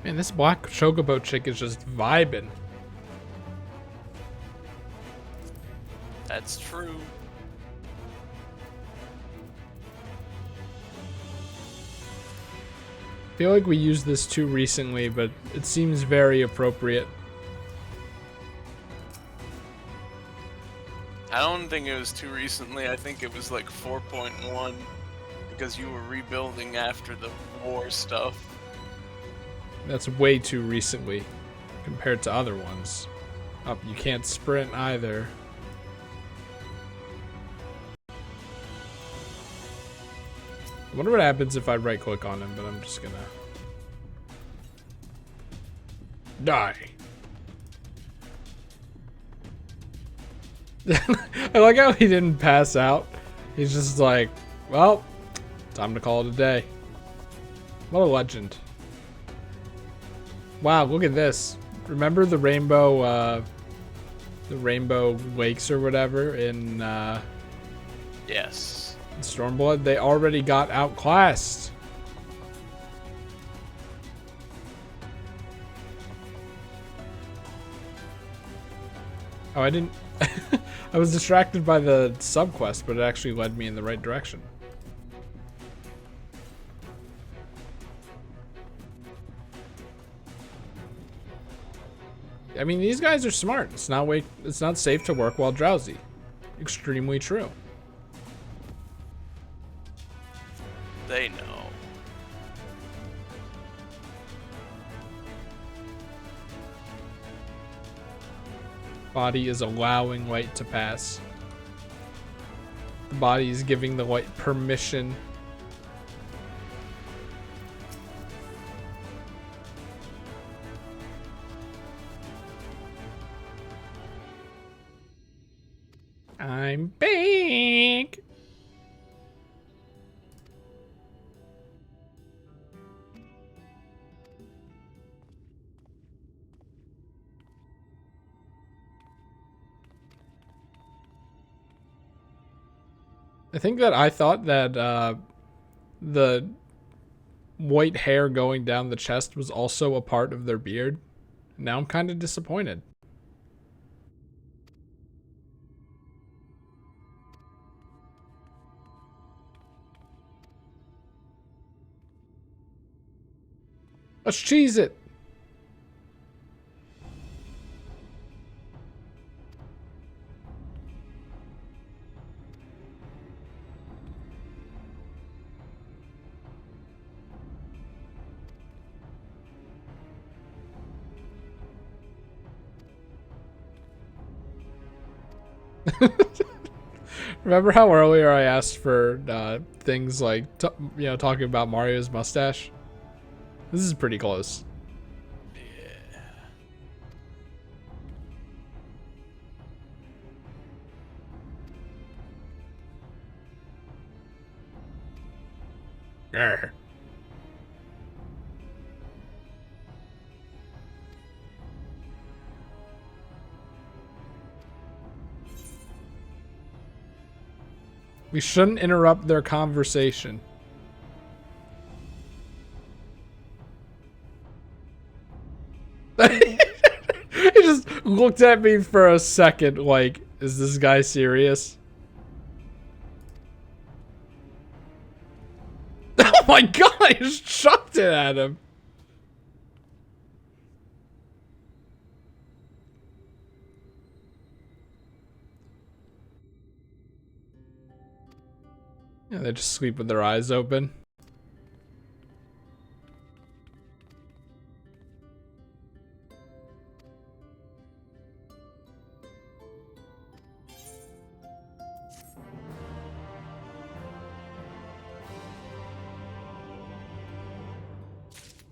Man, this black chocobo chick is just vibing. That's true. I feel like we used this too recently, but it seems very appropriate. I don't think it was too recently. I think it was like 4.1 because you were rebuilding after the war stuff. That's way too recently compared to other ones. Oh, you can't sprint either. I wonder what happens if I right click on him, but I'm just gonna die. I like how he didn't pass out. He's just like, well, time to call it a day. What a legend. Wow, look at this. Remember the rainbow lakes or whatever in Yes. Stormblood? They already got outclassed. Oh, I didn't. I was distracted by the subquest, but it actually led me in the right direction. I mean, these guys are smart. It's not safe to work while drowsy. Extremely true. They know. Body is allowing light to pass. The body is giving the light permission. I'm back. I think that I thought that the white hair going down the chest was also a part of their beard. Now I'm kind of disappointed. Let's cheese it. Remember how earlier I asked for things like, talking about Mario's mustache? This is pretty close. Yeah. We shouldn't interrupt their conversation. He just looked at me for a second like, is this guy serious? Oh my god, I just chucked it at him. Yeah, they just sleep with their eyes open.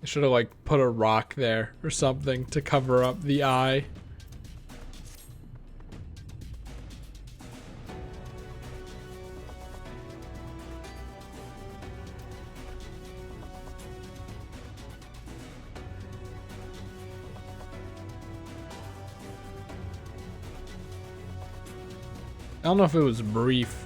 I should have like put a rock there or something to cover up the eye. I don't know if it was brief.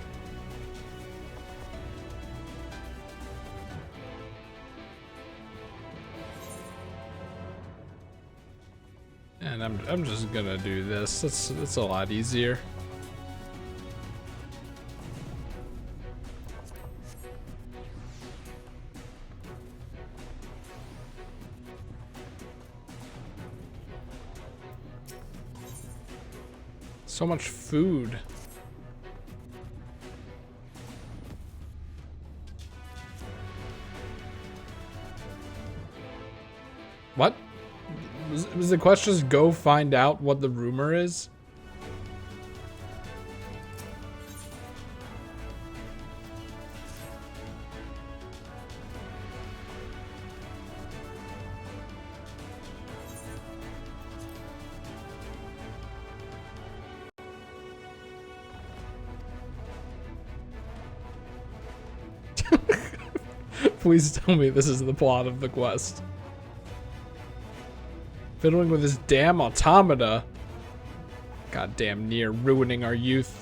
I'm just gonna do this. It's a lot easier. So much food. What? Was the question just go find out what the rumor is? Please tell me this is the plot of the quest. Fiddling with his damn automata. Goddamn near ruining our youth.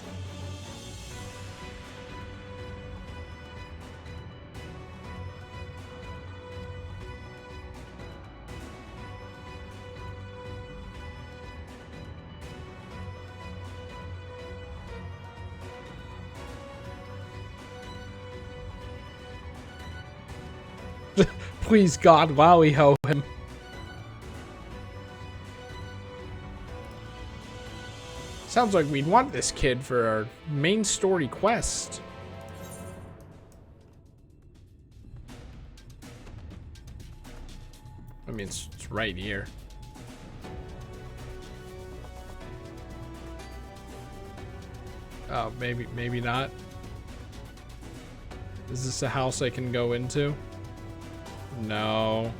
Please God, wowie ho him. Sounds like we'd want this kid for our main story quest. I mean, it's right here. Oh, maybe not. Is this a house I can go into? No.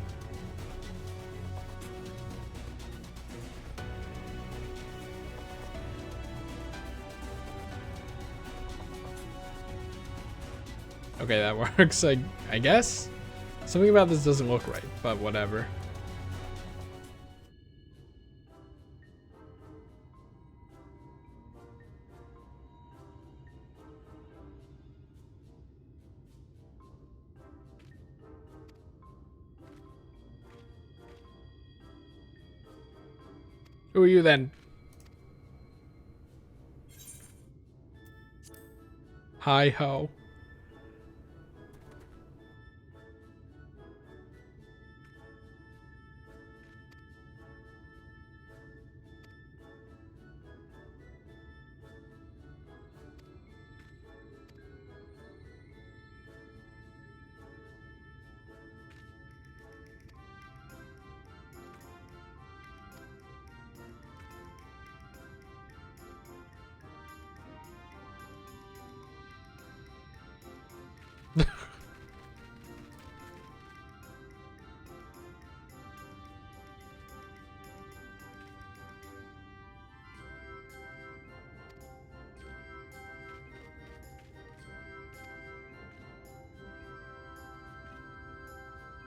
Okay, that works, I guess? Something about this doesn't look right, but whatever. Who are you then? Hi ho.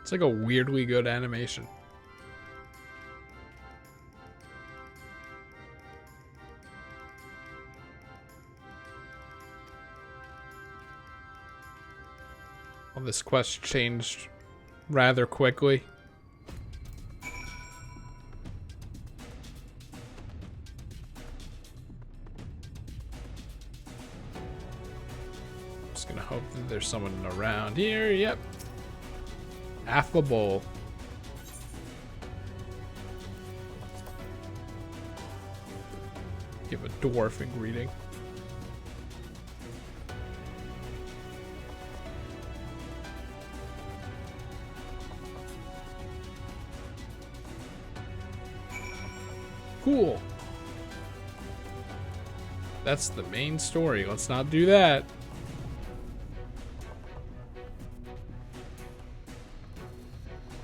It's like a weirdly good animation. Well, this quest changed rather quickly. Just gonna hope that there's someone around here. Yep. Affable. Give a dwarf a greeting. Cool. That's the main story. Let's not do that.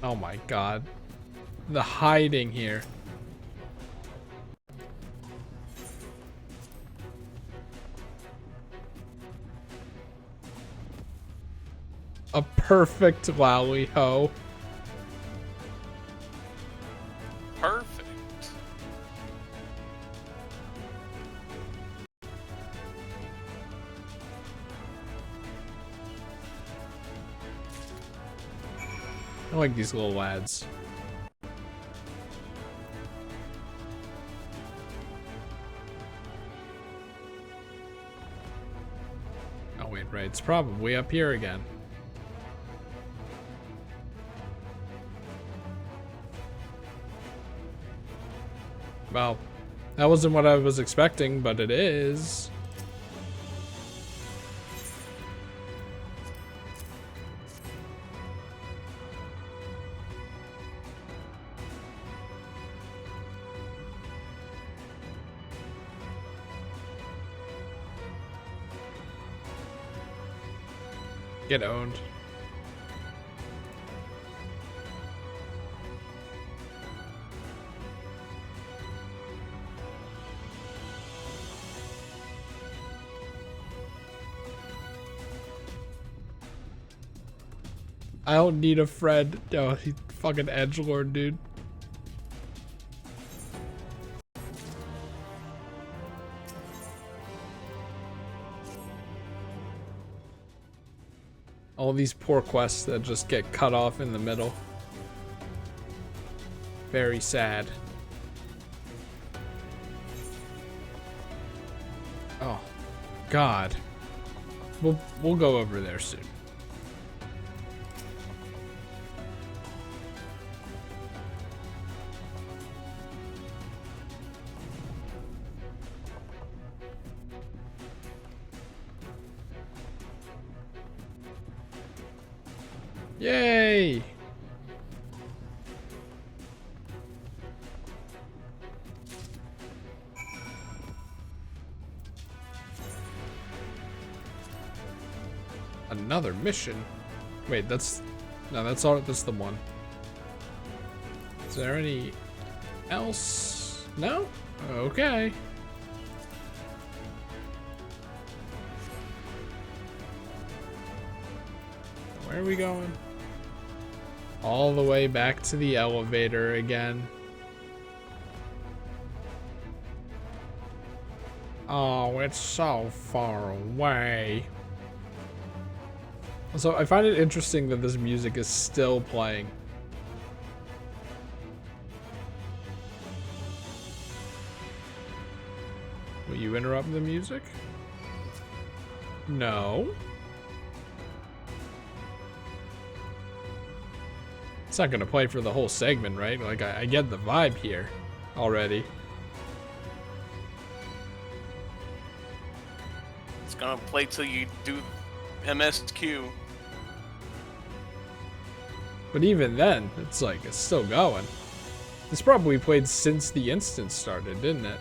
Oh my god. The hiding here. A perfect wowie ho. Perfect. I like these little lads. wait, right. It's probably up here again. Well, that wasn't what I was expecting, but it is. Get owned. I don't need a friend. Yo, he fucking edgelord, dude. All these poor quests that just get cut off in the middle. Very sad. Oh, God. We'll go over there soon. Yay! Another mission? Wait, that's... No, that's all. That's the one. Is there any else? No? Okay. Where are we going? All the way back to the elevator again. Oh, it's so far away. So I find it interesting that this music is still playing. Will you interrupt the music? No. It's not gonna play for the whole segment, right? Like, I get the vibe here already. It's gonna play till you do MSQ. But even then, it's like, it's still going. This probably played since the instance started, didn't it?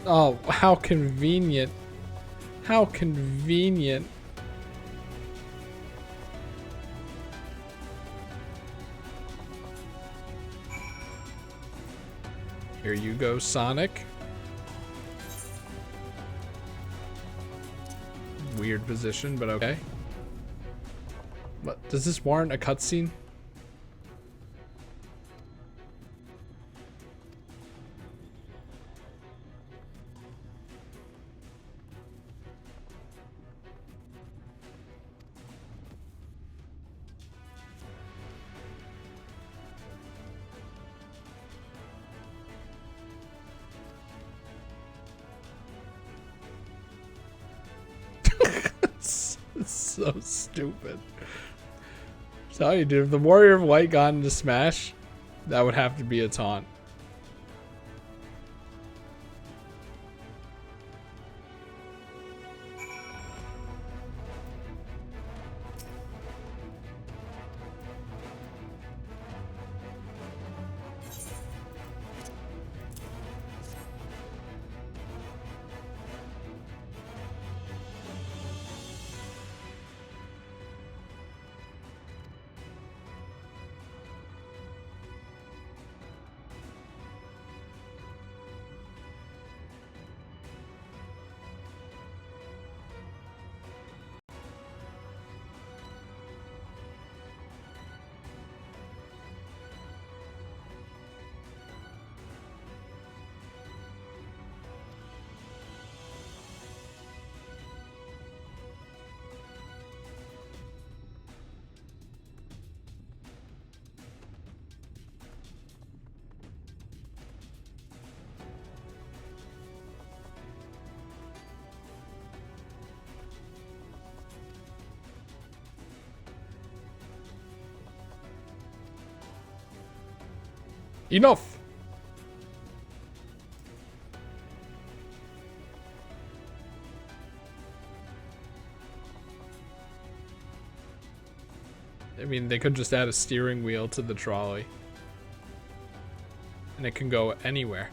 Oh, how convenient. How convenient. Here you go, Sonic. Weird position, but okay. What, does this warrant a cutscene? It's so stupid. Tell you, dude, if the Warrior of White got into Smash, that would have to be a taunt. Enough! I mean, they could just add a steering wheel to the trolley. And it can go anywhere.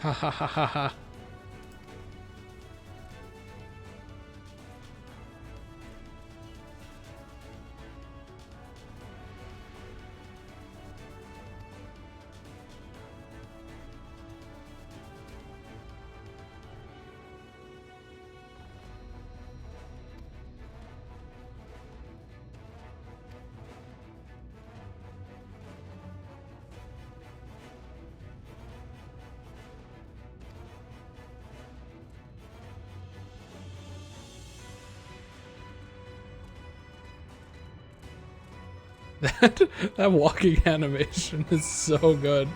Ha ha ha ha ha. That walking animation is so good.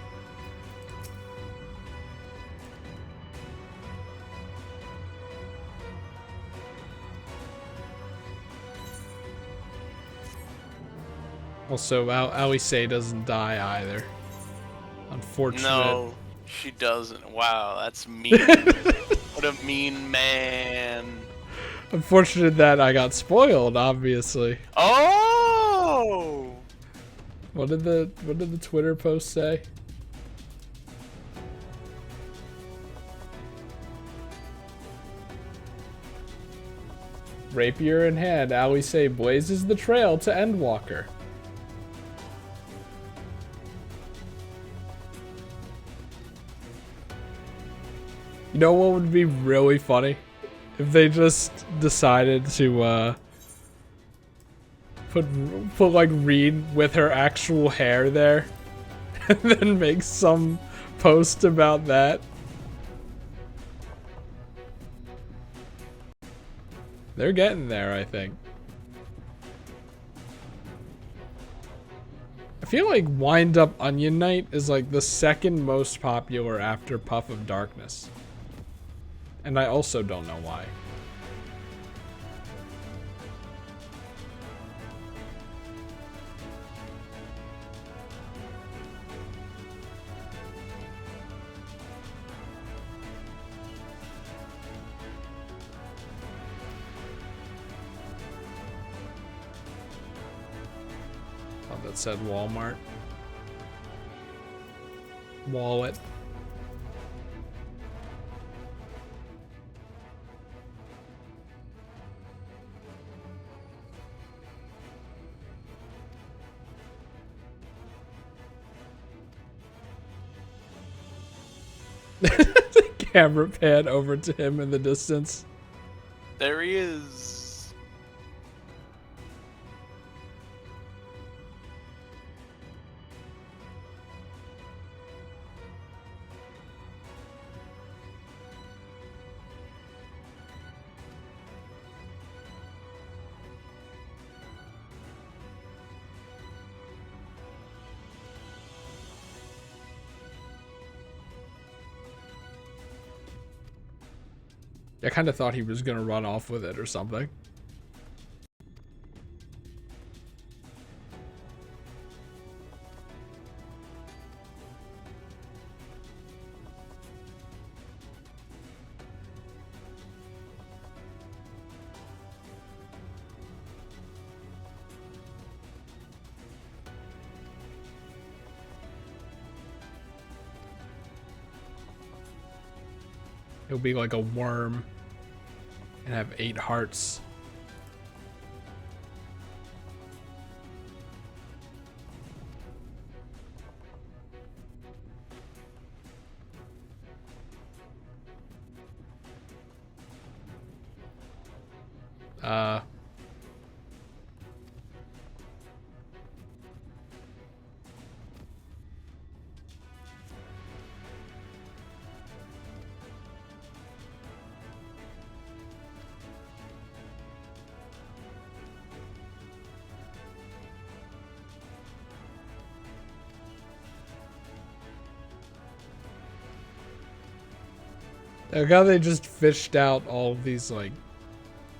Also, Alisaie doesn't die either. Unfortunate. No, she doesn't. Wow, that's mean. What a mean man. Unfortunate that I got spoiled, obviously. Oh! What did the Twitter post say? Rapier in hand, Alisaie blazes the trail to Endwalker. You know what would be really funny? If they just decided to put like Reed with her actual hair there and then make some post about that. They're getting there, I think. I feel like Wind Up Onion Knight is like the second most popular after Puff of Darkness. And I also don't know why. Oh, that said Walmart. Wallet. The camera pan over to him in the distance. There he is. I kind of thought he was gonna run off with it or something. He'll be like a worm and have 8 hearts. Uh, Like how they just fished out all of these, like,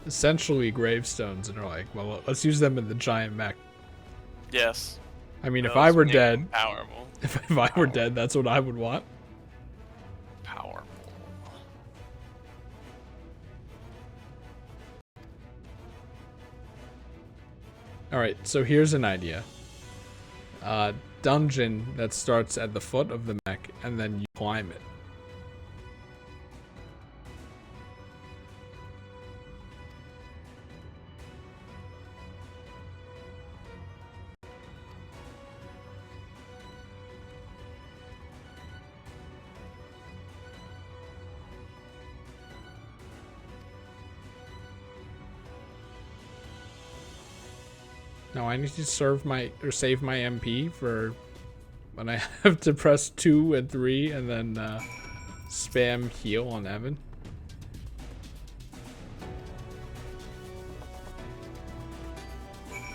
essentially gravestones and are like, well, let's use them in the giant mech. Yes. I mean, if I Those were make dead, them powerful. if I were dead, that's what I would want. Powerful. Alright, so here's an idea. Dungeon that starts at the foot of the mech, and then you climb it. Now I need to save my MP for when I have to press 2 and 3 and then spam heal on Evan.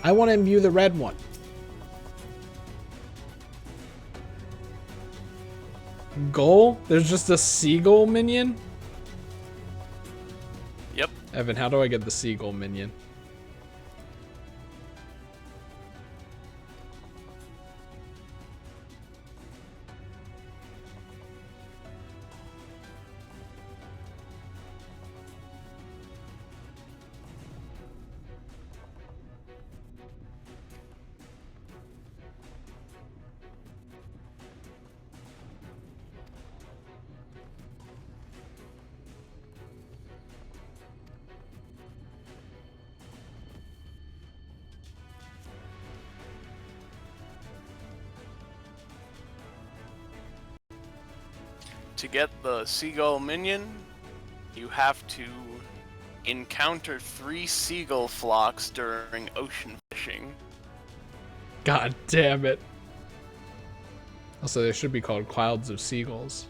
I want to imbue the red one. Goal? There's just a seagull minion? Yep. Evan, how do I get the seagull minion? To get the seagull minion, you have to encounter 3 seagull flocks during ocean fishing. God damn it. Also, they should be called clouds of seagulls.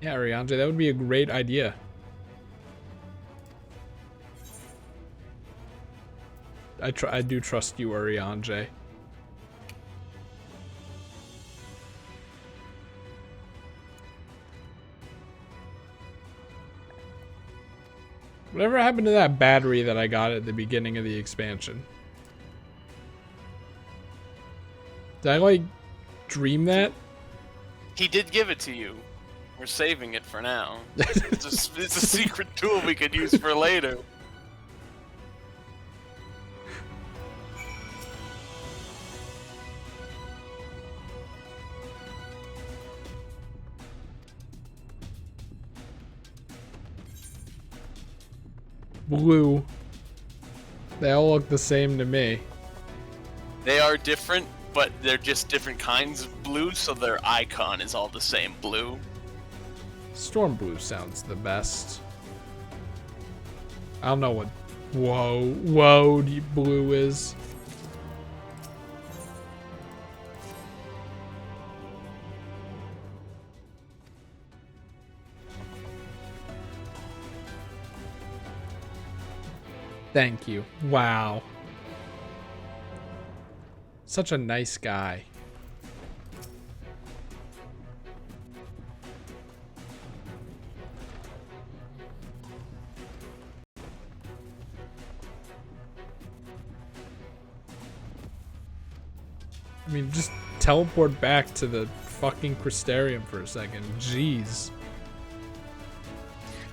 Yeah, Ariandre, that would be a great idea. I do trust you, Arianje. Whatever happened to that battery that I got at the beginning of the expansion? Did I, like, dream that? He did give it to you. We're saving it for now. It's a secret tool we could use for later. Blue. They all look the same to me. They are different, but they're just different kinds of blue, so their icon is all the same blue. Storm blue sounds the best. I don't know what whoa blue is. Thank you. Wow. Such a nice guy. I mean, just teleport back to the fucking Crystarium for a second. Jeez.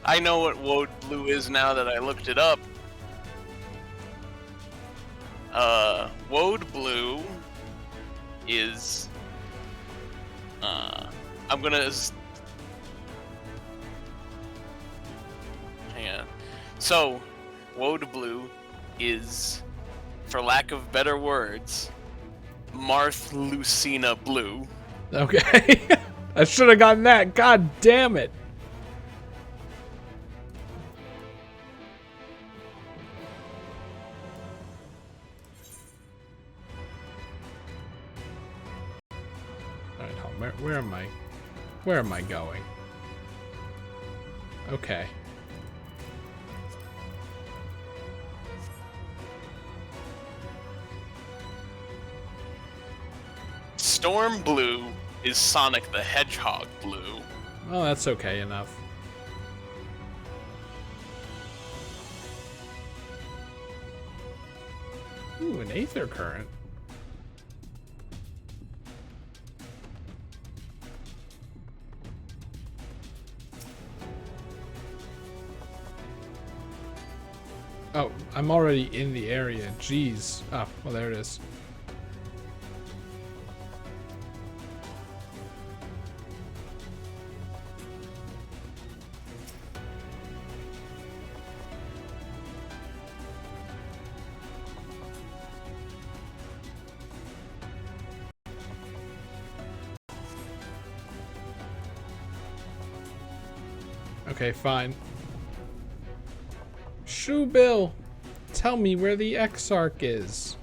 I know what Woad Blue is now that I looked it up. Woad Blue is... I'm gonna... Hang on. So, Woad Blue is, for lack of better words, Marth Lucina Blue. Okay. I should have gotten that. God damn it. Alright, where am I? Where am I going? Okay. Storm Blue is Sonic the Hedgehog blue. Well, that's okay enough. Ooh, an Aether Current. Oh, I'm already in the area. Jeez. Oh, well, there it is. Okay, fine. Shoe Bill, tell me where the Exarch is.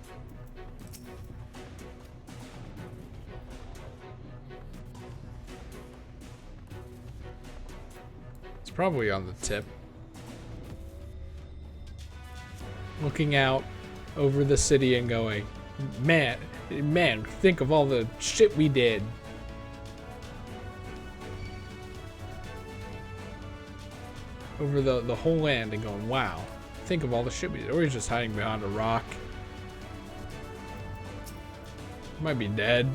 It's probably on the tip. Looking out over the city and going, man, think of all the shit we did. Over the whole land and going, wow, think of all the shit we did. Or he's just hiding behind a rock. Might be dead.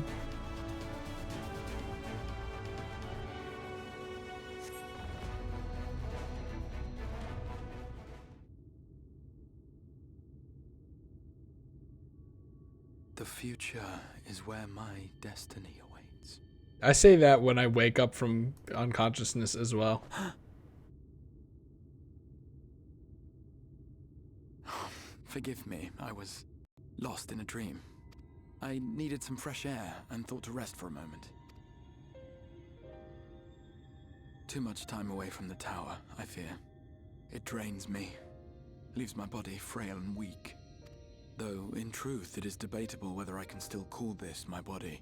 The future is where my destiny awaits. I say that when I wake up from unconsciousness as well. Forgive me, I was lost in a dream. I needed some fresh air and thought to rest for a moment. Too much time away from the tower, I fear. It drains me, leaves my body frail and weak. Though, in truth, it is debatable whether I can still call this my body.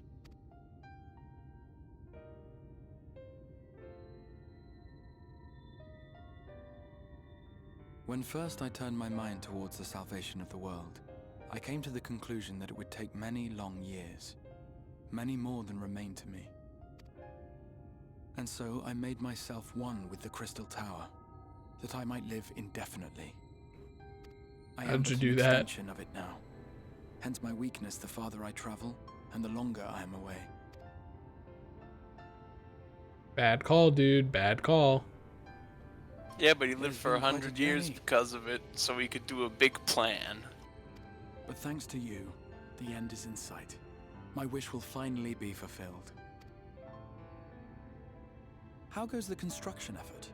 When first I turned my mind towards the salvation of the world, I came to the conclusion that it would take many long years, many more than remain to me. And so I made myself one with the Crystal Tower, that I might live indefinitely. I am How'd you but do an that? extension of it now. Hence my weakness the farther I travel, and the longer I am away. Bad call, dude. Bad call. Yeah, but he lived It's for been quite a 100 years journey. because of it, so he could do a big plan. But thanks to you, the end is in sight. My wish will finally be fulfilled. How goes the construction effort?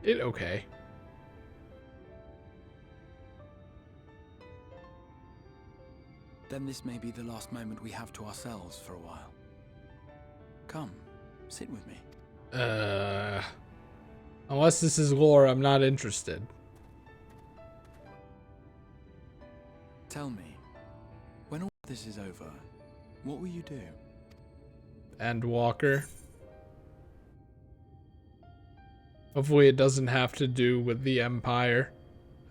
Okay. Then this may be the last moment we have to ourselves for a while. Come, sit with me. Unless this is lore, I'm not interested. Tell me, when all this is over, what will you do? Endwalker. Hopefully it doesn't have to do with the Empire.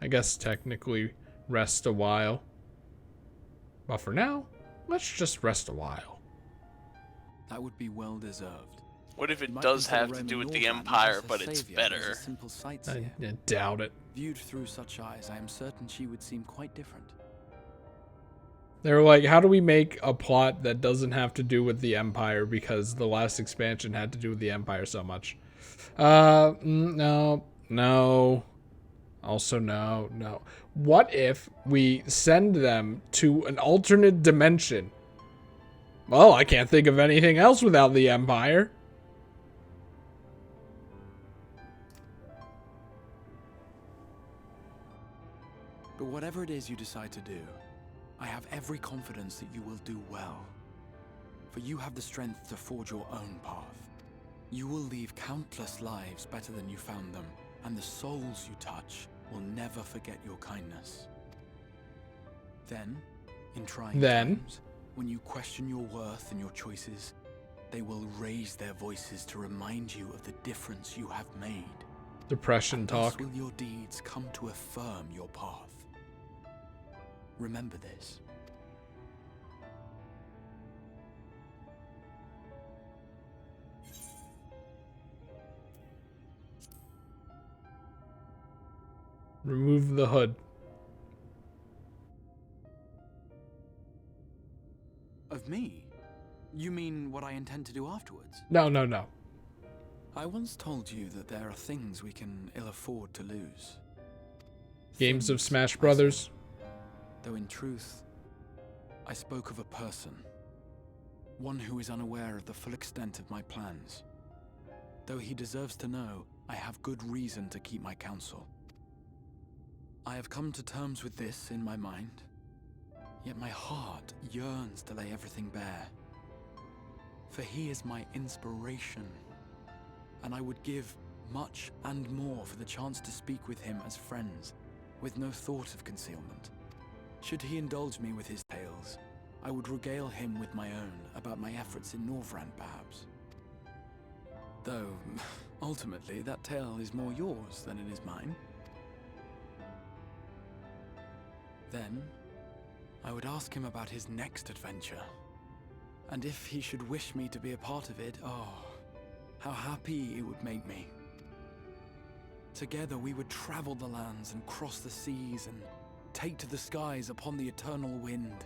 I guess technically rest a while. But for now, let's just rest a while. That would be well deserved. What if You it might does consider have to Roman do with the Northland Empire, as a but it's savior, as better? a simple I sightseer. doubt it. Viewed through such eyes, I am certain she would seem quite different. They were like, how do we make a plot that doesn't have to do with the Empire because the last expansion had to do with the Empire so much? No. Also, no. What if we send them to an alternate dimension? Well, I can't think of anything else without the Empire. But whatever it is you decide to do, I have every confidence that you will do well. For you have the strength to forge your own path. You will leave countless lives better than you found them, and the souls you touch will never forget your kindness. Then, in trying times, when you question your worth and your choices, they will raise their voices to remind you of the difference you have made. Depression And talk. thus will your deeds come to affirm your path. Remember this. Remove the hood. Of me? You mean what I intend to do afterwards? No, no, no. I once told you that there are things we can ill afford to lose. Games of Things, Smash I Brothers. said, though in truth, I spoke of a person. One who is unaware of the full extent of my plans. Though he deserves to know, I have good reason to keep my counsel. I have come to terms with this in my mind, yet my heart yearns to lay everything bare. For he is my inspiration, and I would give much and more for the chance to speak with him as friends, with no thought of concealment. Should he indulge me with his tales, I would regale him with my own about my efforts in Norvrand, perhaps. Though, ultimately, that tale is more yours than it is mine. Then, I would ask him about his next adventure. And if he should wish me to be a part of it, oh, how happy it would make me. Together we would travel the lands and cross the seas and take to the skies upon the eternal wind.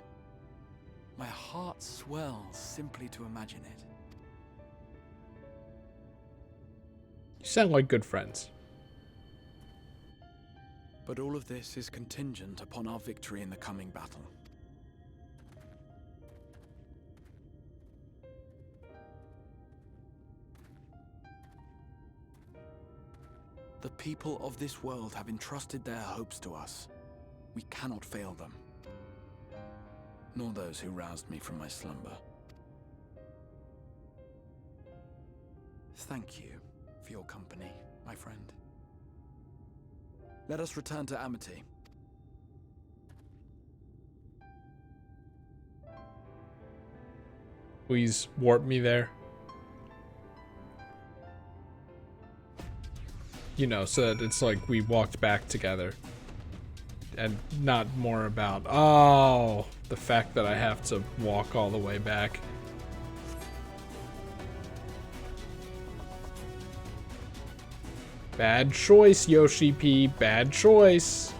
My heart swells simply to imagine it. You sound like good friends. But all of this is contingent upon our victory in the coming battle. The people of this world have entrusted their hopes to us. We cannot fail them. Nor those who roused me from my slumber. Thank you for your company, my friend. Let us return to Amity. Please warp me there. You know, so that it's like we walked back together. And not more about, oh, the fact that I have to walk all the way back. Bad choice, Yoshi P. Bad choice.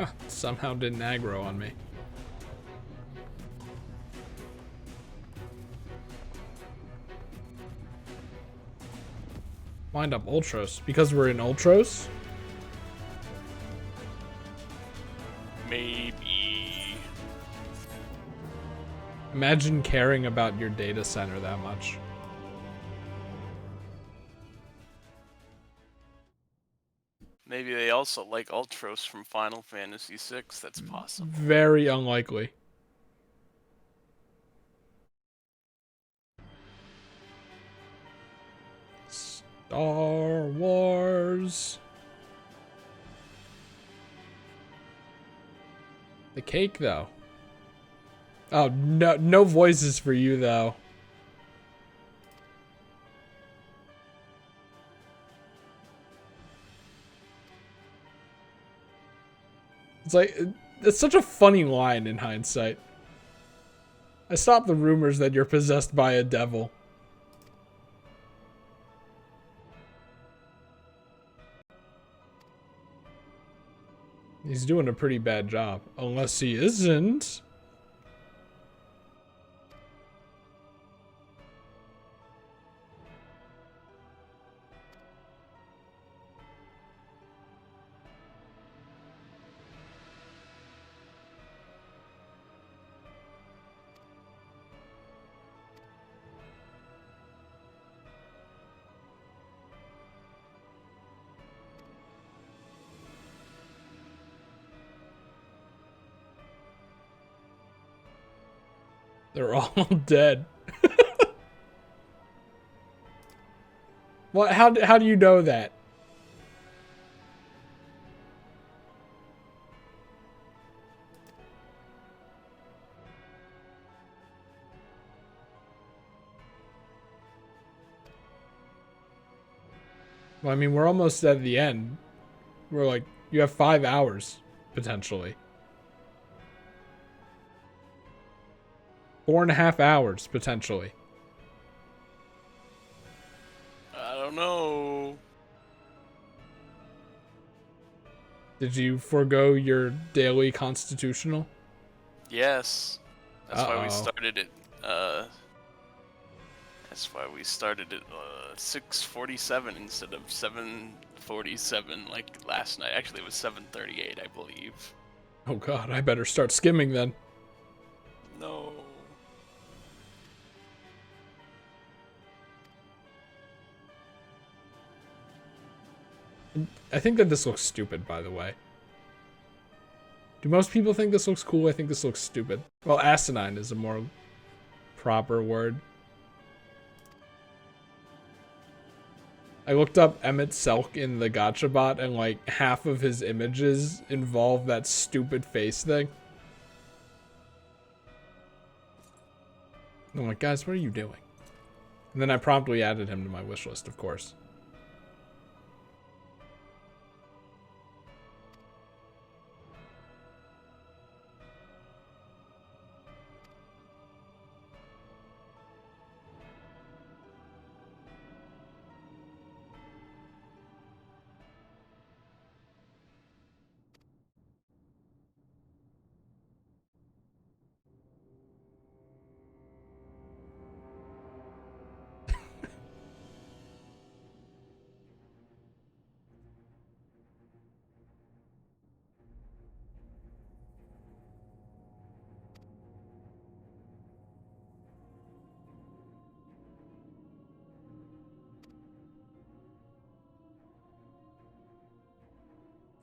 Oh, somehow didn't aggro on me. Wind up Ultros. Because we're in Ultros? Maybe. Imagine caring about your data center that much. Maybe they also like Ultros from Final Fantasy VI. That's possible. Very unlikely. Star Wars. The cake, though. Oh, no, no voices for you, though. It's like, it's such a funny line in hindsight. I stopped the rumors that you're possessed by a devil. He's doing a pretty bad job. Unless he isn't. They're all dead. What? How do you know that? Well, I mean, we're almost at the end. We're like, you have 5 hours, potentially. 4.5 hours, potentially. I don't know. Did you forego your daily constitutional? Yes. That's why we Uh-oh. started it. That's why we started at 6:47 instead of 7:47 like last night. Actually, it was 7:38, I believe. Oh god, I better start skimming then. No. I think that this looks stupid, by the way. Do most people think this looks cool? I think this looks stupid. Well, asinine is a more proper word. I looked up Emmett Selk in the Gacha bot, and like half of his images involve that stupid face thing. I'm like, guys, what are you doing? And then I promptly added him to my wish list, of course.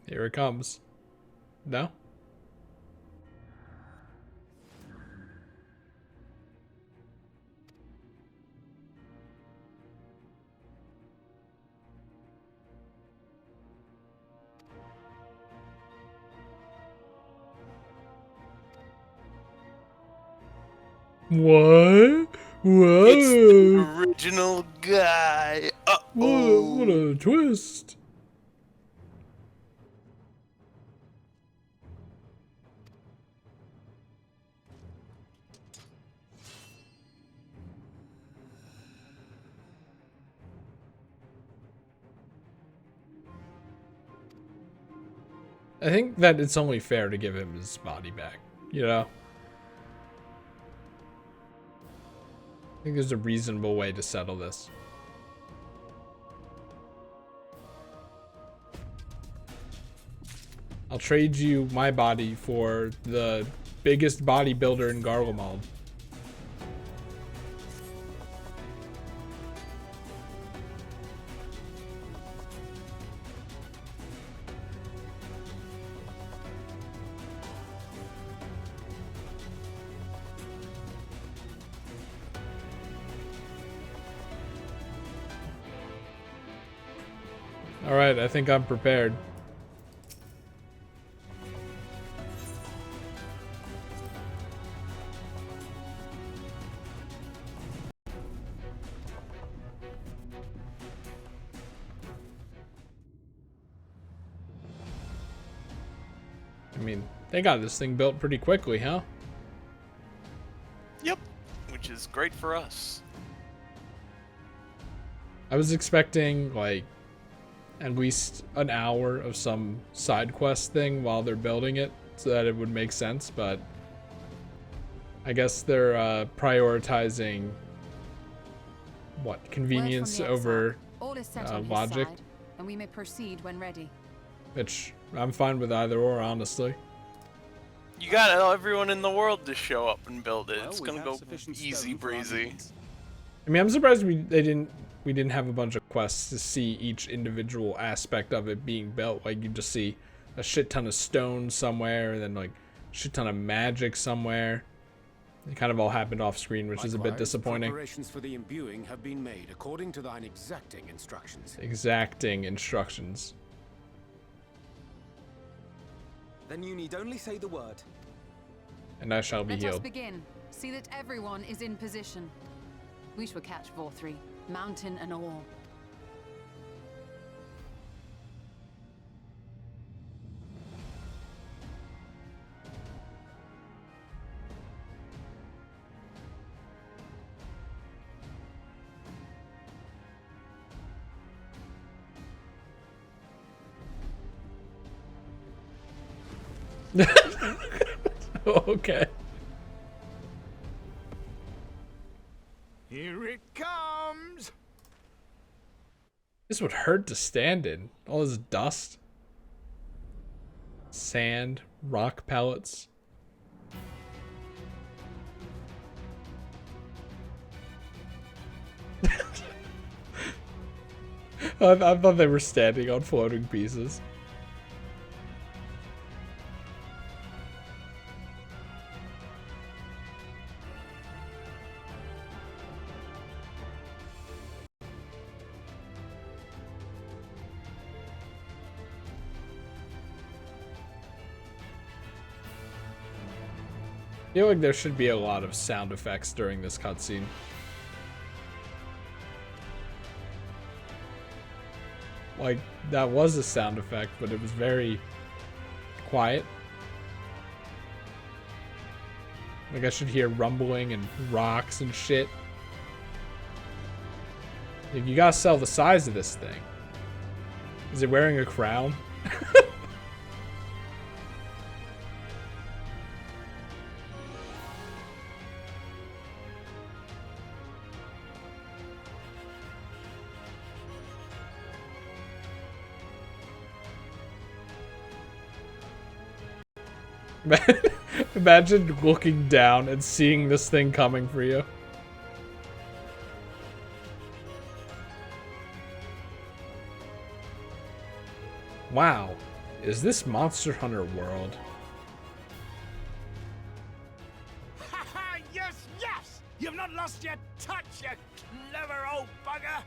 Here it comes. No? What? Whoa! It's the original guy. What Uh-oh. a twist! I think that it's only fair to give him his body back, you know? I think there's a reasonable way to settle this. I'll trade you my body for the biggest bodybuilder in Garlemald. Alright, I think I'm prepared. I mean, they got this thing built pretty quickly, huh? Yep. Which is great for us. I was expecting, like, at least an hour of some side quest thing while they're building it so that it would make sense, but I guess they're prioritizing what, convenience over All is set on his logic, side, and we may proceed when ready. which I'm fine with either or, honestly. You got everyone in the world to show up and build it. Well, It's we gonna have go sufficient easy stone for our breezy. needs. I mean, I'm surprised we didn't have a bunch of quests to see each individual aspect of it being built. Like, you just see a shit ton of stone somewhere, and then like a shit ton of magic somewhere. It kind of all happened off screen, which is a bit Likewise, disappointing. Preparations for the imbuing have been made according to thine exacting instructions. Exacting instructions. Then you need only say the word. And I shall be Let us healed. begin. See that everyone is in position. We shall catch Vorthree, mountain and all. Okay. Here it comes! This would hurt to stand in. All this dust. Sand, rock pellets. I thought they were standing on floating pieces. I feel like there should be a lot of sound effects during this cutscene. Like, that was a sound effect, but it was very quiet. Like, I should hear rumbling and rocks and shit. Like, you gotta sell the size of this thing. Is it wearing a crown? Imagine looking down and seeing this thing coming for you. Wow, is this Monster Hunter World? Ha yes, yes! You've not lost your touch, you clever old bugger!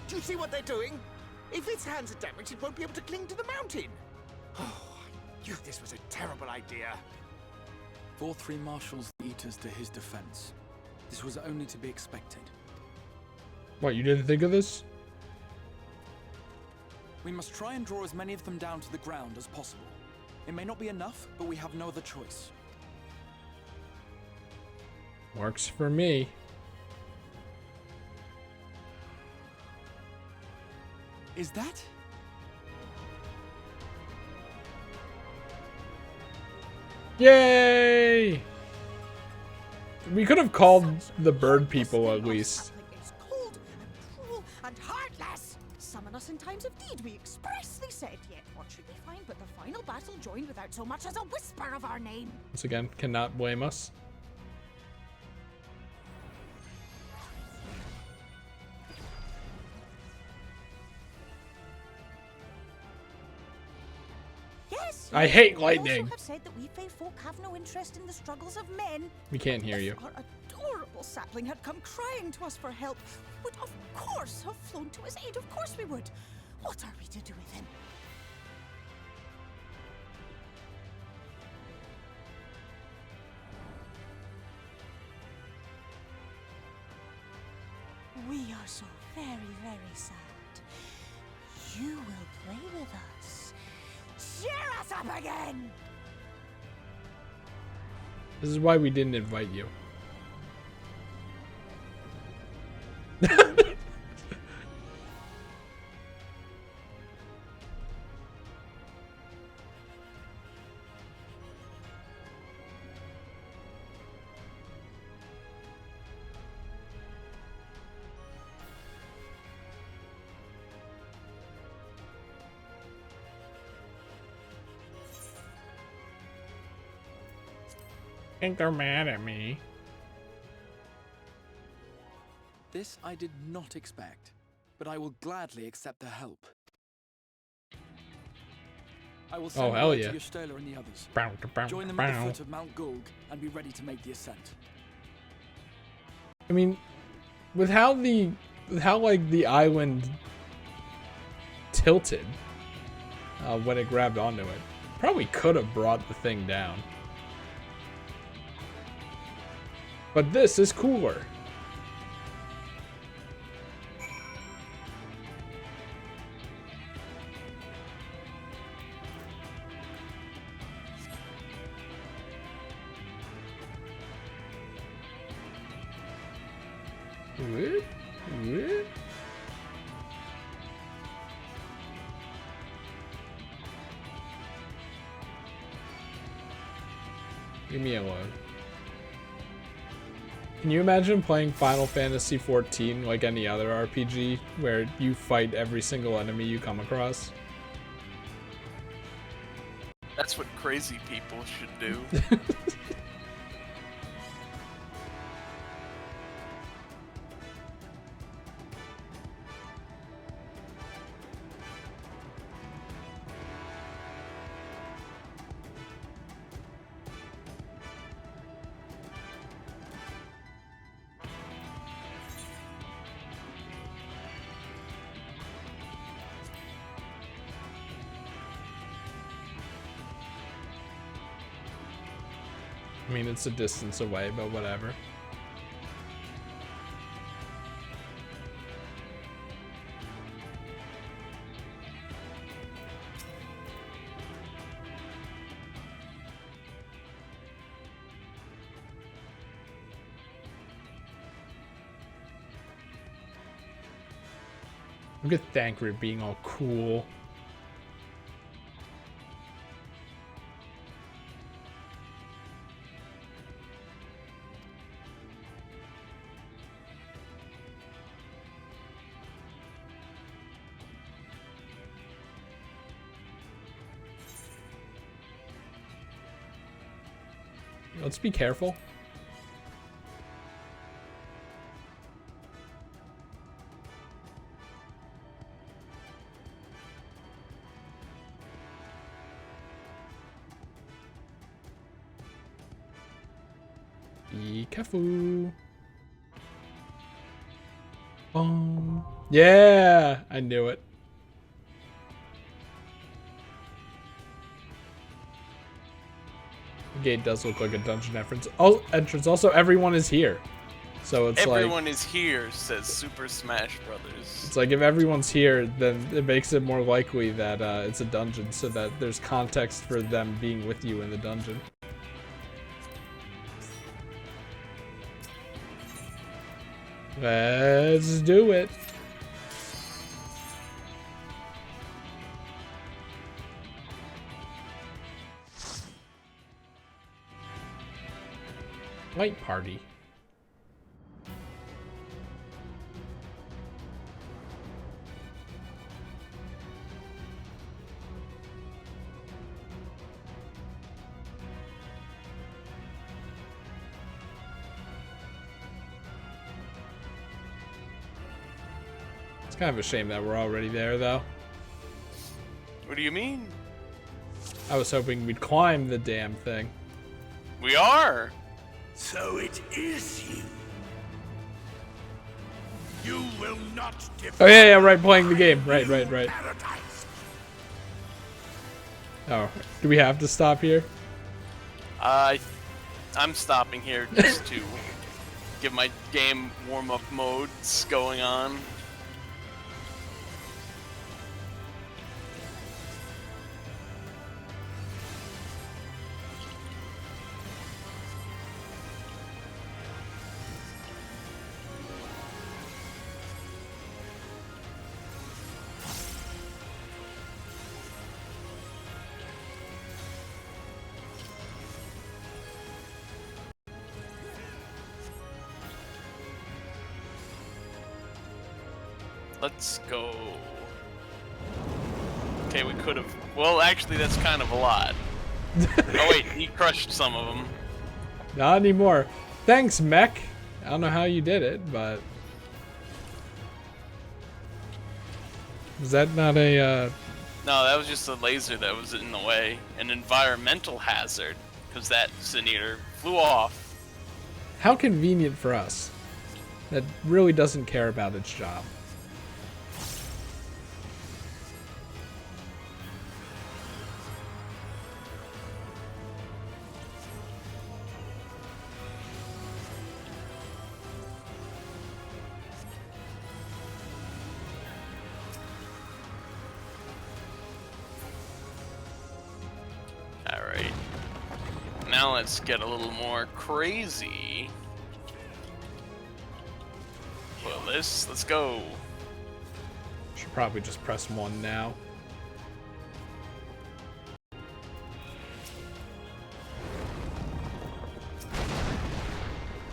Do you see what they're doing? If its hands are damaged, it won't be able to cling to the mountain. Oh, I knew this was a terrible idea. 4-3 marshals the Eaters to his defense. This was only to be expected. What, you didn't think of this? We must try and draw as many of them down to the ground as possible. It may not be enough, but we have no other choice. Works for me. Is that? Yay! We could have called the bird people at least. It's cold and cruel and heartless. Summon us in times of need, we expressly said. Yet what should we find but the final battle joined without so much as a whisper of our name? Once again, cannot blame us. Yes. I hate we lightning. also have said that we Fey folk have no interest in the struggles of men. We can't hear you. If our adorable sapling had come crying to us for help, we would of course have flown to his aid. Of course we would. What are we to do with him? We are so very, very sad. You will play with us. Cheer us up again! This is why we didn't invite you. I think they're mad at me. This I did not expect, but I will gladly accept their help. I will send hell word yeah. to Yostela and the others. Bow, bow, Join them at the bow. foot of Mount Gulg and be ready to make the ascent. I mean, with how like the island tilted when it grabbed onto it, probably could have brought the thing down. But this is cooler. Whoop, whoop. Leave me alone. Can you imagine playing Final Fantasy XIV like any other RPG where you fight every single enemy you come across? That's what crazy people should do. I mean, it's a distance away, but whatever. Look at Thancred being all cool. Let's be careful. Be careful. Boom. Yeah, I knew it. The gate does look like a dungeon entrance. Oh, entrance. Also, everyone is here. So it's Everyone is here, says Super Smash Brothers. It's like if everyone's here, then it makes it more likely that it's a dungeon, so that there's context for them being with you in the dungeon. Let's do it. Light party. It's kind of a shame that we're already there, though. What do you mean? I was hoping we'd climb the damn thing. We are! So it is you. You will not Oh yeah, right, playing the game. Right. paradise. Oh, do we have to stop here? I'm stopping here just to get my game warm-up modes going on. Let's go. Okay, we could have. Well, actually, that's kind of a lot. Oh wait, he crushed some of them. Not anymore. Thanks, mech. I don't know how you did it, but was that not a? No, that was just a laser that was in the way. An environmental hazard, because that Sin-Eater flew off. How convenient for us. That really doesn't care about its job. now let's get a little more crazy. Well, let's go. Should probably just press 1 now.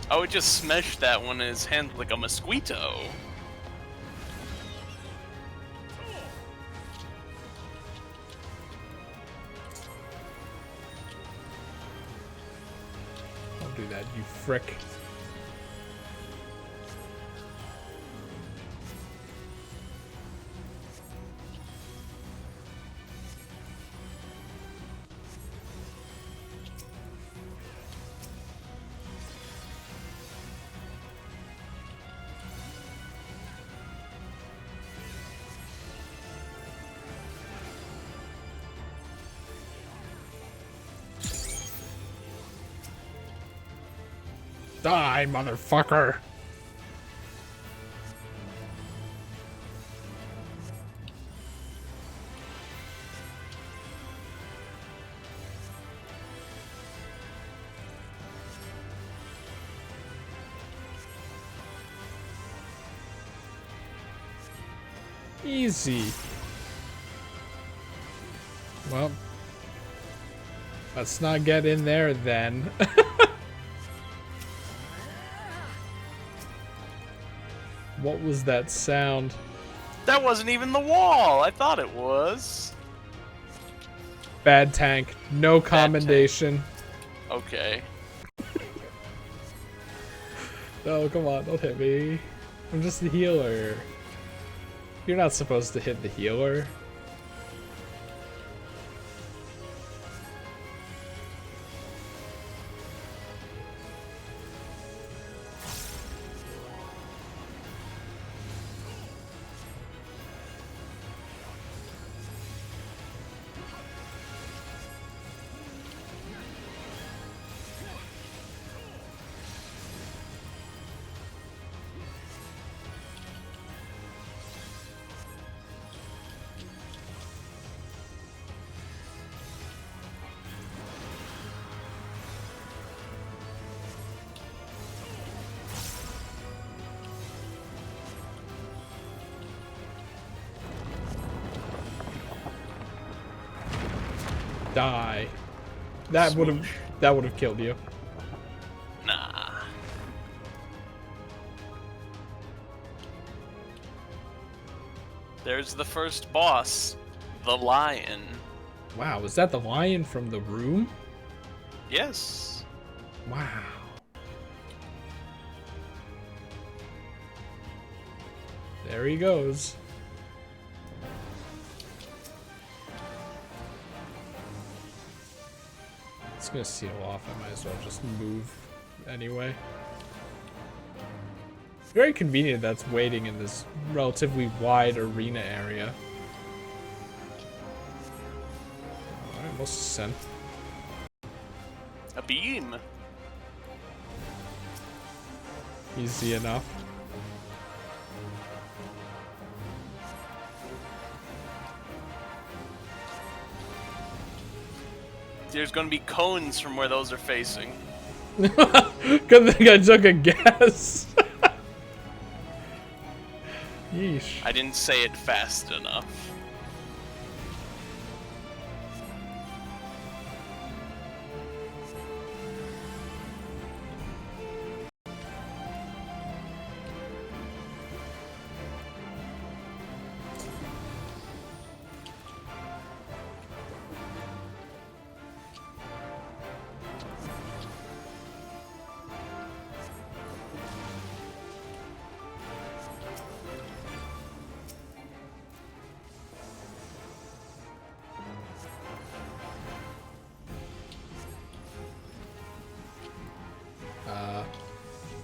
Oh, it just smashed that one in his hand like a mosquito. Don't do that, you frick. Die, motherfucker! Easy. Well, let's not get in there then. What was that sound? That wasn't even the wall. I thought it was. Bad tank. No commendation. Okay. No, come on, don't hit me. I'm just the healer. You're not supposed to hit the healer. Die. That would have killed you. Nah. There's the first boss, the lion. Wow, was that the lion from the room? Yes. Wow. There he goes. It's gonna seal off. I might as well just move anyway. Very convenient that's waiting in this relatively wide arena area. Alright, what's the send? A beam. Easy enough. There's gonna be cones from where those are facing. Good thing I took a guess. Yeesh. I didn't say it fast enough.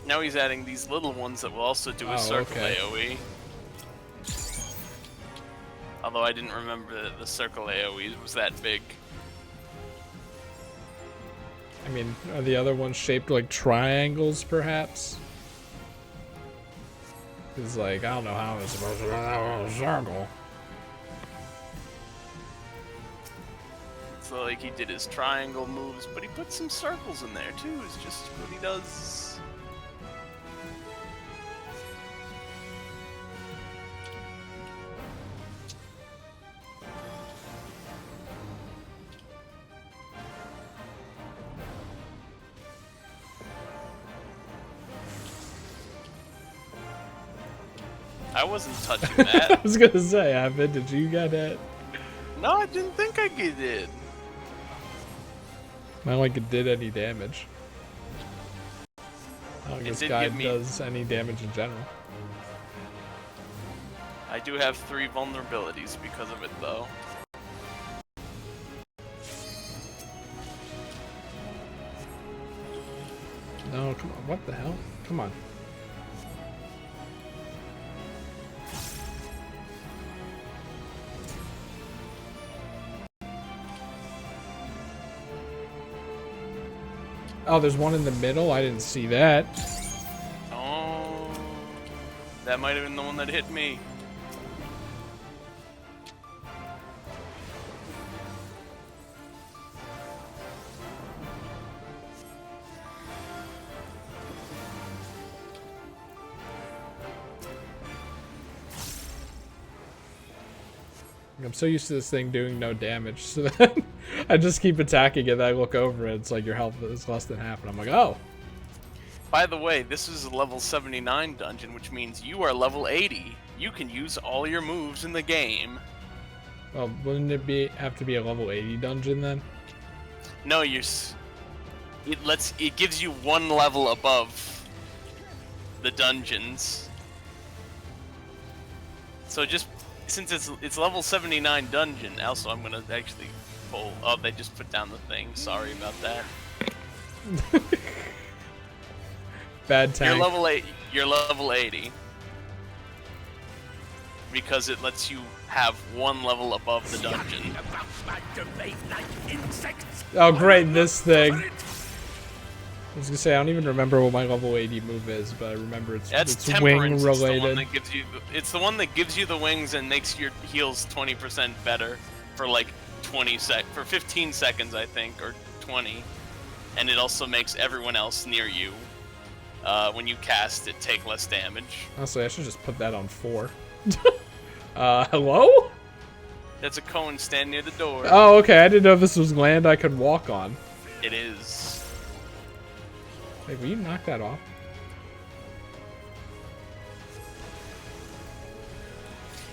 Now he's adding these little ones that will also do a circle AoE. Although I didn't remember that the circle AoE was that big. I mean, are the other ones shaped like triangles, perhaps? It's like, I don't know how it's supposed to be a circle. So like he did his triangle moves, but he put some circles in there too. It's just what he does. I wasn't touching I that. was gonna say, Evan, did you get it? No, I didn't think I did. Not like it did any damage. I don't think It this did guy give me- does any damage in general. I do have 3 vulnerabilities because of it, though. No, come on. What the hell? Come on. Oh, there's one in the middle? I didn't see that. Oh, that might have been the one that hit me. I'm so used to this thing doing no damage, so then I just keep attacking it, and I look over it, it's like your health is less than half, and I'm like, oh. By the way, this is a level 79 dungeon, which means you are level 80. You can use all your moves in the game. Well, wouldn't it have to be a level 80 dungeon then? No, it gives you 1 level above the dungeons. So just since it's level 79 dungeon, also I'm gonna actually pull. Oh, they just put down the thing. Sorry about that. Bad tank. You're level 8. You're level 80 because it lets you have 1 level above the dungeon. Oh, great, this thing. I was gonna say, I don't even remember what my level 80 move is, but I remember it's wing Temperance. related. It's the one that gives you the wings and makes your heals 20% better for like 15 seconds, I think, or 20. And it also makes everyone else near you, when you cast it, take less damage. Honestly, I should just put that on 4. Hello? That's a cone stand near the door. Oh, okay, I didn't know this was land I could walk on. It is. Hey, will you knock that off?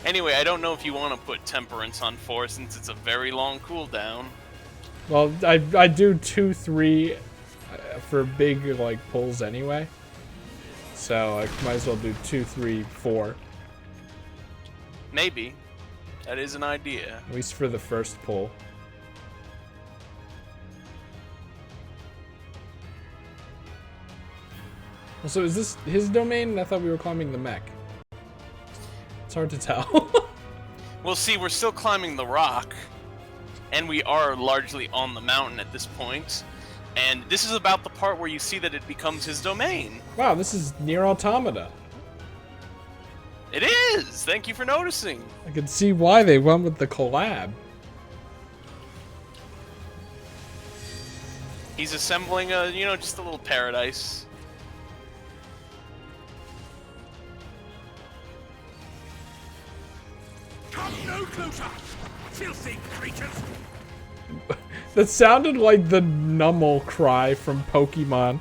Anyway, I don't know if you want to put Temperance on 4 since it's a very long cooldown. Well, I do 2, 3 for big like pulls anyway. So I might as well do 2, 3, 4. Maybe. That is an idea. At least for the first pull. So is this his domain? I thought we were climbing the mech. It's hard to tell. Well, see, we're still climbing the rock, and we are largely on the mountain at this point. And this is about the part where you see that it becomes his domain. Wow, this is near Automata. It is! Thank you for noticing. I can see why they went with the collab. He's assembling a, just a little paradise. Come no closer, filthy creatures! That sounded like the Numble cry from Pokemon.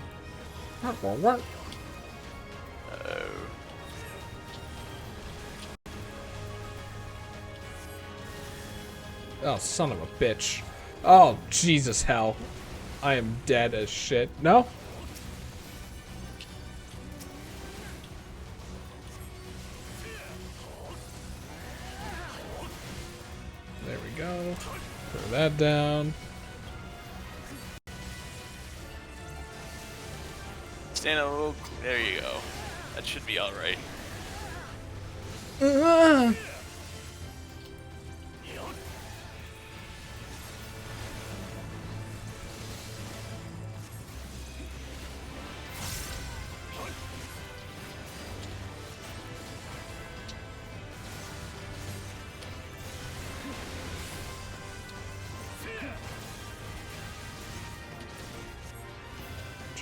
Oh, son of a bitch. Oh, Jesus hell. I am dead as shit. No? There we go. Throw that down. Stand a little. There you go. That should be alright.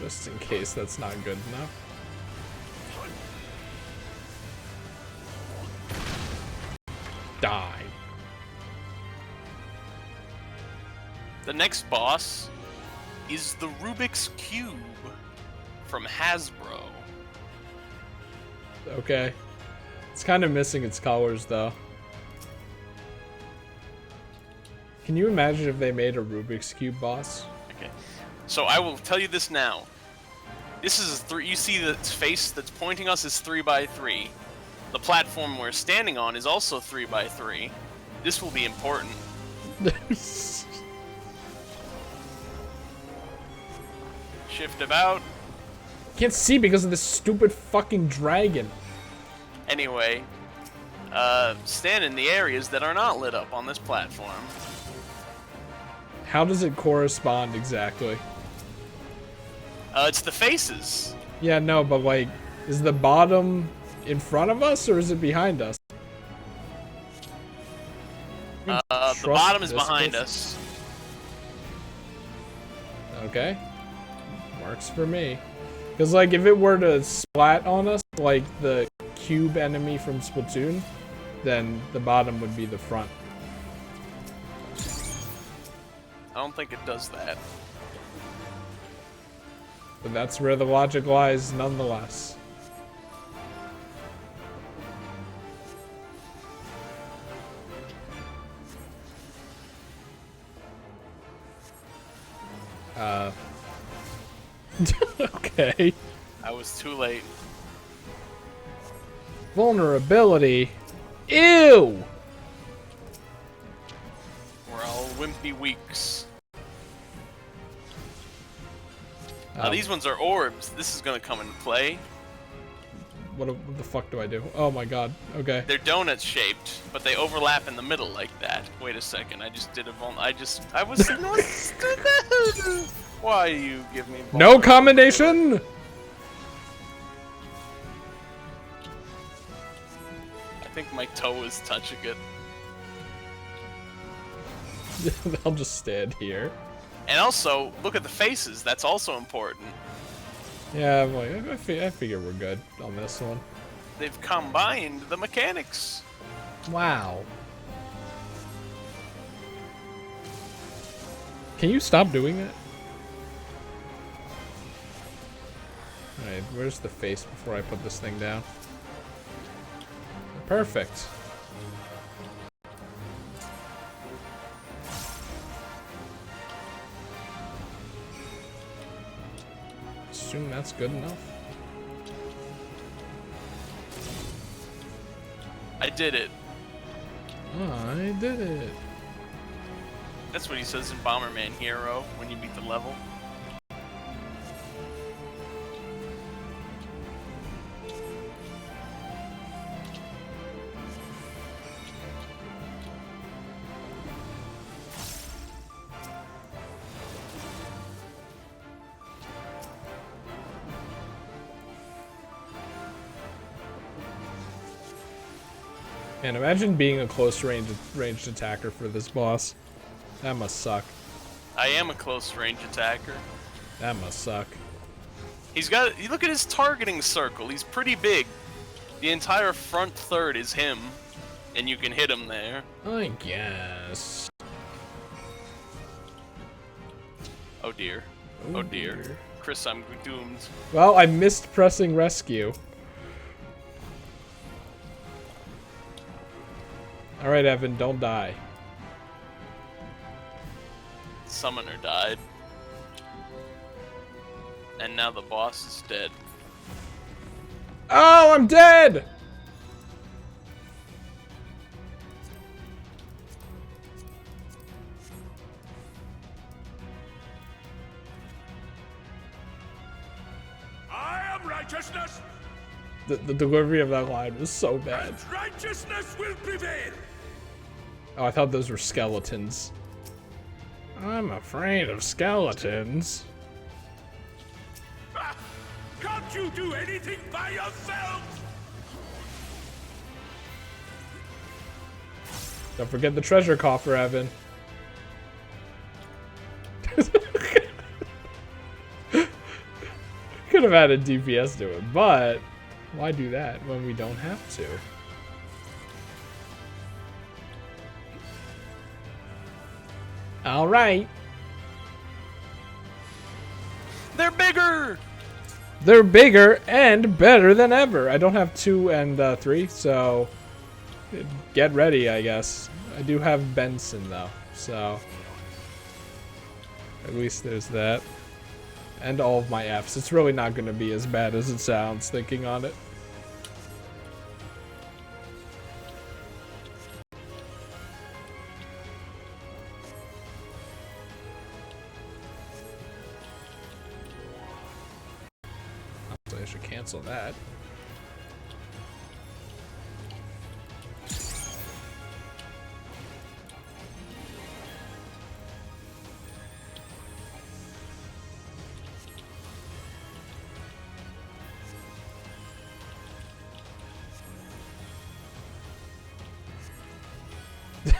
Just in case that's not good enough. Die. The next boss is the Rubik's Cube from Hasbro. Okay. It's kind of missing its colors, though. Can you imagine if they made a Rubik's Cube boss? Okay. So I will tell you this now. This is a you see the face that's pointing us is 3x3. The platform we're standing on is also 3x3. This will be important. Shift about. Can't see because of this stupid fucking dragon. Anyway, stand in the areas that are not lit up on this platform. How does it correspond exactly? It's the faces. Yeah, no, but like, is the bottom in front of us or is it behind us? The Trust bottom is this behind person. us. Okay. Works for me. Because, like, if it were to splat on us, like the cube enemy from Splatoon, then the bottom would be the front. I don't think it does that. But that's where the logic lies, nonetheless. Okay. I was too late. Vulnerability. Ew! We're all wimpy weaks. Oh. These ones are orbs. This is gonna come into play. What the fuck do I do? Oh my god. Okay. They're donut shaped, but they overlap in the middle like that. Wait a second, I just did a I was Why you give me No combination! I think my toe is touching it. I'll just stand here. And also, look at the faces. That's also important. Yeah, I'm like, I figure we're good on this one. They've combined the mechanics. Wow. Can you stop doing that? Alright, where's the face before I put this thing down? Perfect. Assume that's good enough. I did it. I did it. That's what he says in Bomberman Hero when you beat the level. Man, imagine being a close ranged attacker for this boss. That must suck. I am a close range attacker. That must suck. He's got. You look at his targeting circle. He's pretty big. The entire front third is him, and you can hit him there. I guess. Oh dear. Oh dear. Chris, I'm doomed. Well, I missed pressing rescue. Alright, Evan, don't die. Summoner died. And now the boss is dead. Oh, I'm dead! I am righteousness, The delivery of that line was so bad. and righteousness will prevail. Oh, I thought those were skeletons. I'm afraid of skeletons. Ah, can't you do anything by yourself? Don't forget the treasure coffer, Evan. could have added DPS to it, but why do that when we don't have to? All right. They're bigger. They're bigger and better than ever. I don't have 2 and 3, so get ready, I guess. I do have Benson, though, so at least there's that. And all of my Fs. It's really not going to be as bad as it sounds, thinking on it. So I should cancel that.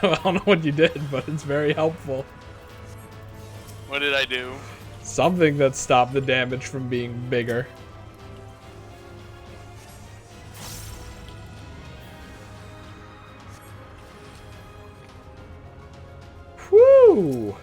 I don't know what you did, but it's very helpful. What did I do? Something that stopped the damage from being bigger. Whew!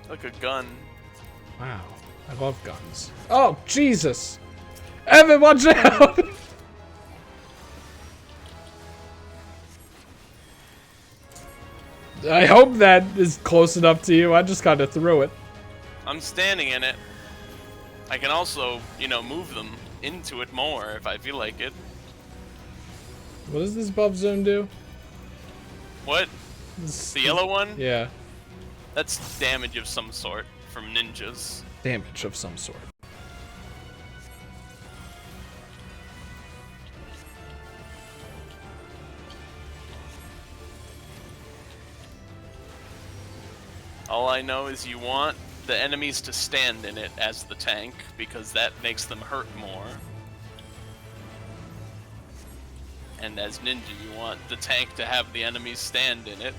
Like a gun. Wow, I love guns. Oh, Jesus! Evan, watch out! I hope that is close enough to you. I just kind of threw it. I'm standing in it. I can also, you know, move them into it more if I feel like it. What does this buff zone do? What? The yellow one? Yeah. That's damage of some sort from ninjas. Damage of some sort. All I know is you want the enemies to stand in it as the tank, because that makes them hurt more. And as ninja, you want the tank to have the enemies stand in it.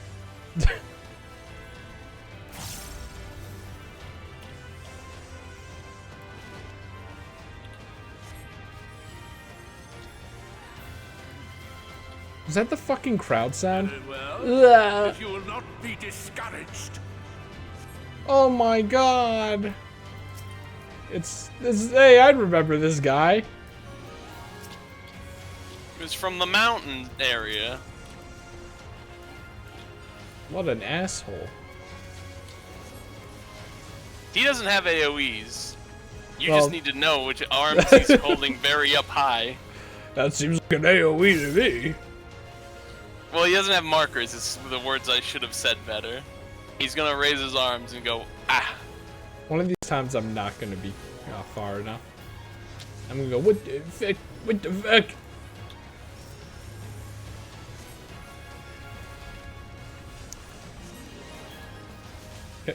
Was that the fucking crowd sound? Well, if you will not be discouraged. Oh my god. It's this. Hey, I remember this guy. It was from the mountain area. What an asshole. He doesn't have AoEs. You Well- just need to know which arms he's holding very up high. That seems like an AoE to me. Well, he doesn't have markers, it's the words I should have said better. He's gonna raise his arms and go, ah. One of these times I'm not gonna be far enough. I'm gonna go, what the fuck? What the fuck?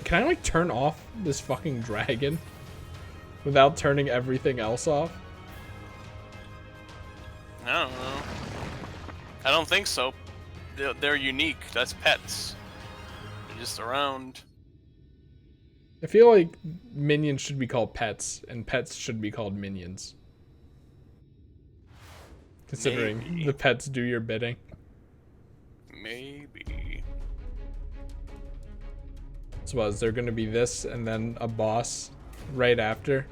Can I like turn off this fucking dragon without turning everything else off? I don't know. I don't think so. They're unique. That's pets. They're just around. I feel like minions should be called pets, and pets should be called minions. Considering Maybe. the pets do your bidding. Maybe. So is there gonna be this and then a boss right after?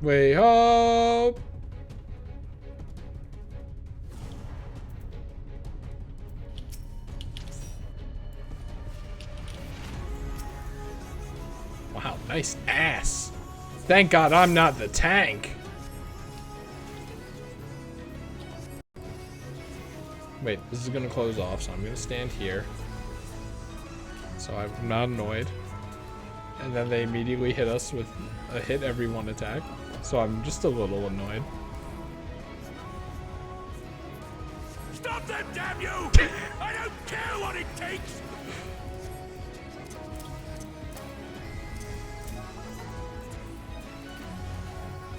Way up! Wow, nice ass. Thank God I'm not the tank. Wait, this is gonna close off, so I'm gonna stand here. So I'm not annoyed. And then they immediately hit us with a hit everyone attack. So I'm just a little annoyed. Stop them, damn you! I don't care know what it takes?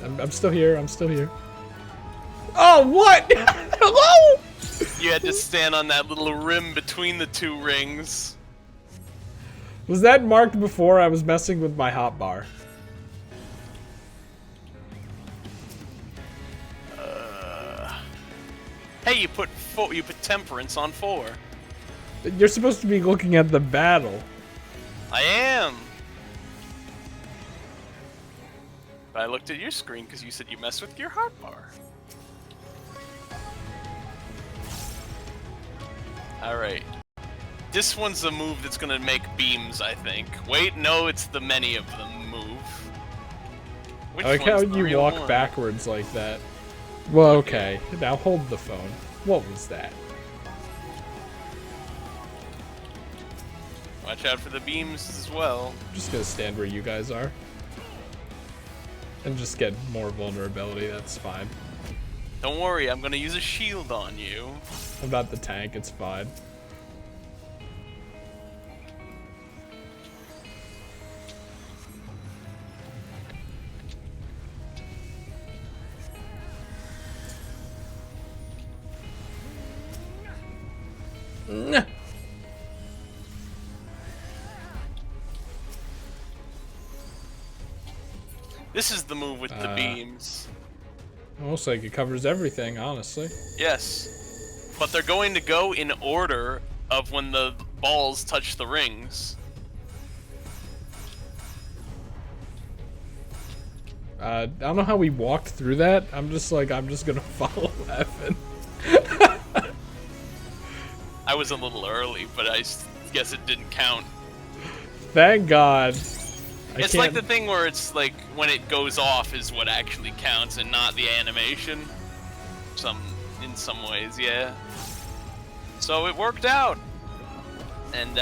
I'm still here. I'm still here. Oh, what? Hello? You had to stand on that little rim between the two rings. Was that marked before I was messing with my hotbar? Hey, you put temperance on 4. You're supposed to be looking at the battle. I am. But I looked at your screen because you said you mess with your hotbar. Alright. This one's the move that's gonna make beams, I think. Wait, no, it's the many of them move. Which I like how one's the you real walk one? backwards like that. Well, okay. Now hold the phone. What was that? Watch out for the beams as well. I'm just gonna stand where you guys are. And just get more vulnerability, that's fine. Don't worry, I'm gonna use a shield on you. I'm not the tank, it's fine. Nah. This is the move with the beams. Almost like it covers everything, honestly. Yes. But they're going to go in order of when the balls touch the rings. I don't know how we walked through that. I'm just gonna follow Evan. I was a little early, but I guess it didn't count. Thank God. It's like the thing where it's like when it goes off is what actually counts and not the animation. In some ways, yeah. So it worked out, and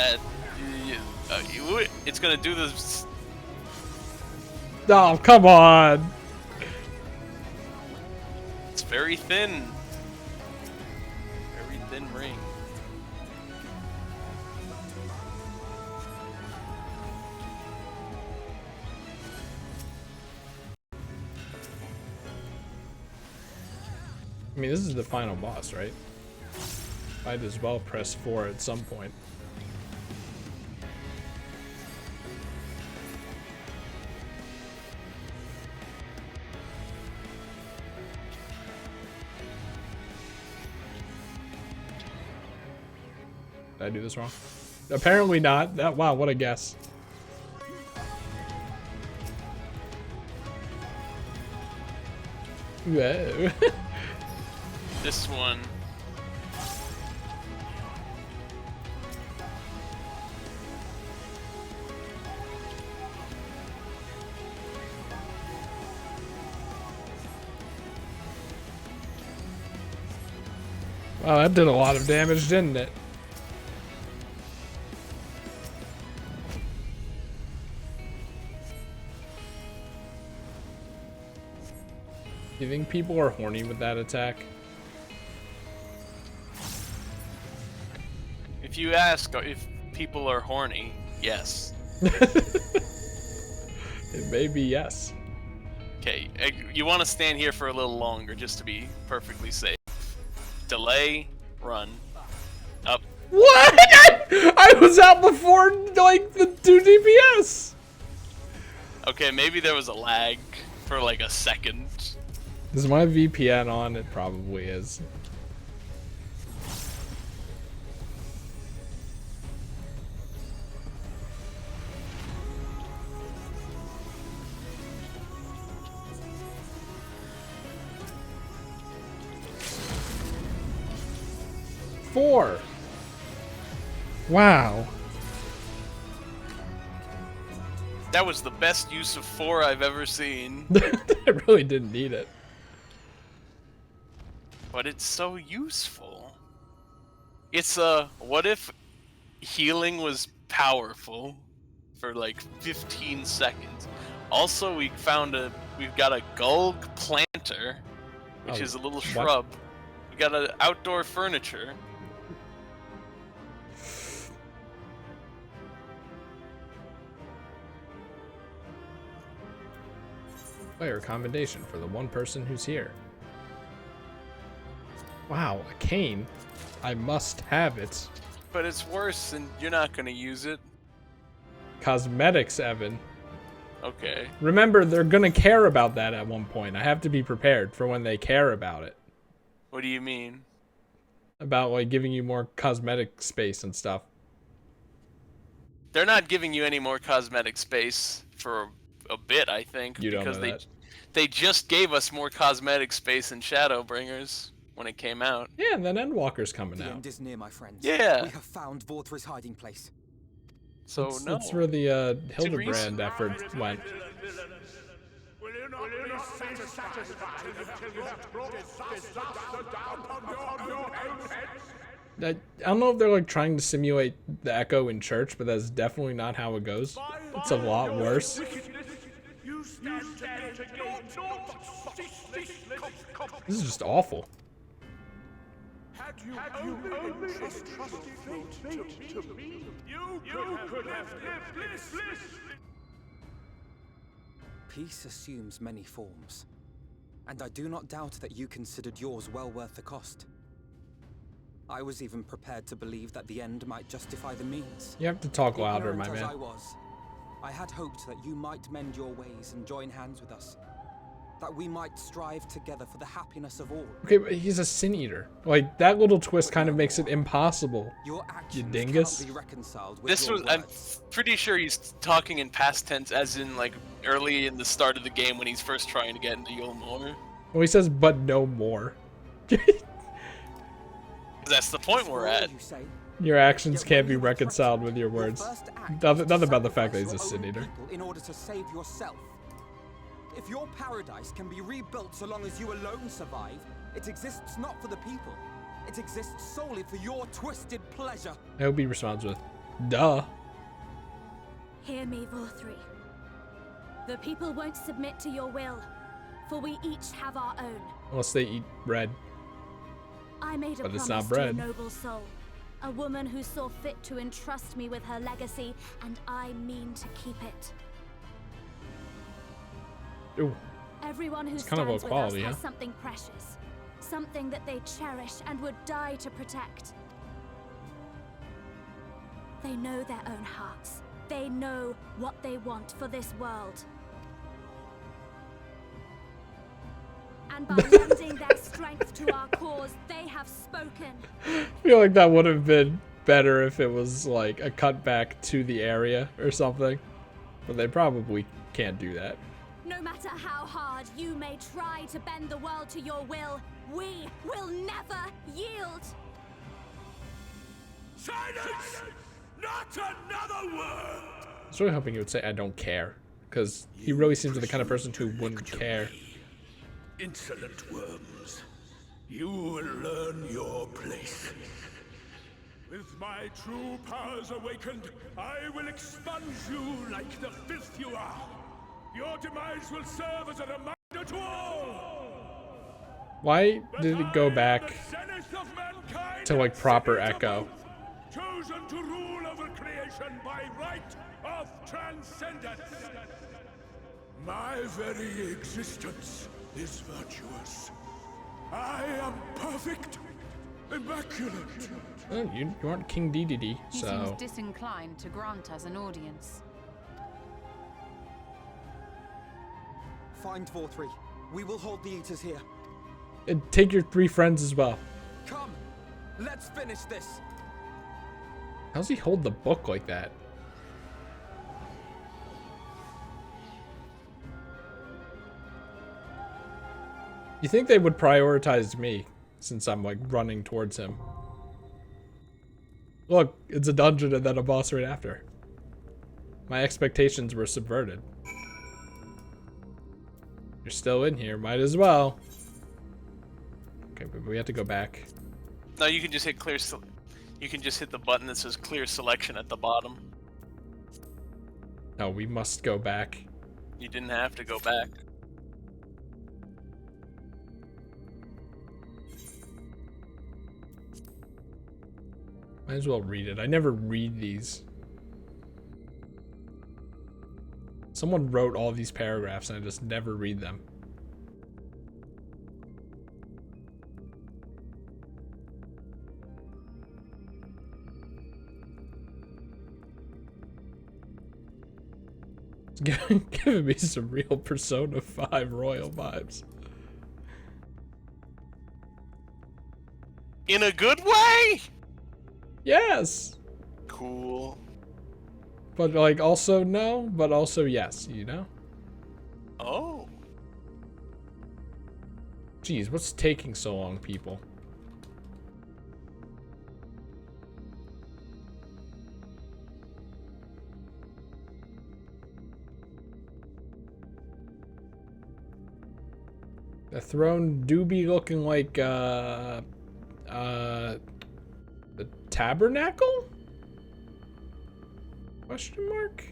it's gonna do this. Oh, come on. It's very thin. Very thin ring. I mean, this is the final boss, right? Might as well press 4 at some point. Did I do this wrong? Apparently not. Wow, what a guess. Whoa. This one. Wow, that did a lot of damage, didn't it? Do you think people are horny with that attack? If you ask if people are horny, yes. It may be yes. Okay, you want to stand here for a little longer just to be perfectly safe. Delay, run, up. What? I was out before, like, the 2 DPS. Okay, maybe there was a lag for like a second. Is my VPN on? It probably is. Four. Wow. That was the best use of 4 I've ever seen. I really didn't need it. But it's so useful. It's what if healing was powerful for like 15 seconds? Also, we've got a Gulg planter, which is a little shrub. We got an outdoor furniture. Player commendation for the one person who's here. Wow, a cane. I must have it. But it's worse, and you're not gonna use it. Cosmetics, Evan. Okay. Remember, they're gonna care about that at one point. I have to be prepared for when they care about it. What do you mean? About, like, giving you more cosmetic space and stuff. They're not giving you any more cosmetic space for a bit, I think, You don't because know that. they just gave us more cosmetic space in Shadowbringers when it came out. Yeah, and then Endwalker's coming The out. end is near, my friends. Yeah. We have found Vorthra's hiding place. So no. That's where the Reese? Hildebrand effort went. Will you not be satisfied until you have brought disaster down on your own heads? I don't know if they're like trying to simulate the echo in church, but that's definitely not how it goes. It's a lot worse. You stand to gain naught but ceaseless This is just awful. Had you only entrusted fate to me, you could have lived bliss. Peace assumes many forms, and I do not doubt that you considered yours well worth the cost. I was even prepared to believe that the end might justify the means. You have to talk louder, my Ignorant as man. I had hoped that you might mend your ways and join hands with us. That we might strive together for the happiness of all. Okay, but he's a sin eater. Like, that little twist kind of makes it impossible. Your actions dingus. cannot be reconciled with This your was, I'm words. pretty sure he's talking in past tense, as in like early in the start of the game when he's first trying to get into Yulmore. Well, he says, but no more. That's the point we're at. You say, Your actions yet can't when be you were reconciled threatened, with your your words. first act Nothing was to about the fact that he's a sacrifice sin your eater. own people in order to save yourself. If your paradise can be rebuilt so long as you alone survive, it exists not for the people. It exists solely for your twisted pleasure. I hope he responds with, duh. Hear me, Vorthri. The people won't submit to your will, for we each have our own. Unless they eat bread. I made a But it's promise not to bread. a noble soul, a woman who saw fit to entrust me with her legacy, and I mean to keep it. Ooh, Everyone who It's kind of low stands with quality, us has huh? something precious, something that they cherish and would die to protect. They know their own hearts. They know what they want for this world. And by lending their strength to our cause, they have spoken. I feel like that would have been better if it was like a cutback to the area or something. But they probably can't do that. No matter how hard you may try to bend the world to your will, we will never yield. Silence! Not another word! I was really hoping he would say, I don't care. Because he really seems like the kind of person who wouldn't care. Insolent worms, you will learn your place. With my true powers awakened, I will expunge you like the filth you are. Your demise will serve as a reminder to all. Why did it go I am back the zenith of mankind to like proper and Echo? chosen to rule over creation by right of transcendence. My very existence is virtuous. I am perfect, immaculate. Oh, you aren't King Dedede, He so seems disinclined to grant us an audience. Find Vorthri. We will hold the Eaters here. and take your 3 friends as well. Come, let's finish this. How's he hold the book like that? You think they would prioritize me since I'm like running towards him? Look, it's a dungeon and then a boss right after. My expectations were subverted. You're still in here, might as well. Okay, but we have to go back. No, you can just hit clear. You can just hit the button that says clear selection at the bottom. No, we must go back. You didn't have to go back. Might as well read it. I never read these. Someone wrote all these paragraphs and I just never read them. It's giving me some real Persona 5 Royal vibes. In a good way? Yes! Cool. But like also no, but also yes, you know? Oh. Jeez, what's taking so long, people? The throne do be looking like the tabernacle? Question mark?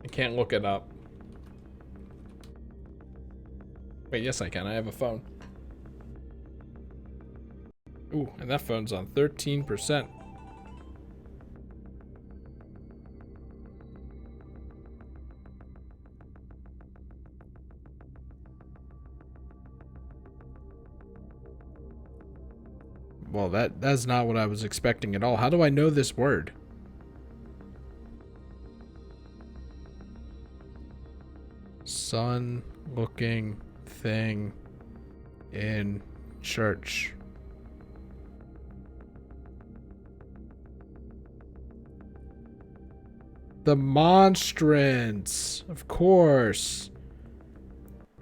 I can't look it up. Wait, yes I can. I have a phone. Ooh, and that phone's on 13%. Well, that's not what I was expecting at all. How do I know this word? Sun looking thing in church. The monstrance, of course.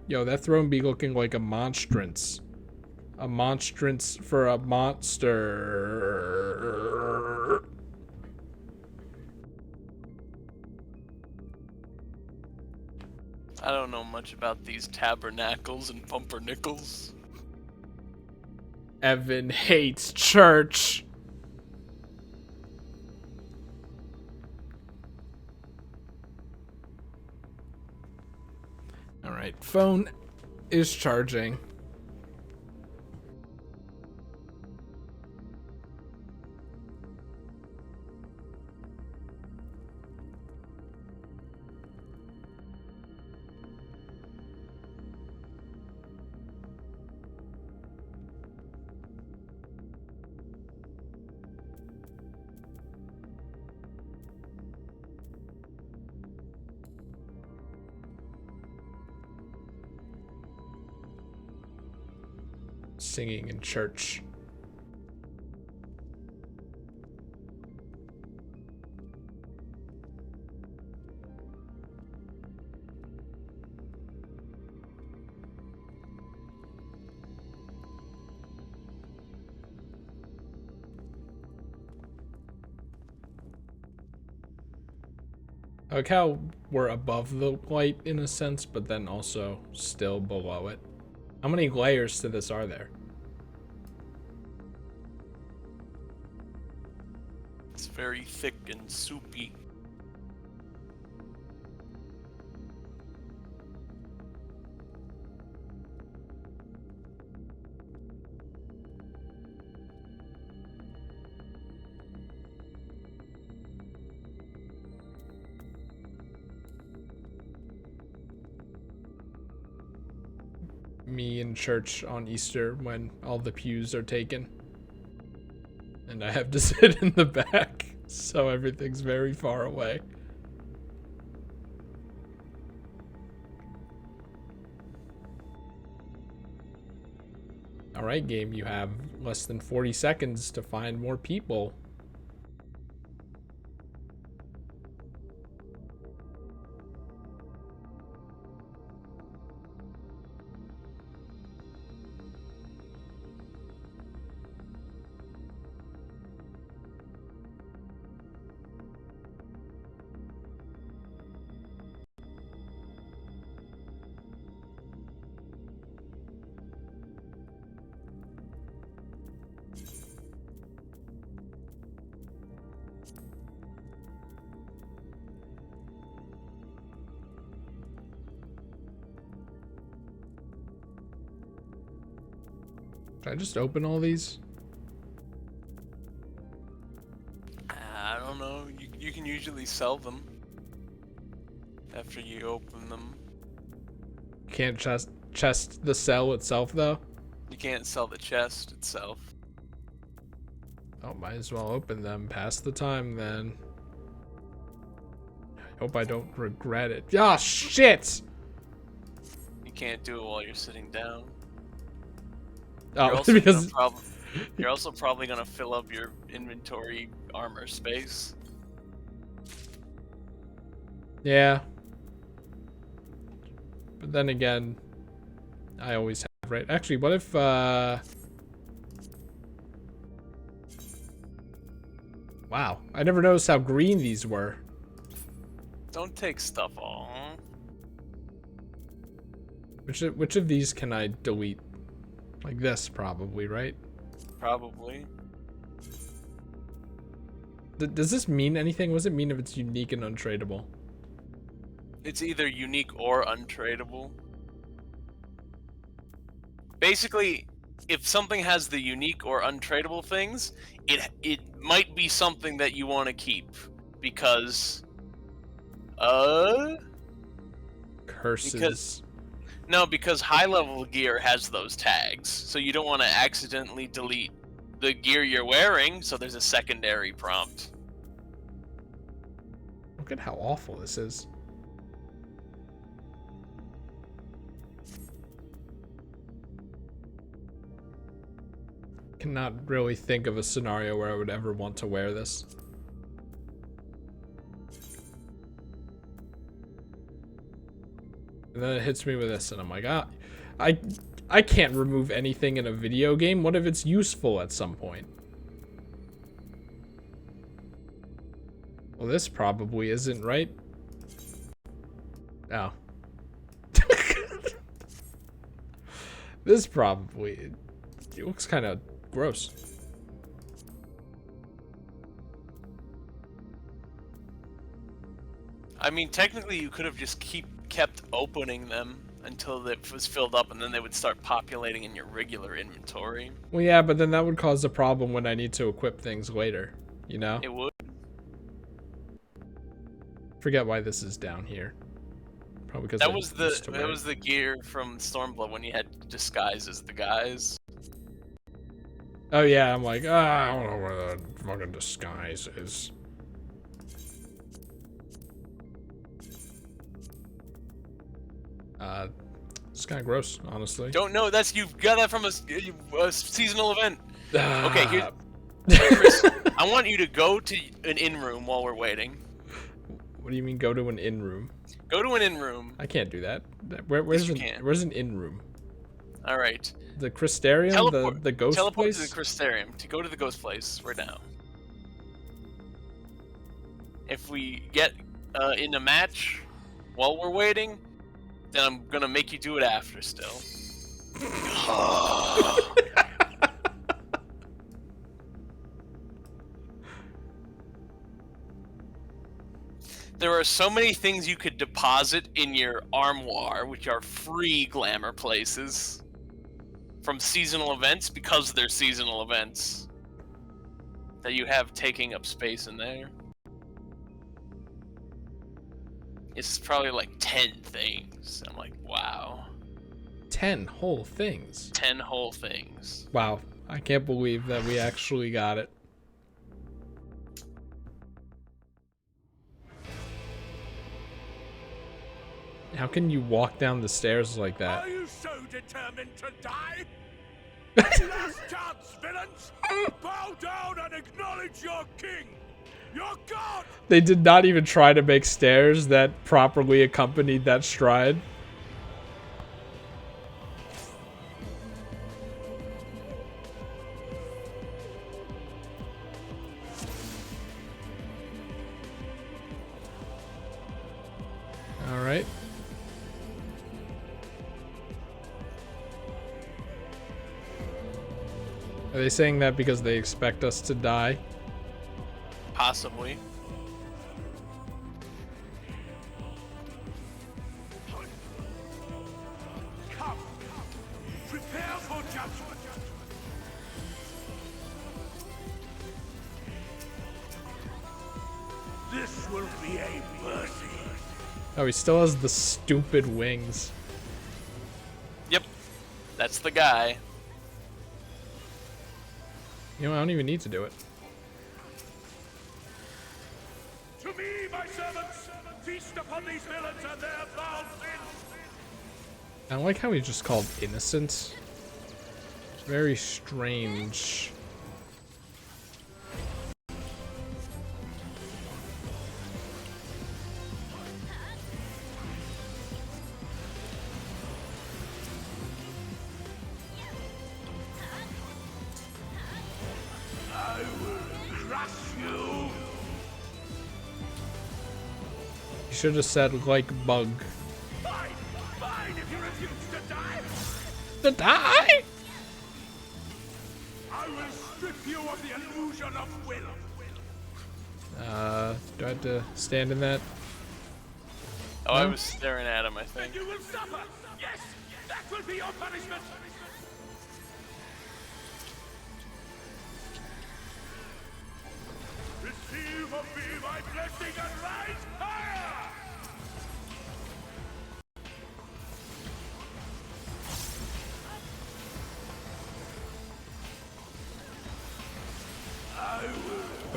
Yo, that throne be looking like a monstrance. A monstrance for a monster. I don't know much about these tabernacles and pumpernickels. Evan hates church. All right, phone is charging. Singing in church. I like how we're above the light in a sense, but then also still below it. How many layers to this are there? It's very thick and soupy. Me in church on Easter when all the pews are taken. And I have to sit in the back, so everything's very far away. Alright, game, you have less than 40 seconds to find more people. Should I just open all these? I don't know. You You can usually sell them after you open them. Can't chest the cell itself though. You can't sell the chest itself. Oh, might as well open them past the time then. I hope I don't regret it. Ah, shit! You can't do it while you're sitting down. Oh, because you're also probably gonna fill up your inventory armor space. yeah. But then again, I always have, right? Actually, what if wow, I never noticed how green these were. Don't take stuff all. Which of these can I delete? Like this, probably, right? Probably. Does this mean anything? What does it mean if it's unique and untradeable? It's either unique or untradeable. Basically, if something has the unique or untradeable things, it might be something that you want to keep because Curses. because high level gear has those tags, so you don't want to accidentally delete the gear you're wearing, so there's a secondary prompt. Look at how awful this is. Cannot really think of a scenario where I would ever want to wear this. And then it hits me with this, and I'm like, ah, I can't remove anything in a video game. What if it's useful at some point? Well, this probably isn't, right? Oh. This probably... It looks kind of gross. I mean, technically you could have just kept opening them until it was filled up, and then they would start populating in your regular inventory. Well, yeah, but then that would cause a problem when I need to equip things later, you know? It would. Forget why this is down here. Probably because that was the gear from Stormblood when you had disguise as the guys. Oh yeah, I'm like, I don't know where the fucking disguise is. It's kind of gross, honestly. Don't know. You've got that from a seasonal event. Okay, here, Chris, I want you to go to an inn room while we're waiting. What do you mean, go to an inn room? Go to an inn room. I can't do that. Where's an inn room? All right. The Crystarium, the ghost teleport place? to the Crystarium. To go to the ghost place, we're down. If we get in a match while we're waiting, then I'm gonna make you do it after still. There are so many things you could deposit in your armoire, which are free glamour places from seasonal events because they're seasonal events that you have taking up space in there. It's probably like 10 things. I'm like, wow. 10 whole things? 10 whole things. Wow. I can't believe that we actually got it. How can you walk down the stairs like that? Are you so determined to die? Last chance, villains! Bow down and acknowledge your king! Your god! They did not even try to make stairs that properly accompanied that stride. All right. Are they saying that because they expect us to die? Possibly. Come! Prepare for judgment! will be a mercy. Oh, he still has the stupid wings. Yep, that's the guy. You know, I don't even need to do it. To me, my servants, feast upon these villains and their foul sins. I like how he's just called innocent. Very strange. I will crush you. You should have said like bug. Fine, fine, if you refuse to die. To die? I will strip you of the illusion of will. Do I have to stand in that? Oh, I No? was staring at him, I And think. you will suffer. Yes, that will be your punishment. Receive of me my blessing and rise higher.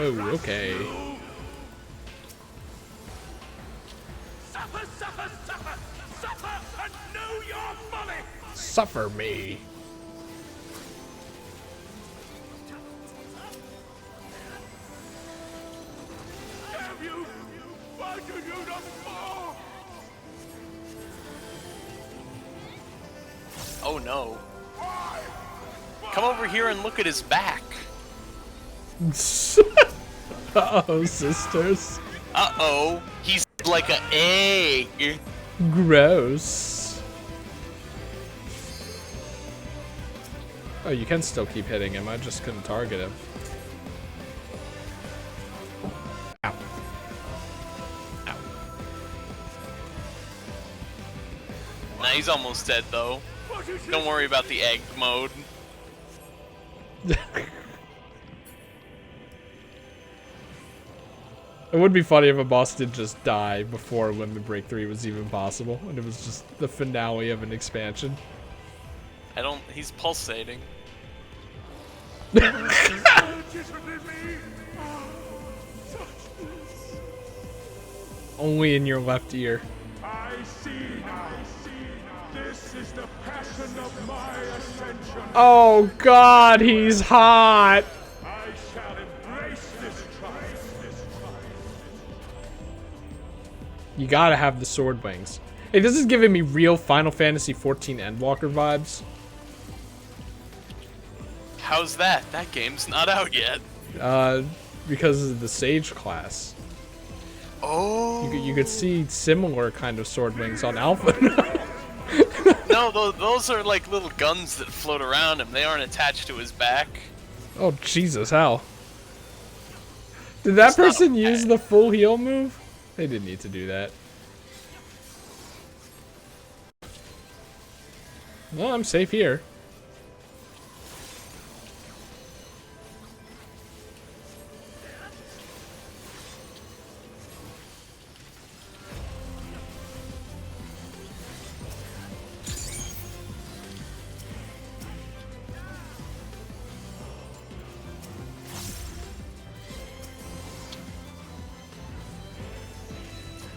Oh, okay. Suffer, suffer, suffer, suffer, and know your folly. Suffer me. Damn you! Why do you not fall? Oh no. Come over here and look at his back. Uh-oh, sisters. Uh-oh. He's like an egg. Gross. Oh, you can still keep hitting him. I just couldn't target him. Ow. Ow. Nah, he's almost dead, though. Don't worry about the egg mode. It would be funny if a boss did just die before Limit Break 3 was even possible, and it was just the finale of an expansion. He's pulsating. Only in your left ear. I see now. This is the passion of my ascension. Oh god, he's hot! I shall embrace this triumph. You gotta have the sword wings. Hey, this is giving me real Final Fantasy XIV Endwalker vibes. How's that? That game's not out yet. Because of the Sage class. Oh. You could see similar kind of sword wings on Alpha. No, those are like little guns that float around him. They aren't attached to his back. Oh, Jesus, how? Did that It's not person okay. use the full heal move? They didn't need to do that. Well, I'm safe here.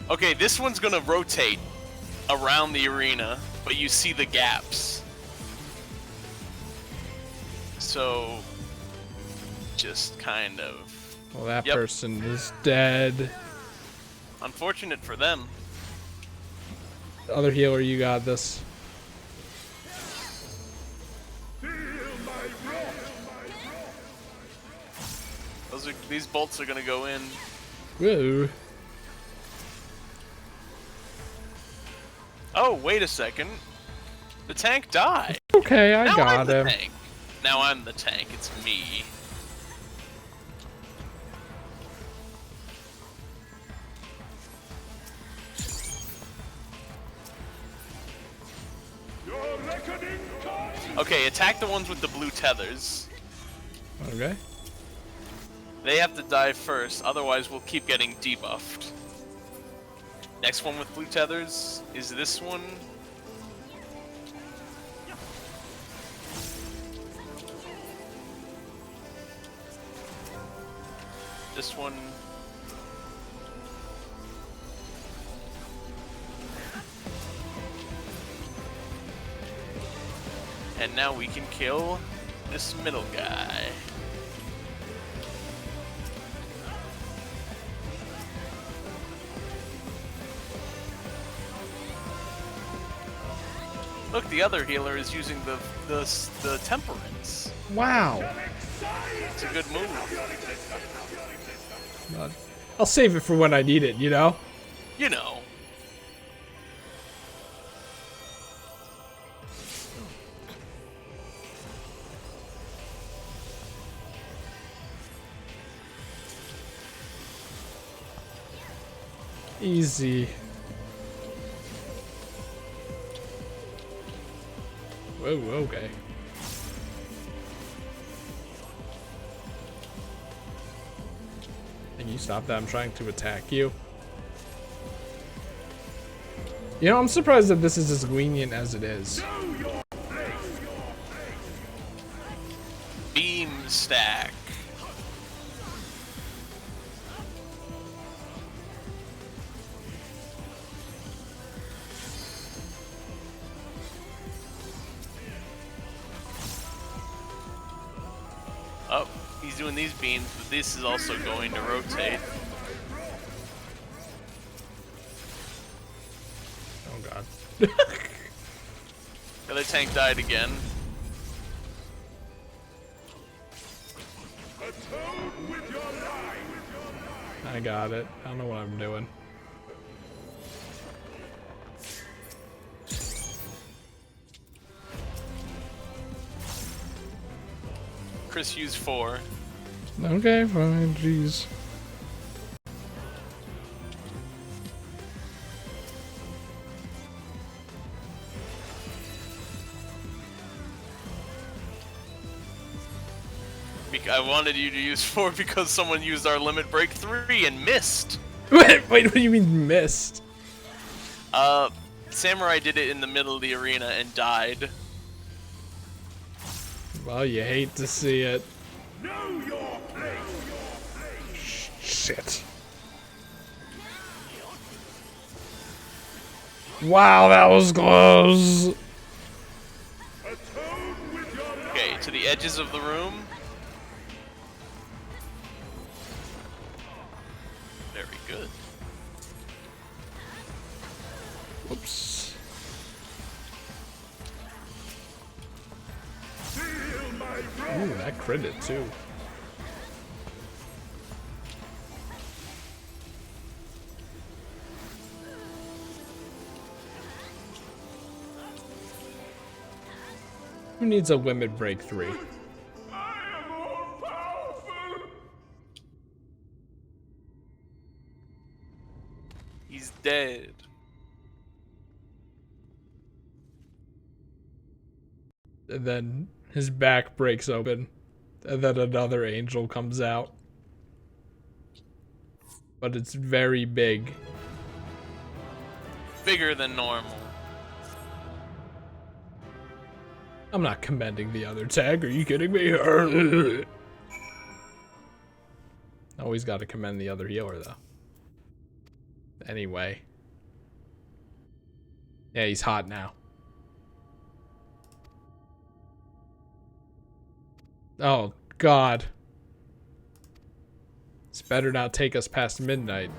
Okay, this one's gonna rotate around the arena, but you see the gaps. So, just kind of... Well, that Yep. person is dead. Unfortunate for them. Other healer, you got this. These bolts are gonna go in. Whoa. Oh, wait a second. The tank died. Okay, I Now got I'm the him. tank. Now I'm the tank. It's me. Your reckoning time. Okay, attack the ones with the blue tethers. Okay. They have to die first, otherwise we'll keep getting debuffed. Next one with blue tethers is this one. This one. And now we can kill this middle guy. Look, the other healer is using the temperance. Wow. It's a good move. I'll save it for when I need it, you know? You know. Easy. Whoa, okay. Can you stop that? I'm trying to attack you. You know, I'm surprised that this is as lenient as it is. Beam stack. Oh, he's doing these beams, but this is also going to rotate. Oh god. The other tank died again. I got it. I don't know what I'm doing. Chris used 4. Okay, fine. Jeez. I wanted you to use 4 because someone used our limit break 3 and missed. Wait, what do you mean missed? Samurai did it in the middle of the arena and died. Well, you hate to see it. Know your place. Shit. Wow, that was close. Okay, to the edges of the room. Very good. Whoops. Ooh, that critted too. Who needs a limit break 3? I am all powerful. He's dead. And then his back breaks open. And then another angel comes out. But it's very big. Bigger than normal. I'm not commending the other tag. Are you kidding me? Always got to commend the other healer, though. Anyway. Yeah, he's hot now. Oh, God. This better not take us past midnight.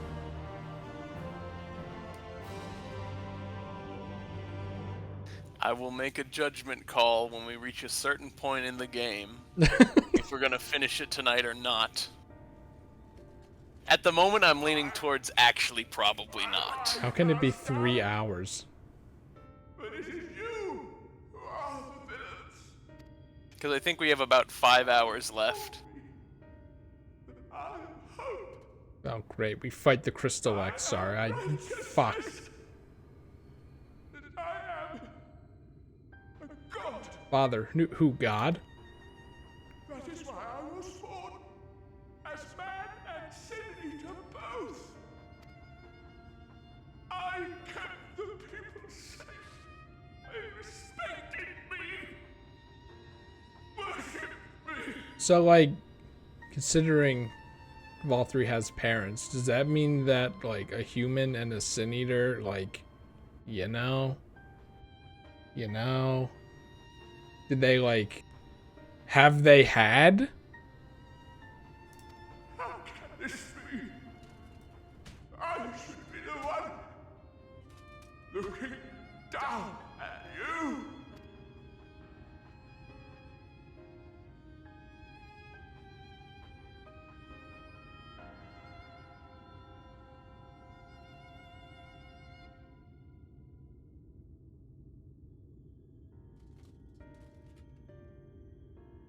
I will make a judgment call when we reach a certain point in the game. If we're gonna finish it tonight or not. At the moment, I'm leaning towards actually probably not. How can it be 3 hours? But it is you who are the villains. Because I think we have about 5 hours left. I hope Oh, great. We fight the Crystal X. Sorry, fuck. that I am a god. Father. Who, God? That is why I was born. And as man and sin eater both. I kept the people safe. They respected me. Worshipped me. So, like, considering Valkyrie has parents, does that mean that, like, a human and a Sin Eater, like, you know, did they, like, have they had? How can this be? I should be the one looking down at you.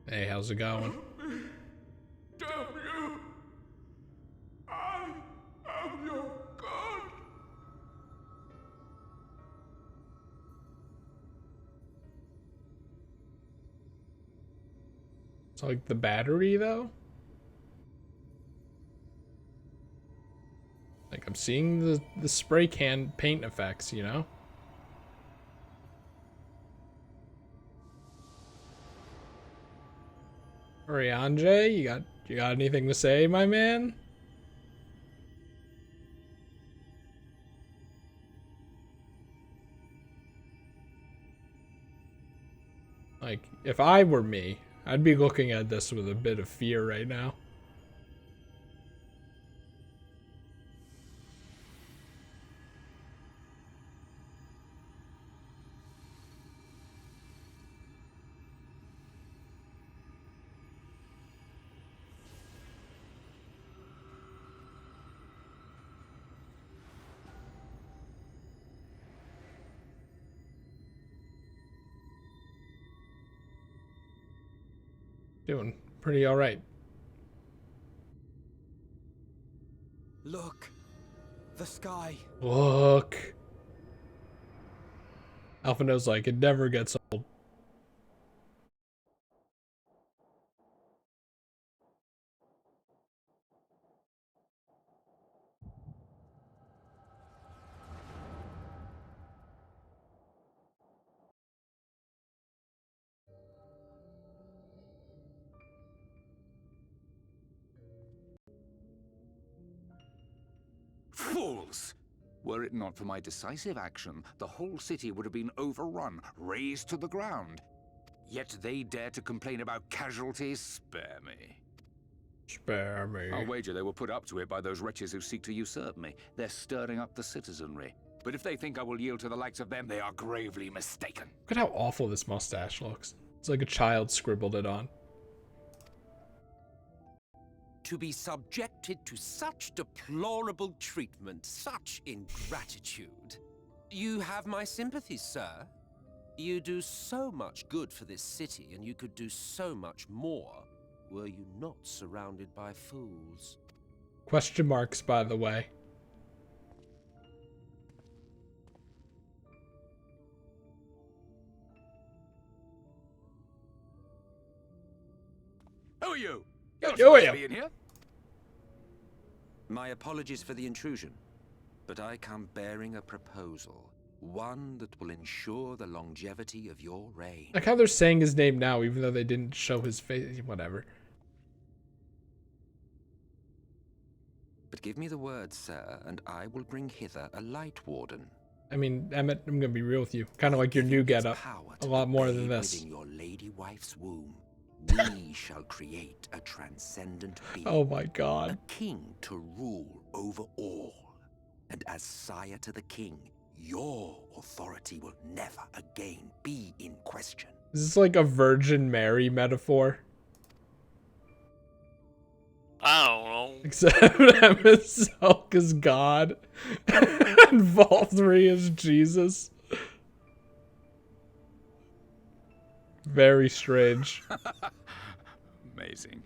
Hey, how's it going? Damn you! I am your god! It's like the battery, though? Like, I'm seeing the spray can paint effects, you know? Oriange, you got anything to say, my man? Like, if I were me, I'd be looking at this with a bit of fear right now. Doing pretty alright. Look, the sky. Look. Alphino's like, it never gets old. Fools! Were it not for my decisive action, the whole city would have been overrun, razed to the ground. Yet they dare to complain about casualties? Spare me. Spare me. I'll wager they were put up to it by those wretches who seek to usurp me. They're stirring up the citizenry. But if they think I will yield to the likes of them, they are gravely mistaken. Look at how awful this mustache looks. It's like a child scribbled it on. To be subjected to such deplorable treatment, such ingratitude. You have my sympathies, sir. You do so much good for this city, and you could do so much more were you not surrounded by fools. Question marks, by the way. Who are you? Who are you? Be in here? My apologies for the intrusion, but I come bearing a proposal. One that will ensure the longevity of your reign. Like how they're saying his name now, even though they didn't show his face. Whatever. But give me the word, sir, and I will bring hither a light warden. I mean, Emmett, I'm gonna be real with you. Kind of like your new getup. A lot more than this. Within your lady wife's womb, we shall create a transcendent being. Oh my god. A king to rule over all. And as sire to the king, your authority will never again be in question. Is this like a Virgin Mary metaphor? I don't know. Except Emmet Selk is God. And Vault 3 is Jesus. Very strange. Amazing.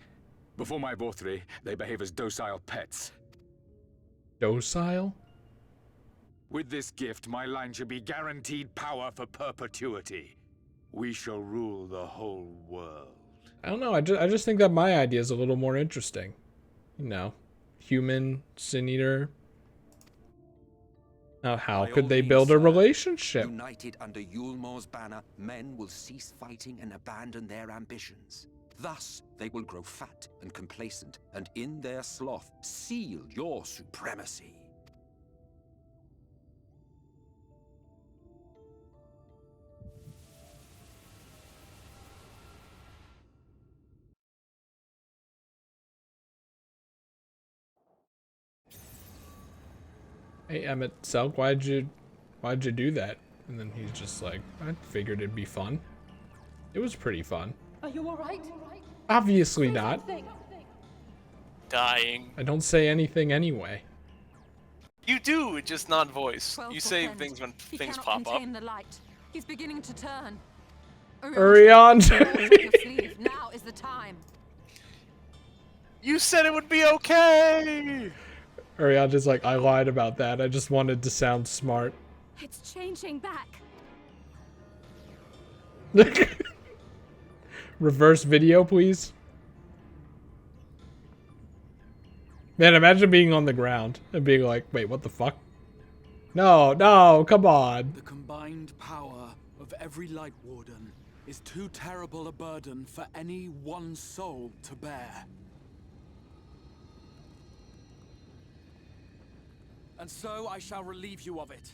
Before my Vorthri, they behave as docile pets. Docile? With this gift, my line should be guaranteed power for perpetuity. We shall rule the whole world. I don't know. I just think that my idea is a little more interesting. you know, human Sin Eater. Now, how By could all they means, build a sir. relationship? United under Yulmar's banner, men will cease fighting and abandon their ambitions. Thus, they will grow fat and complacent, and in their sloth, seal your supremacy. Hey, Emmett Selk, why'd you do that? And then he's just like, I figured it'd be fun. It was pretty fun. Are you alright? Obviously not. Dying. I don't say anything anyway. You do, just not voice. 12%. You say things when He things cannot pop up. contain the light. He's beginning to turn. Urianger. Roll up your sleeve. Now is the time. You said it would be okay! Urianger's like, I lied about that. I just wanted to sound smart. It's changing back. Reverse video, please. Man, imagine being on the ground and being like, wait, what the fuck? No, no, come on. The combined power of every Light Warden is too terrible a burden for any one soul to bear. And so I shall relieve you of it.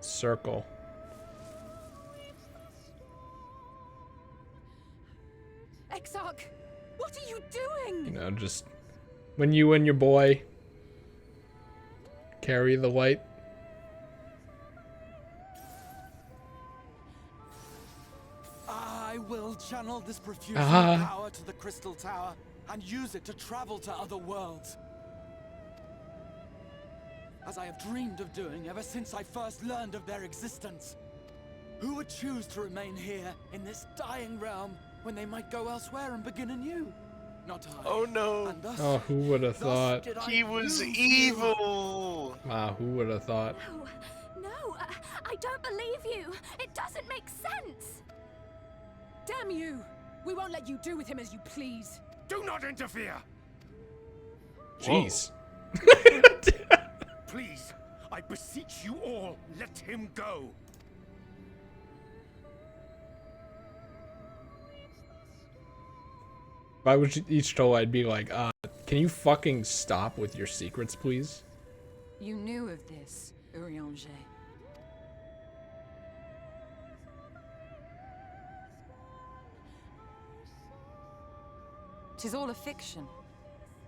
Circle. Exarch, what are you doing? You know, just when you and your boy carry the light. I will channel this profusion Ah. of power to the Crystal Tower and use it to travel to other worlds. As I have dreamed of doing ever since I first learned of their existence. Who would choose to remain here in this dying realm when they might go elsewhere and begin anew? Not I. Oh no. And thus, Oh, who would have thought? did I He was lose evil! Wow, who would have thought? No, I don't believe you. It doesn't make sense. Damn you! We won't let you do with him as you please. Do not interfere! Jeez. Please, I beseech you all, let him go. If I was each troll, I'd be like, can you fucking stop with your secrets, please? You knew of this, Urianger. Tis all a fiction.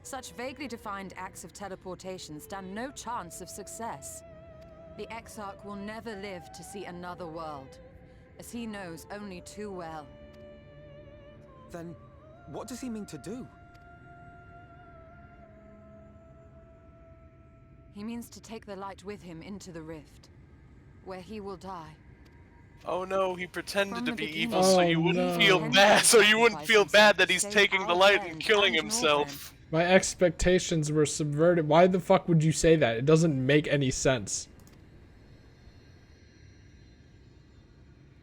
Such vaguely defined acts of teleportation stand no chance of success. The Exarch will never live to see another world, as he knows only too well. Then, what does he mean to do? He means to take the light with him into the rift, where he will die. Oh no, he pretended From to the be beginning. evil so you Oh, wouldn't no. feel bad, so you wouldn't feel bad that he's taking the light and killing himself. My expectations were subverted. Why the fuck would you say that? It doesn't make any sense.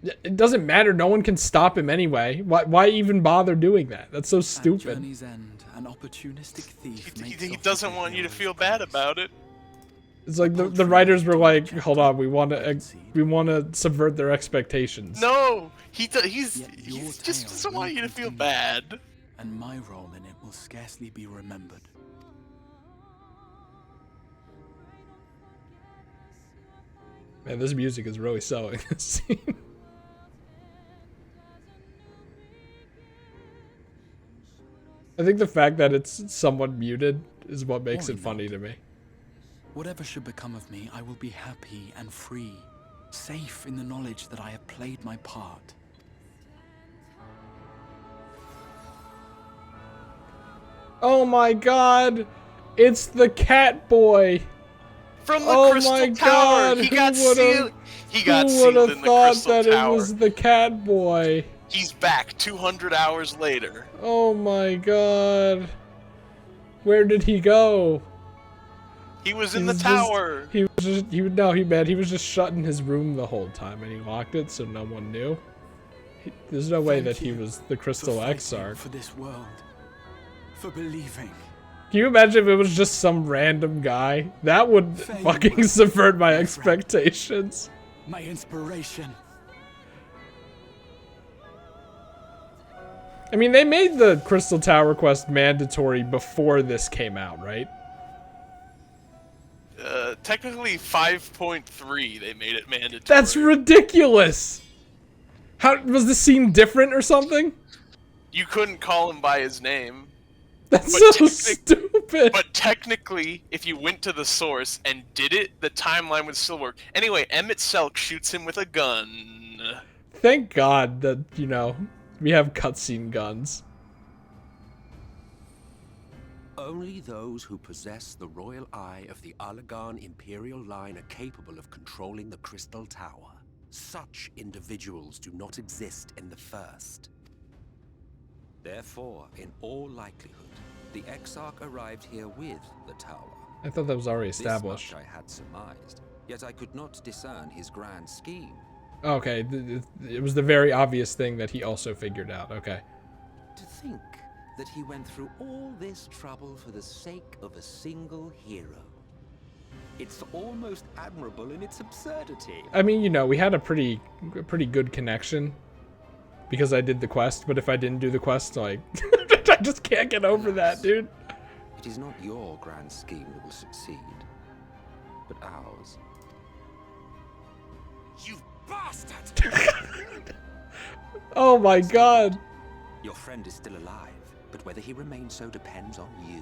It doesn't matter. No one can stop him anyway. Why even bother doing that? That's so At stupid. journey's end, an opportunistic thief makes He off doesn't with want you to hero's feel prize. bad about it. It's like the writers were like, hold on, we want to subvert their expectations. No, Yet he's your just tale doesn't will want you to feel continue, bad. And my role in it will scarcely be remembered. Man, this music is really selling this scene. I think the fact that it's somewhat muted is what makes Why it funny not? to me. Whatever should become of me, I will be happy and free, safe in the knowledge that I have played my part. Oh my god! It's the cat boy! From the Oh Crystal my Tower, god! he Who got would've- sealed. He got Who sealed would in have the thought Crystal that Tower. it was the cat boy? He's back 200 hours later. Oh my god. Where did he go? He was in the He's tower. He was just, he was just shut in his room the whole time, and he locked it so no one knew. There's no way that he was the Crystal Exarch. For this world. For believing. Can you imagine if it was just some random guy? That would fucking subvert my expectations. My inspiration. I mean, they made the Crystal Tower quest mandatory before this came out, right? Technically 5.3 they made it mandatory. That's ridiculous! How was the scene different or something? You couldn't call him by his name. That's so stupid. But technically, if you went to the source and did it, the timeline would still work. Anyway, Emmett Selk shoots him with a gun. Thank God that, you know, we have cutscene guns. Only those who possess the royal eye of the Allagan Imperial line are capable of controlling the Crystal Tower. Such individuals do not exist in the First. Therefore, in all likelihood, the Exarch arrived here with the tower. I thought that was already established. This much I had surmised, yet I could not discern his grand scheme. Okay, it was the very obvious thing that he also figured out. Okay. To think that he went through all this trouble for the sake of a single hero. It's almost admirable in its absurdity. I mean, you know, we had a pretty good connection because I did the quest, but if I didn't do the quest, like, I just can't get over that, dude. It is not your grand scheme that will succeed, but ours. You bastard! Oh my God. Your friend is still alive, but whether he remains so depends on you.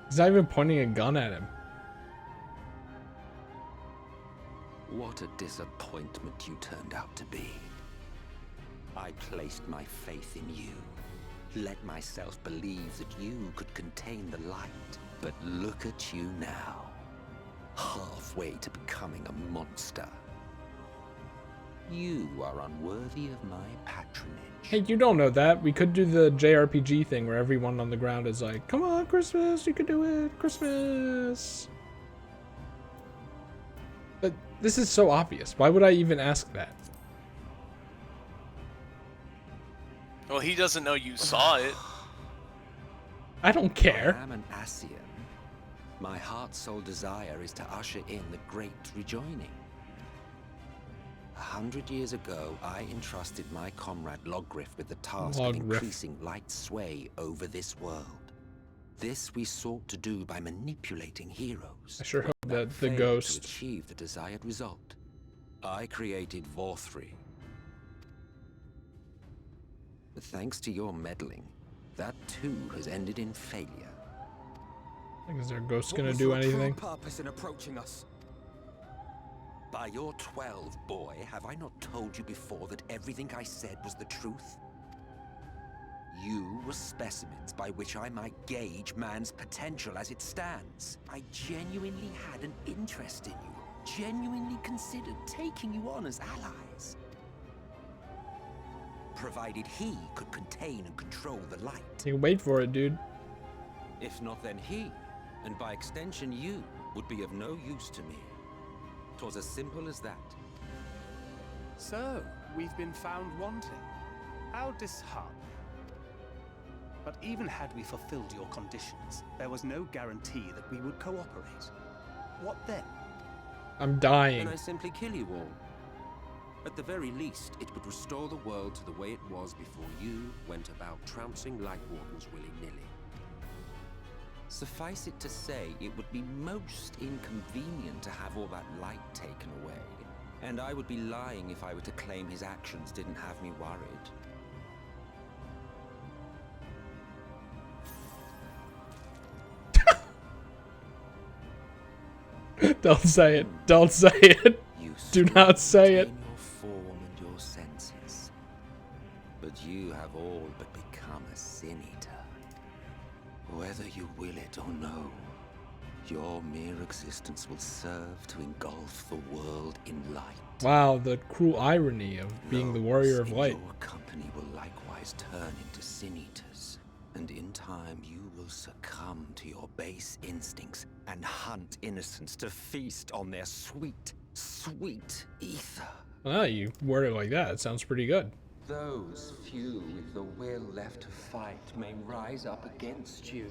He's not even pointing a gun at him. What a disappointment you turned out to be. I placed my faith in you. Let myself believe that you could contain the light. But look at you now. Halfway to becoming a monster. You are unworthy of my patronage. Hey, you don't know that. We could do the JRPG thing where everyone on the ground is like, come on, Christmas, you can do it, Christmas. But this is so obvious. Why would I even ask that? Well, he doesn't know you saw it. I don't care. I am an Asian. My heart's sole desire is to usher in the great rejoining. 100 years ago, I entrusted my comrade Logriff with the task of increasing light sway over this world. This we sought to do by manipulating heroes. I sure hope that the failed ghost... to achieve the desired result. I created Vorthri. But thanks to your meddling, that too has ended in failure. Is their ghost gonna do anything? What was your true purpose in approaching us? By your 12, boy, have I not told you before that everything I said was the truth? You were specimens by which I might gauge man's potential as it stands. I genuinely had an interest in you, genuinely considered taking you on as allies. Provided he could contain and control the light. You can wait for it, dude. If not, then he, and by extension you, would be of no use to me. 'Twas as simple as that. So, we've been found wanting. How disheartening. But even had we fulfilled your conditions, there was no guarantee that we would cooperate. What then? I'm dying. Then I simply kill you all. At the very least, it would restore the world to the way it was before you went about trouncing Light Wardens willy-nilly. Suffice it to say, it would be most inconvenient to have all that light taken away. And I would be lying if I were to claim his actions didn't have me worried. Don't say it. Don't say it. Do not say it. Your form and your senses. But you have all but become a sin eater. Whether you will it or no, your mere existence will serve to engulf the world in light. Wow, the cruel irony of being the warrior of light. Your company will likewise turn into sin eaters, And in time, you will succumb to your base instincts and hunt innocents to feast on their sweet, sweet ether. Well, you word it like that. It sounds pretty good. Those few with the will left to fight may rise up against you.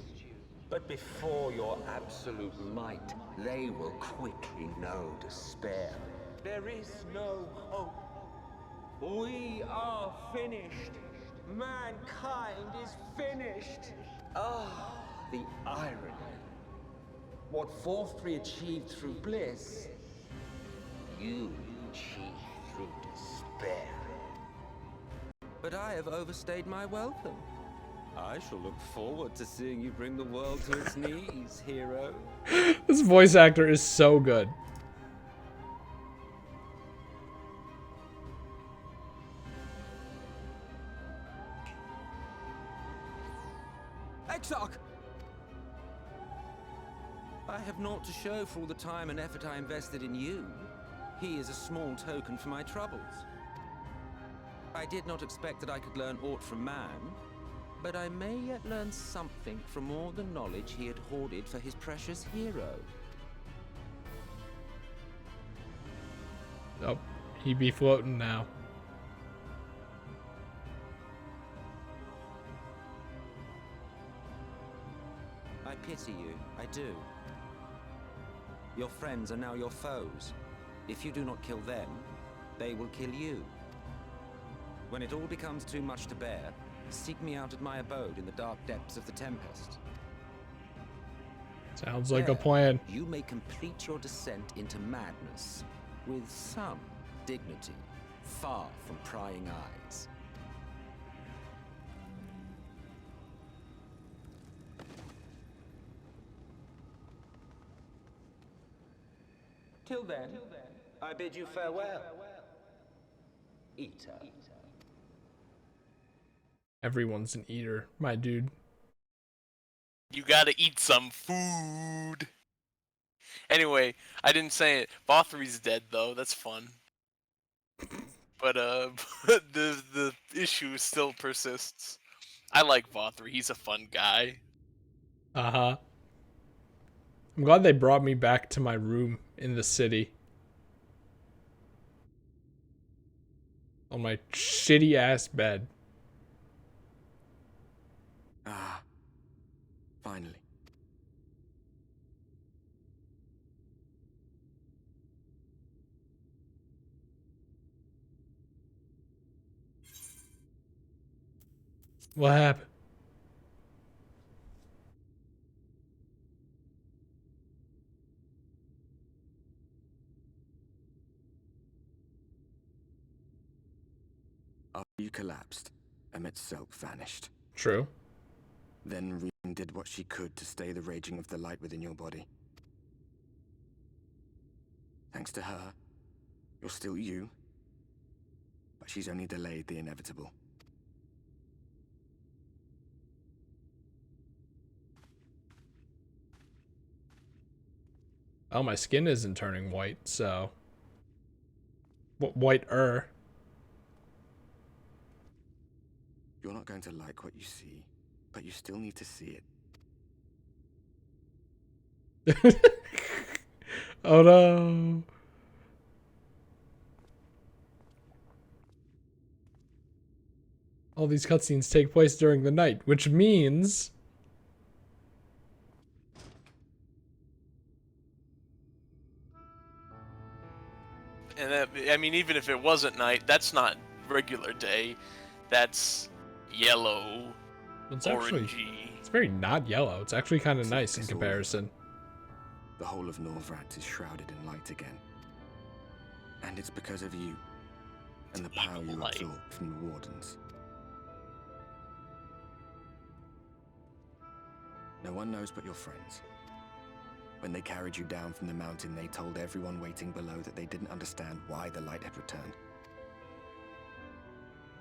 But before your absolute might, they will quickly know despair. There is no hope. We are finished. Mankind is finished. Ah, the irony. What 4-3 achieved through bliss, you achieved through despair. But I have overstayed my welcome. I shall look forward to seeing you bring the world to its knees, hero. This voice actor is so good. Exarch! I have naught to show for all the time and effort I invested in you. He is a small token for my troubles. I did not expect that I could learn aught from man, but I may yet learn something from all the knowledge he had hoarded for his precious hero. Oh, he be floating now. I pity you, I do. Your friends are now your foes. If you do not kill them, they will kill you. When it all becomes too much to bear, seek me out at my abode in the dark depths of the Tempest. Sounds like a There, plan. You may complete your descent into madness with some dignity, far from prying eyes. Till then, I bid you farewell, Eater. Everyone's an eater, my dude. You gotta eat some food. Anyway, I didn't say it. Bothry's dead though. That's fun. But the issue still persists. I like Bothry. He's a fun guy. Uh-huh. I'm glad they brought me back to my room in the city. On my shitty ass bed. Ah, finally. What happened? After you collapsed, Emmet's self vanished. True. Then Rean did what she could to stay the raging of the light within your body. Thanks to her, you're still you, but she's only delayed the inevitable. Oh, my skin isn't turning white, so... White-er. You're not going to like what you see, but you still need to see it. Oh no. All these cutscenes take place during the night, which means... And that, I mean, even if it wasn't night, that's not regular day. That's yellow, It's actually... orangey. It's very not yellow. It's actually kind of nice in comparison. The whole of Norvrat is shrouded in light again. And it's because of you, and the power you light. absorb from the Wardens. No one knows but your friends. When they carried you down from the mountain, they told everyone waiting below that they didn't understand why the light had returned.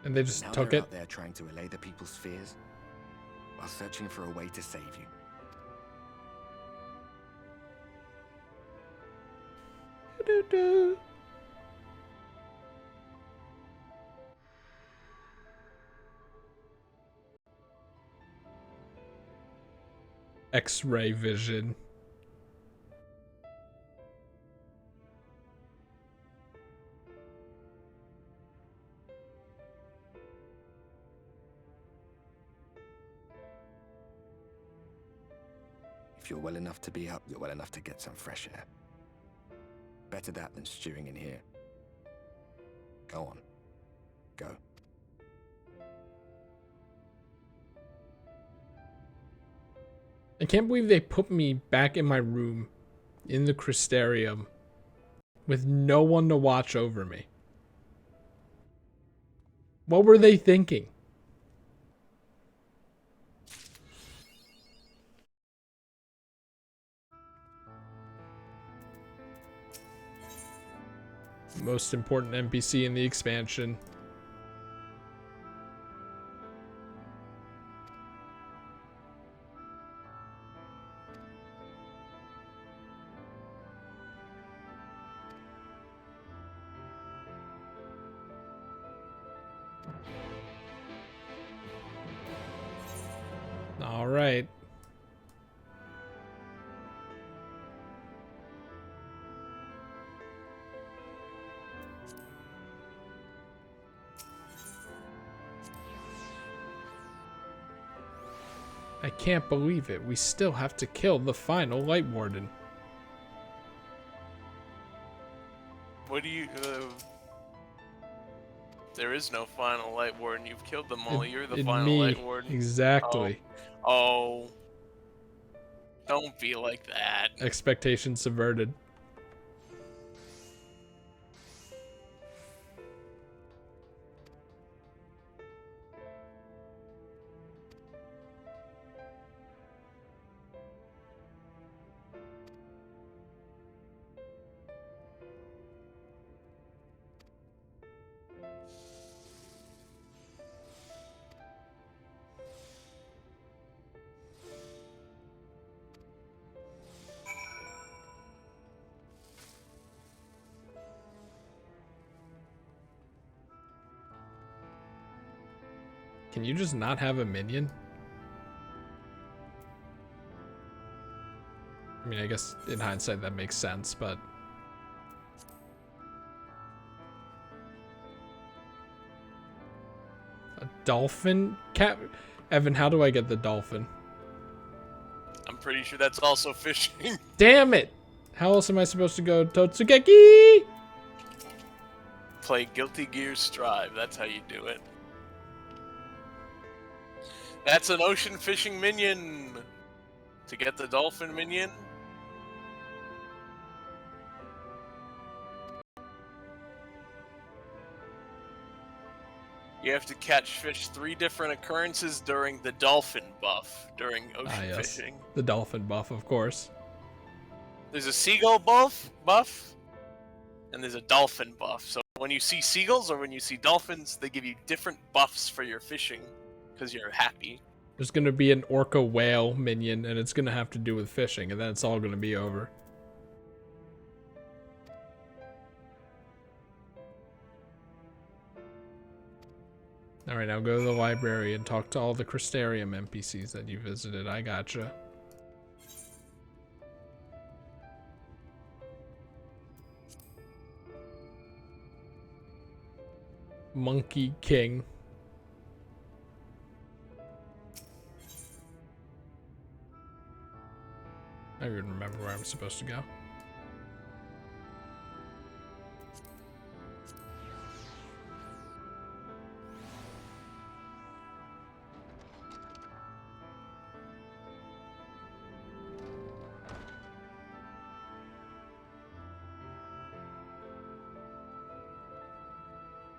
And they just Now took they're it. out there trying to allay the people's fears, while searching for a way to save you. X-ray vision. If you're well enough to be up, you're well enough to get some fresh air. Better that than stewing in here. Go on. Go. I can't believe they put me back in my room in the Crystarium with no one to watch over me. What were they thinking? Most important NPC in the expansion. All right. I can't believe it. We still have to kill the final Light Warden. What do you... there is no final Light Warden. You've killed them all. You're the final me, Light Warden. exactly. Oh. Don't be like that. Expectations subverted. Can you just not have a minion? I mean, I guess in hindsight that makes sense, but... A dolphin? Evan, how do I get the dolphin? I'm pretty sure that's also fishing. Damn it! How else am I supposed to go Totsugeki? Play Guilty Gear Strive. That's how you do it. That's an ocean fishing minion. To get the dolphin minion. You have to catch fish 3 different occurrences during the dolphin buff, during ocean fishing. The dolphin buff, of course. There's a seagull buff, and there's a dolphin buff. So when you see seagulls or when you see dolphins, they give you different buffs for your fishing, because you're happy. There's gonna be an orca whale minion, and it's gonna have to do with fishing, and then it's all gonna be over. Alright, now go to the library and talk to all the Crystarium NPCs that you visited. I gotcha. Monkey King. I don't even remember where I'm supposed to go.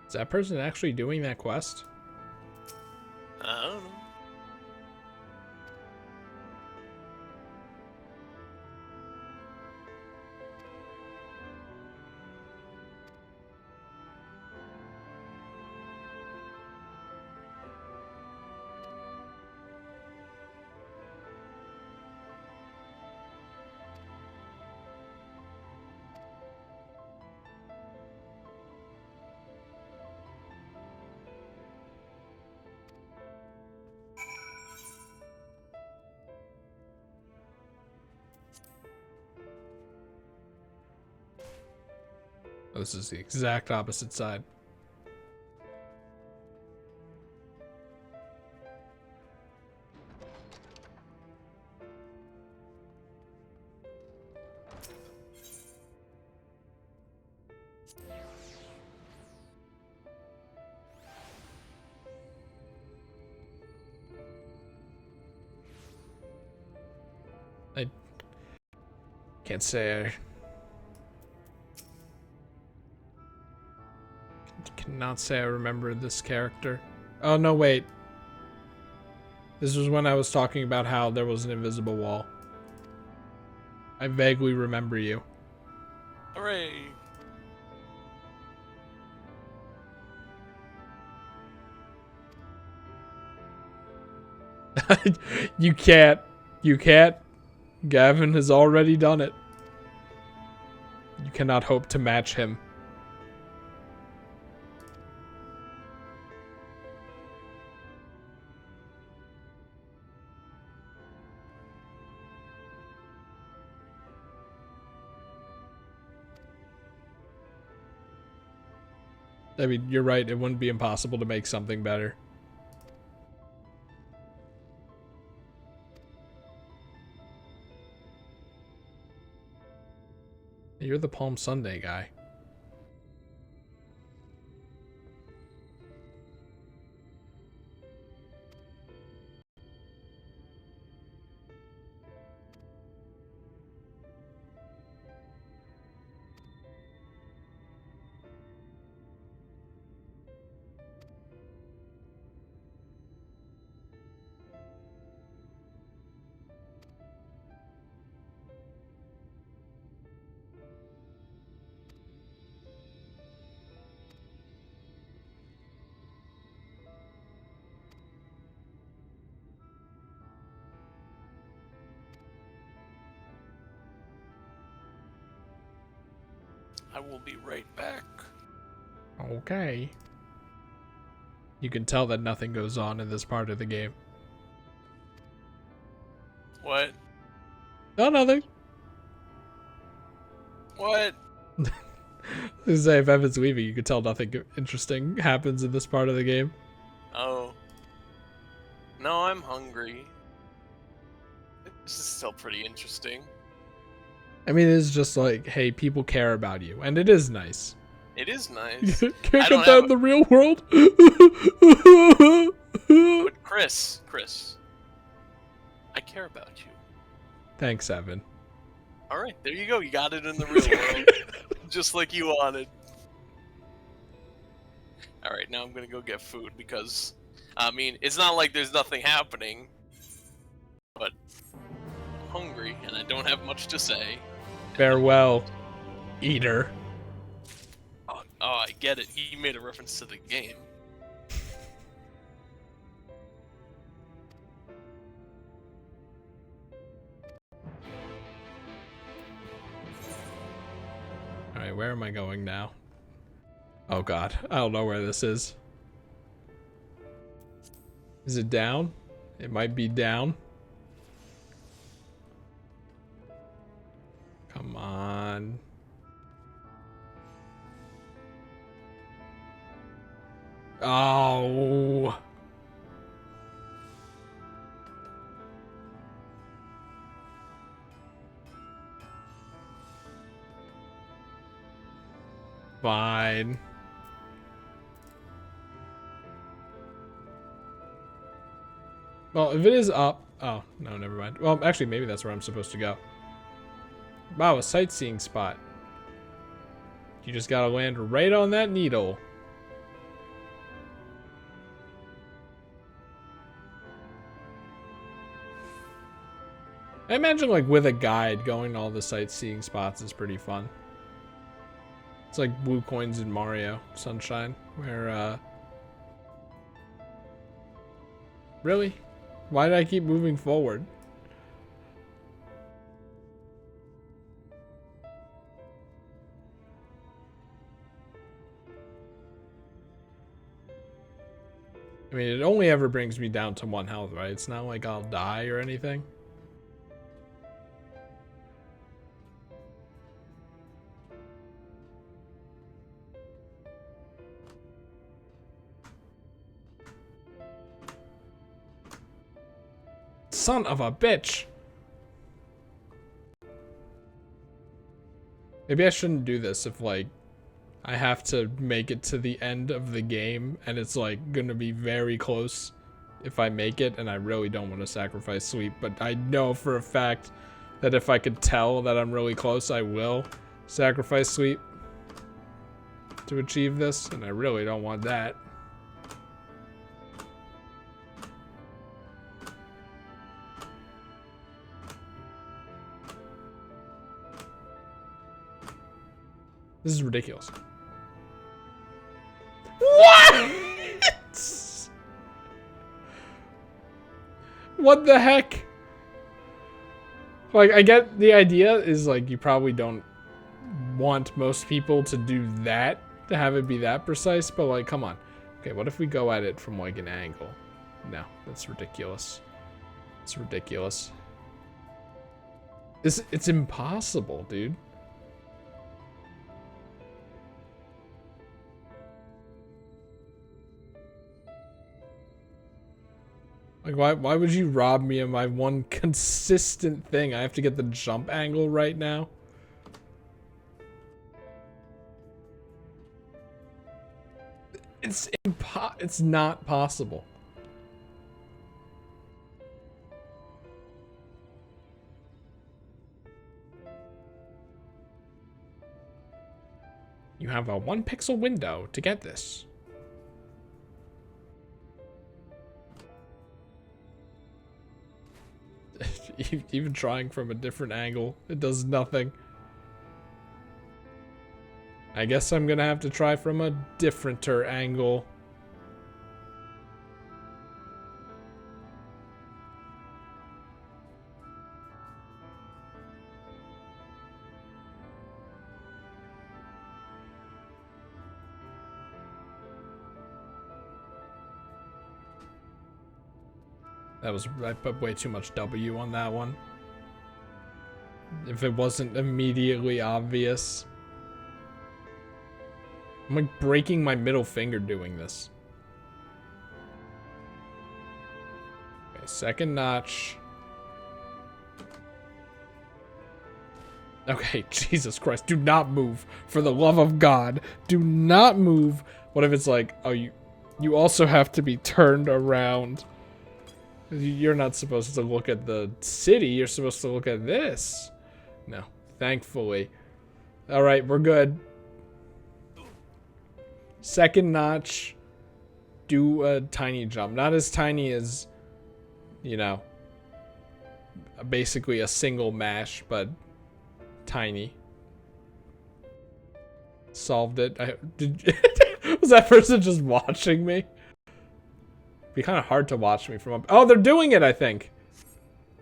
Is that person actually doing that quest? I don't know. Oh, this is the exact opposite side. I can't say I cannot say I remember this character. Oh no, wait. This was when I was talking about how there was an invisible wall. I vaguely remember you. Hooray! You can't. You can't. Gavin has already done it. You cannot hope to match him. I mean, you're right. It wouldn't be impossible to make something better. You're the Palm Sunday guy. I will be right back. Okay. You can tell that nothing goes on in this part of the game. What? No, nothing. What? Say if Evan's leaving, you can tell nothing interesting happens in this part of the game. Oh. No, I'm hungry. This is still pretty interesting. I mean, it's just like, hey, people care about you, and it is nice. It is nice. Can't I get that in the real world. But Chris, I care about you. Thanks, Evan. All right, there you go. You got it in the real world, just like you wanted. All right, now I'm gonna go get food because, I mean, it's not like there's nothing happening, but I'm hungry and I don't have much to say. Farewell, eater. Oh, I get it. He made a reference to the game. Alright, where am I going now? Oh god, I don't know where this is. Is it down? It might be down. Come on. Oh. Fine. Well, if it is up... Oh, no, never mind. Well, actually, maybe that's where I'm supposed to go. Wow, a sightseeing spot. You just gotta land right on that needle. I imagine, like, with a guide, going to all the sightseeing spots is pretty fun. It's like blue coins in Mario Sunshine, where, Really? Why did I keep moving forward? I mean, it only ever brings me down to 1 health, right? It's not like I'll die or anything. Son of a bitch. Maybe I shouldn't do this if, like, I have to make it to the end of the game and it's, like, gonna be very close if I make it, and I really don't want to sacrifice sleep, but I know for a fact that if I could tell that I'm really close, I will sacrifice sleep to achieve this, and I really don't want that. This is ridiculous. What? What the heck? Like, I get the idea is, like, you probably don't want most people to do that, to have it be that precise, but, like, come on. Okay, what if we go at it from, like, an angle? No, that's ridiculous. It's ridiculous. It's impossible, dude. Like, why would you rob me of my one consistent thing? I have to get the jump angle right now. It's not possible. You have a 1 pixel window to get this. Even trying from a different angle, it does nothing. I guess I'm gonna have to try from a differenter angle. I put way too much W on that one. If it wasn't immediately obvious. I'm like breaking my middle finger doing this. Okay, second notch. Okay, Jesus Christ, do not move. For the love of God, do not move. What if it's like, oh, you also have to be turned around. You're not supposed to look at the city, you're supposed to look at this. No, thankfully. Alright, we're good. Second notch. Do a tiny jump. Not as tiny as, you know, basically a single mash, but tiny. Solved it. Was that person just watching me? Be kind of hard to watch me from up. Oh, they're doing it, I think.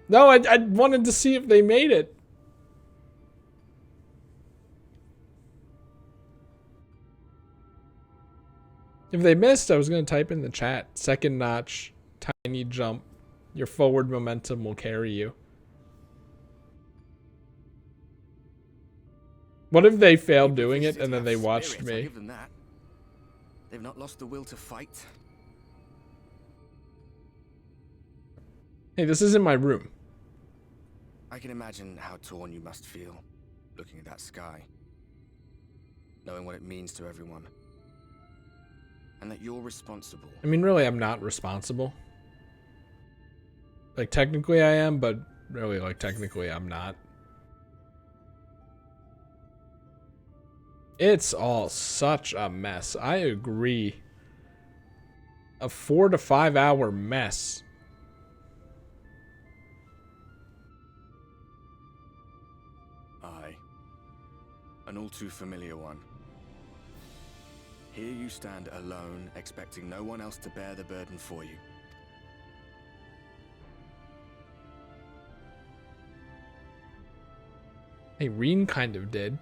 No, I wanted to see if they made it. If they missed, I was going to type in the chat. Second notch, tiny jump. Your forward momentum will carry you. What if they failed doing it and then they watched me? I'll give them that. They've not lost the will to fight. Hey, this isn't my room. I can imagine how torn you must feel, looking at that sky. Knowing what it means to everyone. And that you're responsible. I mean, really, I'm not responsible. Like, technically I am, but really, like, technically I'm not. It's all such a mess. I agree. A 4 to 5 hour mess. Aye. An all too familiar one. Here you stand alone, expecting no one else to bear the burden for you. Hey, Reen kind of did.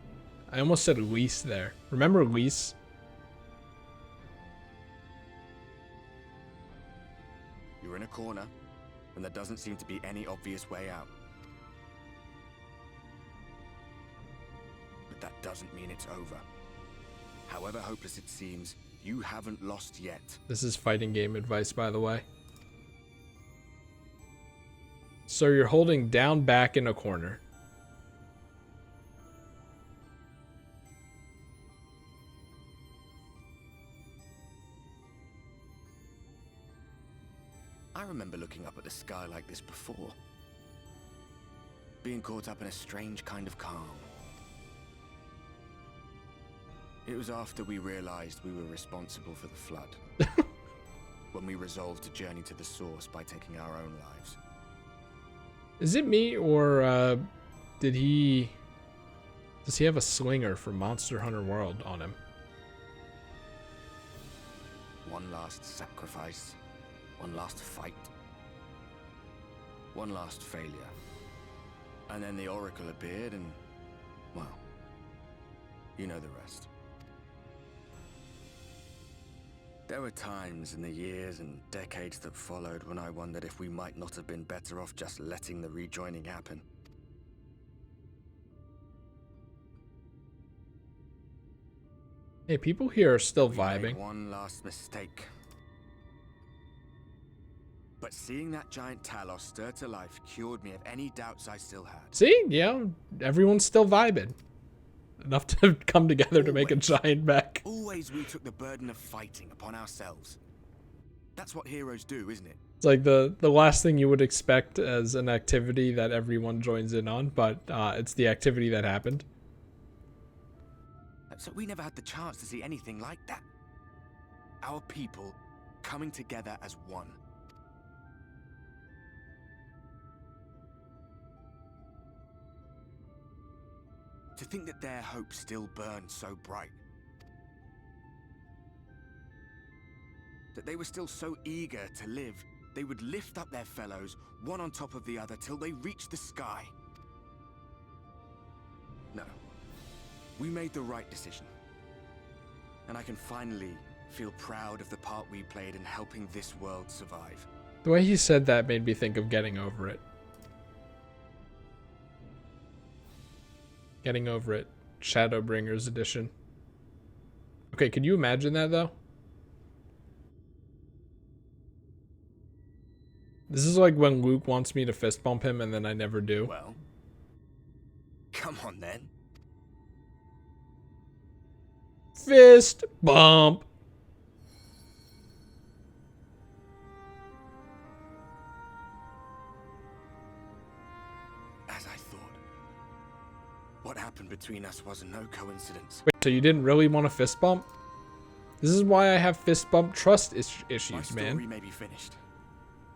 I almost said Lise there. Remember Lise? You're in a corner, and there doesn't seem to be any obvious way out. But that doesn't mean it's over. However hopeless it seems, you haven't lost yet. This is fighting game advice, by the way. So you're holding down back in a corner. I remember looking up at the sky like this before. Being caught up in a strange kind of calm. It was after we realized we were responsible for the flood. When we resolved to journey to the source by taking our own lives. Is it me, or does he have a slinger from Monster Hunter World on him? One last sacrifice. One last fight. One last failure. And then the Oracle appeared and, well, you know the rest. There were times in the years and decades that followed when I wondered if we might not have been better off just letting the rejoining happen. Hey, people here are still We vibing. made one last mistake. But seeing that giant Talos stir to life cured me of any doubts I still had. See? Yeah, everyone's still vibing. Enough to come together to make a giant mech. Always we took the burden of fighting upon ourselves. That's what heroes do, isn't it? It's like the last thing you would expect as an activity that everyone joins in on, but it's the activity that happened. So we never had the chance to see anything like that. Our people coming together as one. To think that their hope still burned so bright. That they were still so eager to live, they would lift up their fellows, one on top of the other, till they reached the sky. No. We made the right decision. And I can finally feel proud of the part we played in helping this world survive. The way he said that made me think of Getting Over It. Getting Over It, Shadowbringers edition. Okay, can you imagine that though? This is like when Luke wants me to fist bump him and then I never do. Well, come on then. Fist bump. As I thought. What happened between us was no coincidence. Wait, so you didn't really want a fist bump? This is why I have fist bump trust issues, My story man. may be finished,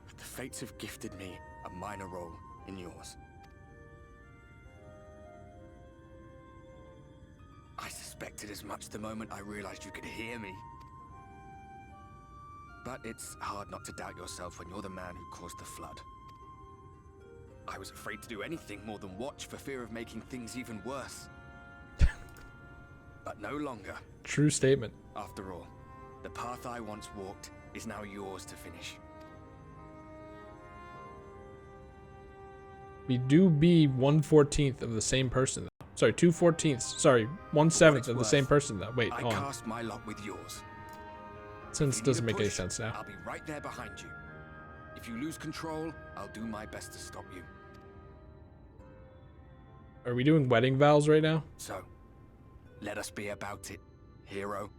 but the fates have gifted me a minor role in yours. I suspected as much the moment I realized you could hear me. But it's hard not to doubt yourself when you're the man who caused the flood. I was afraid to do anything more than watch for fear of making things even worse. But no longer. True statement. After all, the path I once walked is now yours to finish. We do be 1/14th of the same person though. Sorry, 2/14ths. Sorry, 1/7 of the same person though. Wait, I hold on. cast my lot with yours. Since it doesn't make any sense now. I'll be right there behind you. If you lose control, I'll do my best to stop you. Are we doing wedding vows right now? So, let us be about it, hero.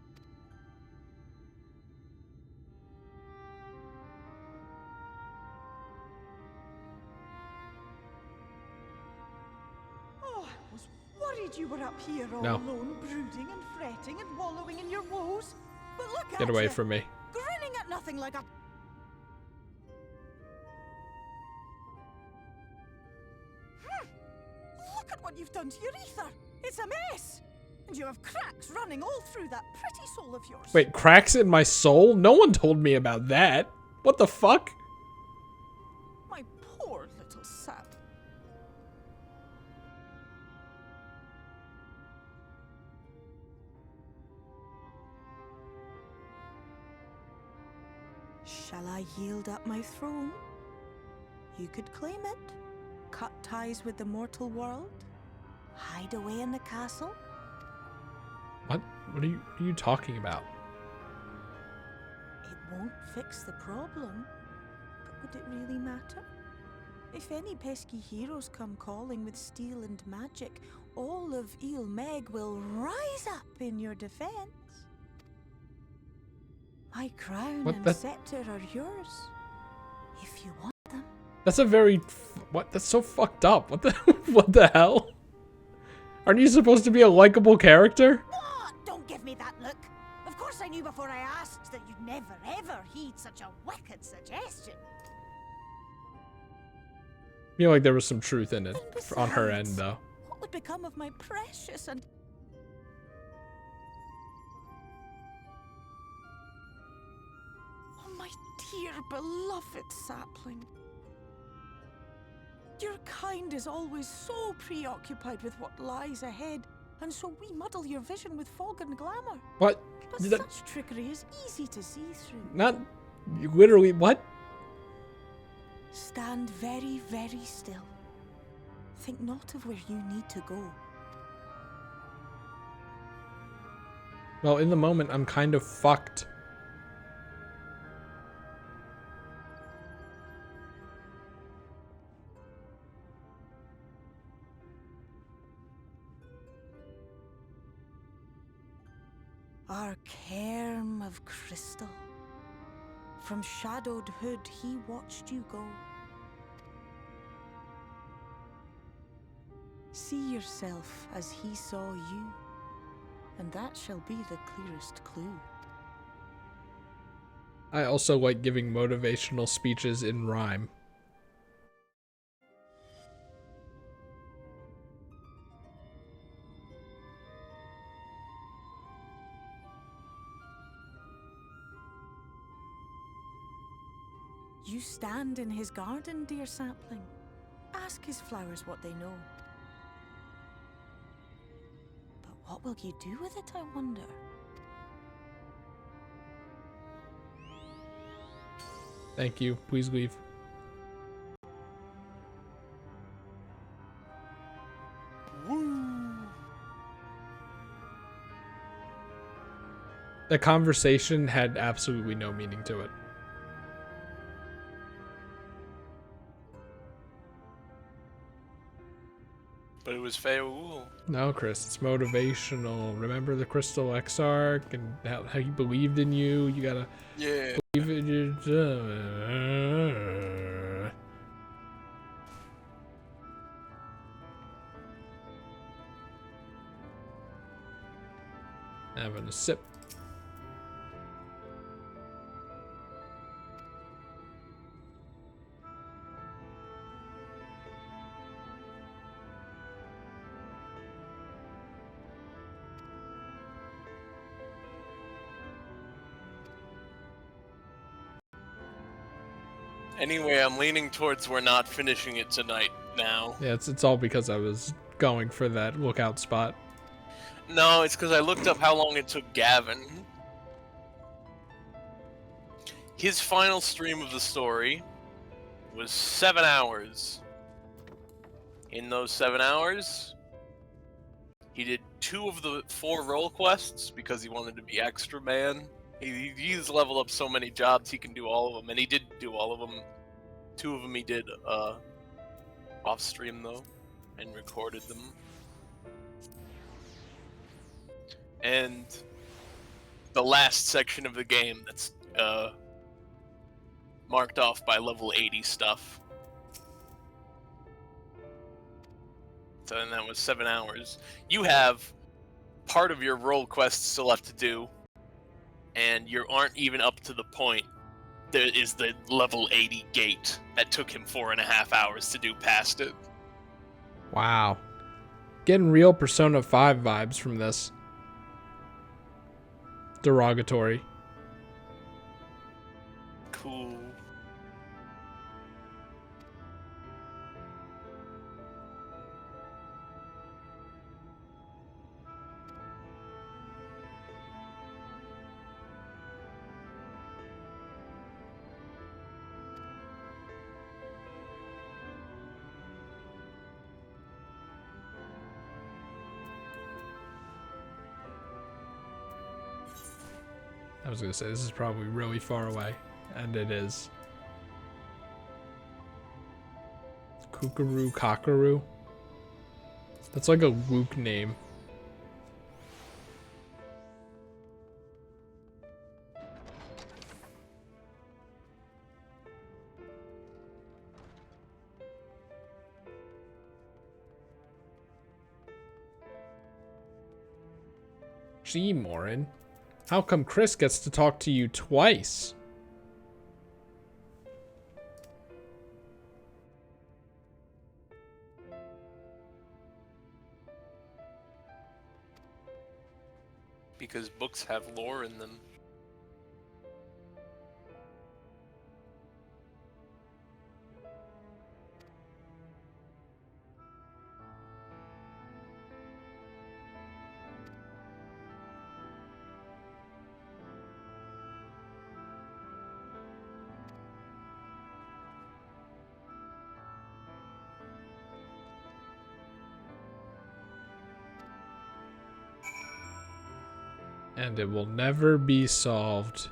Oh, I was worried you were up here all No. alone, brooding and fretting and wallowing in your woes. But look at Get away you, from me. grinning at nothing like a... Look at what you've done to your ether. It's a mess. And you have cracks running all through that pretty soul of yours. Wait, cracks in my soul? No one told me about that. What the fuck? My poor little sap. Shall I yield up my throne? You could claim it, cut ties with the mortal world, hide away in the castle. What? What are you talking about? It won't fix the problem, but would it really matter? If any pesky heroes come calling with steel and magic, all of Il Meg will rise up in your defense. My crown What and the- scepter are yours, if you want them. That's a very what? That's so fucked up. What the what the hell? Aren't you supposed to be a likable character? Oh, don't give me that look. Of course I knew before I asked that you'd never ever heed such a wicked suggestion. I feel like there was some truth in it And on her end, besides, though. what would become of my precious and... Oh, my dear beloved sapling. Your kind is always so preoccupied with what lies ahead, and so we muddle your vision with fog and glamour. What? But Did that- such trickery is easy to see through. Not literally. What? Stand very, very still. Think not of where you need to go. Well, in the moment, I'm kind of fucked. Our cairn of crystal. From shadowed hood he watched you go. See yourself as he saw you, and that shall be the clearest clue. I also like giving motivational speeches in rhyme. You stand in his garden, dear sapling. Ask his flowers what they know. But what will you do with it, I wonder? Thank you. Please leave. The conversation had absolutely no meaning to it. But it was Feoul. No, Chris, it's motivational. Remember the Crystal Exarch and how he believed in you? You gotta Yeah. believe in your... Having a sip. Anyway, I'm leaning towards we're not finishing it tonight now. Yeah, it's all because I was going for that lookout spot. No, it's because I looked up how long it took Gavin. His final stream of the story was 7 hours. In those 7 hours, he did 2 of the 4 role quests because he wanted to be extra man. He's leveled up so many jobs he can do all of them, and he did do all of them. 2 of them he did off stream though, and recorded them. And the last section of the game that's marked off by level 80 stuff. So then that was 7 hours. You have part of your role quest still left to do, and you aren't even up to the point. There is the level 80 gate that took him 4.5 hours to do past it. Wow. Getting real Persona 5 vibes from this. Derogatory. Cool. I was gonna say, this is probably really far away. And it is. Kookaroo Cockaroo. That's like a Wook name. Gee, Morin. How come Chris gets to talk to you twice? Because books have lore in them. And it will never be solved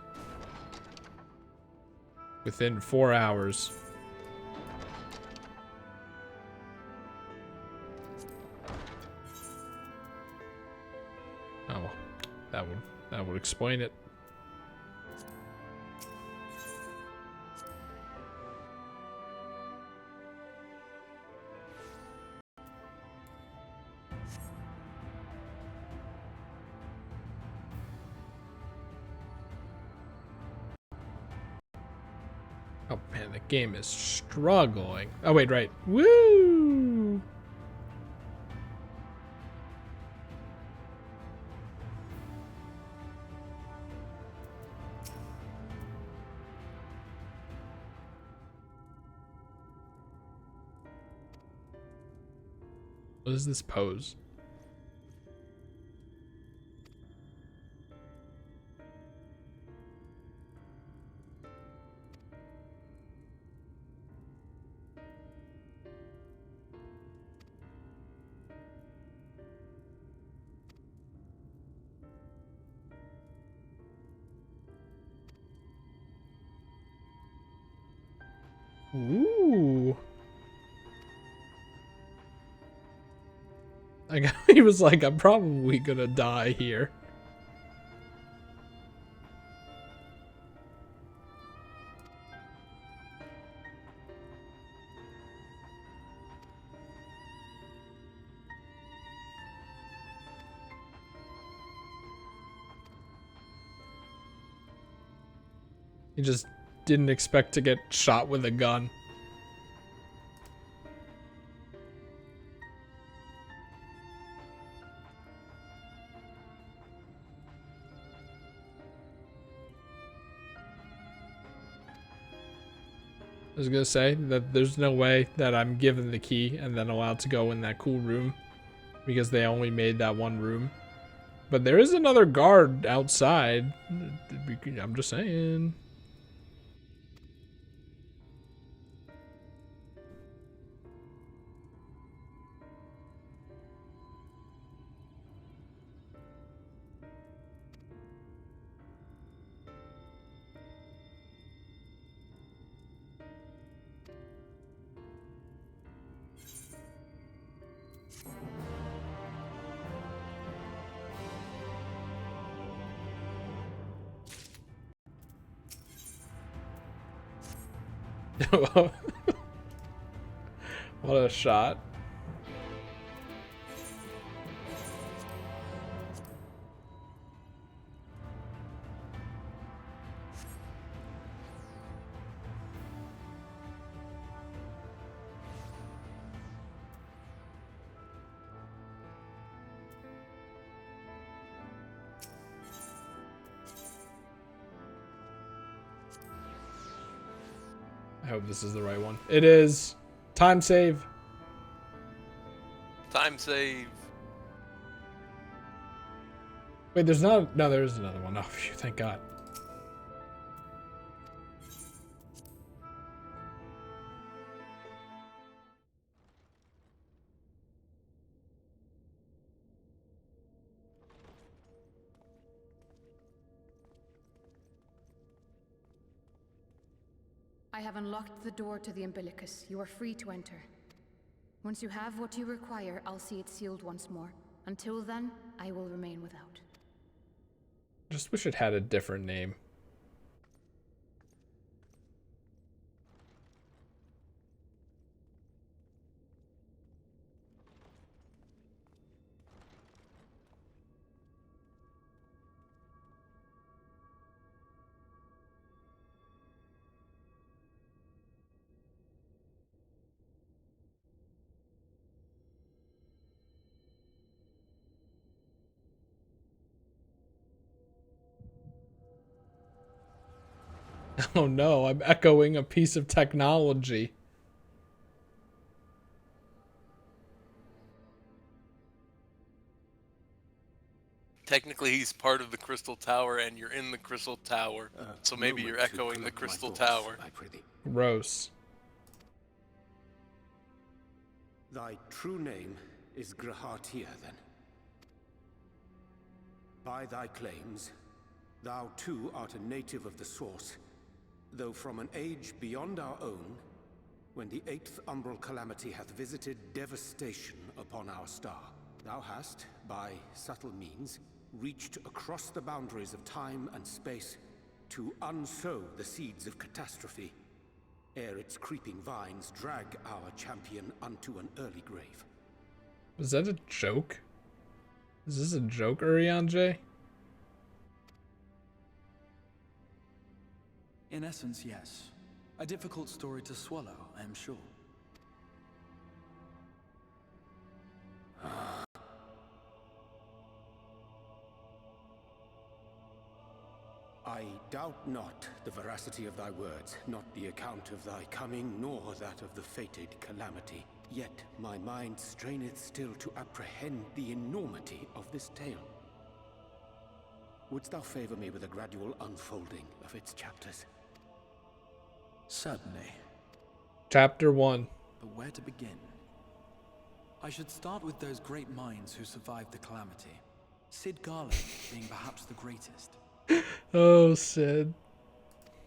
within 4 hours. Oh, that would explain it. Oh man, the game is struggling. Oh wait, right. Woo! What is this pose? Ooh. He was like, I'm probably gonna die here. He just didn't expect to get shot with a gun. I was gonna say that there's no way that I'm given the key and then allowed to go in that cool room because they only made that one room. But there is another guard outside. I'm just saying. What a shot. I hope this is the right one. It is. Time save. Time save. Wait, there's not. No, there is another one. Oh, phew, thank God. I have unlocked the door to the umbilicus. You are free to enter. Once you have what you require, I'll see it sealed once more. Until then, I will remain without. Just wish it had a different name. Oh no, I'm echoing a piece of technology. Technically, he's part of the Crystal Tower, and you're in the Crystal Tower, so maybe you're echoing the Crystal Tower. I prithee. Gross. Thy true name is Grahatia, then. By thy claims, thou too art a native of the Source, though from an age beyond our own, when the 8th Umbral Calamity hath visited devastation upon our star. Thou hast, by subtle means, reached across the boundaries of time and space to unsow the seeds of catastrophe, ere its creeping vines drag our champion unto an early grave. Was that a joke? Is this a joke, Urianger? In essence, yes. A difficult story to swallow, I am sure. I doubt not the veracity of thy words, not the account of thy coming, nor that of the fated calamity. Yet my mind straineth still to apprehend the enormity of this tale. Wouldst thou favor me with a gradual unfolding of its chapters? Certainly. Chapter 1. But where to begin? I should start with those great minds who survived the calamity. Sid Garland being perhaps the greatest. Oh, Sid.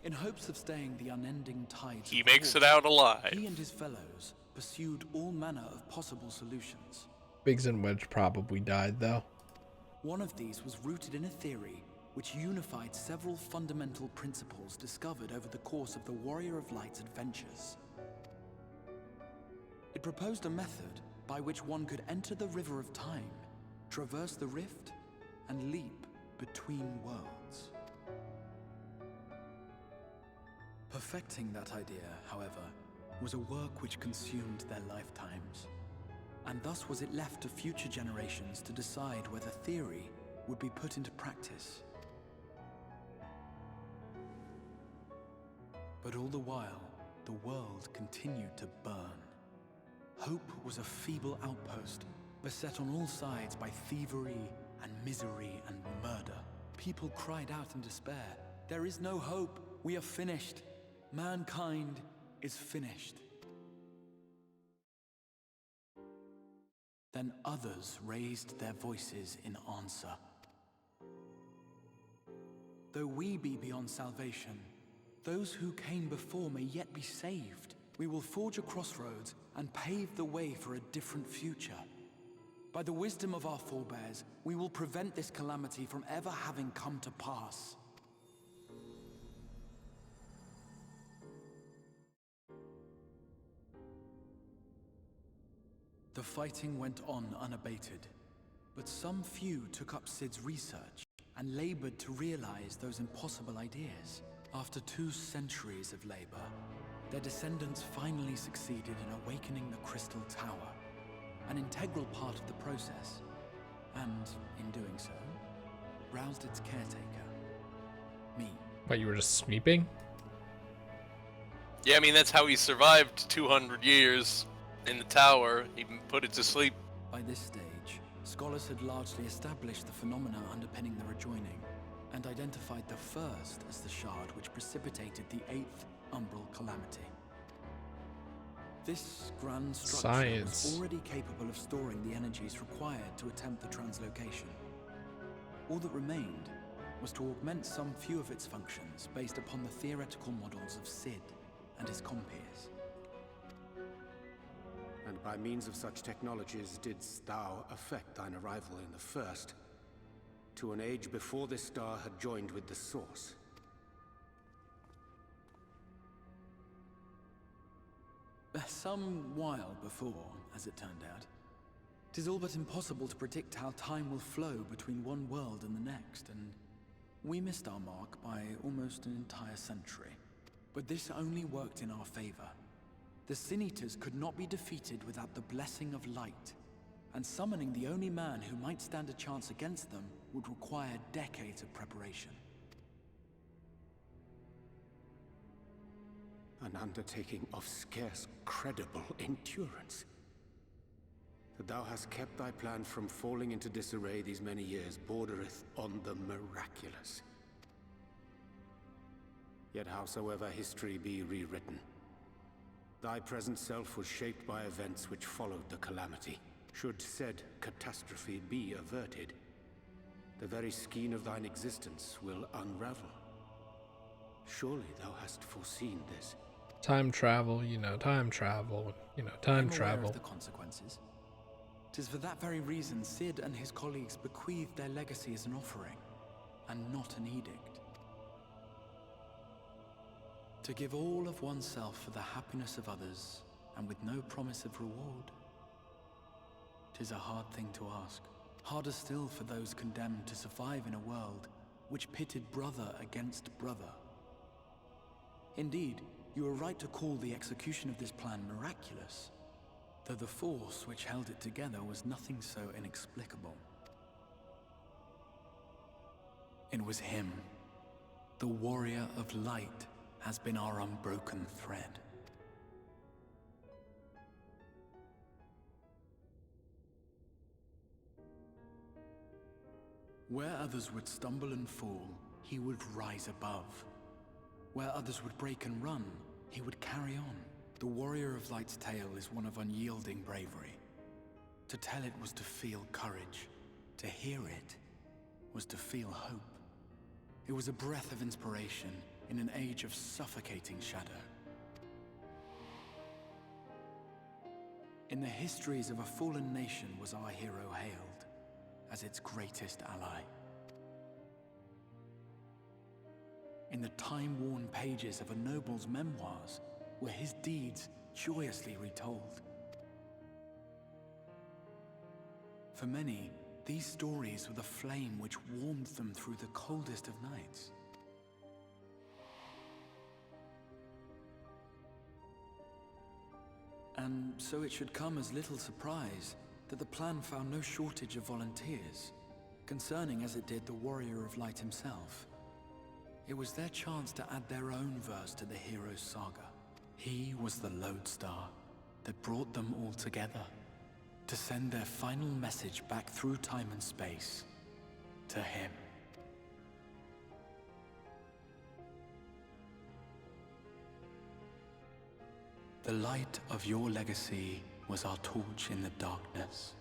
In hopes of staying the unending tides, He makes it out alive. he and his fellows pursued all manner of possible solutions. Biggs and Wedge probably died, though. One of these was rooted in a theory which unified several fundamental principles discovered over the course of the Warrior of Light's adventures. It proposed a method by which one could enter the River of Time, traverse the rift, and leap between worlds. Perfecting that idea, however, was a work which consumed their lifetimes, and thus was it left to future generations to decide whether theory would be put into practice. But all the while, the world continued to burn. Hope was a feeble outpost, beset on all sides by thievery and misery and murder. People cried out in despair, "There is no hope, we are finished. Mankind is finished." Then others raised their voices in answer. Though we be beyond salvation, those who came before may yet be saved. We will forge a crossroads and pave the way for a different future. By the wisdom of our forebears, we will prevent this calamity from ever having come to pass. The fighting went on unabated, but some few took up Sid's research and labored to realize those impossible ideas. After 2 centuries of labor, their descendants finally succeeded in awakening the Crystal Tower, an integral part of the process, and, in doing so, roused its caretaker, me. What, you were just sweeping? Yeah, I mean, that's how he survived 200 years in the tower. He put it to sleep. By this stage, scholars had largely established the phenomena underpinning the rejoining, and identified the first as the shard which precipitated the 8th Umbral Calamity. This grand structure was already capable of storing the energies required to attempt the translocation. All that remained was to augment some few of its functions based upon the theoretical models of Sid and his compeers. And by means of such technologies didst thou affect thine arrival in the first, to an age before this star had joined with the Source? Some while before, as it turned out. 'Tis all but impossible to predict how time will flow between one world and the next, and we missed our mark by almost an entire century. But this only worked in our favor. The Sin Eaters could not be defeated without the blessing of light, and summoning the only man who might stand a chance against them would require decades of preparation. An undertaking of scarce credible endurance. That thou hast kept thy plan from falling into disarray these many years bordereth on the miraculous. Yet howsoever history be rewritten, thy present self was shaped by events which followed the calamity. Should said catastrophe be averted, the very skein of thine existence will unravel. Surely thou hast foreseen this. Time travel, time travel, time I'm travel. aware of the consequences. 'Tis for that very reason Sid and his colleagues bequeathed their legacy as an offering, and not an edict. To give all of oneself for the happiness of others, and with no promise of reward. 'Tis a hard thing to ask. Harder still for those condemned to survive in a world which pitted brother against brother. Indeed, you are right to call the execution of this plan miraculous, though the force which held it together was nothing so inexplicable. It was him. The warrior of light has been our unbroken thread. Where others would stumble and fall, he would rise above. Where others would break and run, he would carry on. The warrior of light's tale is one of unyielding bravery. To tell it was to feel courage. To hear it was to feel hope. It was a breath of inspiration in an age of suffocating shadow. In the histories of a fallen nation was our hero hailed as its greatest ally. In the time-worn pages of a noble's memoirs were his deeds joyously retold. For many, these stories were the flame which warmed them through the coldest of nights. And so it should come as little surprise that the plan found no shortage of volunteers, concerning as it did the warrior of light himself. It was their chance to add their own verse to the hero's saga. He was the lodestar that brought them all together, to send their final message back through time and space to him. The light of your legacy was our torch in the darkness.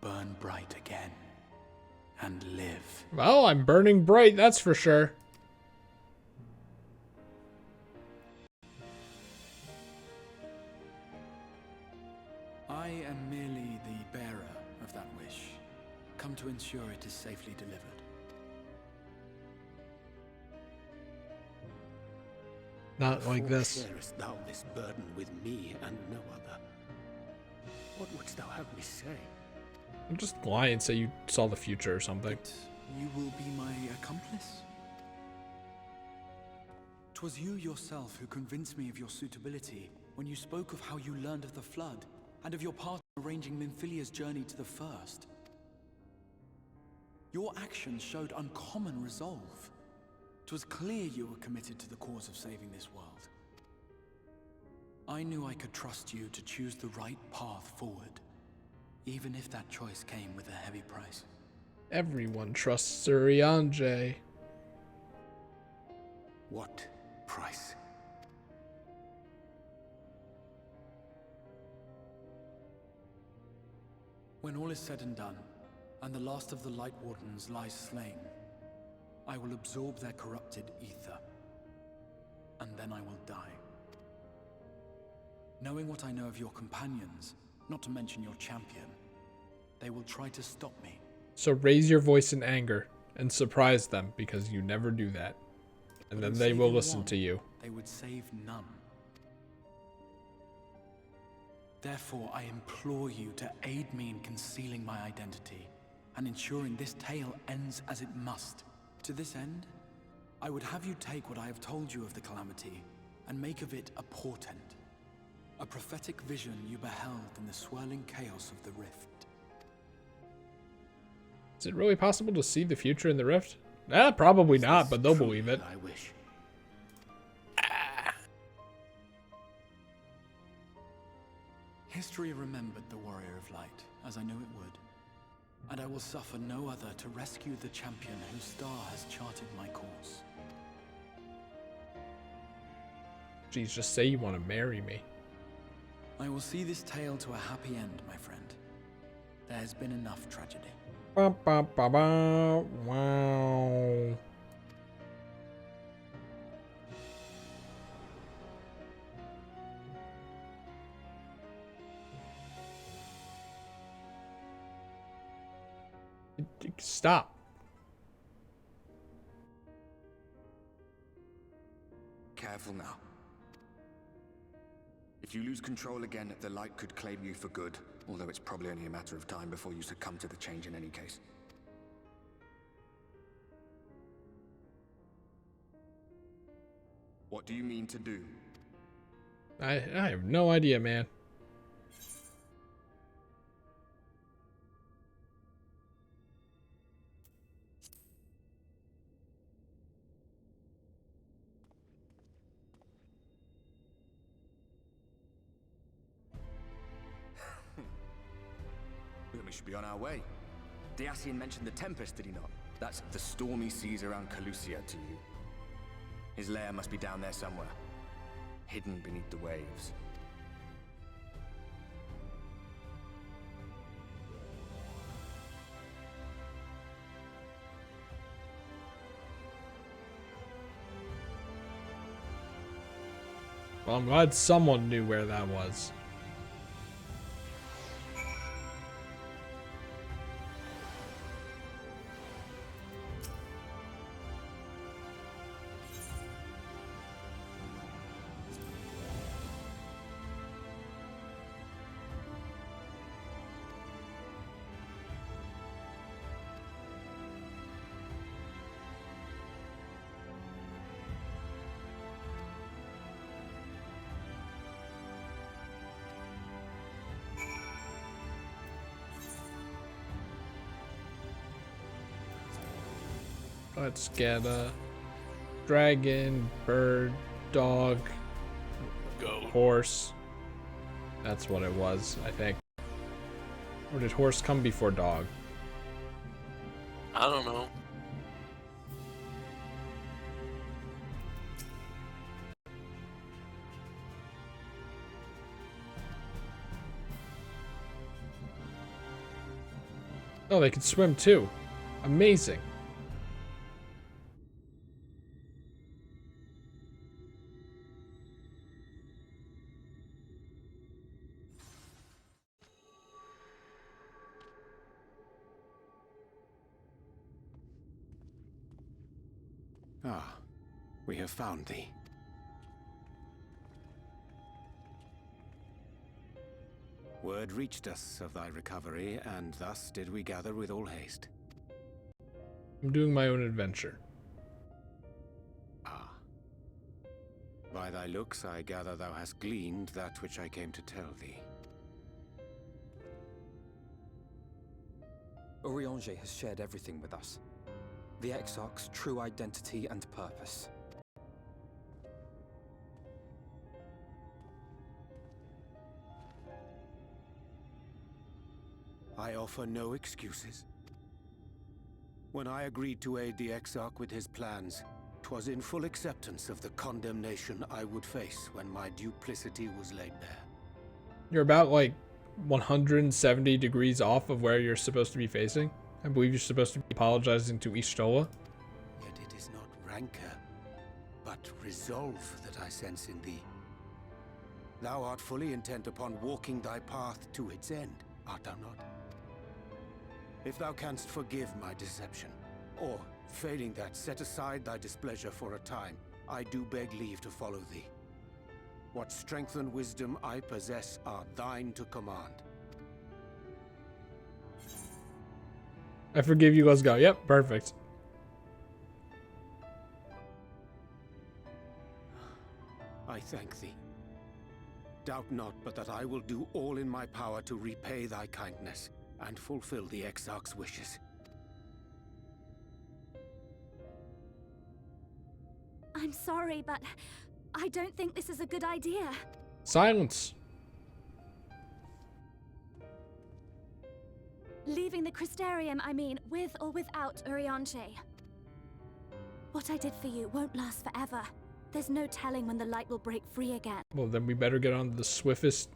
Burn bright again and live. Well, I'm burning bright, that's for sure. I am merely the bearer of that wish, come to ensure it is safely delivered. Not like this. Sharest thou this burden with me and no other? What wouldst thou have me say? I'm just lying and say you saw the future or something. But you will be my accomplice? 'Twas you yourself who convinced me of your suitability when you spoke of how you learned of the Flood and of your part in arranging Minfilia's journey to the First. Your actions showed uncommon resolve. 'Twas clear you were committed to the cause of saving this world. I knew I could trust you to choose the right path forward, even if that choice came with a heavy price. Everyone trusts Urianger. What price? When all is said and done, and the last of the Light Wardens lies slain, I will absorb their corrupted ether, and then I will die. Knowing what I know of your companions, not to mention your champion, they will try to stop me. So raise your voice in anger and surprise them, because you never do that. And then they will listen to you. They would save none. Therefore, I implore you to aid me in concealing my identity and ensuring this tale ends as it must. To this end, I would have you take what I have told you of the Calamity and make of it a portent. A prophetic vision you beheld in the swirling chaos of the Rift. Is it really possible to see the future in the Rift? Probably not, but they'll believe it. I wish. History remembered the Warrior of Light, as I knew it would. And I will suffer no other to rescue the champion whose star has charted my course. Jeez, just say you want to marry me. I will see this tale to a happy end, my friend. There has been enough tragedy. Ba, ba, ba, ba. Wow. Stop. Careful now. If you lose control again, the light could claim you for good, although it's probably only a matter of time before you succumb to the change in any case. What do you mean to do? I have no idea, man. We should be on our way. Dacian mentioned the Tempest, did he not? That's the stormy seas around Calusia to you. His lair must be down there somewhere, hidden beneath the waves. Well, I'm glad someone knew where that was. Let's get a dragon, bird, dog, horse. That's what it was, I think. Or did horse come before dog? I don't know. Oh, they can swim too. Amazing. Ah, we have found thee. Word reached us of thy recovery, and thus did we gather with all haste. I'm doing my own adventure. Ah. By thy looks, I gather thou hast gleaned that which I came to tell thee. Urianger has shared everything with us. The Exarch's true identity and purpose. I offer no excuses. When I agreed to aid the Exarch with his plans, 'twas in full acceptance of the condemnation I would face when my duplicity was laid bare. You're about like 170 degrees off of where you're supposed to be facing. I believe you're supposed to be apologizing to Y'shtola. Yet it is not rancor, but resolve that I sense in thee. Thou art fully intent upon walking thy path to its end, art thou not? If thou canst forgive my deception, or, failing that, set aside thy displeasure for a time, I do beg leave to follow thee. What strength and wisdom I possess are thine to command. I forgive you, let's go. Yep, perfect. I thank thee. Doubt not but that I will do all in my power to repay thy kindness and fulfill the Exarch's wishes. I'm sorry, but I don't think this is a good idea. Silence. Leaving the Crystarium, I mean, with or without Urianche. What I did for you won't last forever. There's no telling when the light will break free again. Well, then we better get on the swiftest.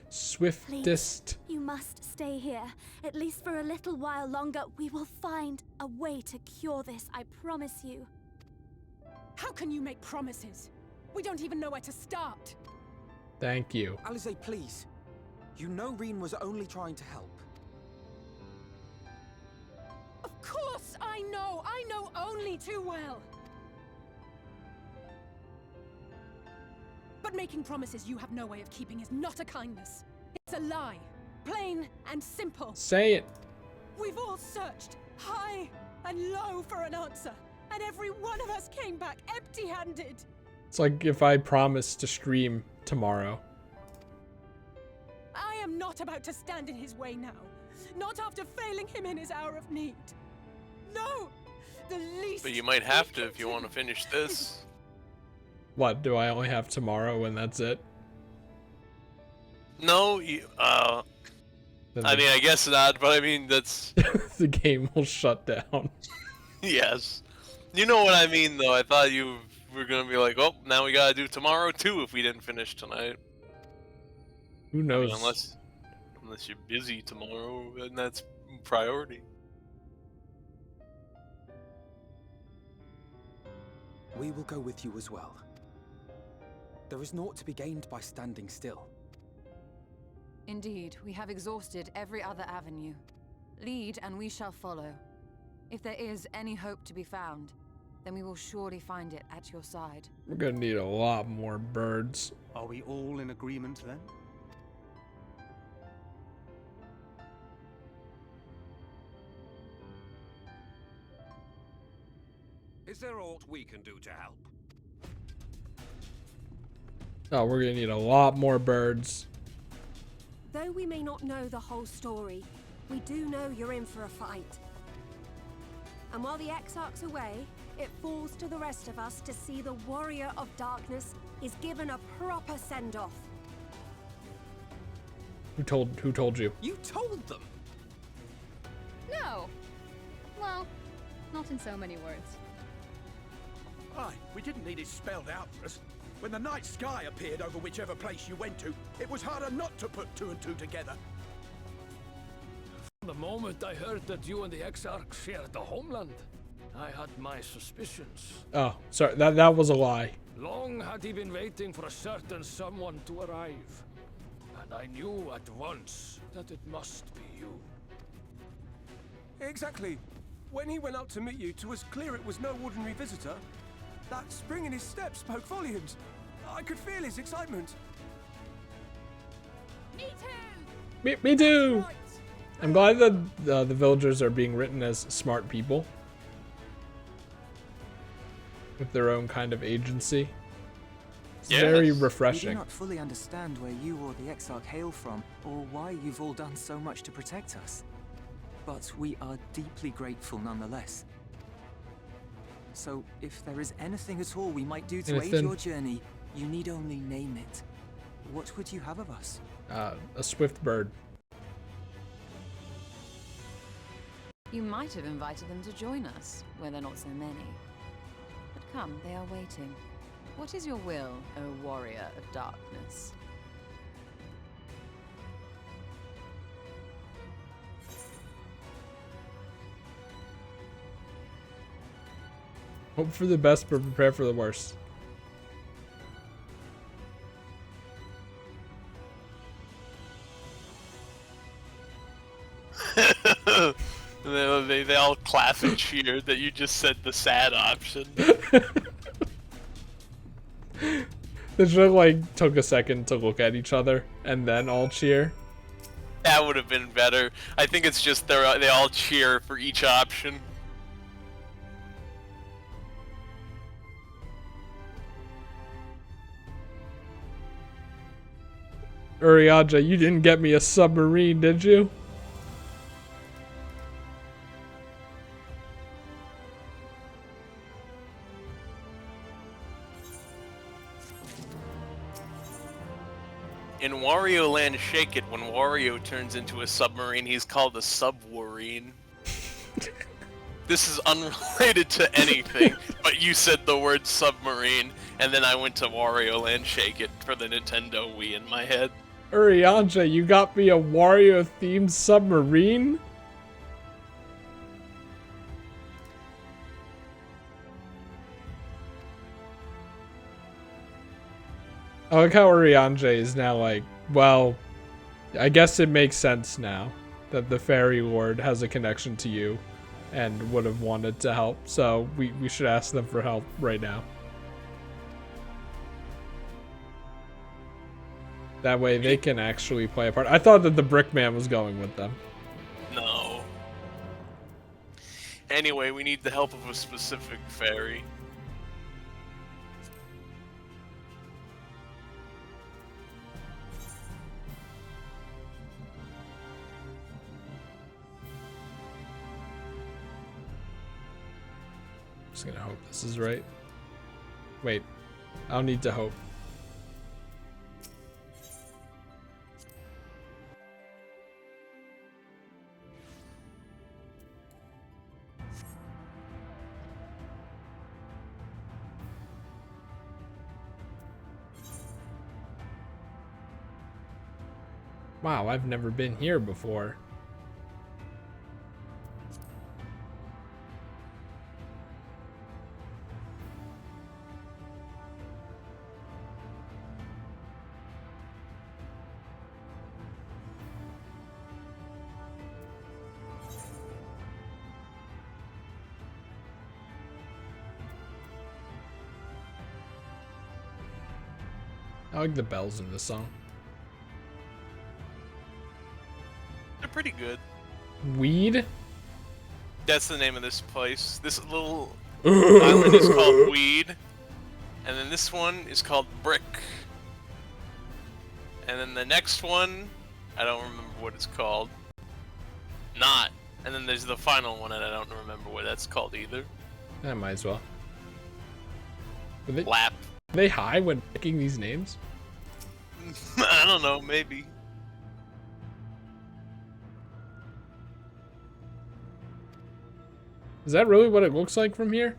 Please, you must stay here. At least for a little while longer. We will find a way to cure this, I promise you. How can you make promises? We don't even know where to start. Thank you. Alize, please. You know Reen was only trying to help. Of course I know! I know only too well! But making promises you have no way of keeping is not a kindness. It's a lie. Plain and simple. Say it. We've all searched high and low for an answer, and every one of us came back empty-handed. It's like if I promise to stream tomorrow. I am not about to stand in his way now. Not after failing him in his hour of need. No! The least. But you might have to if you want to finish this. What, do I only have tomorrow and that's it? No, I mean, I guess not, but I mean, that's... The game will shut down. Yes. You know what I mean, though. I thought you were going to be like, oh, now we got to do tomorrow, too, if we didn't finish tonight. Who knows? I mean, unless you're busy tomorrow, and that's priority. We will go with you as well. There is naught to be gained by standing still. Indeed, we have exhausted every other avenue. Lead, and we shall follow. If there is any hope to be found, then we will surely find it at your side. We're gonna need a lot more birds. Are we all in agreement then? Is there aught we can do to help? Oh, we're gonna need a lot more birds. Though we may not know the whole story, we do know you're in for a fight. And while the Exarch's away, it falls to the rest of us to see the Warrior of Darkness is given a proper send-off. Who told you? You told them! No. Well, not in so many words. Aye, we didn't need it spelled out for us. When the night sky appeared over whichever place you went to, it was harder not to put two and two together. The moment I heard that you and the Exarch shared the homeland, I had my suspicions. Oh, sorry, that was a lie. Long had he been waiting for a certain someone to arrive, and I knew at once that it must be you. Exactly. When he went out to meet you, 'twas clear it was no ordinary visitor. That spring in his step spoke volumes. I could feel his excitement. Me too! Me too! I'm glad that the villagers are being written as smart people. With their own kind of agency. It's very refreshing. We do not fully understand where you or the Exarch hail from, or why you've all done so much to protect us. But we are deeply grateful nonetheless. So, if there is anything at all we might do to aid your journey, you need only name it. What would you have of us? A swift bird. You might have invited them to join us, where there are not so many. But come, they are waiting. What is your will, O Warrior of Darkness? Hope for the best, but prepare for the worst. classic cheer that you just said the sad option. They should like took a second to look at each other and then all cheer. That would have been better. I think it's just they all cheer for each option. Urianger, you didn't get me a submarine, did you? In Wario Land Shake It, when Wario turns into a submarine, he's called a subwarine. This is unrelated to anything, but you said the word submarine, and then I went to Wario Land Shake It for the Nintendo Wii in my head. Urianger, you got me a Wario-themed submarine? I like how Urianger is now like, well, I guess it makes sense now that the Fairy Lord has a connection to you and would have wanted to help, so we should ask them for help right now. That way they can actually play a part. I thought that the Brickman was going with them. No. Anyway, we need the help of a specific fairy. Just gonna hope this is right. Wait, I don't need to hope. Wow, I've never been here before. I like the bells in this song. They're pretty good. Weed? That's the name of this place. This little island is called Weed. And then this one is called Brick. And then the next one, I don't remember what it's called. Not. And then there's the final one, and I don't remember what that's called either. I might as well. Lap. Are they high when picking these names? I don't know, maybe. Is that really what it looks like from here?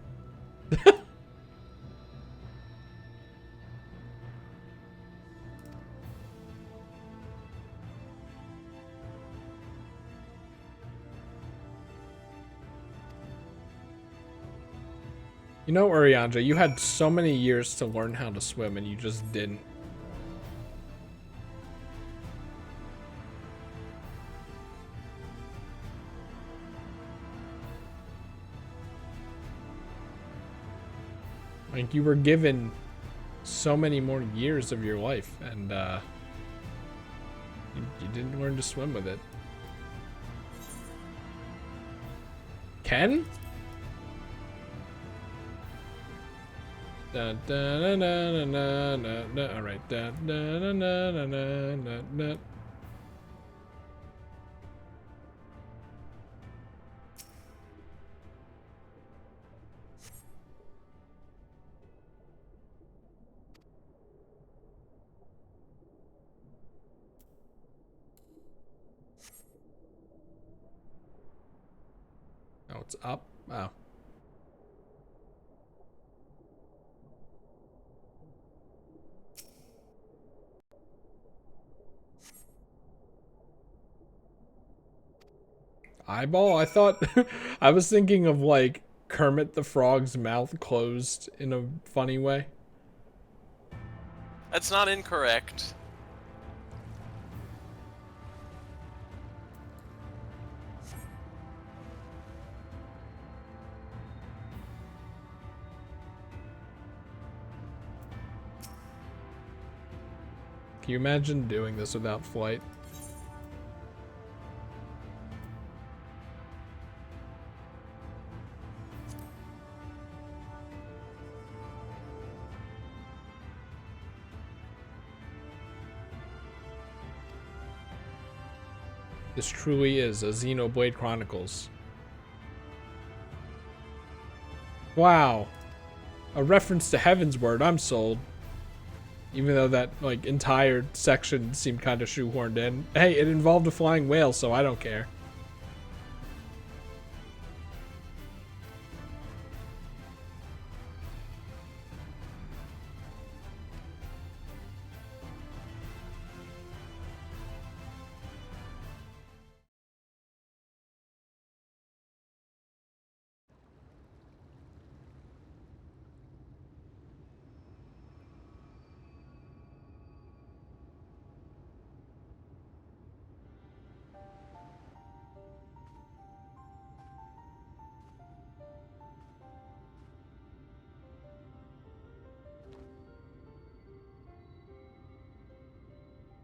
You know, Urianger, you had so many years to learn how to swim and you just didn't. Like, you were given so many more years of your life, and you didn't learn to swim with it. Ken? Da, da, da, da, da, da, da. All right. Da, da, da, da, da, da, da. Oh, it's up? Oh. Eyeball? I thought... I was thinking of, like, Kermit the Frog's mouth closed in a funny way. That's not incorrect. Can you imagine doing this without flight? This truly is a Xenoblade Chronicles. Wow. A reference to Heaven's Word, I'm sold. Even though that, like, entire section seemed kind of shoehorned in. Hey, it involved a flying whale, so I don't care.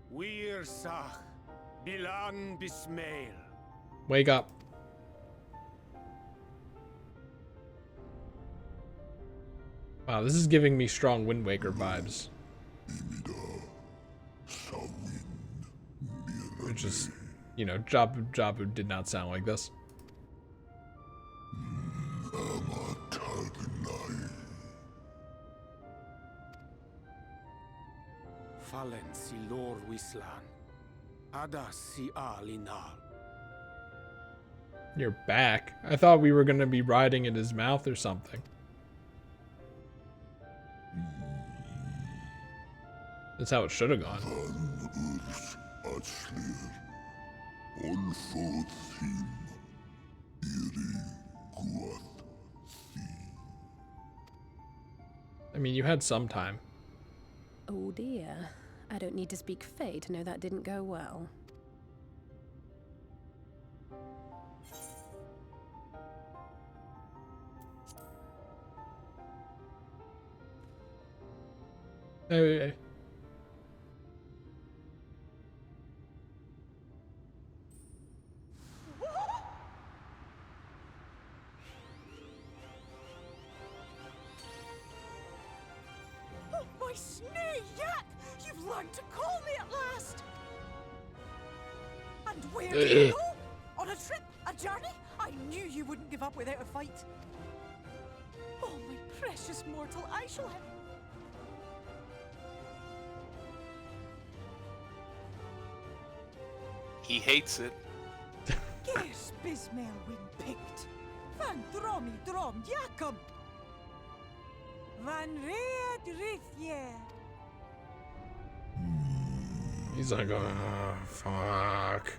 Wir Sach, Bilan Bismail. Wake up. Wow, this is giving me strong Wind Waker vibes. Which is, you know, Jabu did not sound like this. Fallen si lor wislan. Ada si alinal. You're back. I thought we were going to be riding in his mouth or something. That's how it should have gone. I mean, you had some time. Oh dear. I don't need to speak Fey to know that didn't go well. Hey. Oh, my snake yak! You've learned to call me at last! And where do you go? On a trip? A journey? I knew you wouldn't give up without a fight. Oh, my precious mortal, I shall have... He hates it. Gears Bismail win picked. Van Dromi Drom Jacob. Van Reed Rithye. He's like, oh, fuck.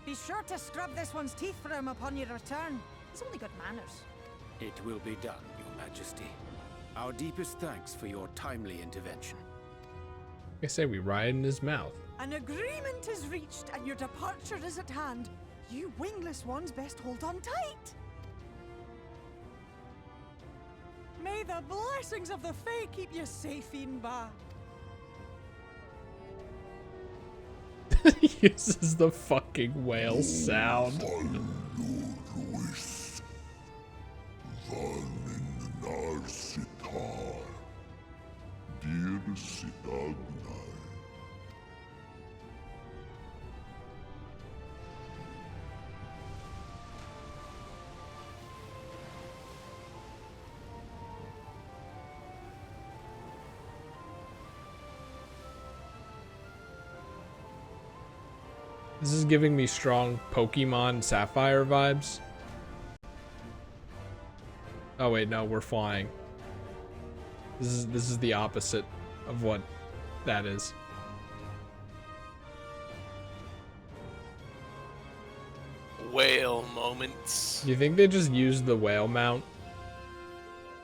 Be sure to scrub this one's teeth for him upon your return. It's only good manners. It will be done, Your Majesty. Our deepest thanks for your timely intervention. I say we ride in his mouth. An agreement is reached and your departure is at hand. You wingless ones best hold on tight. May the blessings of the Fae keep you safe, Inba. He uses the fucking whale sound. This is giving me strong Pokemon Sapphire vibes. Oh wait, no, we're flying. This is the opposite of what that is. Whale moments. Do you think they just used the whale mount?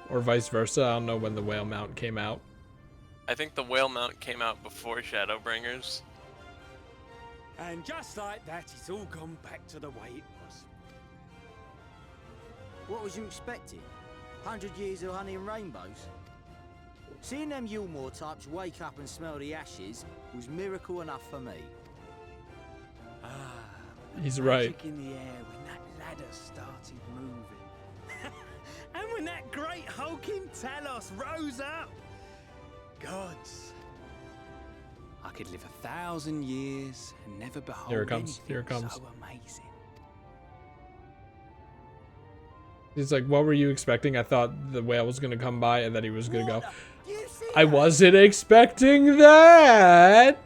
Or vice versa? I don't know when the whale mount came out. I think the whale mount came out before Shadowbringers. And just like that, it's all gone back to the way it was. What was you expecting? 100 years of honey and rainbows? Seeing them Yulmore types wake up and smell the ashes was miracle enough for me. He's right. Magic in the air when that ladder started moving. And when that great hulking Talos rose up. Gods. I could live 1,000 years and never behold Here it comes. Here it anything comes. so amazing. He's like, what were you expecting? I thought the whale was gonna come by and then he was gonna go. I wasn't expecting that.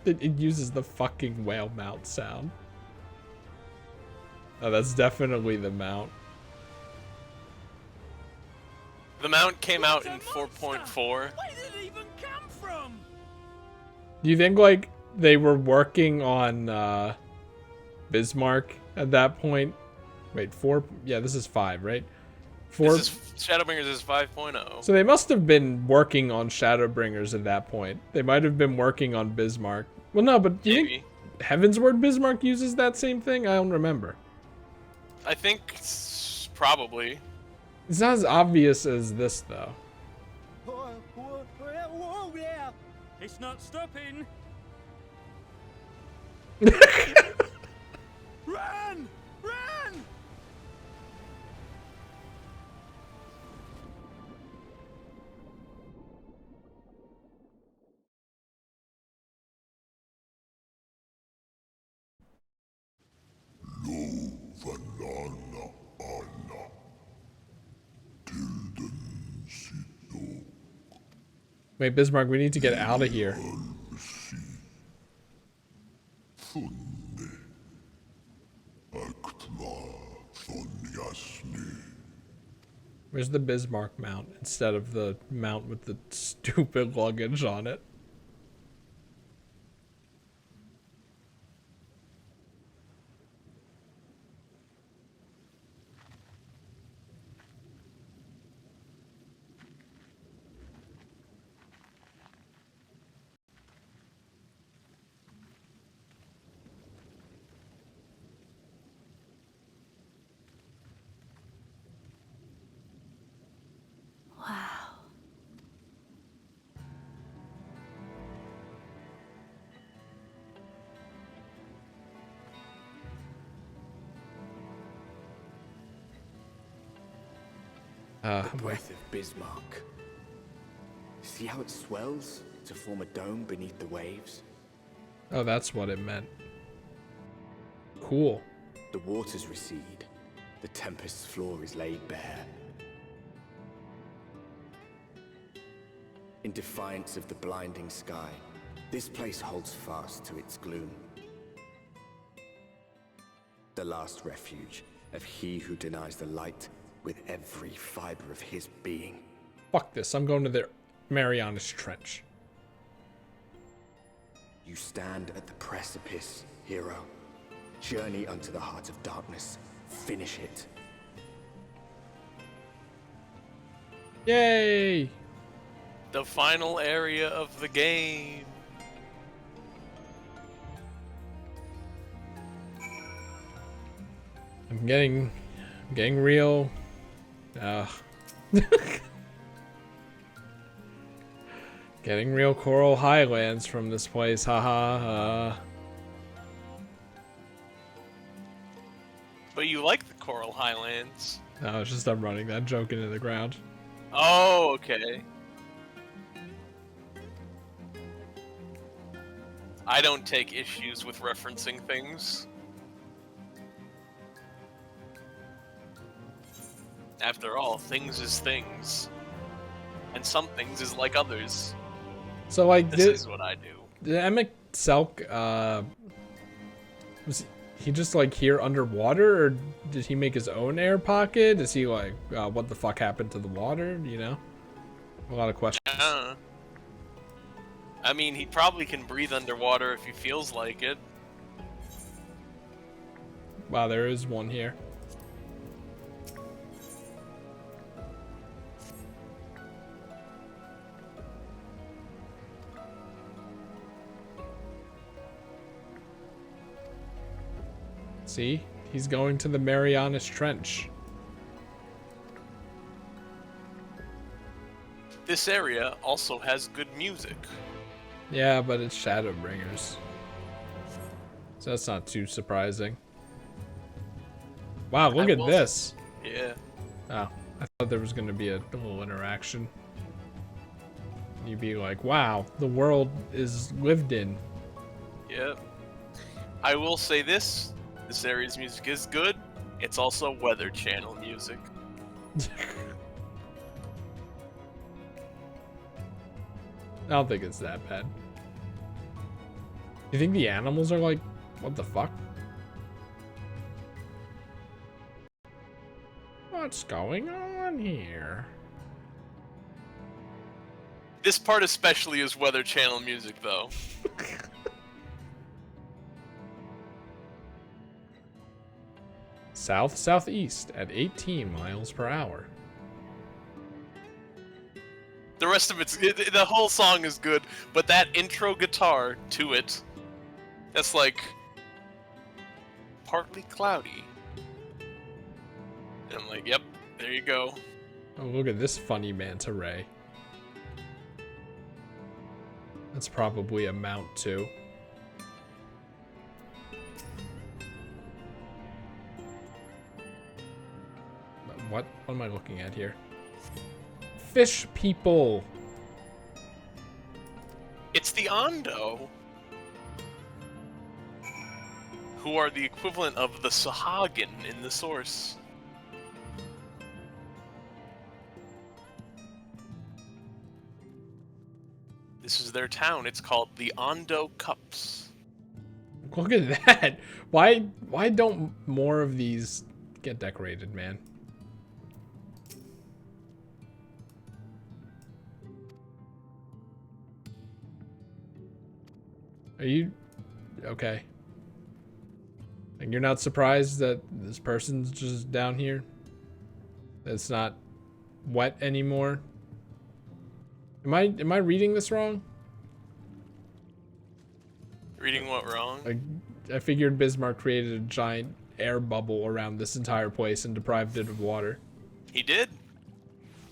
It uses the fucking whale mount sound. Oh, that's definitely the mount. The mount came out in 4.4. Where did it even come from? Do you think like they were working on Bismarck at that point? Wait, 4? Yeah, this is 5, right? 4. Shadowbringers is 5.0. So they must have been working on Shadowbringers at that point. They might have been working on Bismarck. Well, no, but do you think Heavensward Bismarck uses that same thing? I don't remember. I think probably. It's not as obvious as this, though. Whoa there! It's not stopping. Run! Run! Wait, Bismarck, we need to get out of here. Where's the Bismarck mount instead of the mount with the stupid luggage on it? The breath of Bismarck. See how it swells to form a dome beneath the waves? Oh, that's what it meant. Cool. The waters recede. The tempest's floor is laid bare. In defiance of the blinding sky, this place holds fast to its gloom. The last refuge of he who denies the light with every fiber of his being. Fuck this, I'm going to the Marianas Trench. You stand at the precipice, hero. Journey unto the heart of darkness. Finish it. Yay! The final area of the game. I'm getting real. Getting real Coral Highlands from this place, haha. But you like the Coral Highlands. No, it's just I'm running that joke into the ground. Oh, okay. I don't take issues with referencing things. After all, things is things. And some things is like others. So like this is what I do. Did Emmett Selk was he just like here underwater, or did he make his own air pocket? Is he like what the fuck happened to the water, you know? A lot of questions. I mean, he probably can breathe underwater if he feels like it. Wow, there is one here. See? He's going to the Marianas Trench. This area also has good music. Yeah, but it's Shadowbringers. So that's not too surprising. Wow, look at this. Yeah. Oh, I thought there was going to be a little interaction. You'd be like, wow, the world is lived in. Yep. I will say this area's music is good. It's also Weather Channel music. I don't think it's that bad. You think the animals are like, what the fuck? What's going on here? This part especially is Weather Channel music, though. South-southeast at 18 miles per hour. The rest of the whole song is good, but that intro guitar to it, that's like partly cloudy. And I'm like, yep, there you go. Oh, look at this funny manta ray. That's probably a mount too. What am I looking at here? Fish people. It's the Ondo, who are the equivalent of the Sahagin in the source. This is their town. It's called the Ondo Cups. Look at that. Why don't more of these get decorated, man? Are you okay? And you're not surprised that this person's just down here? It's not wet anymore? Am I reading this wrong? Reading what wrong? I figured Bismarck created a giant air bubble around this entire place and deprived it of water. He did.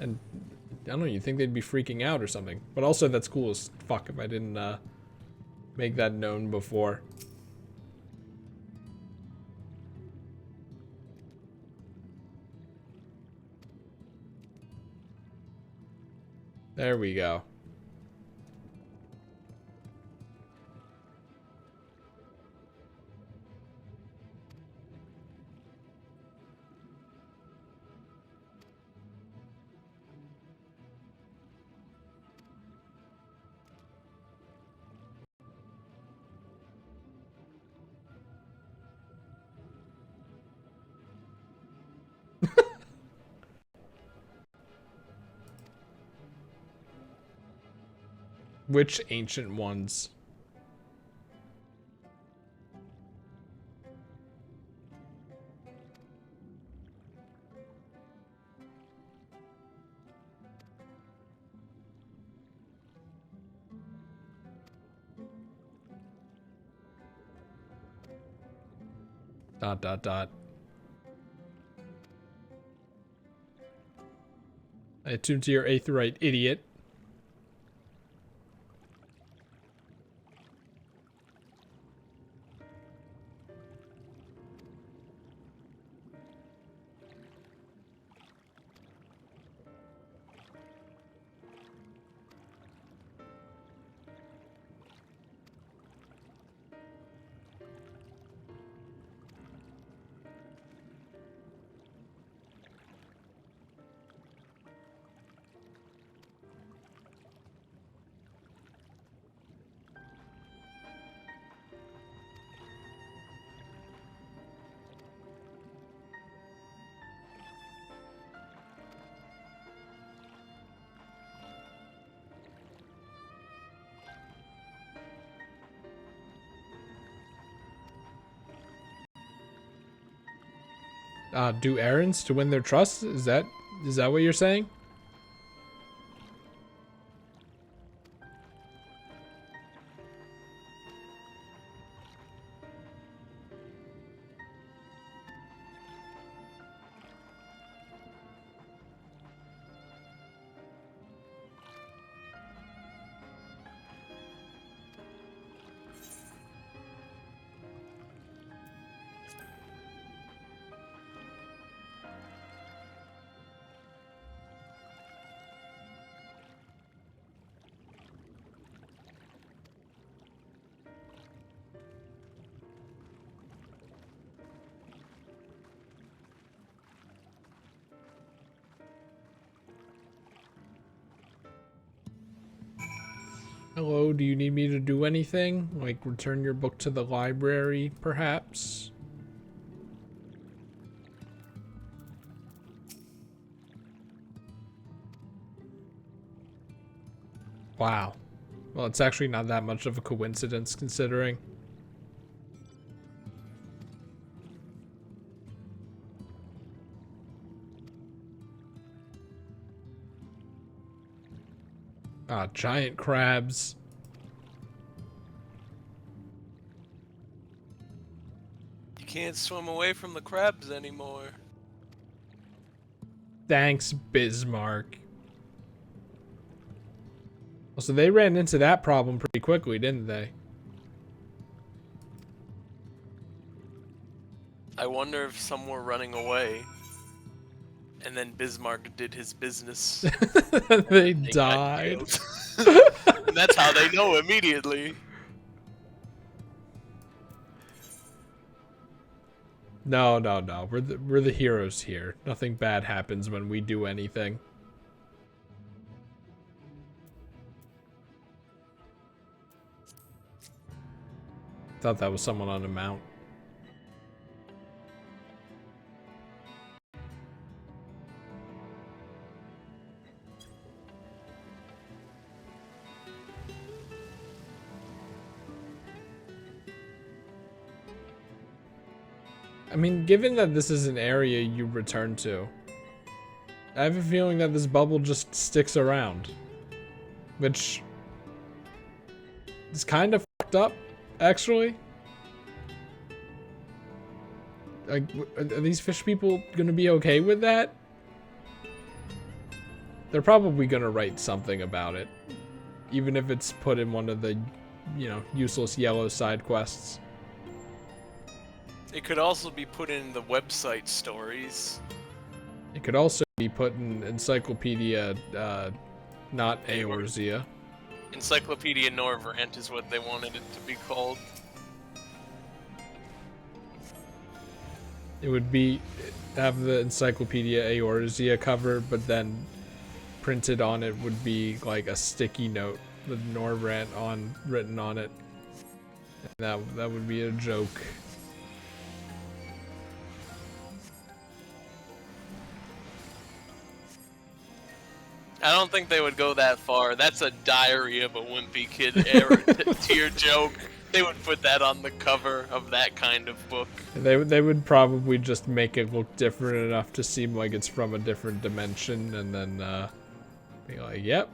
And I don't know, you'd think they'd be freaking out or something. But also that's cool as fuck if I didn't make that known before. There we go. Which ancient ones? Dot dot dot. I attuned to your aetheryte, idiot. Do errands to win their trust? Is that what you're saying? Hello, do you need me to do anything? Like return your book to the library, perhaps? Wow. Well, it's actually not that much of a coincidence considering. Ah, giant crabs. You can't swim away from the crabs anymore. Thanks, Bismarck. Well, so they ran into that problem pretty quickly, didn't they? I wonder if some were running away. And then Bismarck did his business. They died. And that's how they know immediately. No, no, no. We're the heroes here. Nothing bad happens when we do anything. Thought that was someone on a mount. I mean, given that this is an area you return to, I have a feeling that this bubble just sticks around. Which is kind of fucked up, actually. Like, are these fish people gonna be okay with that? They're probably gonna write something about it. Even if it's put in one of the, you know, useless yellow side quests. It could also be put in the website stories. It could also be put in Encyclopedia, not Eorzea. Encyclopedia Norvrant is what they wanted it to be called. It would be have the Encyclopedia Eorzea cover, but then printed on it would be like a sticky note with Norvrant written on it. And that would be a joke. I don't think they would go that far. That's a Diary of a Wimpy Kid tier joke. They would put that on the cover of that kind of book. They would probably just make it look different enough to seem like it's from a different dimension, and then be like, "Yep."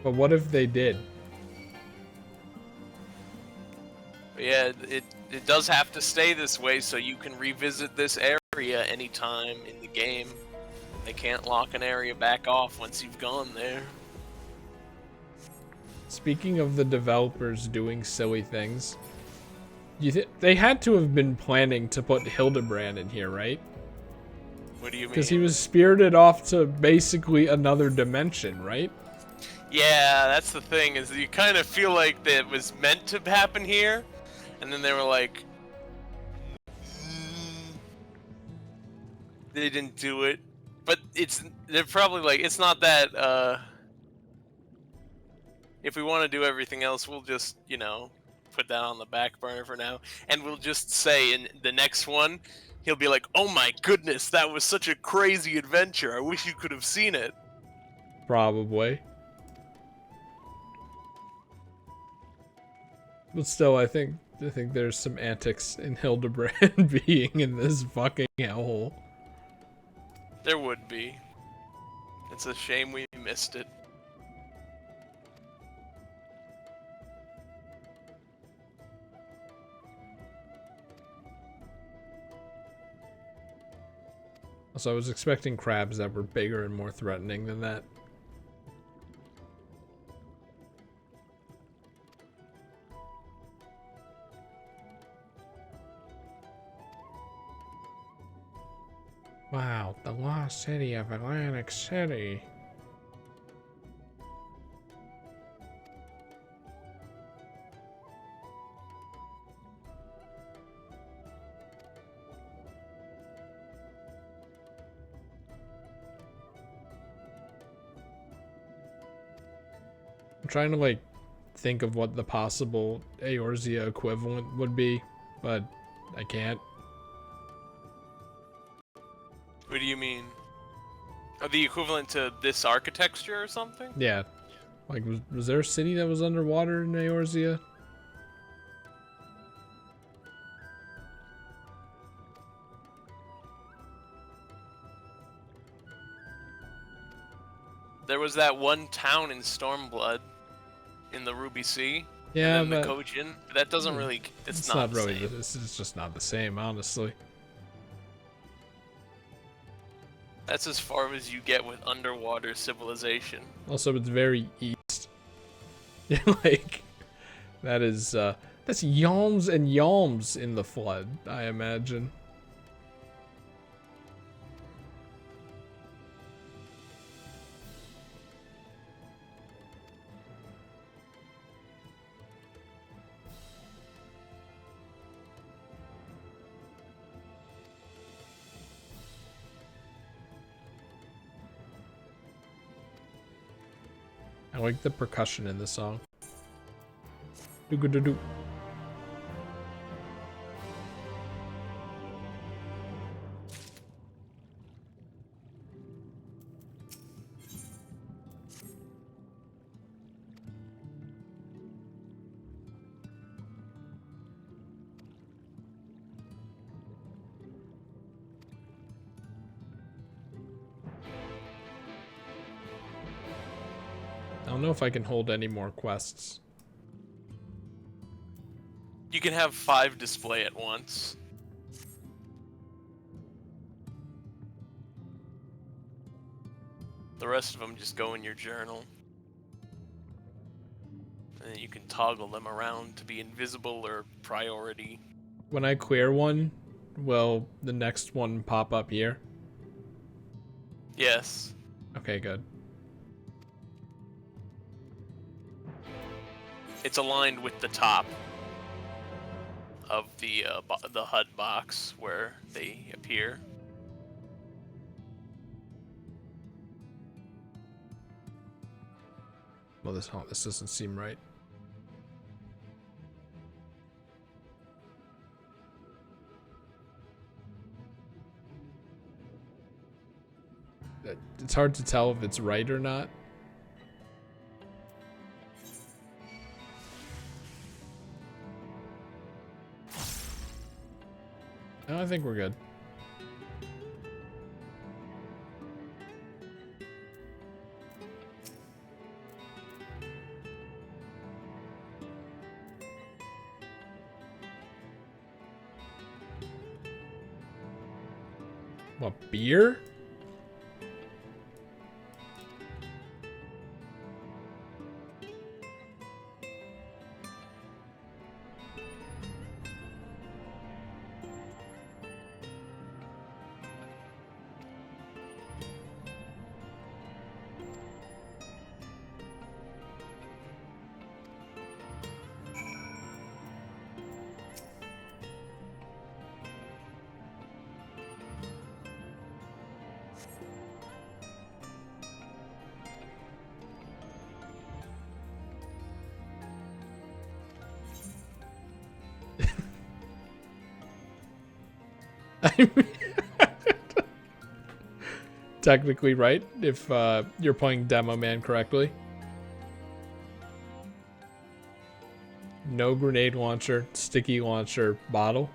But what if they did? But yeah, it does have to stay this way so you can revisit this area anytime in the game. They can't lock an area back off once you've gone there. Speaking of the developers doing silly things, they had to have been planning to put Hildebrand in here, right? What do you mean? Because he was spirited off to basically another dimension, right? Yeah, that's the thing, is you kind of feel like that it was meant to happen here, and then they were like, they didn't do it. But they're probably like, it's not that, if we want to do everything else, we'll just, you know, put that on the back burner for now. And we'll just say in the next one, he'll be like, oh my goodness, that was such a crazy adventure. I wish you could have seen it. Probably. But still, I think there's some antics in Hildebrand being in this fucking hellhole. There would be. It's a shame we missed it. So I was expecting crabs that were bigger and more threatening than that. Wow, the lost city of Atlantic City. trying to like think of what the possible Eorzea equivalent would be, but I can't. What do you mean? The equivalent to this architecture or something? Yeah. Like, was there a city that was underwater in Eorzea? There was that one town in Stormblood in the Ruby Sea. Yeah, and then but the Kojin. That doesn't really. It's not the really. same. It's just not the same, honestly. That's as far as you get with underwater civilization. Also, it's very east. Like, that is, that's yalms and yalms in the flood, I imagine. I like the percussion in the song. Do-go-do-do. I don't know if I can hold any more quests. You can have 5 display at once. The rest of them just go in your journal. And then you can toggle them around to be invisible or priority. When I clear one, will the next one pop up here? Yes. Okay, good. It's aligned with the top of the HUD box where they appear. Well, this doesn't seem right. It's hard to tell if it's right or not. No, I think we're good. What, beer? Technically right, if you're playing Demo Man correctly. No grenade launcher, sticky launcher, bottle.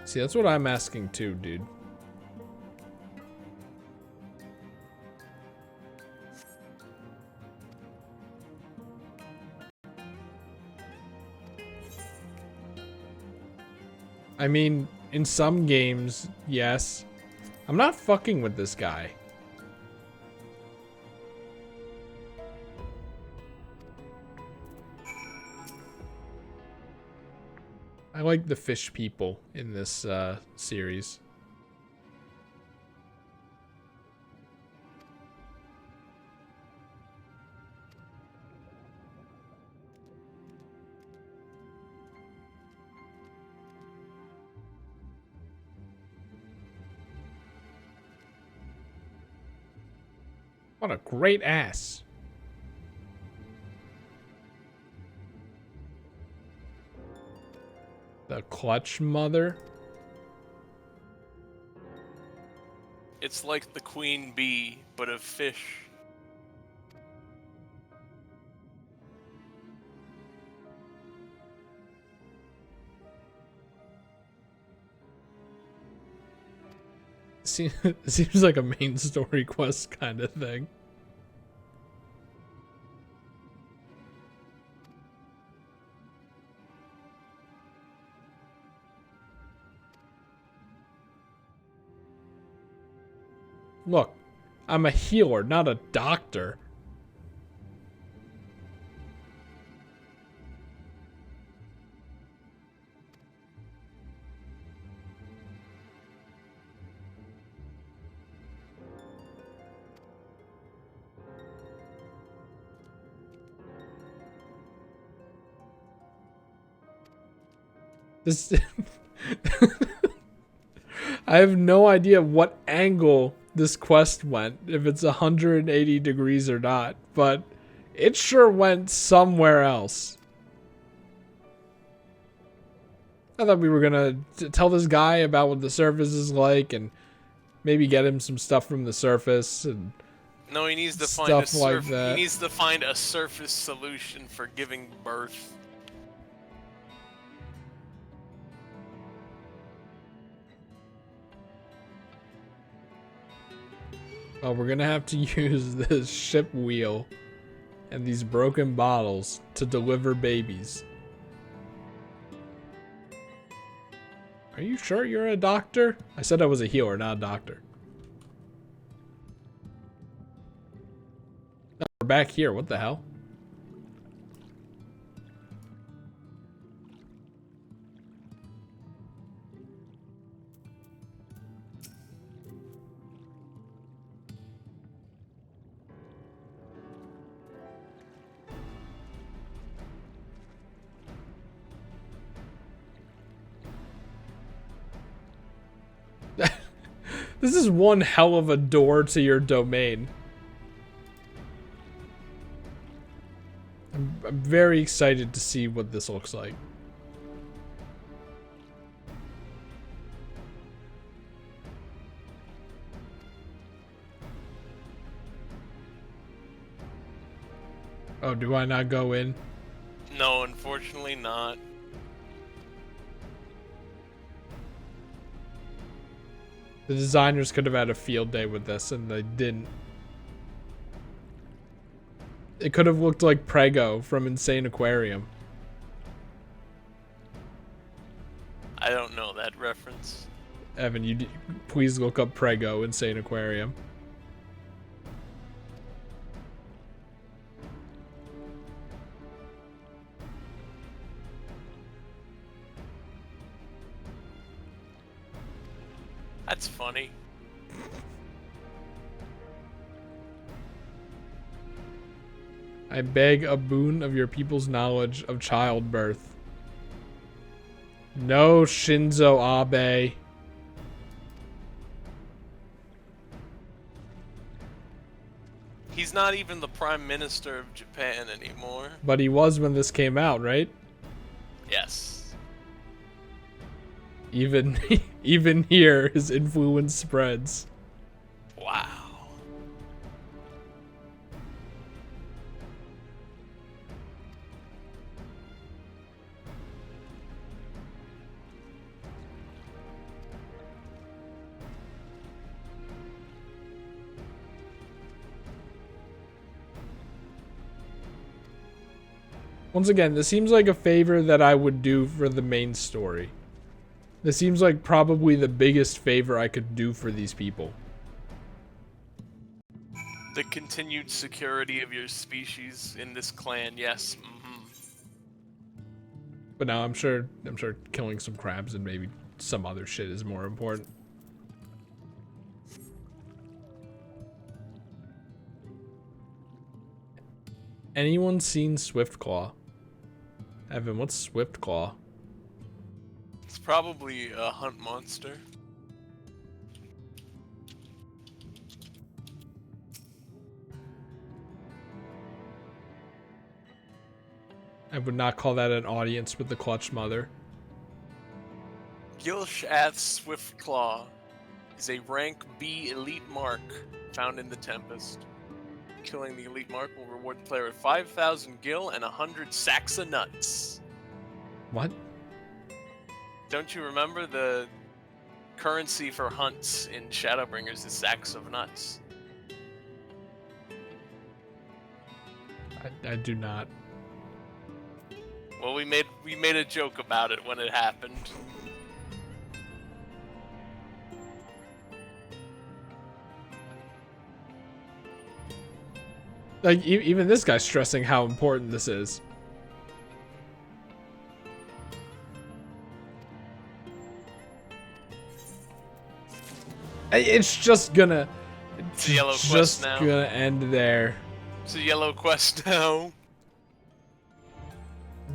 See, that's what I'm asking too, dude. I mean, in some games, yes. I'm not fucking with this guy. I like the fish people in this series. What a great ass. The clutch mother. It's like the queen bee, but of fish. Seems like a main story quest kind of thing. Look, I'm a healer, not a doctor. This I have no idea what angle this quest went, if it's 180 degrees or not, but it sure went somewhere else. I thought we were gonna tell this guy about what the surface is like and maybe get him some stuff from the surface and No, he needs to find stuff like that. He needs to find a surface solution for giving birth. Oh, we're gonna have to use this ship wheel and these broken bottles to deliver babies. Are you sure you're a doctor? I said I was a healer, not a doctor. Oh, we're back here. What the hell? This is one hell of a door to your domain. I'm very excited to see what this looks like. Oh, do I not go in? No, unfortunately not. The designers could have had a field day with this, and they didn't. It could have looked like Prego from Insane Aquarium. I don't know that reference. Evan, please look up Prego Insane Aquarium. That's funny. I beg a boon of your people's knowledge of childbirth. No, Shinzo Abe. He's not even the Prime Minister of Japan anymore. But he was when this came out, right? Yes. Even here, his influence spreads. Wow. Once again, this seems like a favor that I would do for the main story. This seems like probably the biggest favor I could do for these people. The continued security of your species in this clan, yes. Mm-hmm. But now I'm sure killing some crabs and maybe some other shit is more important. Anyone seen Swiftclaw? Evan, what's Swiftclaw? It's probably a hunt monster. I would not call that an audience with the Clutch Mother. Gilshath's Swiftclaw is a rank B elite mark found in the Tempest. Killing the elite mark will reward the player with 5,000 gil and 100 sacks of nuts. What? Don't you remember the currency for hunts in Shadowbringers is sacks of nuts? I do not. Well, we made a joke about it when it happened. Like, even this guy's stressing how important this is. It's just gonna... It's a yellow just quest now. gonna end there. It's a yellow quest now.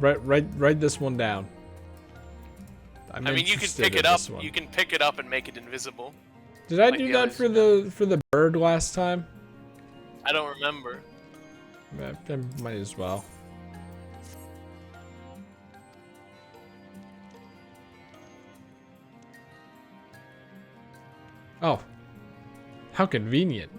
Write this one down. I mean, you can pick it up. You can pick it up and make it invisible. Did I like do the that others for the bird last time? I don't remember. I might as well. Oh, how convenient.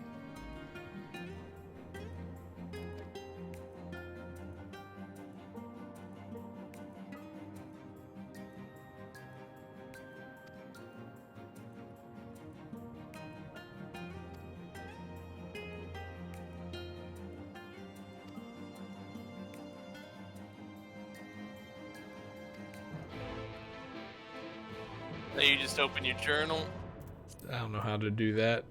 Now you just open your journal. I don't know how to do that.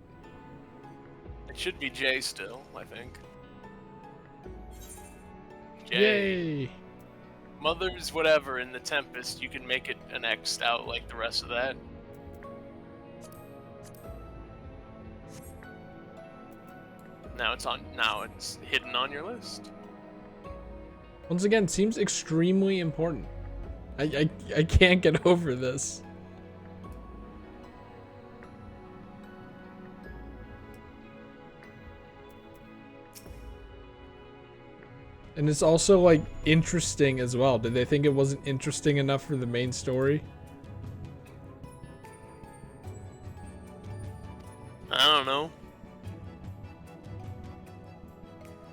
It should be J still, I think. J. Yay! Mother's whatever in the Tempest, you can make it an X'd out like the rest of that. Now it's hidden on your list. Once again, seems extremely important. I can't get over this. And it's also, like, interesting as well. Did they think it wasn't interesting enough for the main story? I don't know.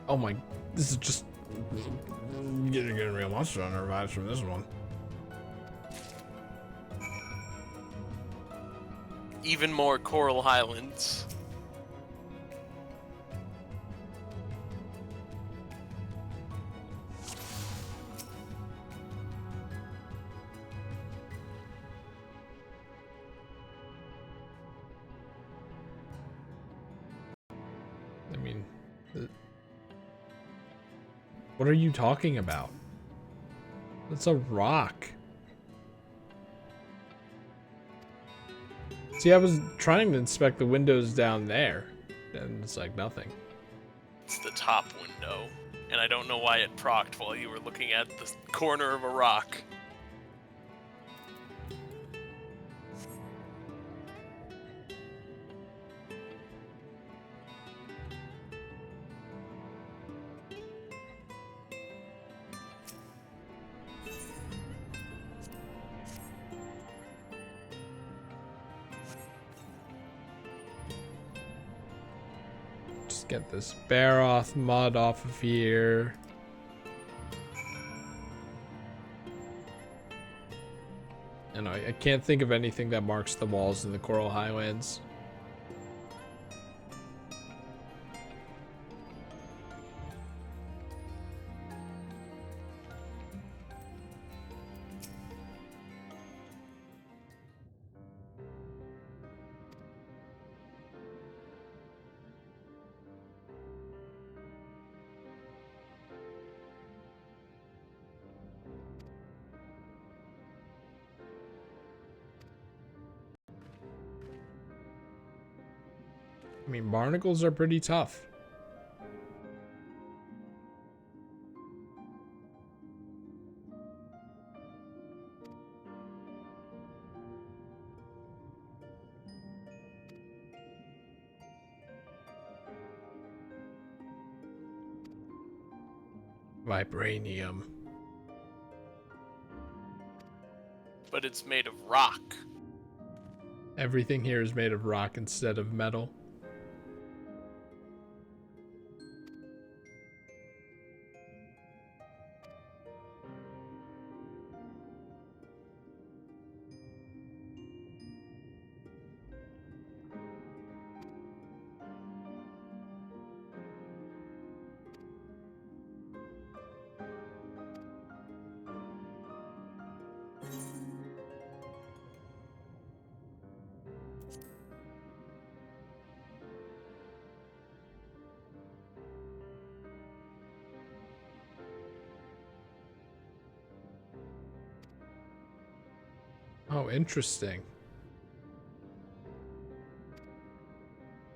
Oh my, this is just... Getting a real Monster Hunter vibes from this one. Even more Coral Highlands. I mean... What are you talking about? That's a rock. See, I was trying to inspect the windows down there, and it's like nothing. It's the top window, and I don't know why it procced while you were looking at the corner of a rock. Just get this Baroth mud off of here. And I can't think of anything that marks the walls in the Coral Highlands. I mean, barnacles are pretty tough. Vibranium. but it's made of rock. Everything here is made of rock instead of metal. Oh, interesting.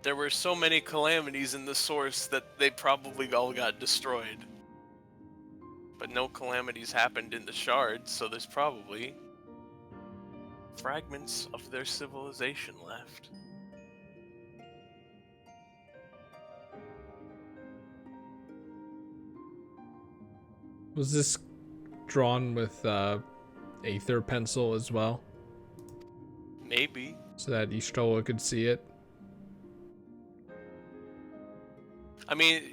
There were so many calamities in the source that they probably all got destroyed. But no calamities happened in the shards, so there's probably fragments of their civilization left. Was this drawn with Aether pencil as well? Maybe. So that Ishtola could see it? I mean,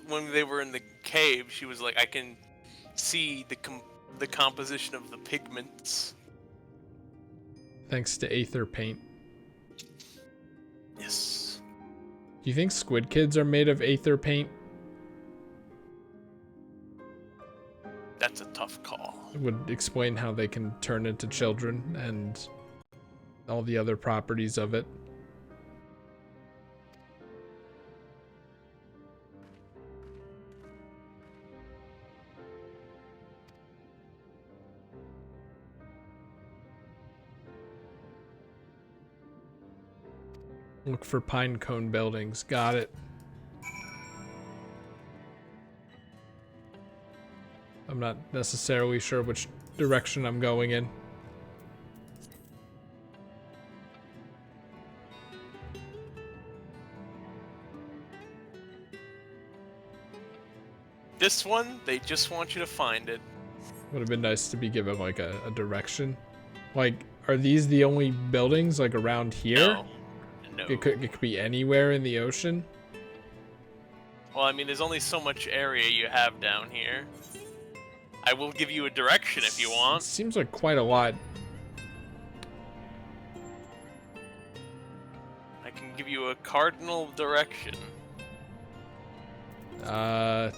when they were in the cave, she was like, I can see the composition of the pigments. Thanks to Aether paint. Yes. Do you think squid kids are made of Aether paint? That's a tough call. It would explain how they can turn into children and all the other properties of it. Look for pine cone buildings. Got it. I'm not necessarily sure which direction I'm going in. This one, they just want you to find it. Would have been nice to be given like a direction. Like, are these the only buildings like around here? No. No. It could be anywhere in the ocean. Well, I mean, there's only so much area you have down here. I will give you a direction if you want. It seems like quite a lot. I can give you a cardinal direction. To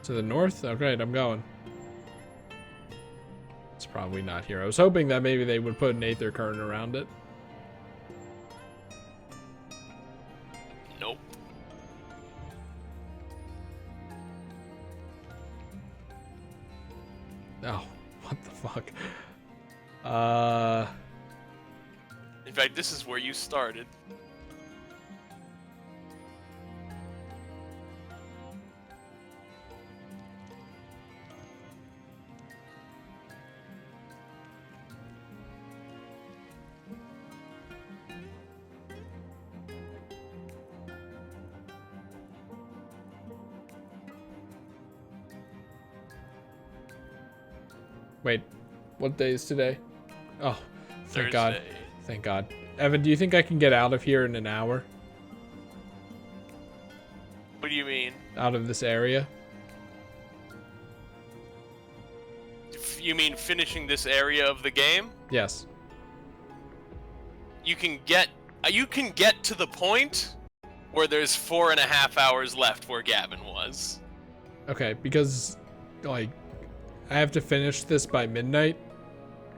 the north? Okay, I'm going. It's probably not here. I was hoping that maybe they would put an Aether current around it. Nope. Oh, what the fuck? In fact, this is where you started. Wait, what day is today? Oh, thank Thursday. God. Thank God. Evan, do you think I can get out of here in an hour? What do you mean? Out of this area? You mean finishing this area of the game? Yes. You can get to the point where there's 4.5 hours left where Gavin was. Okay, because, like, I have to finish this by midnight,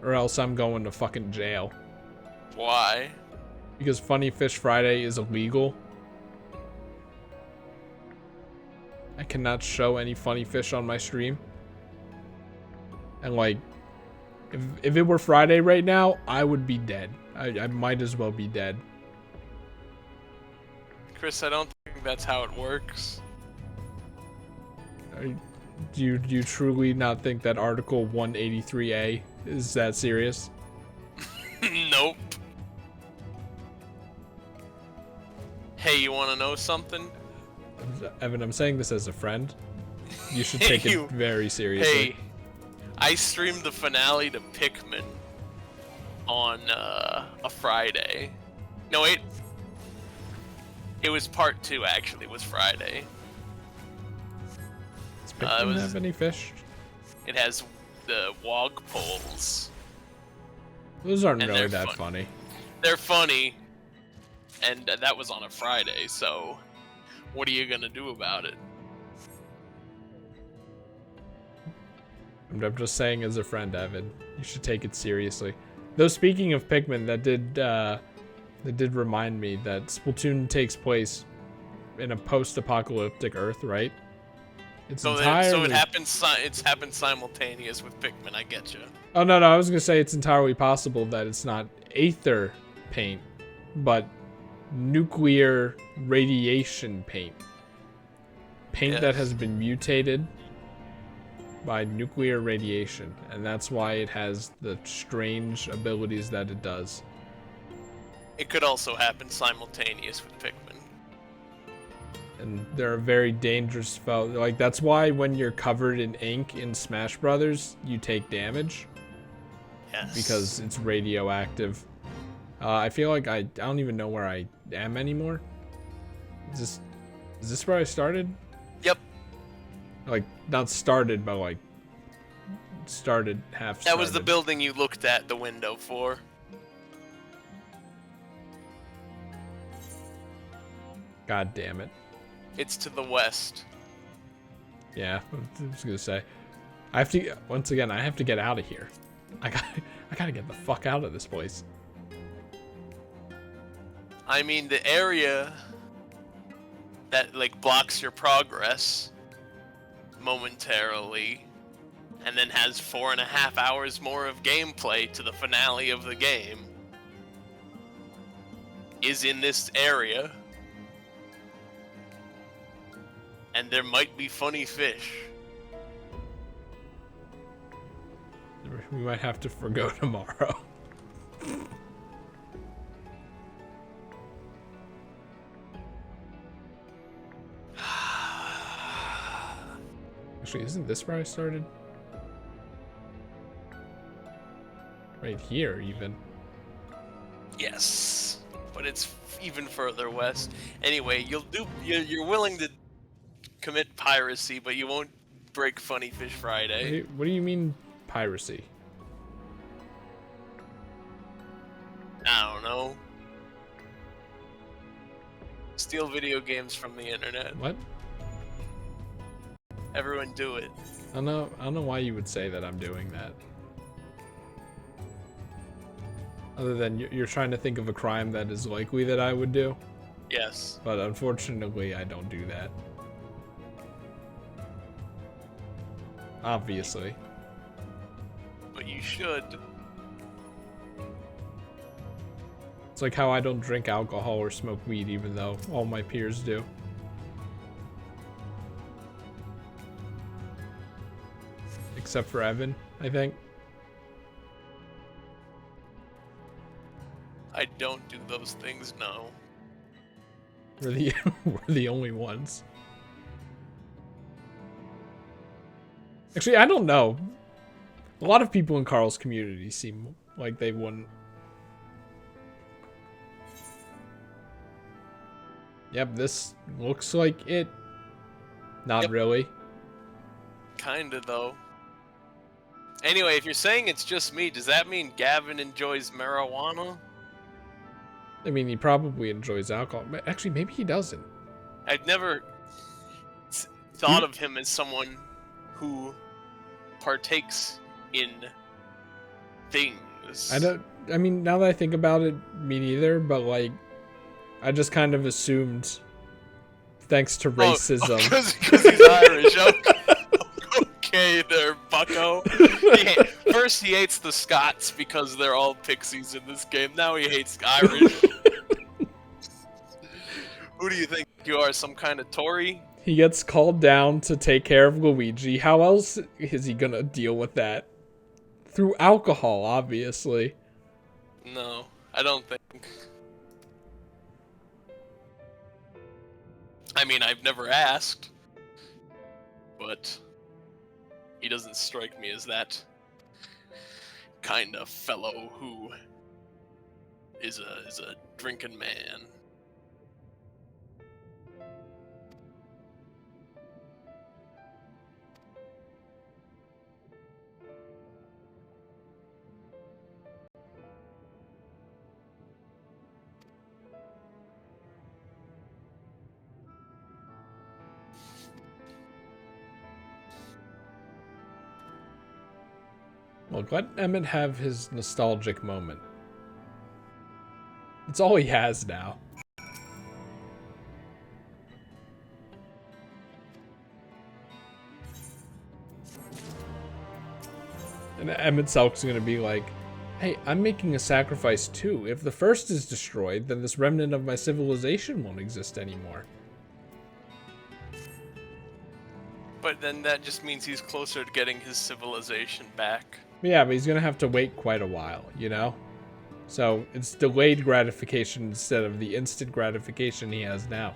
or else I'm going to fucking jail. Why? Because Funny Fish Friday is illegal. I cannot show any funny fish on my stream. And, like, if it were Friday right now, I would be dead. I might as well be dead. Chris, I don't think that's how it works. Do you truly not think that Article 183A is that serious? Nope. Hey, you want to know something? Evan, I'm saying this as a friend. You should take it very seriously. Hey, I streamed the finale to Pikmin on a Friday. No, wait. It was part 2, actually. It was Friday. Does Pikmin have any fish? It has the wog poles. Those aren't And really they're that funny. They're funny. And that was on a Friday, so what are you gonna do about it? I'm just saying as a friend, Evan, you should take it seriously. Though speaking of Pikmin, that did remind me that Splatoon takes place in a post-apocalyptic Earth, right? It's So entirely... it happens simultaneous with Pikmin. I get you. Oh no, I was gonna say it's entirely possible that it's not aether paint, but nuclear radiation paint. Paint that has been mutated by nuclear radiation, and that's why it has the strange abilities that it does. It could also happen simultaneous with Pikmin. And they're a very dangerous foe. Like, that's why when you're covered in ink in Smash Brothers, you take damage. Yes. Because it's radioactive. I feel like I don't even know where I am anymore. Is this where I started? Yep. Like, not started, but like started, half started. That was the building you looked at the window for. God damn it. It's to the west. Yeah, I was gonna say. I have to, once again, I have to get out of here. I gotta get the fuck out of this place. I mean, the area that, like, blocks your progress momentarily and then has 4.5 hours more of gameplay to the finale of the game is in this area. And there might be funny fish. We might have to forgo tomorrow. Actually, isn't this where I started? Right here, even. Yes, but it's even further west. Anyway, you're willing to commit piracy, but you won't break Funny Fish Friday. What do you mean piracy? I don't know. Steal video games from the internet. What? Everyone do it. I don't know why you would say that I'm doing that. Other than you're trying to think of a crime that is likely that I would do. Yes. But unfortunately, I don't do that. Obviously. But you should. It's like how I don't drink alcohol or smoke weed even though all my peers do. Except for Evan, I think. I don't do those things, no. We're the only ones. Actually, I don't know. A lot of people in Carl's community seem like they wouldn't. Yep, this looks like it. Not really. Kinda, though. Anyway, if you're saying it's just me, does that mean Gavin enjoys marijuana? I mean, he probably enjoys alcohol. Actually, maybe he doesn't. I've never thought of him as someone who partakes in things. I mean, now that I think about it, me neither, but like, I just kind of assumed, thanks to racism. Because he's Irish. Okay there, bucko. First he hates the Scots because they're all pixies in this game. Now he hates Irish. Who do you think you are, some kind of Tory? He gets called down to take care of Luigi. How else is he gonna deal with that? Through alcohol, obviously. No, I don't think. I mean, I've never asked, but he doesn't strike me as that kind of fellow who is a drinking man. Look, let Emmett have his nostalgic moment. It's all he has now. And Emmett Selk's gonna be like, hey, I'm making a sacrifice too. If the first is destroyed, then this remnant of my civilization won't exist anymore. But then that just means he's closer to getting his civilization back. Yeah, but he's gonna have to wait quite a while, you know? So it's delayed gratification instead of the instant gratification he has now.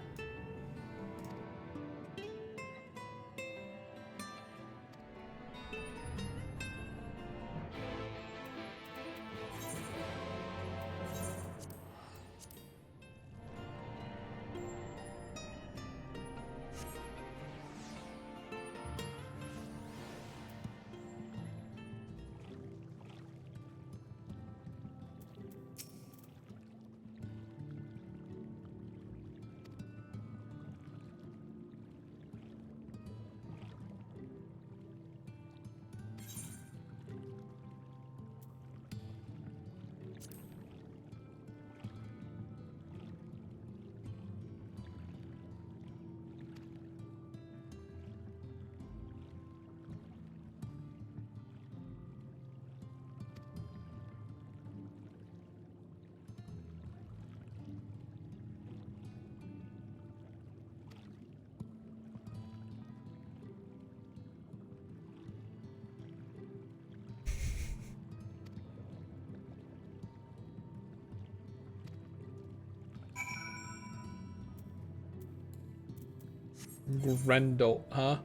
Grendel, huh?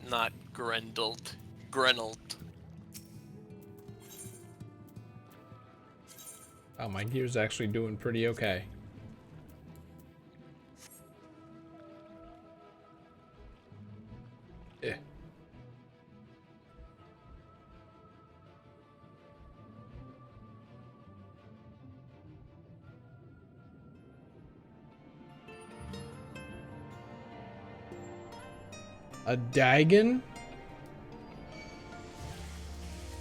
Not Grendelt. Grenelt. Oh, my gear's actually doing pretty okay. Eh. A Dagon?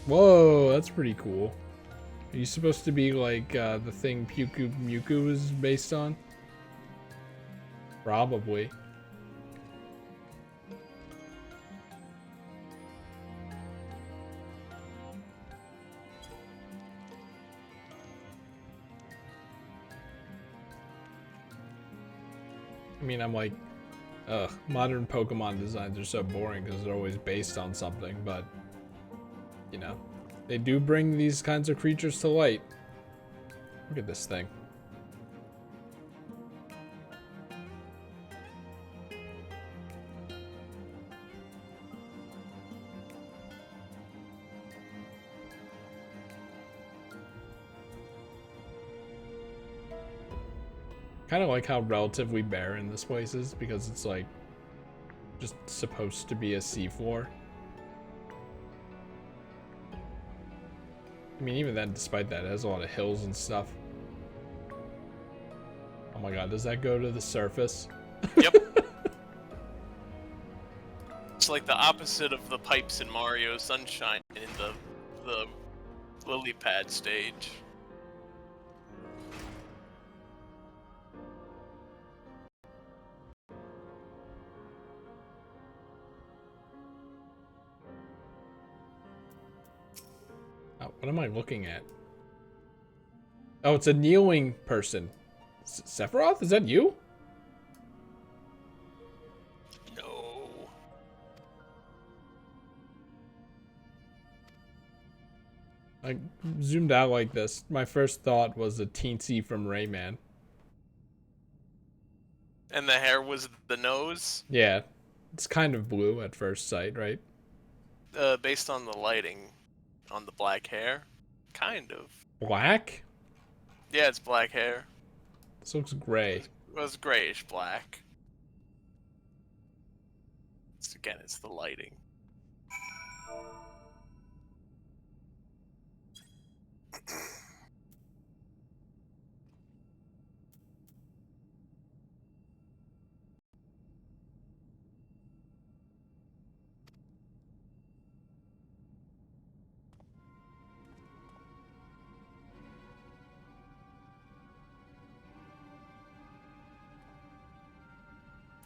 Whoa, that's pretty cool. Are you supposed to be like the thing Puku Muku is based on? Probably. I mean, I'm like, ugh, modern Pokemon designs are so boring because they're always based on something, but, you know, they do bring these kinds of creatures to light. Look at this thing. Kind of like how relatively barren this place is because it's like just supposed to be a seafloor. I mean, even then, despite that, it has a lot of hills and stuff. Oh my god, does that go to the surface? Yep. It's like the opposite of the pipes in Mario Sunshine in the lily pad stage. Oh, what am I looking at? Oh, it's a kneeling person. Sephiroth? Is that you? No. I zoomed out like this. My first thought was a teensy from Rayman. And the hair was the nose? Yeah, it's kind of blue at first sight, right? Based on the lighting. on the black hair. Kind of. Black? Yeah, it's black hair. This looks gray. It was grayish black. Again, it's the lighting.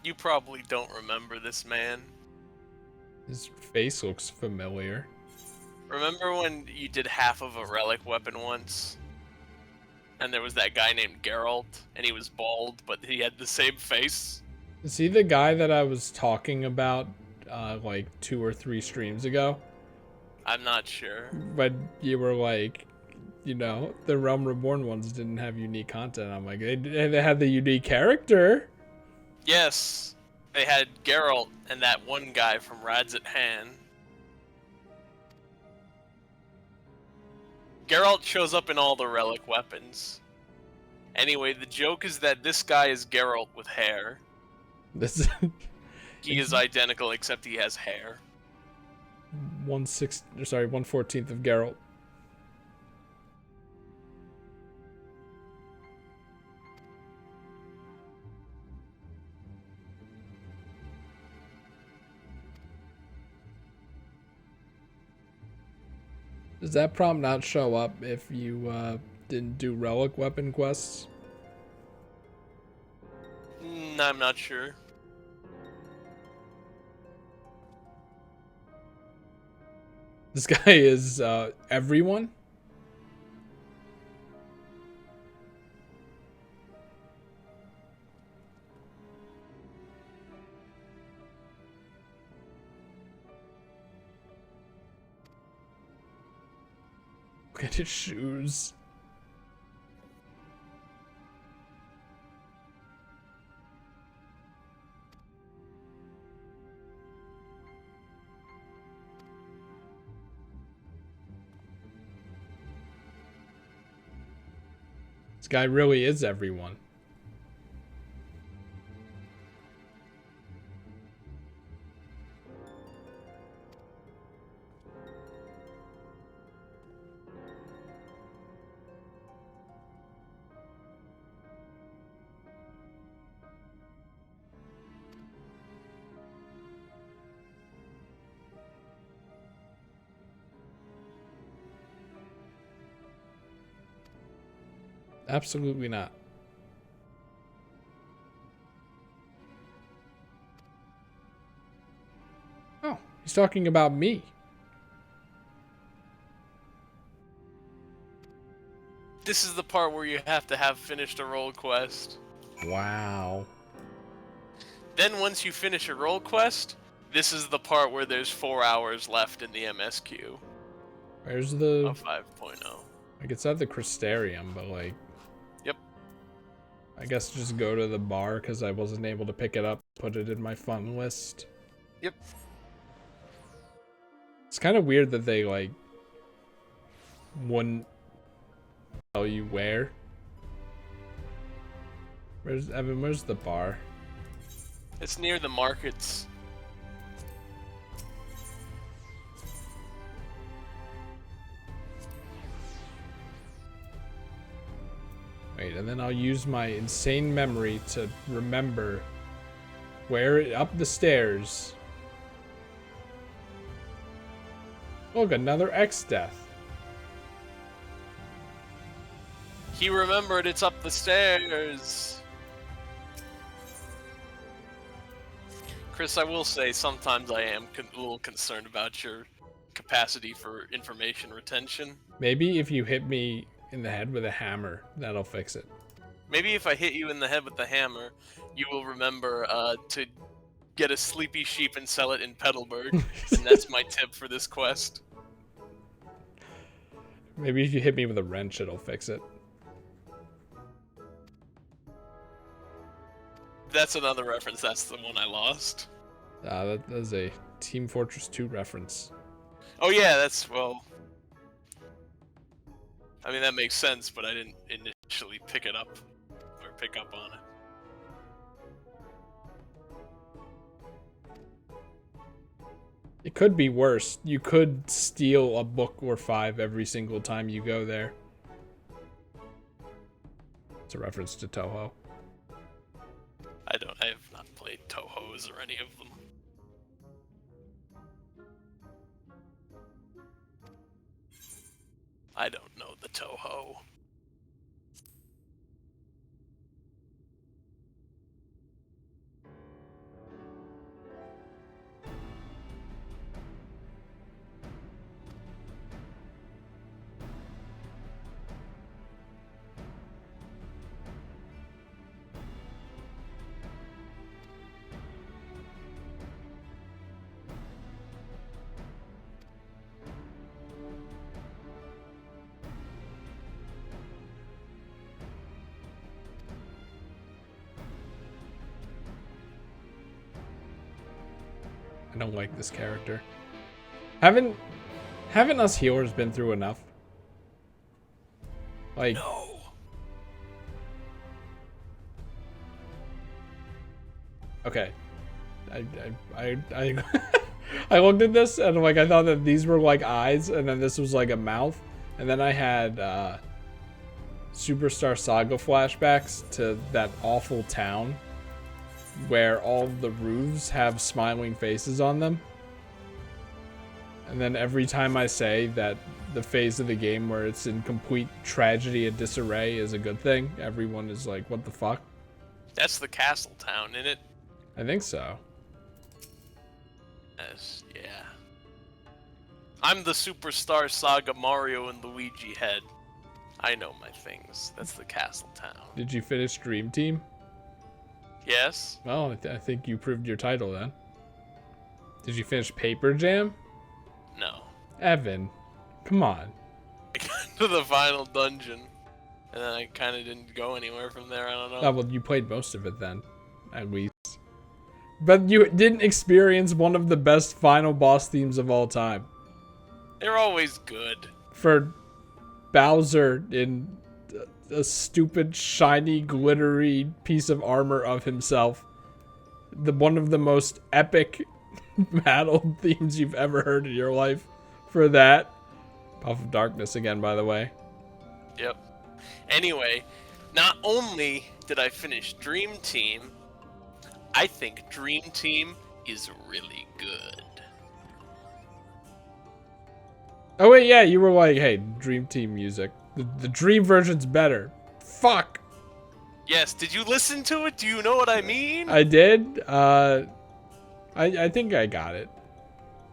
You probably don't remember this man. His face looks familiar. Remember when you did half of a relic weapon once? And there was that guy named Geralt, and he was bald, but he had the same face? Is he the guy that I was talking about like 2 or 3 streams ago? I'm not sure. But you were like, you know, the Realm Reborn ones didn't have unique content. I'm like, they had the unique character. Yes, they had Geralt and that one guy from Rads at Hand. Geralt shows up in all the relic weapons. Anyway, the joke is that this guy is Geralt with hair. This He is identical except he has hair. 1/14th of Geralt. Does that prompt not show up if you didn't do relic weapon quests? I'm not sure. This guy is everyone? Look at his shoes. This guy really is everyone. Absolutely not. Oh, he's talking about me. This is the part where you have to have finished a role quest. Wow. Then once you finish a role quest, this is the part where there's 4 hours left in the MSQ. Where's the... Of 5.0. Like, it's at the Crystarium, but like... Yep. I guess just go to the bar because I wasn't able to pick it up, put it in my fun list. Yep. It's kind of weird that they, like, wouldn't tell you where. Where's, Evan, where's the bar? It's near the markets. Wait, and then I'll use my insane memory to remember where up the stairs. Look, another X death. He remembered it's up the stairs. Chris, I will say sometimes I am a little concerned about your capacity for information retention. Maybe if you hit me in the head with a hammer, that'll fix it. Maybe if I hit you in the head with the hammer, you will remember to get a sleepy sheep and sell it in Petalburg. And that's my tip for this quest. Maybe if you hit me with a wrench, it'll fix it. That's another reference. That's the one I lost. That is a Team Fortress 2 reference. Oh yeah, that's, well, I mean, that makes sense, but I didn't initially pick it up or pick up on it. It could be worse. You could steal a book or 5 every single time you go there. It's a reference to Toho. I have not played Toho's or any of them. I don't know the Toho. I don't like this character. Haven't us healers been through enough? Like, no. Okay. I I looked at this and like I thought that these were like eyes and then this was like a mouth. And then I had Superstar Saga flashbacks to that awful town where all the roofs have smiling faces on them. And then every time I say that the phase of the game where it's in complete tragedy and disarray is a good thing, everyone is like, what the fuck? That's the castle town, isn't it? I think so. Yes, yeah. I'm the Superstar Saga Mario and Luigi head. I know my things. That's the castle town. Did you finish Dream Team? Yes. Well, I think you proved your title then. Did you finish Paper Jam? No. Evan, come on. I got to the final dungeon, and then I kind of didn't go anywhere from there. I don't know. Oh, well, you played most of it then, at least. But you didn't experience one of the best final boss themes of all time. They're always good. For Bowser in a stupid, shiny, glittery piece of armor of himself. One of the most epic battle themes you've ever heard in your life. For that. Puff of Darkness again, by the way. Yep. Anyway, not only did I finish Dream Team, I think Dream Team is really good. Oh wait, yeah, you were like, hey, Dream Team music. The Dream version's better. Fuck! Yes, did you listen to it? Do you know what I mean? I did. I think I got it.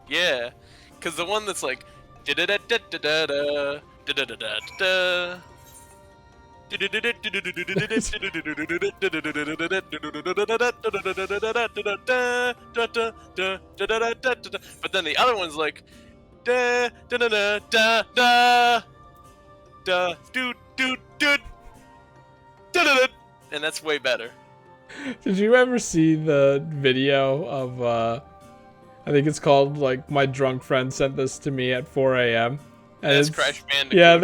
Yeah, because the one that's like da-da-da-da-da-da, da-da-da-da-da. But then the other one's like da da da da da da da do do do da da, and that's way better. Did you ever see the video of I think it's called like my drunk friend sent this to me at 4 a.m. and That's Crash Bandicoot. Yeah,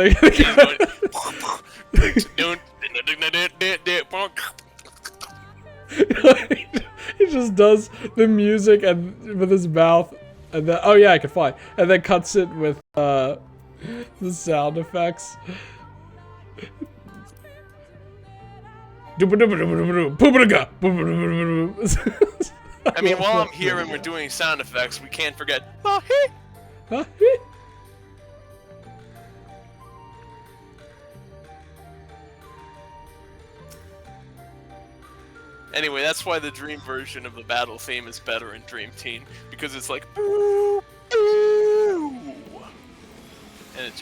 he just does the music and with his mouth, and then oh yeah, I can fly, and then cuts it with the sound effects. I mean, while I'm here and we're doing sound effects, we can't forget. Anyway, that's why the Dream version of the battle theme is better in Dream Team, because it's like boo, boo, and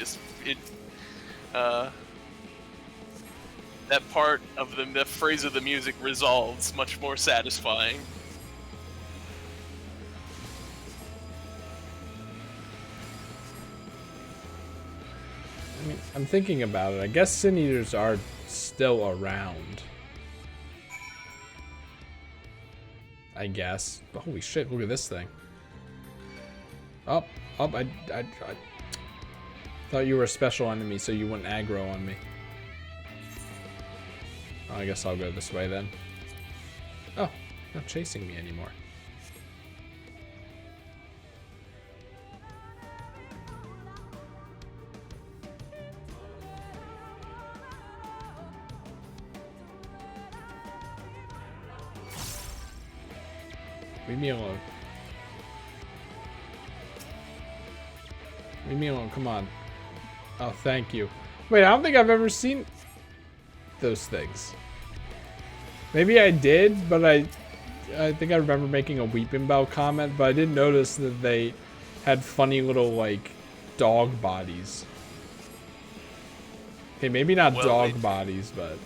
that part of the phrase of the music resolves much more satisfying. I mean, I'm thinking about it. I guess Sin Eaters are still around. I guess. But holy shit, look at this thing. Up, I Thought you were a special enemy, so you wouldn't aggro on me. Oh, I guess I'll go this way then. Oh, not chasing me anymore. Leave me alone. Leave me alone, come on. Oh, thank you. Wait, I don't think I've ever seen those things. Maybe I did, but I think I remember making a Weeping Bell comment, but I didn't notice that they had funny little, like, dog bodies. Okay, maybe not dog bodies, but...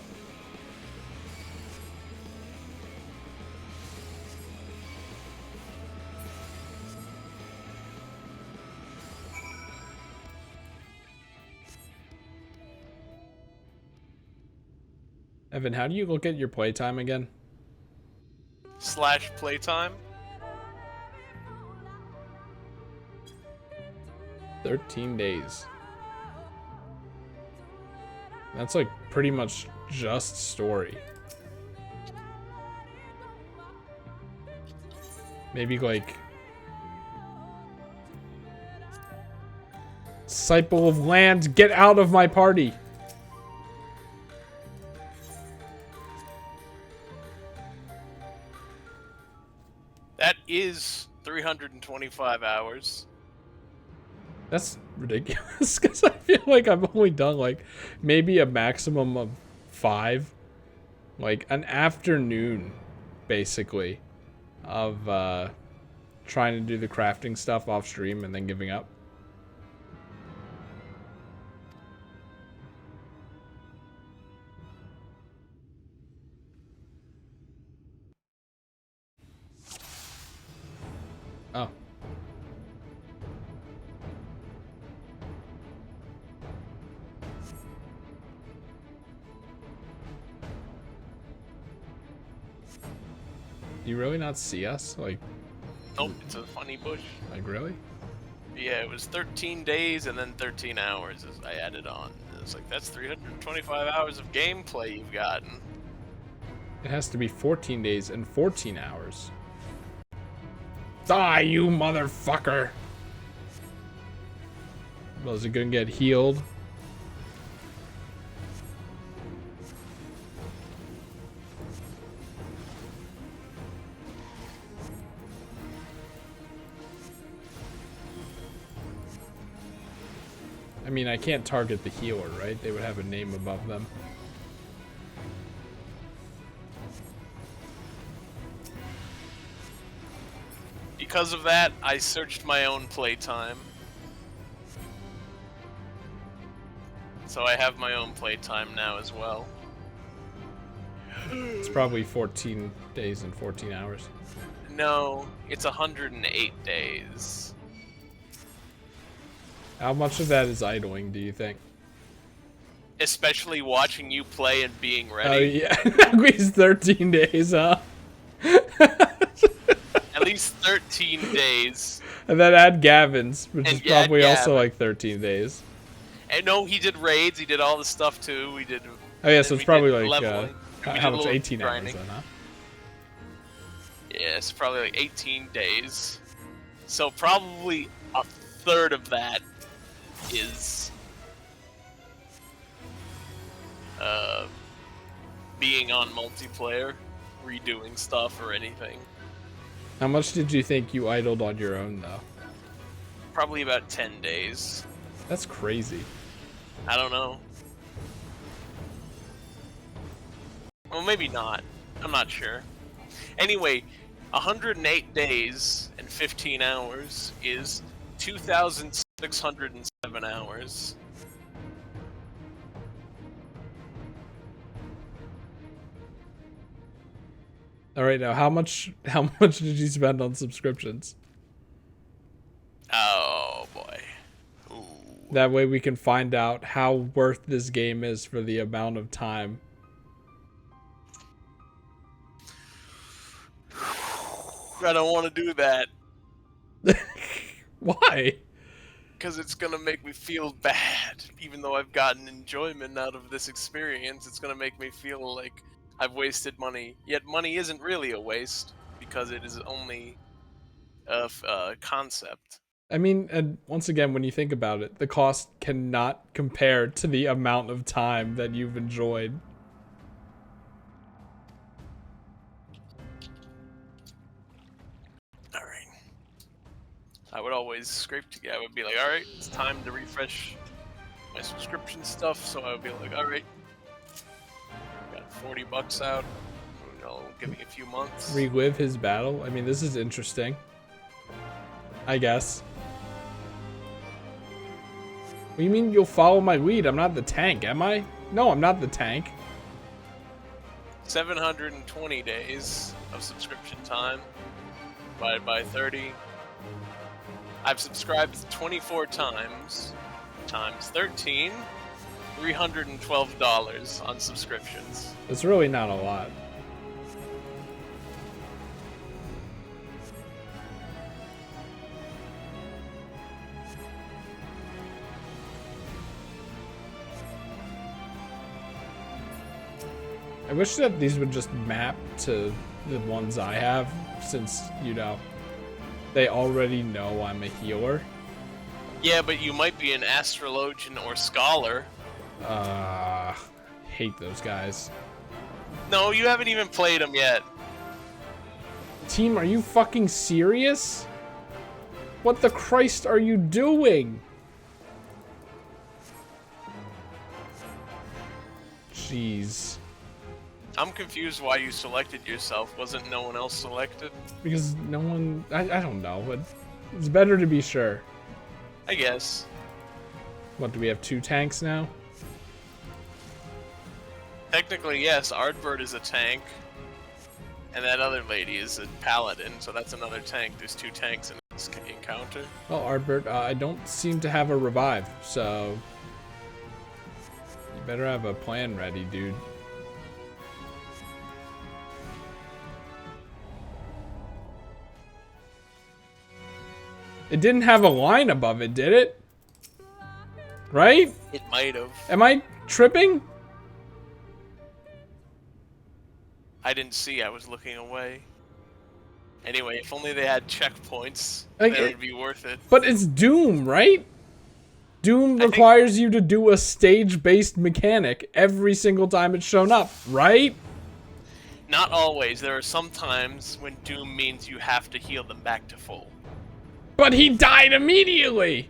Evan, how do you look at your playtime again? / playtime. 13 days. That's like pretty much just story. Maybe like Disciple of Land, get out of my party. That is 325 hours. That's ridiculous because I feel like I've only done like maybe a maximum of 5. Like an afternoon, basically, of trying to do the crafting stuff off stream and then giving up. Oh. Do you really not see us? Like, Nope, it's a funny bush. like really? Yeah, it was 13 days and then 13 hours as I added on. It's like, that's 325 hours of gameplay you've gotten. It has to be 14 days and 14 hours. Die, you motherfucker! Well, is it gonna get healed? I mean, I can't target the healer, right? They would have a name above them. Because of that, I searched my own playtime. So I have my own playtime now as well. It's probably 14 days and 14 hours. No, it's 108 days. How much of that is idling, do you think? Especially watching you play and being ready. Oh, yeah. At least 13 days, huh? At least 13 days. And then add Gavin's, which And is probably add also Gavin. like 13 days. And no, he did raids, he did all the stuff too. We did. Oh, yeah, so and it's we did probably like, leveling, and we how did a much? little 18 grinding. hours then, huh? Yeah, it's probably like 18 days. So probably a third of that is being on multiplayer, redoing stuff or anything. How much did you think you idled on your own, though? Probably about 10 days. That's crazy. I don't know. Well, maybe not. I'm not sure. Anyway, 108 days and 15 hours is 2,607 hours. All right, now how much did you spend on subscriptions? Oh boy. That way we can find out how worth this game is for the amount of time. I don't want to do that. Why? because it's gonna make me feel bad. Even though I've gotten enjoyment out of this experience, it's gonna make me feel like I've wasted money. Yet money isn't really a waste because it is only a concept. I mean, and once again, when you think about it, the cost cannot compare to the amount of time that you've enjoyed. Alright. I would always scrape together. I would be like, alright, it's time to refresh my subscription stuff. So I would be like, alright, got 40 bucks out. You know, give me a few months. Relive his battle? I mean, this is interesting. I guess. What do you mean you'll follow my lead? I'm not the tank, am I? No, I'm not the tank. 720 days of subscription time divided by 30. I've subscribed 24 times 13, $312 on subscriptions. It's really not a lot. I wish that these would just map to the ones I have, since, you know, they already know I'm a healer. Yeah, but you might be an astrologian or scholar. Hate those guys. No, you haven't even played them yet. Team, are you fucking serious? What the Christ are you doing? Jeez. I'm confused why you selected yourself. Wasn't no one else selected? Because no one... I don't know, but it's better to be sure. I guess. What, do we have 2 tanks now? Technically, yes. Ardbird is a tank. And that other lady is a paladin, so that's another tank. There's 2 tanks in this encounter. Well, Ardbird, I don't seem to have a revive, so... You better have a plan ready, dude. It didn't have a line above it, did it? Right? It might have. Am I tripping? I didn't see. I was looking away. Anyway, if only they had checkpoints, Like, that would be worth it. But it's Doom, right? Doom requires you to do a stage-based mechanic every single time it's shown up, right? Not always. There are some times when Doom means you have to heal them back to full. But he died immediately!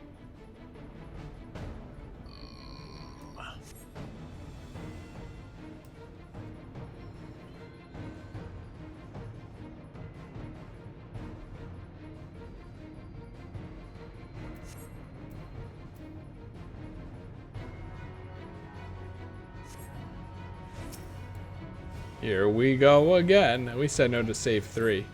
Here we go again. We said no to save 3.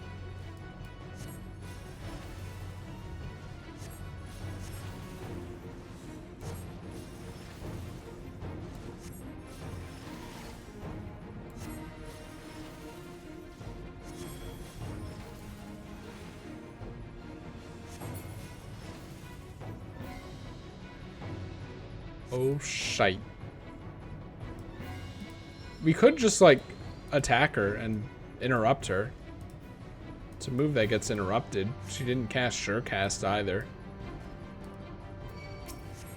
Oh, shite. We could just, like, attack her and interrupt her. It's a move that gets interrupted. She didn't cast Surecast either.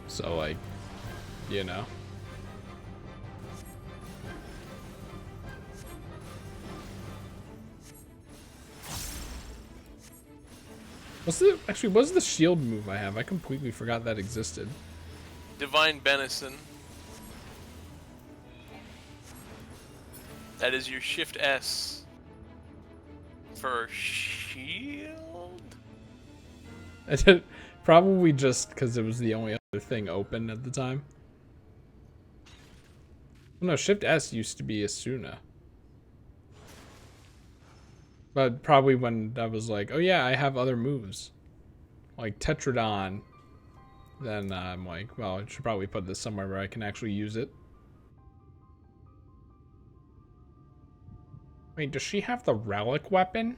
So, like, you know. What's the shield move I have? I completely forgot that existed. Divine Benison. That is your Shift S for shield? I did probably just because it was the only other thing open at the time. Oh, no, Shift S used to be Asuna. But probably when I was like, oh yeah, I have other moves. Like Tetradon. Then I'm like, well, I should probably put this somewhere where I can actually use it. Wait, does she have the relic weapon?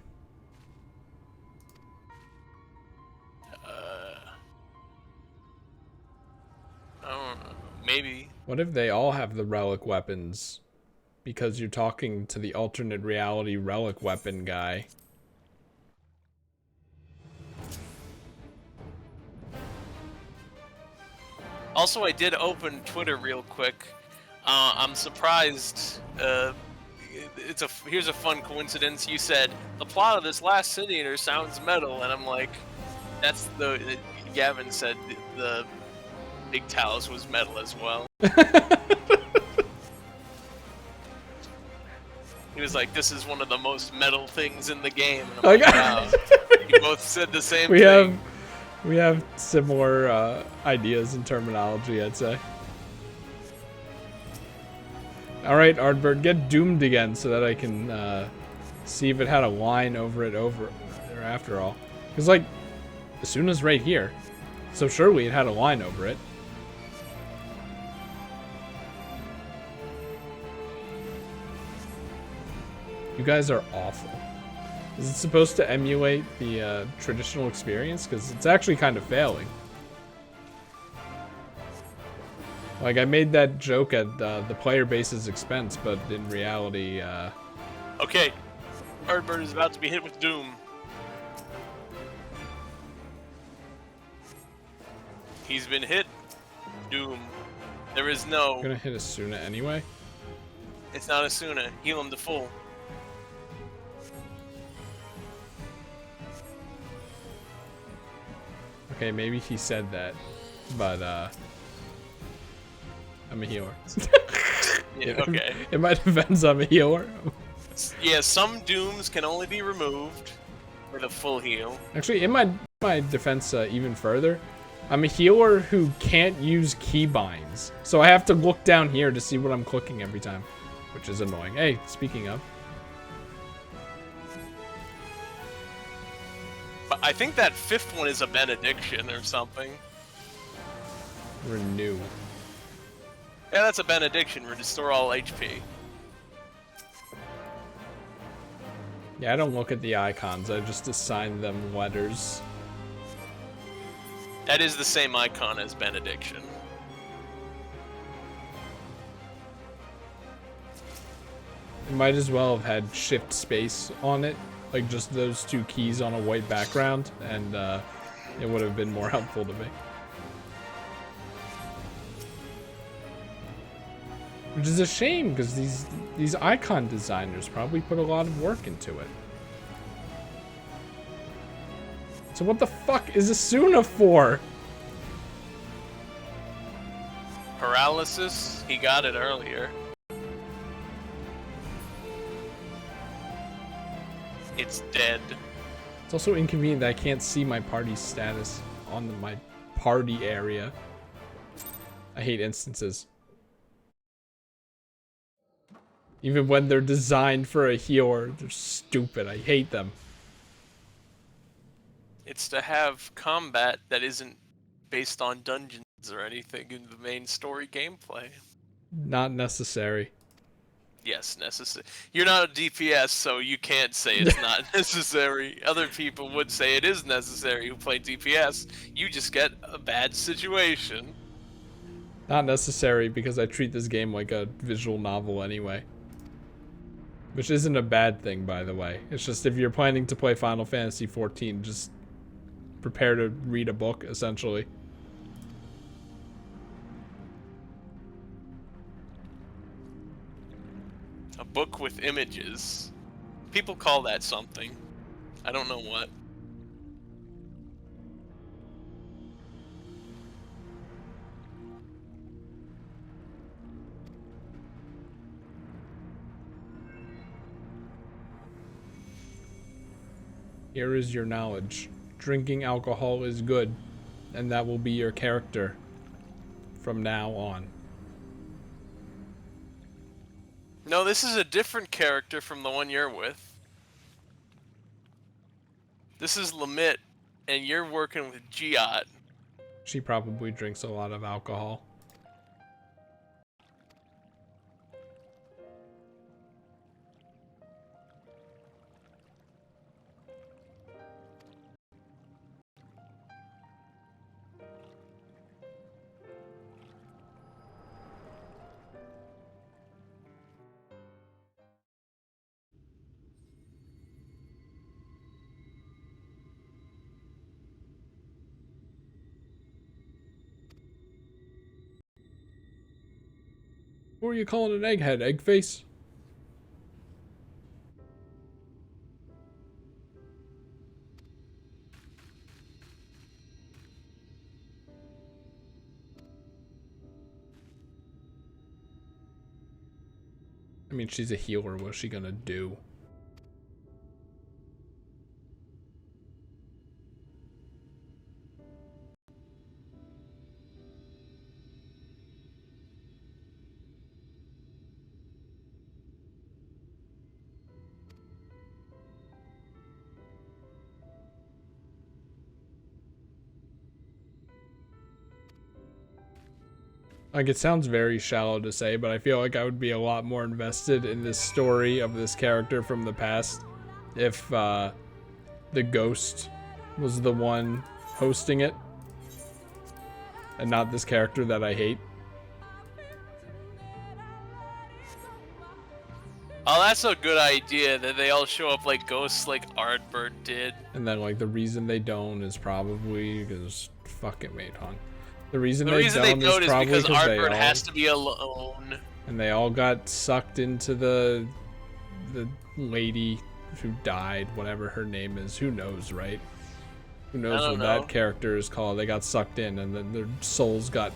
What if they all have the relic weapons? Because you're talking to the alternate reality relic weapon guy. Also, I did open Twitter real quick. I'm surprised. Here's a fun coincidence. You said the plot of this Last City Eater sounds metal, and I'm like, that's the. Gavin said the Big Talos was metal as well. He was like, "This is one of the most metal things in the game." And I'm like, wow. You both said the same thing. We have similar ideas and terminology, I'd say. Alright, Ardbird, get doomed again so that I can see if it had a line over it after all. Because, like, Asuna's right here. So surely it had a line over it. You guys are awful. Is it supposed to emulate the traditional experience? Because it's actually kind of failing. Like, I made that joke at the player base's expense, but in reality, Okay, Ardbird is about to be hit with doom. He's been hit. Doom. There is no... I'm gonna hit Asuna anyway. It's not Asuna. Heal him to full. Okay, maybe he said that, but I'm a healer. Yeah, okay. In my defense, I'm a healer. Yeah, some dooms can only be removed with a full heal. Actually, in my defense, even further, I'm a healer who can't use keybinds, so I have to look down here to see what I'm clicking every time, which is annoying. Hey, speaking of. But I think that fifth one is a benediction or something. Renew. Yeah, that's a benediction. Restore all HP. Yeah, I don't look at the icons. I just assign them letters. That is the same icon as benediction. It might as well have had shift space on it. Like just those two keys on a white background, and it would have been more helpful to me. Which is a shame, because these icon designers probably put a lot of work into it. So what the fuck is Asuna for? Paralysis? He got it earlier. It's dead. It's also inconvenient that I can't see my party status on my party area. I hate instances. Even when they're designed for a healer, they're stupid. I hate them. It's to have combat that isn't based on dungeons or anything in the main story gameplay. Not necessary. Yes, necessary. You're not a DPS, so you can't say it's not necessary. Other people would say it is necessary who play DPS. You just get a bad situation. Not necessary, because I treat this game like a visual novel anyway. Which isn't a bad thing, by the way. It's just if you're planning to play Final Fantasy XIV, just prepare to read a book, essentially. A book with images. People call that something. I don't know what. Here is your knowledge. Drinking alcohol is good, and that will be your character from now on. No, this is a different character from the one you're with. This is Lamit, and you're working with Giot. She probably drinks a lot of alcohol. What are you calling an egghead, Eggface? I mean, she's a healer. What's she gonna do? Like, it sounds very shallow to say, but I feel like I would be a lot more invested in this story of this character from the past if the ghost was the one hosting it and not this character that I hate. Oh, that's a good idea, that they all show up like ghosts like Ardbert did. And then, like, the reason they don't is probably because... Fucking wait, hon. The reason The they reason they don't don't is is probably because because they Ardbert all... has to be alone. And they all got sucked into the lady who died, whatever her name is. Who knows, right? Who knows what that character is called? They got sucked in, and then their souls got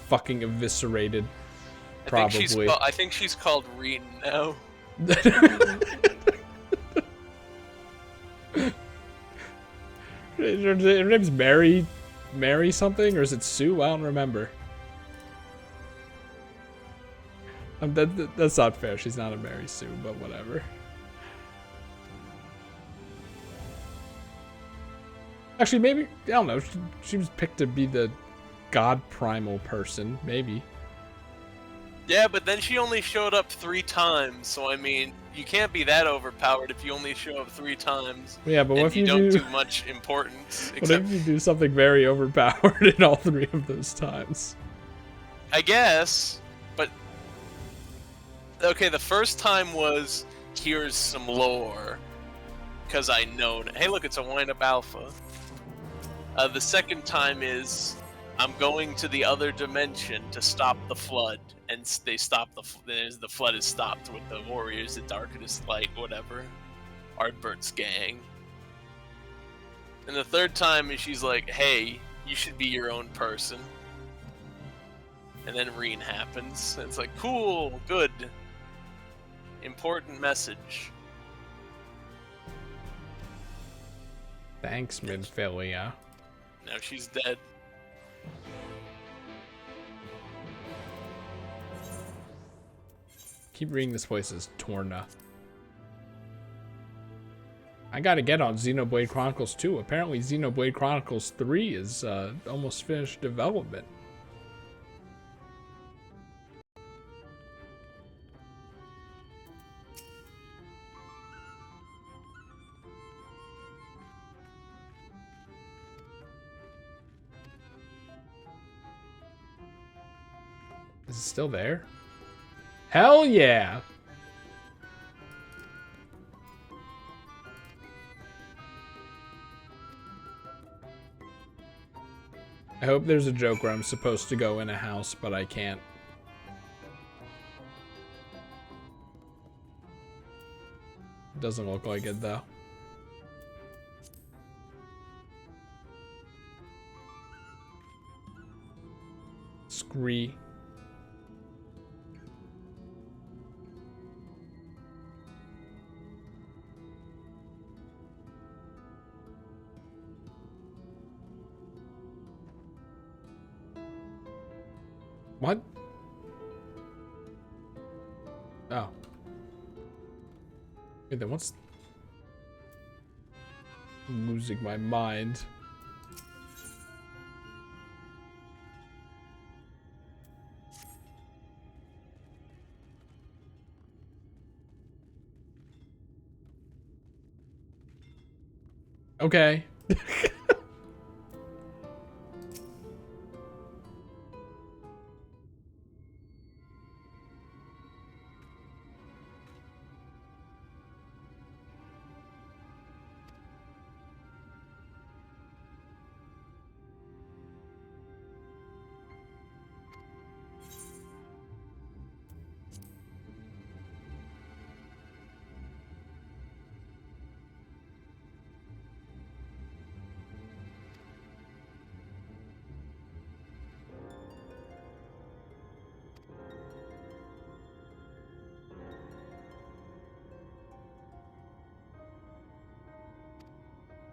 fucking eviscerated. Probably. I think she's called Reen now. Her name's Mary something, or is it Sue? I don't remember. That's not fair. She's not a Mary Sue, but whatever. Actually, maybe, I don't know. She was picked to be the god primal person, maybe. Yeah, but then she only showed up 3 times, so I mean, you can't be that overpowered if you only show up 3 times. Yeah, but what if you don't do much importance? What if you do something very overpowered in all 3 of those times? I guess, but okay, the first time was here's some lore, because I know. Hey, look, it's a wind-up alpha. The second time is I'm going to the other dimension to stop the flood, and they stop the flood is stopped with the warriors, the darkest light, whatever, Ardbert's gang. And the third time is she's like, hey, you should be your own person. And then Reen happens, and it's like, cool, good, important message. Thanks, Minfilia. Now she's dead. Keep reading this voice as Torna. I gotta get on Xenoblade Chronicles 2. Apparently Xenoblade Chronicles 3 is almost finished development. Is it still there? Hell yeah! I hope there's a joke where I'm supposed to go in a house, but I can't. Doesn't look like it, though. Scree. What? Oh. Wait, then what's... I'm losing my mind. Okay.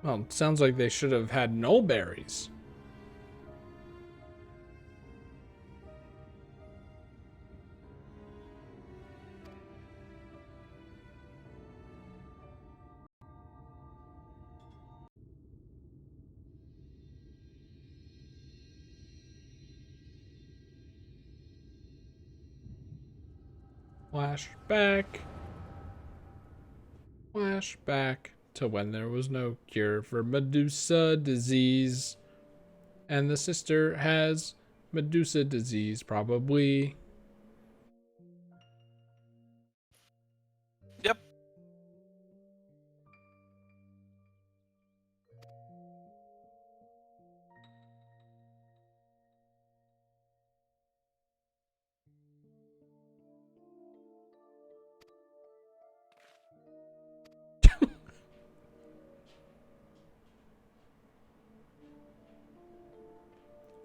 Well, it sounds like they should have had null berries. Flashback. Flashback to when there was no cure for Medusa disease. And the sister has Medusa disease, probably. Yep.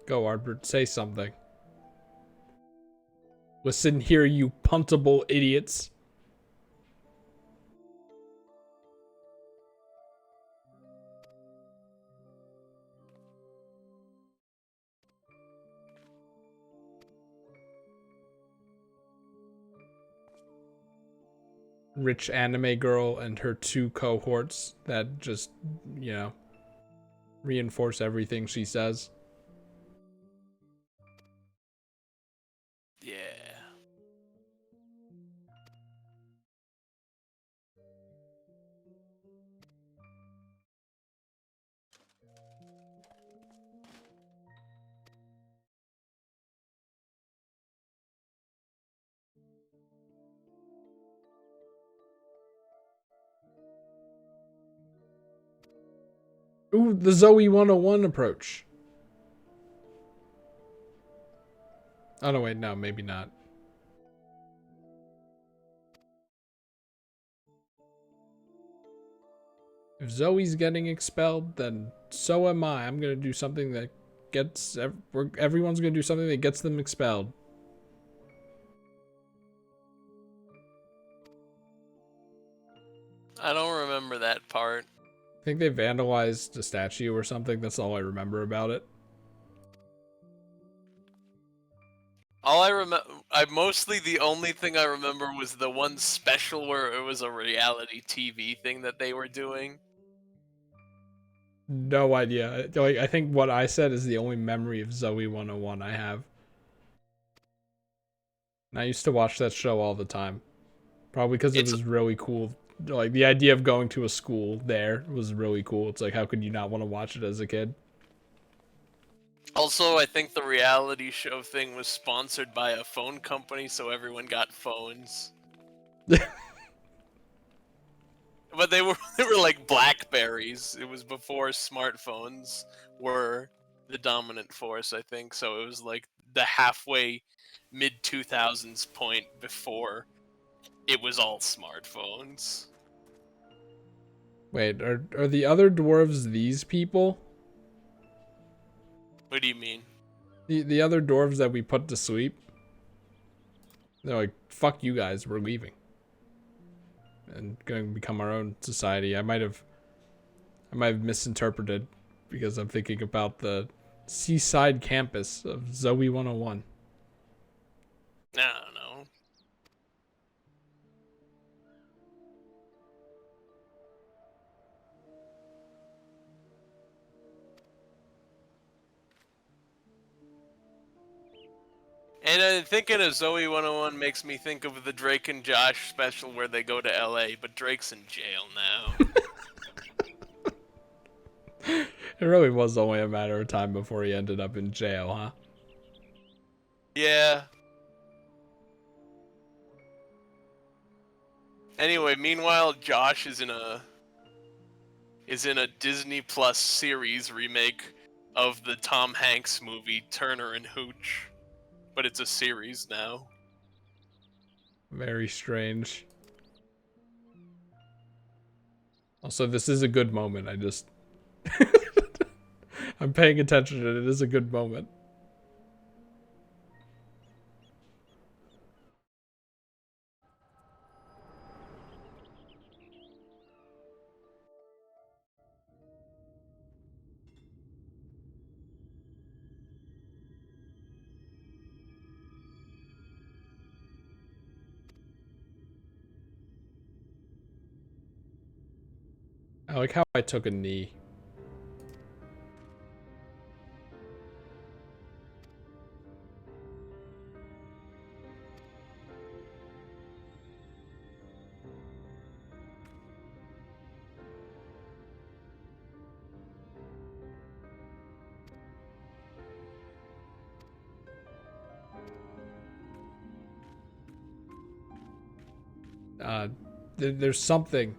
Go, Arbert, say something. Listen here, you puntable idiots. Rich anime girl and her 2 cohorts that just, you know, reinforce everything she says. Yeah. Ooh, the Zoe 101 approach. Oh, no, wait, no, maybe not. If Zoe's getting expelled, then so am I. I'm gonna do something that gets... Everyone's gonna do something that gets them expelled. I don't remember that part. I think they vandalized a statue or something. That's all I remember about it. All the only thing I remember was the one special where it was a reality TV thing that they were doing. No idea. Like, I think what I said is the only memory of Zoe 101 I have. And I used to watch that show all the time. Probably because it was really cool. Like, the idea of going to a school there was really cool. It's like, how could you not want to watch it as a kid? Also, I think the reality show thing was sponsored by a phone company, so everyone got phones. But they were like Blackberries. It was before smartphones were the dominant force, I think. So it was like the halfway mid 2000s point before it was all smartphones. Wait, are the other dwarves these people? What do you mean? The other dwarves that we put to sleep? They're like, fuck you guys, we're leaving. And going to become our own society. I might have misinterpreted because I'm thinking about the seaside campus of Zoe 101. I don't know. And thinking of Zoe 101 makes me think of the Drake and Josh special where they go to LA, but Drake's in jail now. It really was only a matter of time before he ended up in jail, huh? Yeah. Anyway, meanwhile, Josh is in a Disney Plus series remake of the Tom Hanks movie Turner and Hooch, but it's a series now. Very strange. Also, this is a good moment. I'm paying attention and it is a good moment. I like how I took a knee. There's something.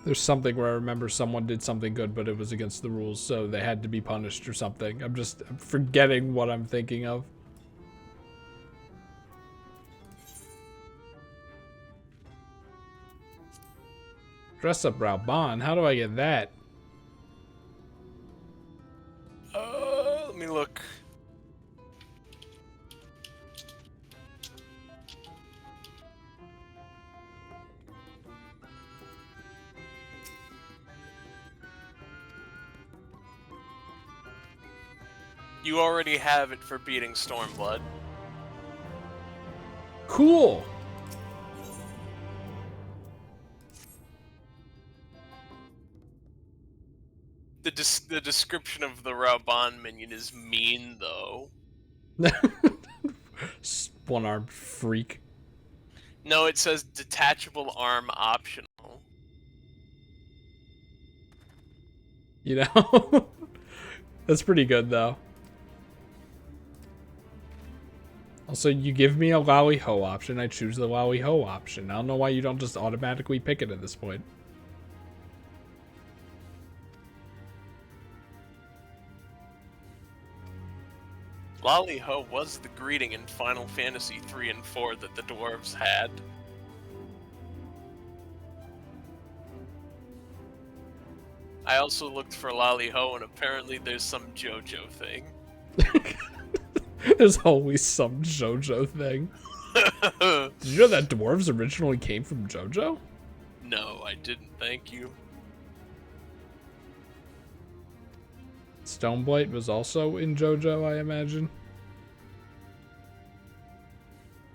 There's something where I remember someone did something good, but it was against the rules, so they had to be punished or something. I'm forgetting what I'm thinking of. Dress up Raoban? How do I get that? Let me look. You already have it for beating Stormblood. Cool! The description of the Raoban minion is mean, though. One-armed freak. No, it says detachable arm optional. You know? That's pretty good, though. Also, you give me a Lowy Ho option, I choose the Lowy Ho option. I don't know why you don't just automatically pick it at this point. Lolly Ho was the greeting in Final Fantasy 3 and 4 that the dwarves had. I also looked for Lolly Ho, and apparently there's some JoJo thing. There's always some JoJo thing. Did you know that dwarves originally came from JoJo? No, I didn't, thank you. Stoneblight was also in JoJo, I imagine.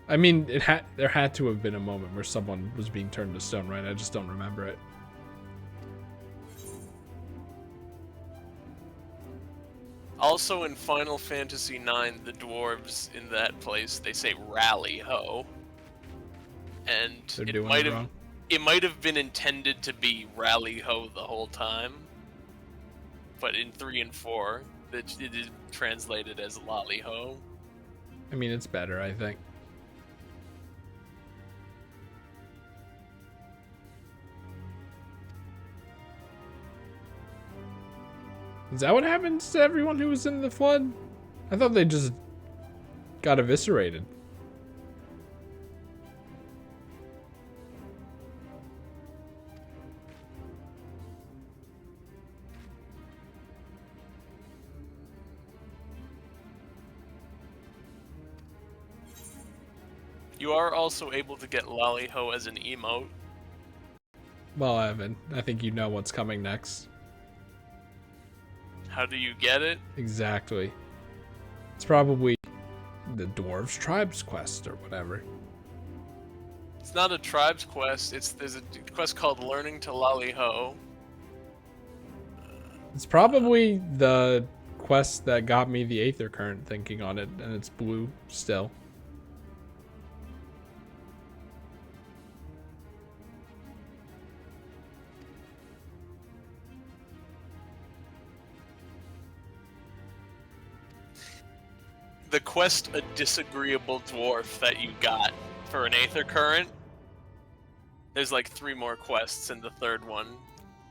I mean, there had to have been a moment where someone was being turned to stone, right? I just don't remember it. Also in Final Fantasy IX, the dwarves in that place, they say Rally Ho. And it might have been intended to be Rally Ho the whole time. But in 3 and 4, it is translated as Lolly Ho. I mean, it's better, I think. Is that what happens to everyone who was in the flood? I thought they just got eviscerated. You are also able to get Lolly Ho as an emote. Well, Evan, I think you know what's coming next. How do you get it? Exactly. It's probably the Dwarves Tribes quest or whatever. It's not a tribes quest. There's a quest called Learning to Lolly Ho. It's probably the quest that got me the Aether Current thinking on it, and it's blue still. The quest A Disagreeable Dwarf that you got for an Aether Current. There's like 3 more quests, and the third one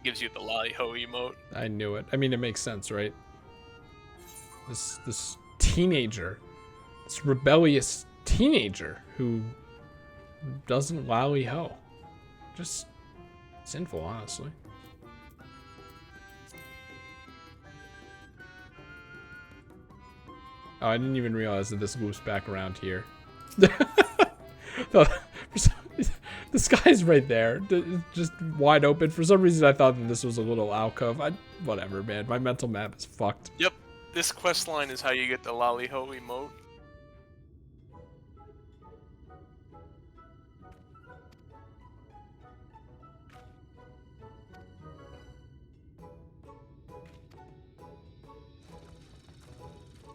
gives you the Lolly Ho emote. I knew it. I mean, it makes sense, right? This teenager, this rebellious teenager who doesn't Lolly Ho. Just sinful, honestly. Oh, I didn't even realize that this loops back around here. The sky's right there, just wide open. For some reason, I thought that this was a little alcove. Whatever, man. My mental map is fucked. Yep, this quest line is how you get the Lolly Ho emote.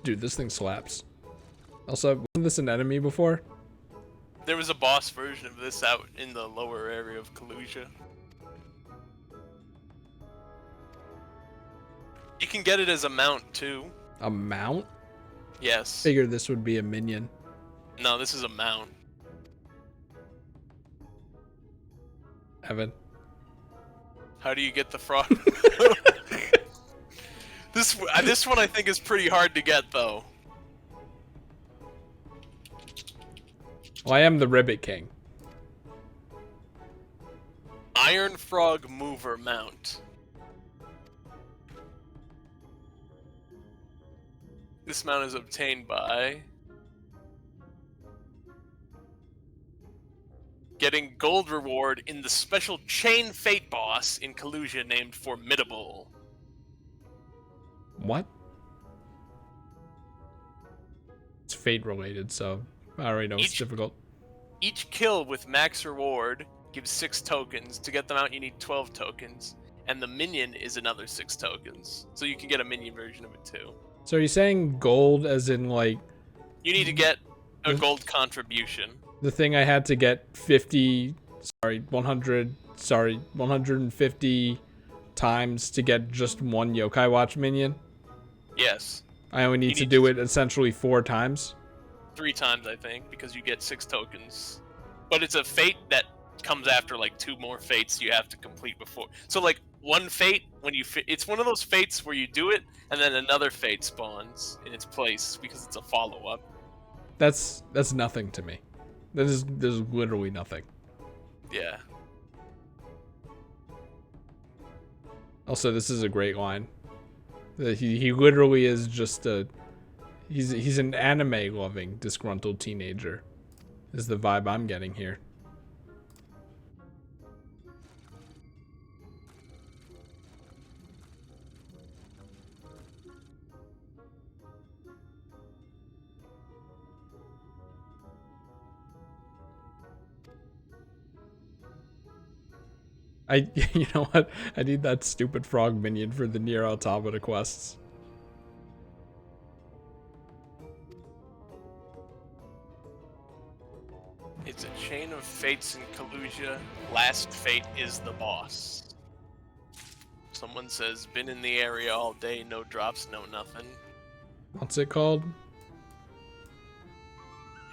Dude, this thing slaps. Also, wasn't this an enemy before? There was a boss version of this out in the lower area of Kalusia. You can get it as a mount too. A mount? Yes. Figured this would be a minion. No, this is a mount. Evan. How do you get the frog? This one I think is pretty hard to get though. Well, I am the Ribbit King. Iron Frog Mover Mount. This mount is obtained by getting gold reward in the special Chain Fate boss in Kalusia named Formidable. What? It's fate related, so I already know it's difficult. Each kill with max reward gives 6 tokens. To get them out, you need 12 tokens. And the minion is another 6 tokens. So you can get a minion version of it too. So are you saying gold as in like... You need to get a gold contribution. The thing I had to get 150 times to get just one Yokai Watch minion? Yes. I only need to do it essentially 4 times? 3 times, I think, because you get 6 tokens. But it's a fate that comes after like 2 more fates you have to complete before. So like one fate, when you it's one of those fates where you do it and then another fate spawns in its place because it's a follow-up. That's nothing to me. There's literally nothing. Yeah. Also, this is a great line. He literally is just he's an anime loving disgruntled teenager is the vibe I'm getting here. You know what? I need that stupid frog minion for the Nier Automata quests. It's a chain of fates in Kalusia. Last fate is the boss. Someone says, been in the area all day, no drops, no nothing. What's it called?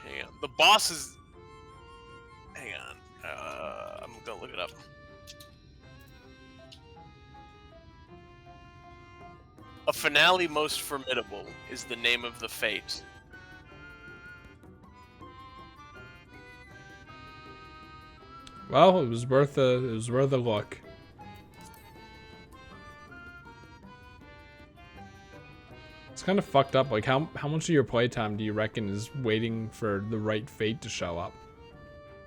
Hang on. The boss is... Hang on. I'm gonna look it up. A finale most formidable is the name of the fate. Well, it was worth a look. It's kind of fucked up. Like, how much of your playtime do you reckon is waiting for the right fate to show up?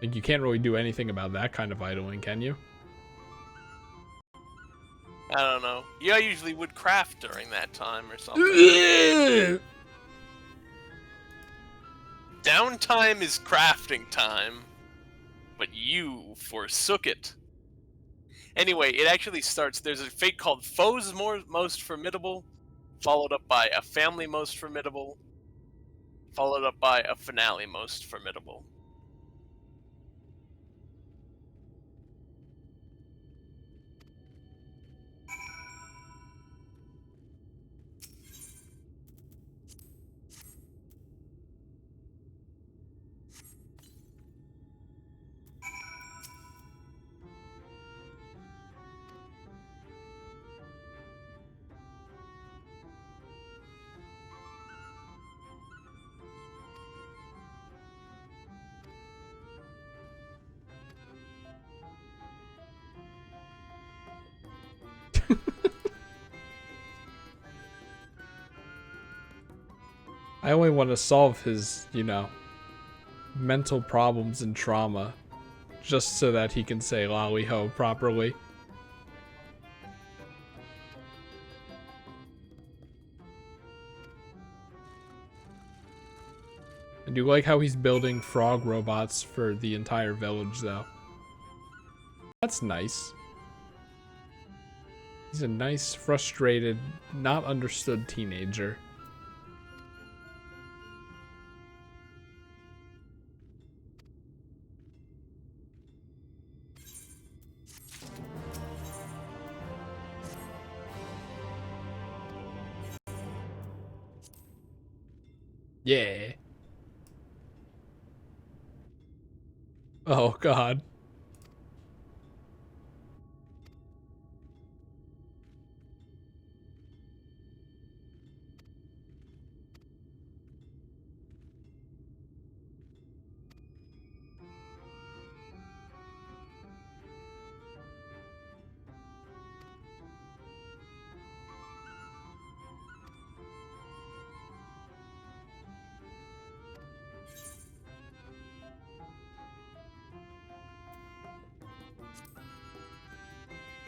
Like, you can't really do anything about that kind of idling, can you? I don't know. Yeah, I usually would craft during that time or something. Downtime is crafting time, but you forsook it. Anyway, it actually starts, there's a fate called Foes Most Formidable, followed up by a Family Most Formidable, followed up by a Finale Most Formidable. I only want to solve his, you know, mental problems and trauma just so that he can say lolly ho properly. I do like how he's building frog robots for the entire village, though. That's nice. He's a nice, frustrated, not understood teenager. Yeah. Oh, God.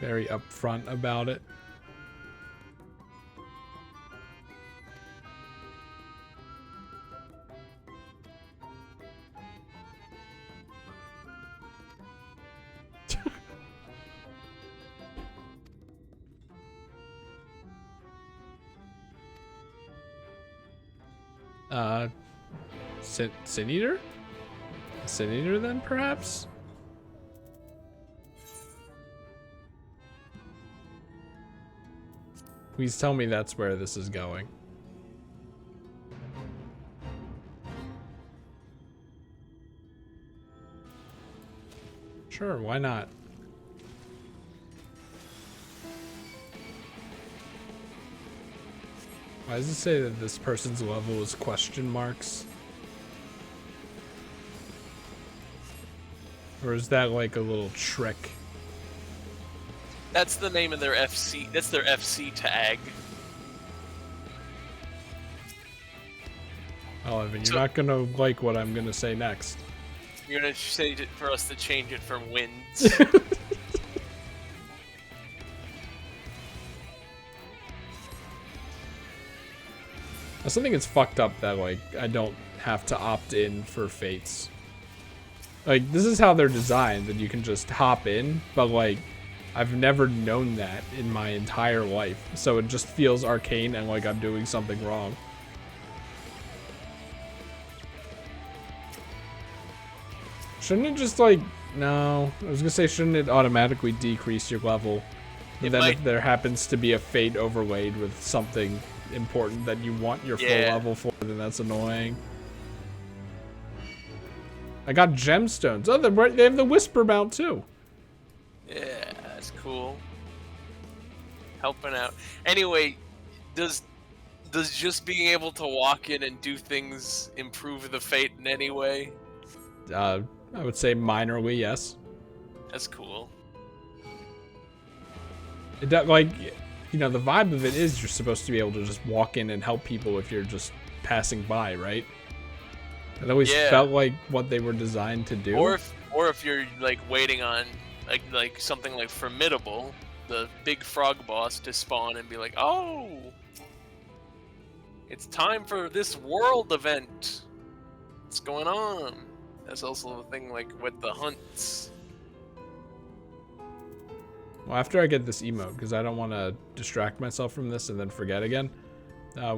Very upfront about it. Sin Eater? Sin Eater then, perhaps? Please tell me that's where this is going. Sure, why not? Why does it say that this person's level is question marks? Or is that like a little trick? That's the name of their FC. That's their FC tag. Oh, Evan, you're not gonna like what I'm gonna say next. You're gonna say it for us to change it from wins. I still think it's fucked up that like I don't have to opt in for fates. Like, this is how they're designed, that you can just hop in, but like I've never known that in my entire life, so it just feels arcane and like I'm doing something wrong. Shouldn't it just like, no, I was gonna say, shouldn't it automatically decrease your level? And then if there happens to be a fate overlaid with something important that you want your full level for, then that's annoying. I got gemstones. Oh, they have the whisper mount too. Yeah, that's cool. Helping out. Anyway, does just being able to walk in and do things improve the fate in any way? I would say minorly, yes. That's cool. It like, you know, the vibe of it is you're supposed to be able to just walk in and help people if you're just passing by, right? It always felt like what they were designed to do. Or if you're like waiting on like something like Formidable, the big frog boss, to spawn and be like, oh, it's time for this world event. What's going on? That's also the thing like with the hunts. Well, after I get this emote, because I don't want to distract myself from this and then forget again,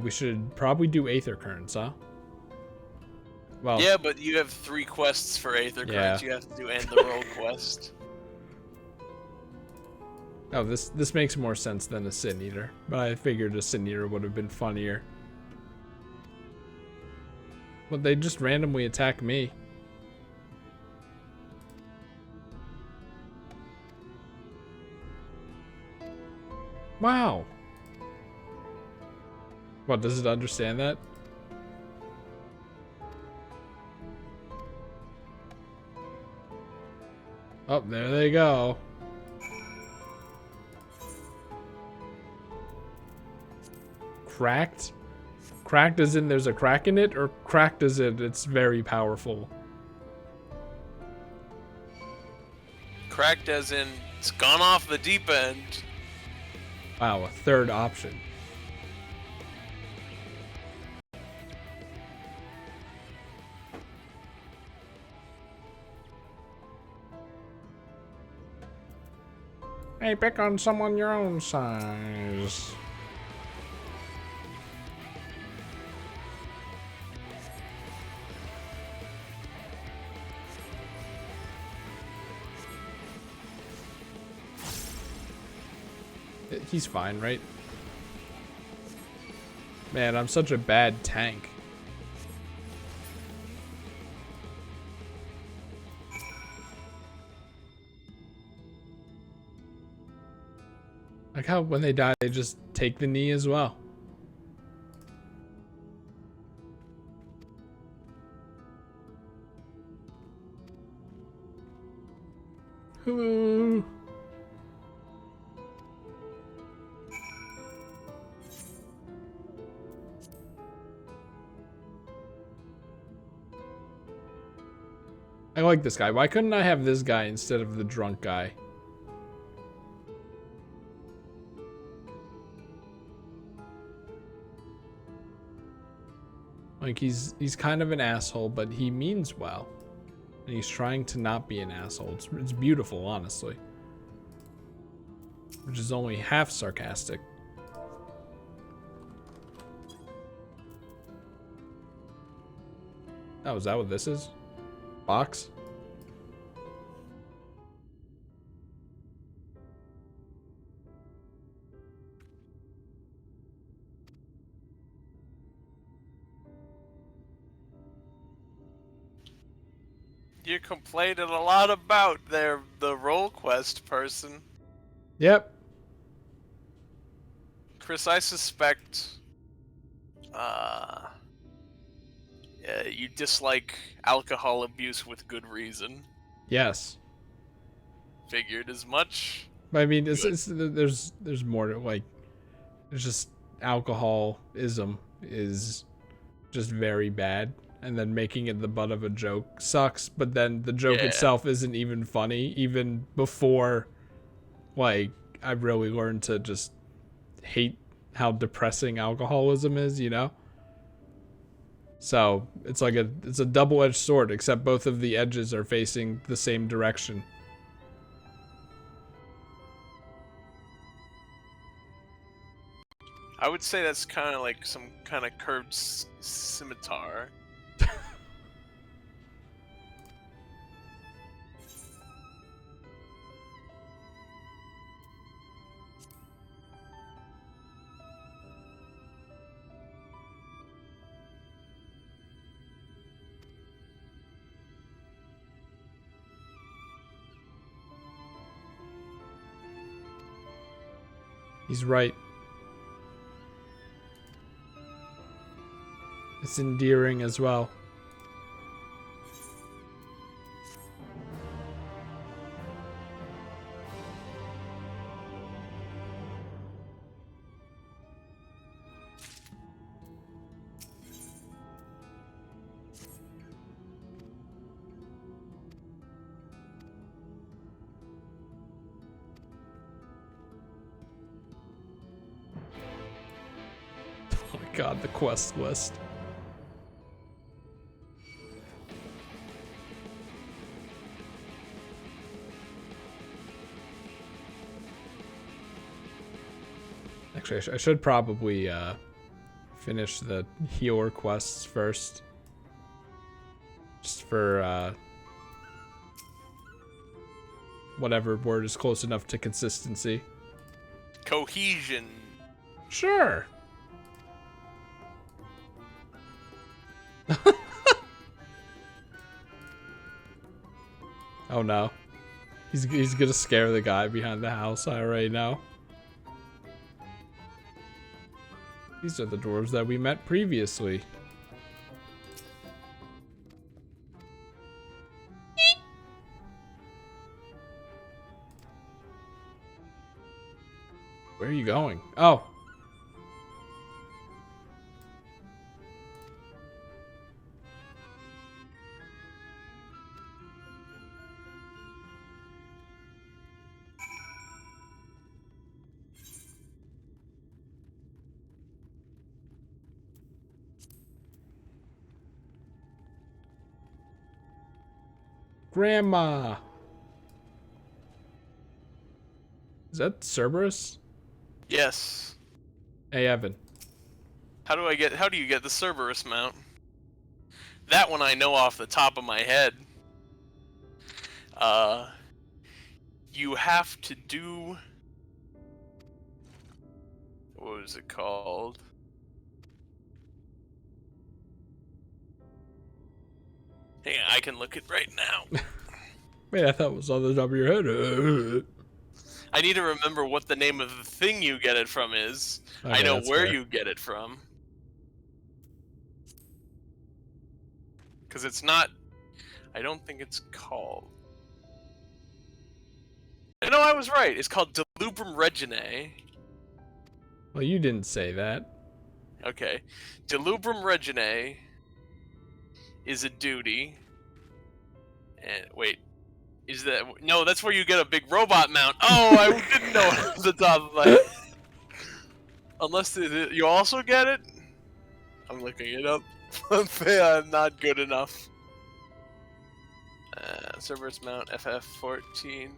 we should probably do Aether Currents, huh? Well, yeah, but you have 3 quests for Aether Currents you have to do, and the roll quest. Oh, this makes more sense than a Sin Eater, but I figured a Sin Eater would have been funnier. But they just randomly attack me. Wow. What, does it understand that? Oh, there they go. Cracked? Cracked as in there's a crack in it, or cracked as in it's very powerful? Cracked as in it's gone off the deep end. Wow, a third option. Hey, pick on someone your own size. He's fine, right? Man, I'm such a bad tank. Like how when they die, they just take the knee as well. Hello. I like this guy. Why couldn't I have this guy instead of the drunk guy? Like he's kind of an asshole, but he means well. And he's trying to not be an asshole. It's beautiful, honestly. Which is only half sarcastic. Oh, is that what this is? Box? You complained a lot about the role quest person. Yep. Chris, I suspect you dislike alcohol abuse with good reason. Yes. Figured as much. But I mean, there's more to like. It's just alcoholism is just very bad, and then making it the butt of a joke sucks. But then the joke itself isn't even funny, even before, like, I really learned to just hate how depressing alcoholism is, you know? So it's like it's a double-edged sword, except both of the edges are facing the same direction. I would say that's kind of like some kind of curved scimitar. He's right. It's endearing as well. Oh my god, the quest list. Actually, I should probably finish the healer quests first. Just for whatever word is close enough to consistency. Cohesion. Sure. Oh no. He's gonna scare the guy behind the house, I already know. These are the dwarves that we met previously. Where are you going? Oh. Grandma. Is that Cerberus? Yes. Hey, Evan. How do you get the Cerberus mount? That one I know off the top of my head. You have to do... What was it called? Hang on, I can look it right now. Wait, I thought it was on the top of your head. I need to remember what the name of the thing you get it from is. Okay, I know that's where fair. you get it from. Because it's not... I don't think it's called... No, I was right. It's called Delubrum Reginae. Well, you didn't say that. Okay. Delubrum Reginae is a duty. And wait, is that... No, that's where you get a big robot mount. Oh, I didn't know off the top of my head. Unless you also get it? I'm looking it up. I'm not good enough. Cerberus mount FF14.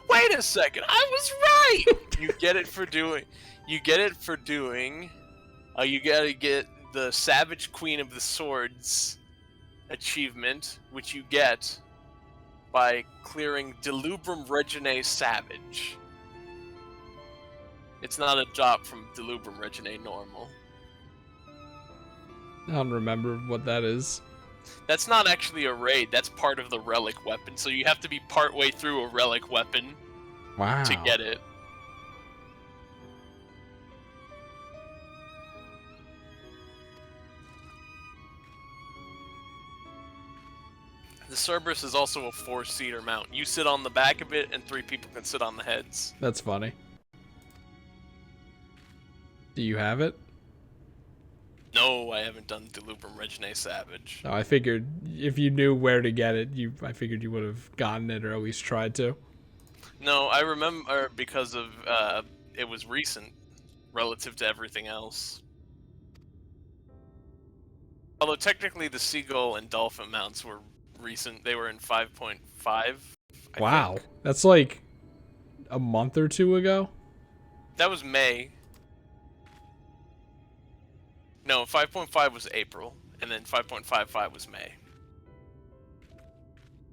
Wait a second, I was right! You get it for doing... You get it for doing... you gotta get the Savage Queen of the Swords achievement, which you get by clearing Delubrum Reginae Savage. It's not a drop from Delubrum Reginae Normal. I don't remember what that is. That's not actually a raid, that's part of the relic weapon, so you have to be partway through a relic weapon to get it. The Cerberus is also a 4-seater mount. You sit on the back of it, and 3 people can sit on the heads. That's funny. Do you have it? No, I haven't done Delubrum Reginae Savage. No, I figured if you knew where to get it, I figured you would have gotten it or at least tried to. No, I remember because of it was recent relative to everything else. Although technically the Seagull and Dolphin mounts were recent. They were in 5.5. Wow. That's like a month or 2 ago? That was May. No, 5.5 was April, and then 5.55 was May.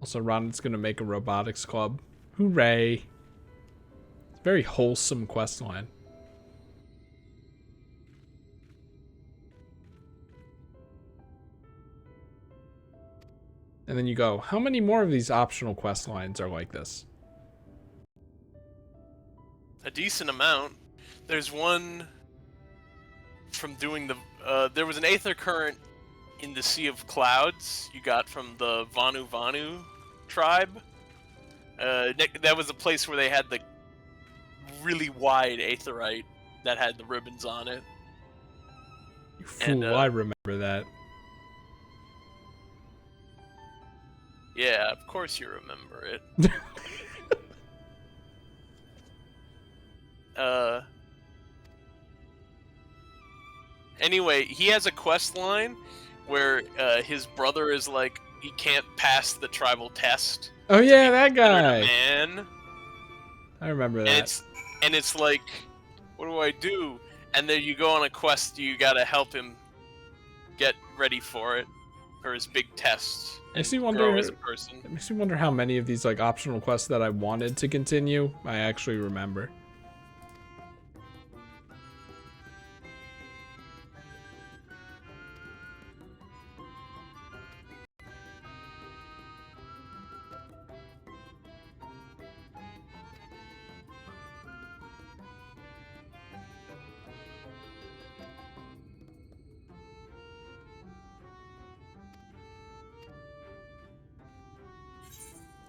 Also, Ronald's gonna make a robotics club. Hooray. It's a very wholesome quest line. And then you go, how many more of these optional quest lines are like this? A decent amount. There's one from doing the... there was an Aether Current in the Sea of Clouds you got from the Vanu Vanu tribe. That was a place where they had the really wide Aetherite that had the ribbons on it. You fool, I remember that. Yeah, of course you remember it. Anyway, he has a quest line where his brother is like, he can't pass the tribal test. Oh yeah, that guy. Man. I remember that. And it's like, what do I do? And then you go on a quest, you gotta help him get ready for it, for his big test. Makes me grow as a person. It makes me wonder how many of these like optional quests that I wanted to continue I actually remember.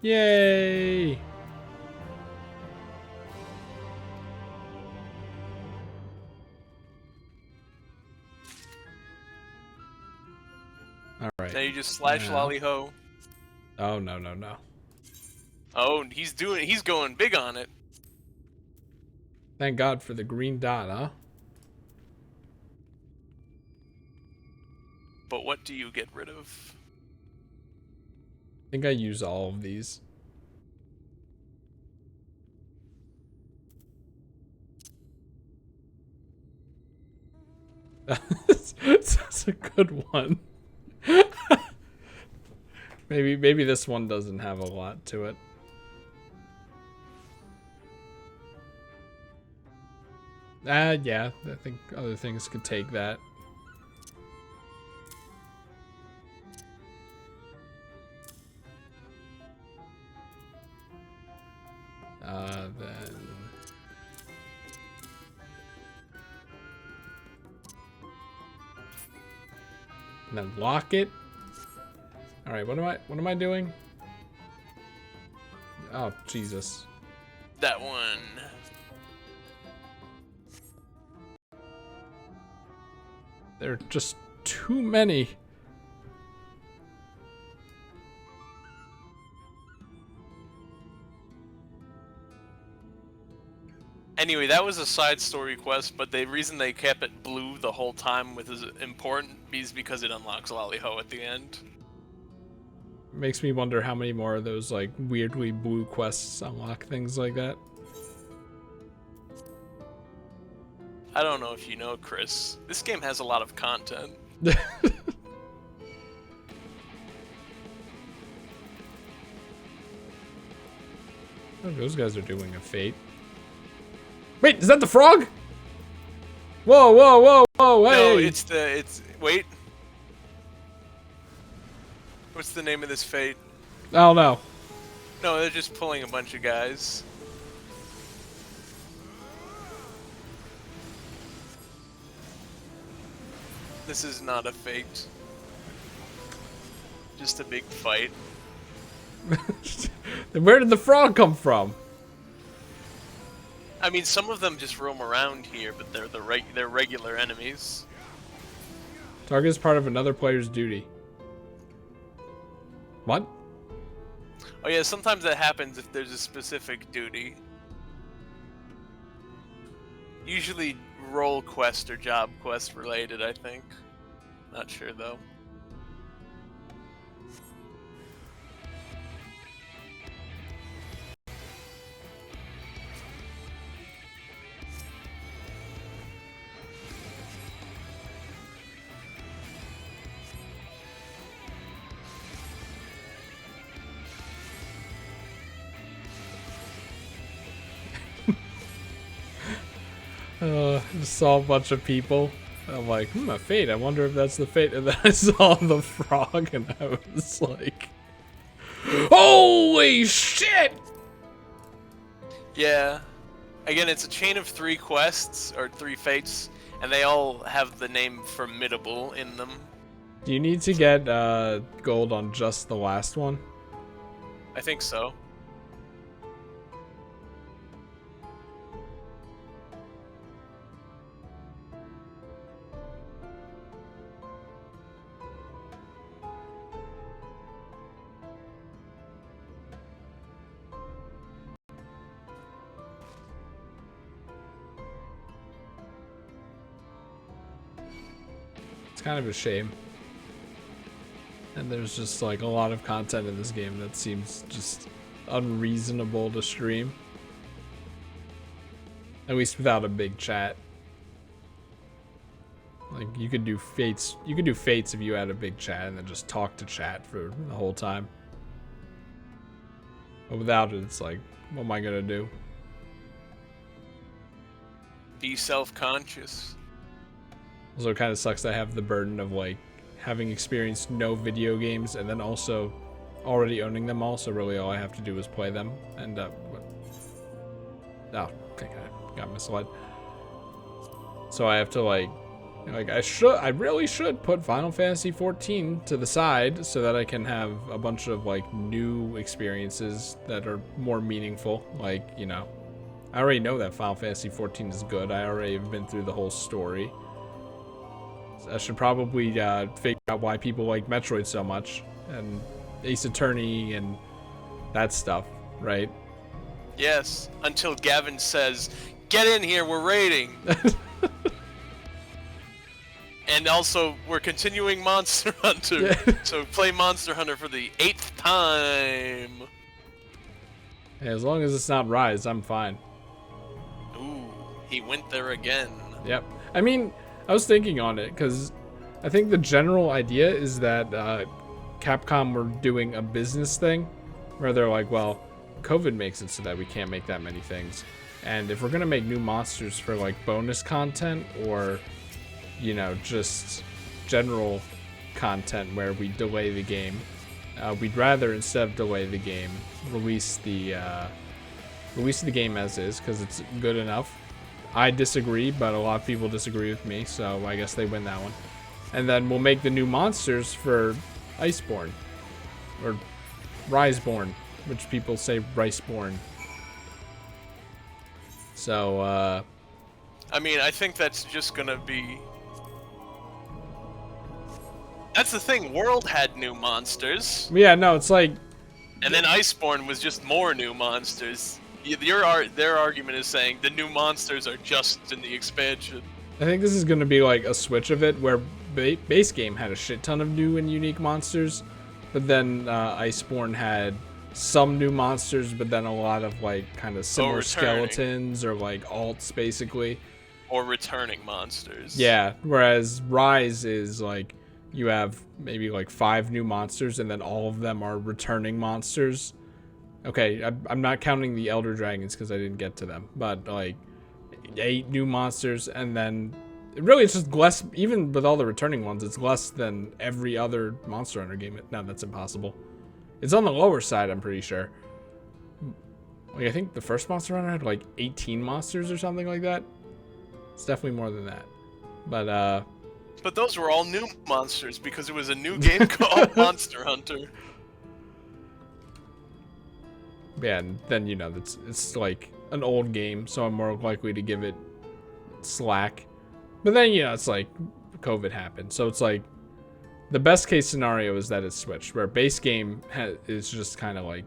Yay! All right. Now you just slash lolly ho. Oh no no no. Oh, he's going big on it. Thank God for the green dot, huh? But what do you get rid of? I think I use all of these. That's a good one. maybe this one doesn't have a lot to it. Yeah, I think other things could take that. then... And then lock it. All right, what am I doing? Oh, Jesus. That one. There are just too many. Anyway, that was a side story quest, but the reason they kept it blue the whole time with is important is because it unlocks Lollyho at the end. Makes me wonder how many more of those like weirdly blue quests unlock things like that. I don't know if you know, Chris. This game has a lot of content. Oh, those guys are doing a fate. Wait, is that the frog? Whoa, whoa, whoa, whoa, hey! No, wait. What's the name of this fate? I don't know. No, they're just pulling a bunch of guys. This is not a fate. Just a big fight. Then where did the frog come from? I mean, some of them just roam around here, but they're regular enemies. Target is part of another player's duty. What? Oh yeah, sometimes that happens if there's a specific duty. Usually role quest or job quest related, I think. Not sure though. Just saw a bunch of people. I'm like, a fate. I wonder if that's the fate. And then I saw the frog, and I was like, holy shit! Yeah. Again, it's a chain of 3 quests, or 3 fates, and they all have the name Formidable in them. Do you need to get gold on just the last one? I think so. It's kind of a shame. And there's just like a lot of content in this game that seems just unreasonable to stream. At least without a big chat. Like you could do fates if you had a big chat and then just talk to chat for the whole time. But without it, it's like, what am I gonna do? Be self-conscious. Also, it kind of sucks that I have the burden of like having experienced no video games and then also already owning them all. So really, all I have to do is play them. And I think I got misled. So I have to like I really should put Final Fantasy 14 to the side so that I can have a bunch of like new experiences that are more meaningful. Like, you know, I already know that Final Fantasy 14 is good. I already have been through the whole story. I should probably figure out why people like Metroid so much and Ace Attorney and that stuff, right? Yes, until Gavin says, "Get in here, we're raiding." And also, we're continuing Monster Hunter, Yeah. So play Monster Hunter for the 8th time. Yeah, as long as it's not Rise, I'm fine. Ooh, he went there again. Yep. I mean, I was thinking on it because I think the general idea is that Capcom were doing a business thing where they're like, well, COVID makes it so that we can't make that many things. And if we're going to make new monsters for like bonus content or, you know, just general content where we delay the game, we'd rather, instead of delay the game, release the Release the game as is, because it's good enough. I disagree, but a lot of people disagree with me, so I guess they win that one. And then we'll make the new monsters for Iceborne. Or Riseborn, which people say Riceborn. So, I mean, I think that's just gonna be... That's the thing, World had new monsters. yeah, no, it's like... And then Iceborne was just more new monsters. Their argument is saying the new monsters are just in the expansion. I think this is going to be like a switch of it, where base game had a shit ton of new and unique monsters, but then Iceborne had some new monsters, but then a lot of like kind of similar skeletons or like alts, basically. Or returning monsters. Yeah, whereas Rise is like you have maybe like 5 new monsters, and then all of them are returning monsters. Okay, I'm not counting the Elder Dragons because I didn't get to them, but like 8 new monsters, and then really it's just less, even with all the returning ones, it's less than every other Monster Hunter game. No, that's impossible. It's on the lower side, I'm pretty sure. Like, I think the first Monster Hunter had like 18 monsters or something like that. It's definitely more than that. But those were all new monsters because it was a new game called Monster Hunter. Yeah, and then, you know, it's like an old game, so I'm more likely to give it slack. But then, you know, it's like COVID happened, so it's like the best case scenario is that it's switched, where base game is just kind of like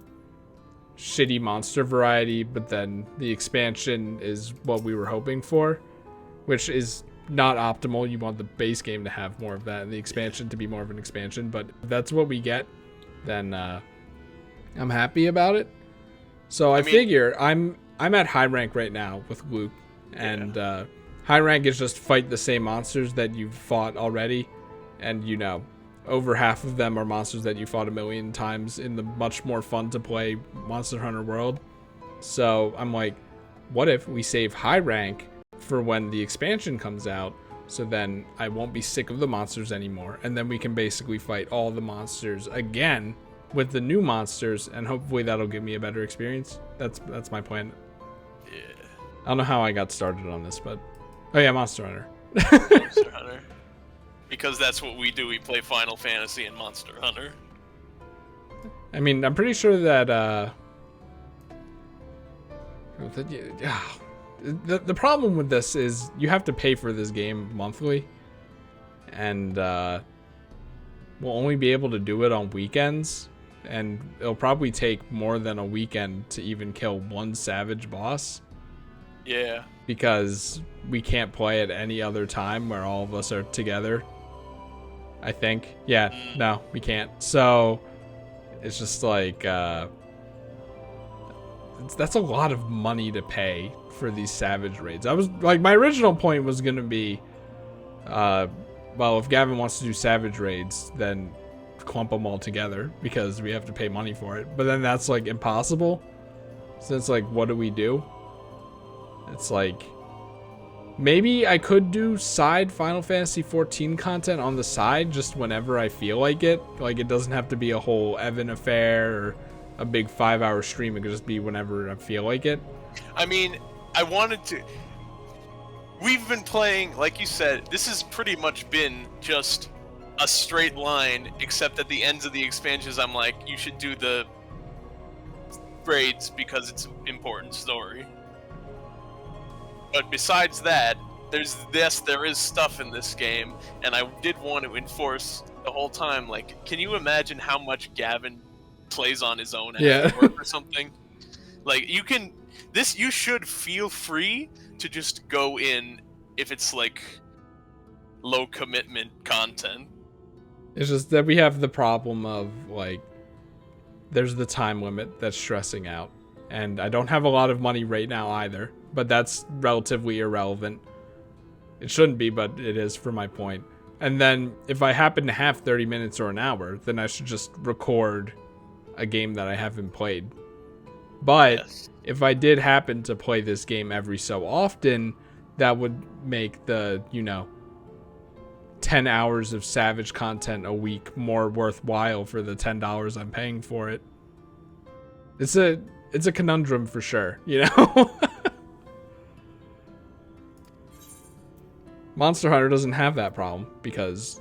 shitty monster variety, but then the expansion is what we were hoping for, which is not optimal. You want the base game to have more of that and the expansion to be more of an expansion, but if that's what we get, then I'm happy about it. So I figure I'm at high rank right now with Luke, and high rank is just fight the same monsters that you've fought already, and you know, over half of them are monsters that you fought a million times in the much more fun to play Monster Hunter world. So I'm like, what if we save high rank for when the expansion comes out, so then I won't be sick of the monsters anymore, and then we can basically fight all the monsters again with the new monsters, and hopefully that'll give me a better experience. That's my plan. Yeah. I don't know how I got started on this, but oh yeah, Monster Hunter. Monster Hunter. Because that's what we do. We play Final Fantasy and Monster Hunter. I mean, I'm pretty sure that the problem with this is you have to pay for this game monthly, and we'll only be able to do it on weekends, and it'll probably take more than a weekend to even kill one savage boss. Yeah. Because we can't play at any other time where all of us are together, I think. Yeah, no, we can't. So it's just like that's a lot of money to pay for these savage raids. I was like, my original point was gonna be well, if Gavin wants to do savage raids, then clump them all together because we have to pay money for it. But then that's like impossible. So it's like, what do we do? It's like, maybe I could do side Final Fantasy 14 content on the side just whenever I feel like it. Like, it doesn't have to be a whole Evan affair or a big 5-hour stream. It could just be whenever I feel like it. I mean, I wanted to... We've been playing, like you said, this has pretty much been just a straight line, except at the ends of the expansions, I'm like, you should do the raids because it's an important story. But besides that, there is stuff in this game, and I did want to enforce the whole time, like, can you imagine how much Gavin plays on his own after work or something? Like, you should feel free to just go in if it's like low commitment content. It's just that we have the problem of like, there's the time limit that's stressing out, and I don't have a lot of money right now either, but that's relatively irrelevant. It shouldn't be, but it is for my point. And then if I happen to have 30 minutes or an hour, then I should just record a game that I haven't played. But if I did happen to play this game every so often, that would make the, 10 hours of Savage content a week more worthwhile for the $10 I'm paying for it. It's it's a conundrum for sure, you know? Monster Hunter doesn't have that problem because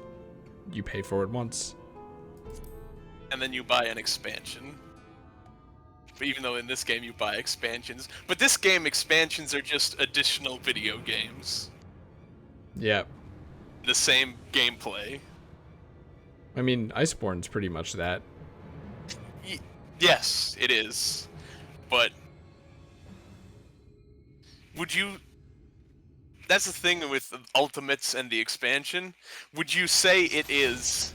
you pay for it once. And then you buy an expansion. But even though in this game you buy expansions. But this game, expansions are just additional video games. Yeah. The same gameplay. I mean, Iceborne's pretty much that. Yes, it is. But would you... That's the thing with Ultimates and the expansion. Would you say it is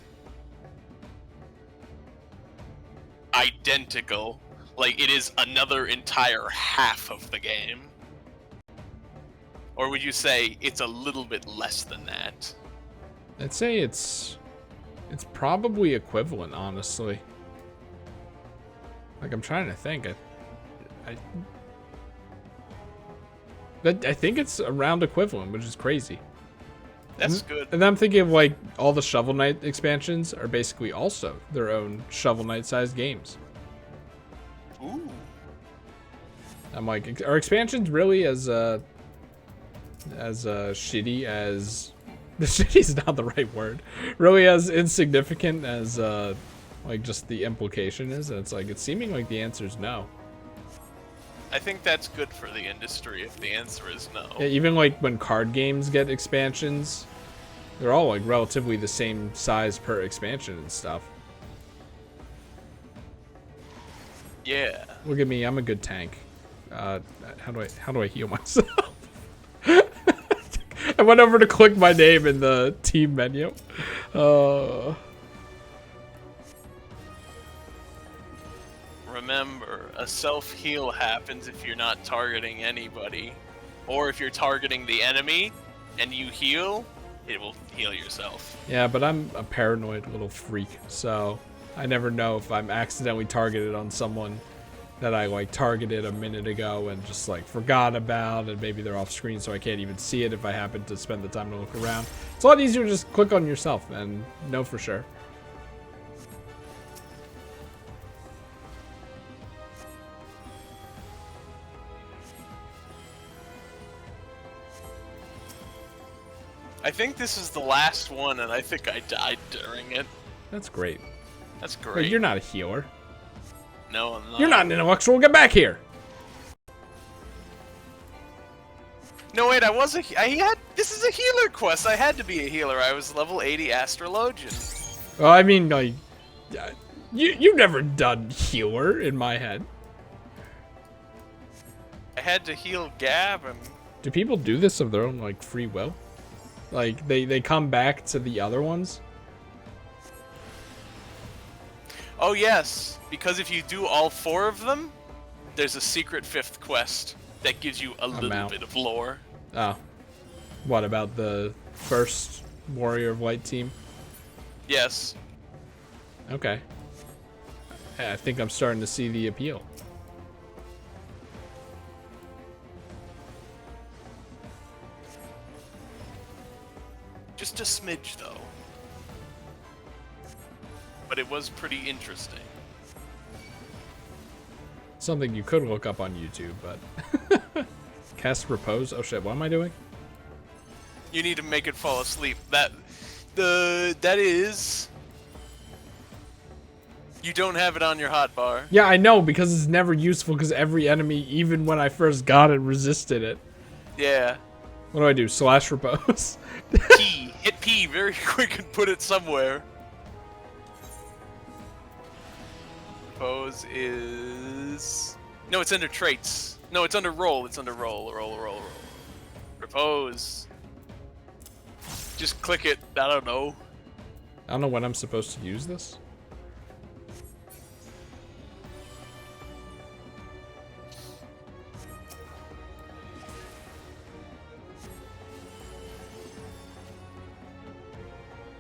identical? Like, it is another entire half of the game? Or would you say it's a little bit less than that? I'd say it's probably equivalent, honestly. Like, I'm trying to think. I think it's around equivalent, which is crazy. That's good. And I'm thinking of, like, all the Shovel Knight expansions are basically also their own Shovel Knight-sized games. Ooh. I'm like, are expansions really as shitty as... Shitty's not the right word. Really as insignificant as, like, just the implication is? And it's like, it's seeming like the answer is no. I think that's good for the industry if the answer is no. Yeah, even, like, when card games get expansions, they're all, like, relatively the same size per expansion and stuff. Yeah. Look at me, I'm a good tank. How do I heal myself? I went over to click my name in the team menu. Remember, a self-heal happens if you're not targeting anybody. Or if you're targeting the enemy and you heal, it will heal yourself. Yeah, but I'm a paranoid little freak, so I never know if I'm accidentally targeted on someone that I, like, targeted a minute ago and just, like, forgot about, and maybe they're off screen so I can't even see it if I happen to spend the time to look around. It's a lot easier to just click on yourself and know for sure. I think this is the last one, and I think I died during it. That's great. That's great. Wait, you're not a healer. No, I'm not. You're not an intellectual. Get back here. No, wait, this is a healer quest. I had to be a healer. I was level 80 astrologian. Well, I mean, like, you've never done healer in my head. I had to heal Gab and... Do people do this of their own, like, free will? Like, they come back to the other ones? Oh, yes. Because if you do all 4 of them, there's a secret 5th quest that gives you a little bit of lore. Oh. What about the first Warrior of Light team? Yes. Okay. I think I'm starting to see the appeal. Just a smidge, though. But it was pretty interesting. Something you could look up on YouTube, but... Cast Repose? Oh shit, what am I doing? You need to make it fall asleep. That is... You don't have it on your hotbar. Yeah, I know, because it's never useful, because every enemy, even when I first got it, resisted it. Yeah. What do I do? Slash Repose? P. Hit P very quick and put it somewhere. Repose is... No, it's under traits. No, it's under roll. It's under roll. Roll. Repose. Just click it. I don't know. I don't know when I'm supposed to use this.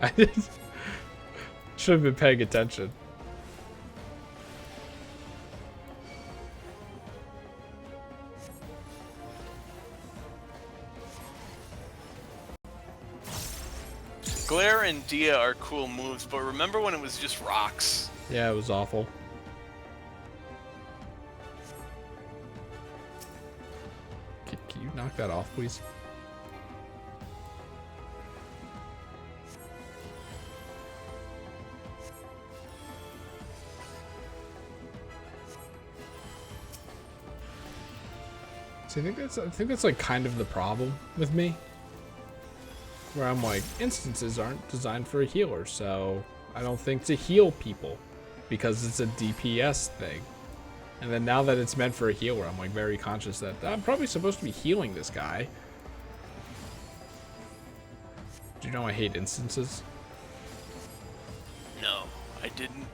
I should have been paying attention. Glare and Dia are cool moves, but remember when it was just rocks? Yeah, it was awful. knock that off, please? So I think that's like kind of the problem with me. Where I'm like, instances aren't designed for a healer, so I don't think to heal people because it's a DPS thing. And then now that it's meant for a healer, I'm like very conscious that I'm probably supposed to be healing this guy. Do you know I hate instances? No, I didn't.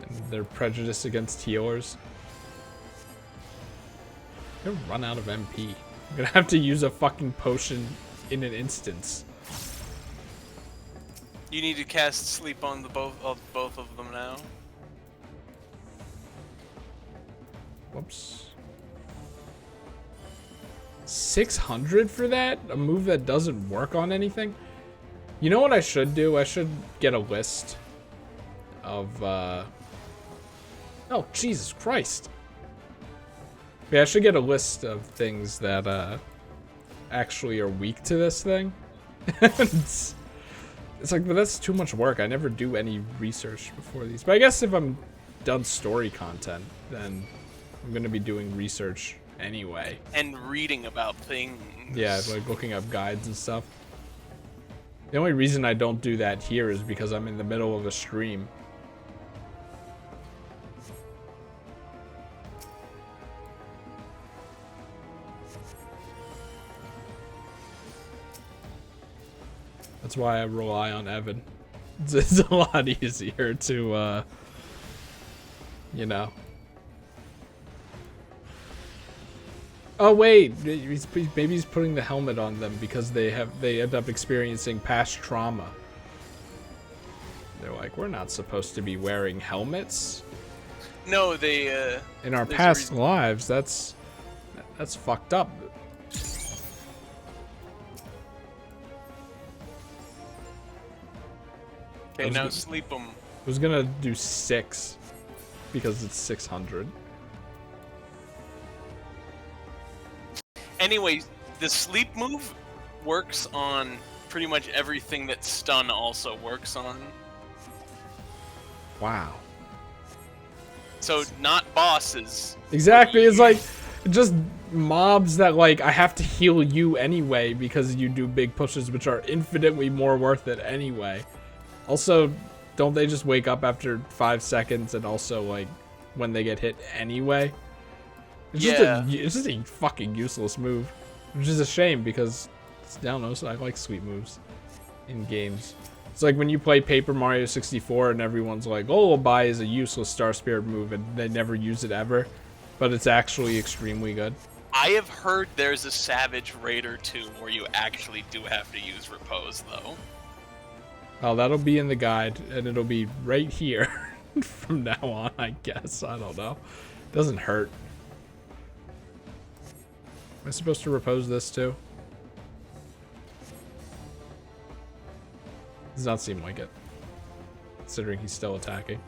And they're prejudiced against healers. I'm gonna run out of MP. I'm gonna have to use a fucking potion in an instance. You need to cast sleep on the both of them now. Whoops. 600 for that? A move that doesn't work on anything? You know what I should do? I should get a list of, Oh, Jesus Christ. Yeah, I should get a list of things that, actually are weak to this thing. It's like, but that's too much work. I never do any research before these. But I guess if I'm done story content, then I'm gonna be doing research anyway. And reading about things. Yeah, like looking up guides and stuff. The only reason I don't do that here is because I'm in the middle of a stream. That's why I rely on Evan. It's a lot easier to, you know. Oh wait, maybe he's putting the helmet on them because they end up experiencing past trauma. They're like, we're not supposed to be wearing helmets. No, they. In our past lives, that's fucked up. Okay, now sleep them. I was gonna do 6 because it's 600. Anyway, the sleep move works on pretty much everything that stun also works on. Wow. So not bosses. Exactly, it's like just mobs that like I have to heal you anyway because you do big pushes which are infinitely more worth it anyway. Also, don't they just wake up after 5 seconds and also like when they get hit anyway? It's just a fucking useless move, which is a shame because I don't know, so I like sweet moves in games. It's like when you play Paper Mario 64 and everyone's like, "Oh, Lullaby is a useless Star Spirit move," and they never use it ever, but it's actually extremely good. I have heard there's a Savage Raider 2 where you actually do have to use Repose though. Oh, that'll be in the guide, and it'll be right here from now on, I guess. I don't know. Doesn't hurt. Am I supposed to repose this too? Does not seem like it, considering he's still attacking.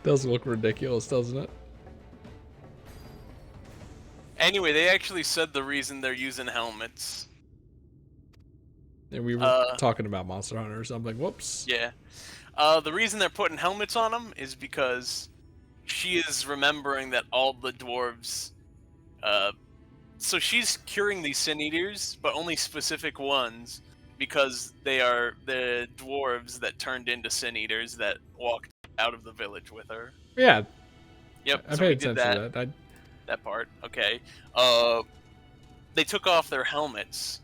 Does look ridiculous, doesn't it? Anyway, they actually said the reason they're using helmets. And we were talking about Monster Hunter or something. Whoops. Yeah. The reason they're putting helmets on them is because she is remembering that all the dwarves... so she's curing these Sin Eaters, but only specific ones, because they are the dwarves that turned into Sin Eaters that walked out of the village with her. Yeah. Yep. I so paid we did attention to that. that part. Okay. They took off their helmets.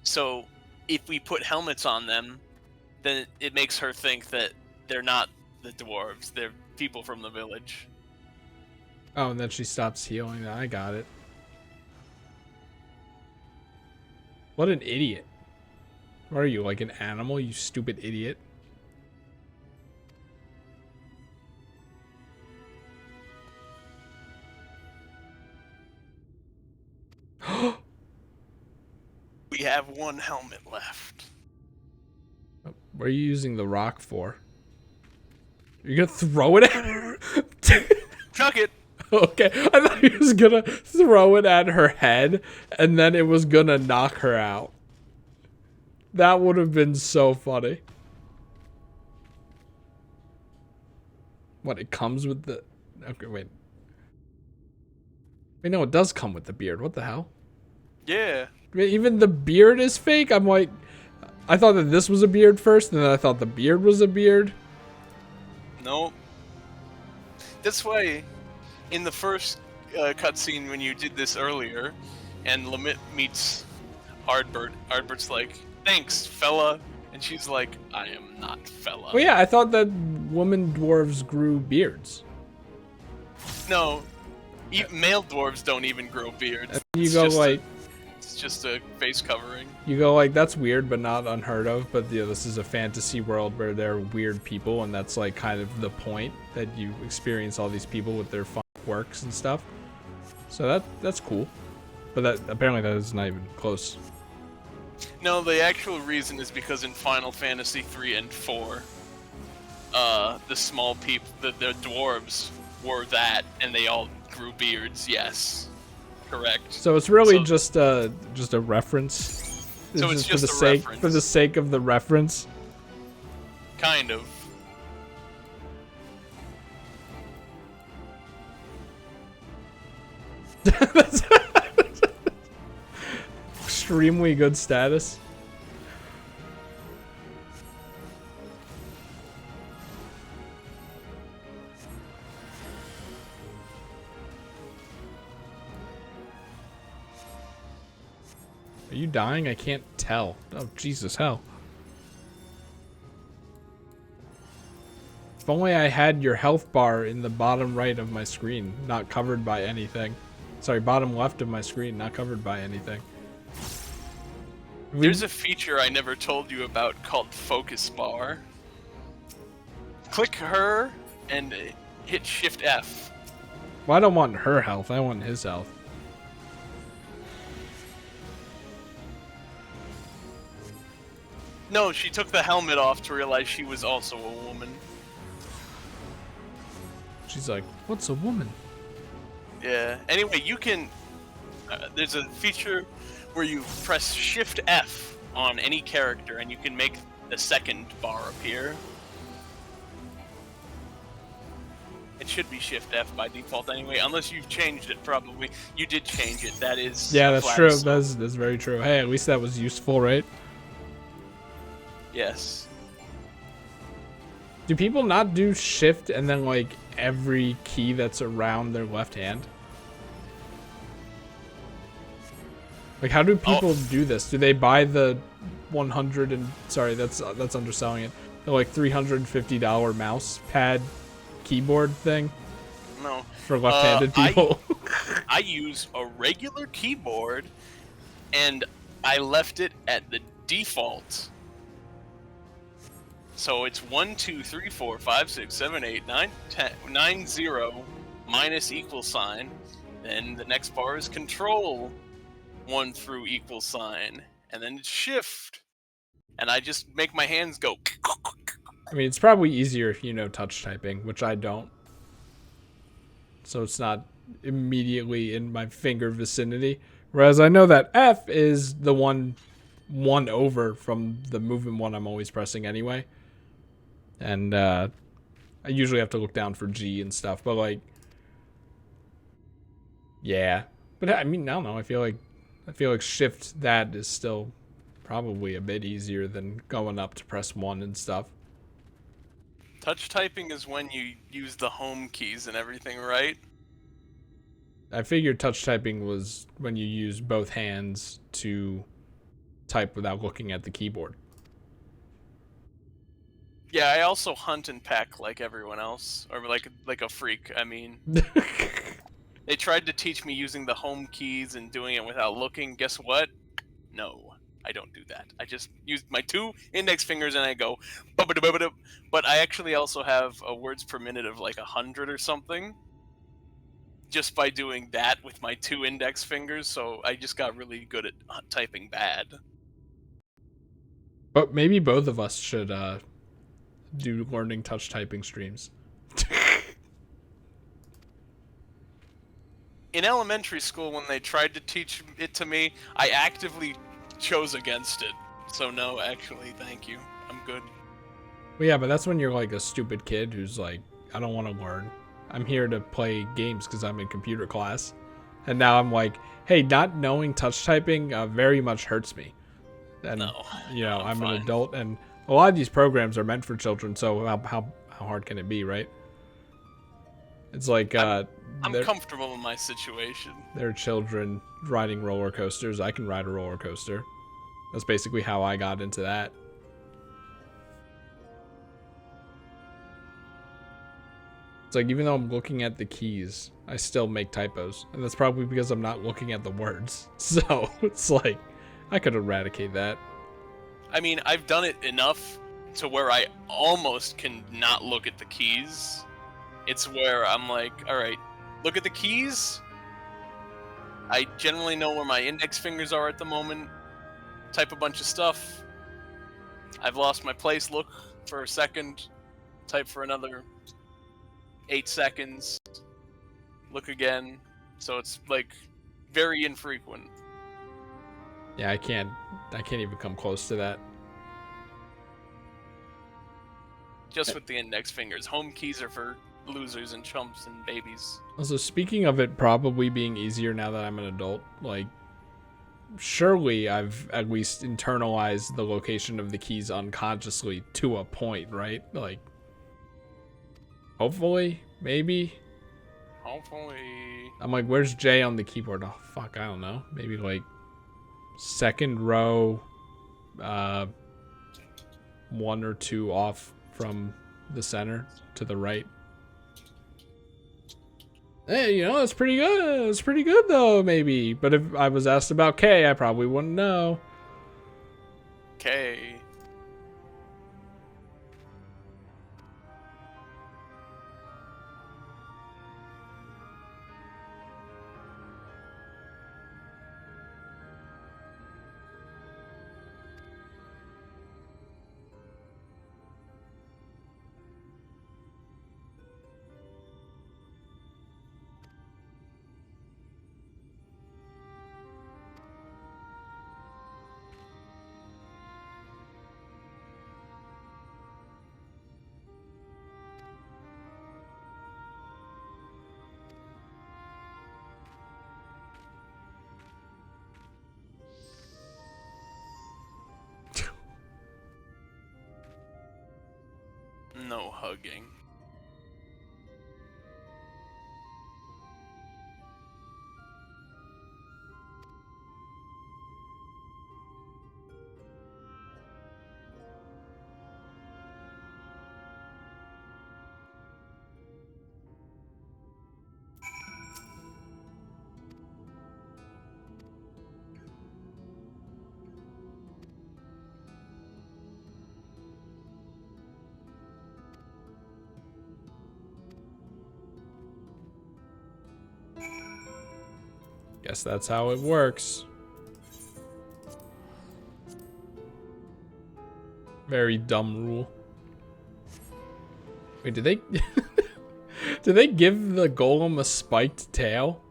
So if we put helmets on them, then it makes her think that they're not the dwarves. They're people from the village. Oh, and then she stops healing. I got it. What an idiot. What are you, like an animal, you stupid idiot? one helmet left. What are you using the rock for? You're gonna throw it at her? Chuck it! Okay, I thought he was gonna throw it at her head, and then it was gonna knock her out. That would have been so funny. What, it comes with the... Okay, wait. Wait, no, it does come with the beard. What the hell? Yeah. Even the beard is fake? I'm like... I thought that this was a beard first, and then I thought the beard was a beard. Nope. That's why, in the first cutscene when you did this earlier, and Lamit meets Hardbert, Hardbert's like, "Thanks, fella," and she's like, "I am not fella." Well, yeah, I thought that woman dwarves grew beards. No, male dwarves don't even grow beards. And you It's go just like... It's just a face covering. You go like, that's weird, but not unheard of. But yeah, this is a fantasy world where there are weird people, and that's like kind of the point, that you experience all these people with their fun quirks and stuff. So that's cool. But that apparently that is not even close. No, the actual reason is because in Final Fantasy 3 and 4, the small people, the dwarves were that, and they all grew beards. Yes. Correct. So it's really just a reference. So it's just for the sake of the reference. Kind of. Extremely good status. Are you dying? I can't tell. Oh, Jesus, hell. If only I had your health bar in the bottom right of my screen, not covered by anything. Sorry, bottom left of my screen, not covered by anything. There's a feature I never told you about called Focus Bar. Click her and hit Shift F. Well, I don't want her health, I want his health. No, she took the helmet off to realize she was also a woman. She's like, what's a woman? Yeah. Anyway, you can... there's a feature where you press Shift F on any character and you can make the second bar appear. It should be Shift F by default anyway, unless you've changed it probably. You did change it, that is... Yeah, that's true. That's very true. Hey, at least that was useful, right? Yes. Do people not do shift and then like every key that's around their left hand? Like, how do people do this? Do they buy the 100 and sorry, that's underselling it. The like $350 mouse pad keyboard thing? No. For left-handed people. I use a regular keyboard and I left it at the default. So it's 1, 2, 3, 4, 5, 6, 7, 8, 9, 10, 9, 0, minus equal sign. Then the next bar is control 1 through equal sign. And then it's shift. And I just make my hands go. I mean, it's probably easier if you know touch typing, which I don't. So it's not immediately in my finger vicinity. Whereas I know that F is the one over from the movement one I'm always pressing anyway. And I usually have to look down for G and stuff, but like, yeah. But I mean, I don't know. I feel like shift that is still probably a bit easier than going up to press 1 and stuff. Touch typing is when you use the home keys and everything, right? I figured touch typing was when you use both hands to type without looking at the keyboard. Yeah, I also hunt and peck like everyone else, or like a freak. I mean, they tried to teach me using the home keys and doing it without looking. Guess what? No, I don't do that. I just use my 2 index fingers and I go, "Ba-ba-da-ba-ba-da." But I actually also have a words per minute of like 100 or something, just by doing that with my 2 index fingers. So I just got really good at typing bad. But maybe both of us should do learning touch typing streams. In elementary school, when they tried to teach it to me, I actively chose against it. So no, actually, thank you. I'm good. Well, yeah, but that's when you're like a stupid kid who's like, I don't want to learn. I'm here to play games because I'm in computer class. And now I'm like, hey, not knowing touch typing very much hurts me. And, No, you know, I'm fine. an adult, and a lot of these programs are meant for children, so how hard can it be, right? It's like, I'm comfortable in my situation. They're children riding roller coasters. I can ride a roller coaster. That's basically how I got into that. It's like, even though I'm looking at the keys, I still make typos. And that's probably because I'm not looking at the words. So, it's like, I could eradicate that. I mean, I've done it enough to where I almost can not look at the keys. It's where I'm like, alright, look at the keys. I generally know where my index fingers are at the moment. Type a bunch of stuff. I've lost my place, look for a second. Type for another 8 seconds. Look again. So it's like very infrequent. Yeah, I can't even come close to that. Just with the index fingers. Home keys are for losers and chumps and babies. Also, speaking of it probably being easier now that I'm an adult, like, surely I've at least internalized the location of the keys unconsciously to a point, right? Like, hopefully, maybe. Hopefully. I'm like, where's J on the keyboard? Oh, fuck, I don't know. Maybe like second row, 1 or 2 off from the center to the right. Hey, you know, that's pretty good. It's pretty good though, maybe. But if I was asked about K, I probably wouldn't know. Okay. No hugging. Guess that's how it works. Very dumb rule. Wait, did they did they give the golem a spiked tail?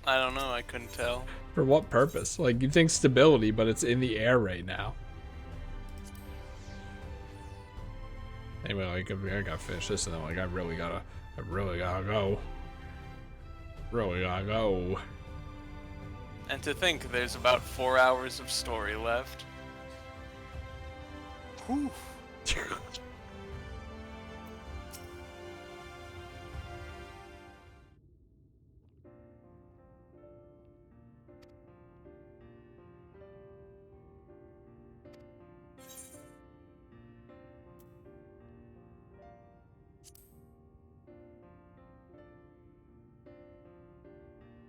I don't know, I couldn't tell. For what purpose? Like, you'd think stability, but it's in the air right now. Anyway, like, I gotta finish this, and then, like, I really gotta go. Really gotta go. And to think there's about 4 hours of story left. Whew.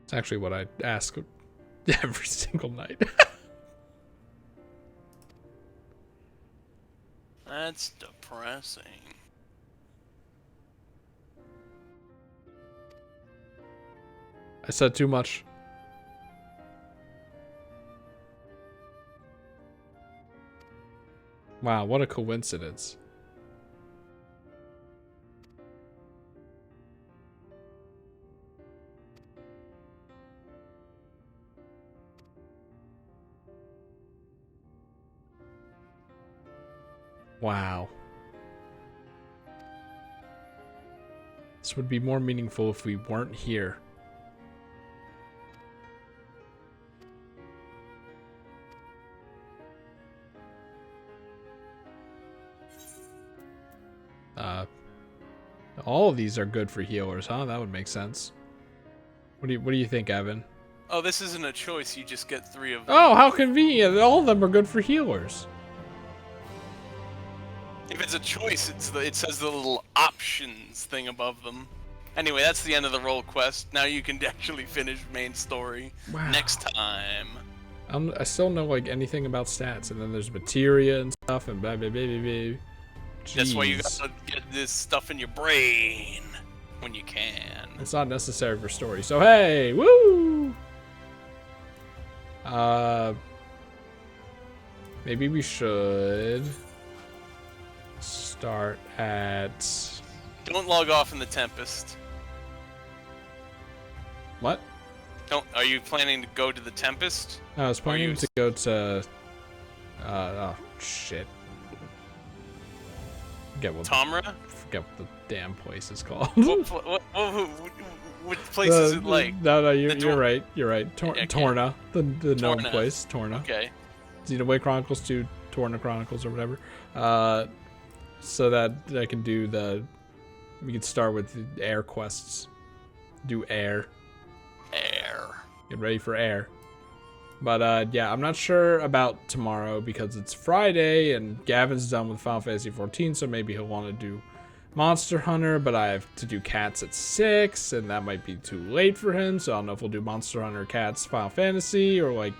It's actually what I ask every single night. That's depressing. I said too much. Wow, what a coincidence. Wow. This would be more meaningful if we weren't here. All of these are good for healers, huh? That would make sense. What do you think, Evan? Oh, this isn't a choice. You just get 3 of them. Oh, how convenient! All of them are good for healers. If it's a choice, it says the little options thing above them. Anyway, that's the end of the role quest. Now you can actually finish main story next time. I still know like anything about stats, and then there's materia and stuff, and blah blah blah blah blah. That's why you gotta get this stuff in your brain when you can. It's not necessary for story. So hey, woo! Maybe we should start at. Don't log off in the Tempest. What? Are you planning to go to the Tempest? No, I was planning to go to. Oh shit. Tomra? Forget what the damn place is called. What place is it like? No, you're right. You're right. Okay. Torna, the gnome place. Torna. Okay. Xenoblade Chronicles 2, Torna Chronicles or whatever. So that I can do we could start with the air quests. Do air. Get ready for air. But yeah, I'm not sure about tomorrow because it's Friday and Gavin's done with Final Fantasy 14, so maybe he'll want to do Monster Hunter, but I have to do Cats at 6, and that might be too late for him, so I don't know if we'll do Monster Hunter, Cats, Final Fantasy, or like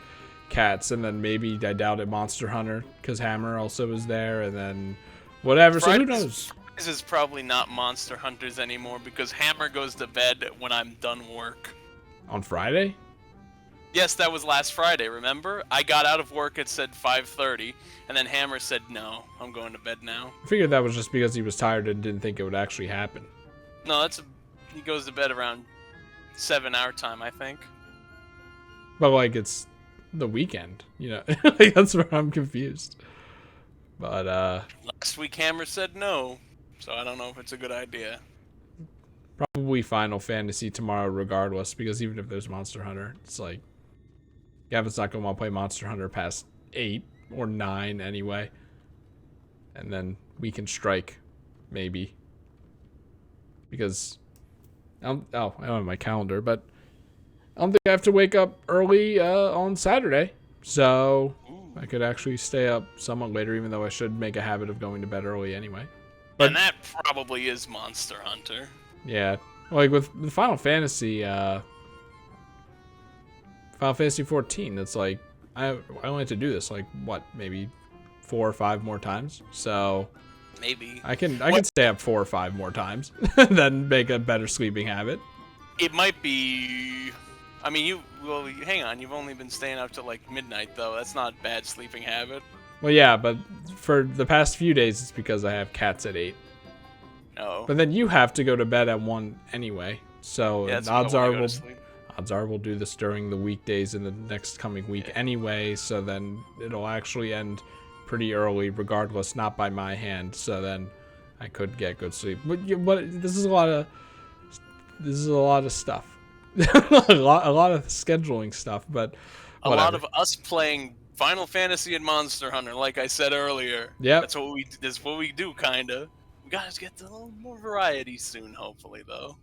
Cats, and then maybe, I doubt it, Monster Hunter, because Hammer also is there, and then whatever, so who knows? This is probably not Monster Hunters anymore because Hammer goes to bed when I'm done work. On Friday? Yes, that was last Friday, remember? I got out of work, it said 5:30, and then Hammer said, no, I'm going to bed now. I figured that was just because he was tired and didn't think it would actually happen. No, he goes to bed around 7 our time, I think. But like, it's the weekend, you know? Like, that's where I'm confused. But, last week Hammer said no, so I don't know if it's a good idea. Probably Final Fantasy tomorrow regardless, because even if there's Monster Hunter, it's like, Gavin's not going to want to play Monster Hunter past 8 or 9 anyway. And then we can strike, maybe. Because, I don't have my calendar, but I don't think I have to wake up early on Saturday. So, I could actually stay up somewhat later, even though I should make a habit of going to bed early anyway. But, and that probably is Monster Hunter. Yeah. Like with Final Fantasy, Final Fantasy 14, it's like, I only have to do this, like, what, maybe 4 or 5 more times? So, maybe. I can stay up 4 or 5 more times, then make a better sleeping habit. It might be... I mean, hang on, you've only been staying up till, like, midnight, though. That's not a bad sleeping habit. Well, yeah, but for the past few days, it's because I have Cats at 8. Oh. But then you have to go to bed at 1 anyway, so yeah, odds are we'll do this during the weekdays in the next coming week anyway, so then it'll actually end pretty early regardless, not by my hand, so then I could get good sleep. But this is a lot of stuff. a lot of scheduling stuff, but whatever. A lot of us playing Final Fantasy and Monster Hunter, like I said earlier. Yeah. That's what we do, kinda. We gotta get a little more variety soon, hopefully, though.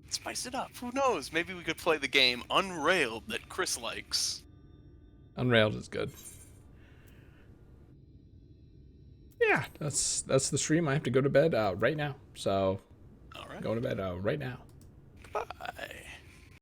Spice it up. Who knows? Maybe we could play the game Unrailed that Chris likes. Unrailed is good. Yeah, that's the stream. I have to go to bed right now. So, all right. Go to bed right now. Bye.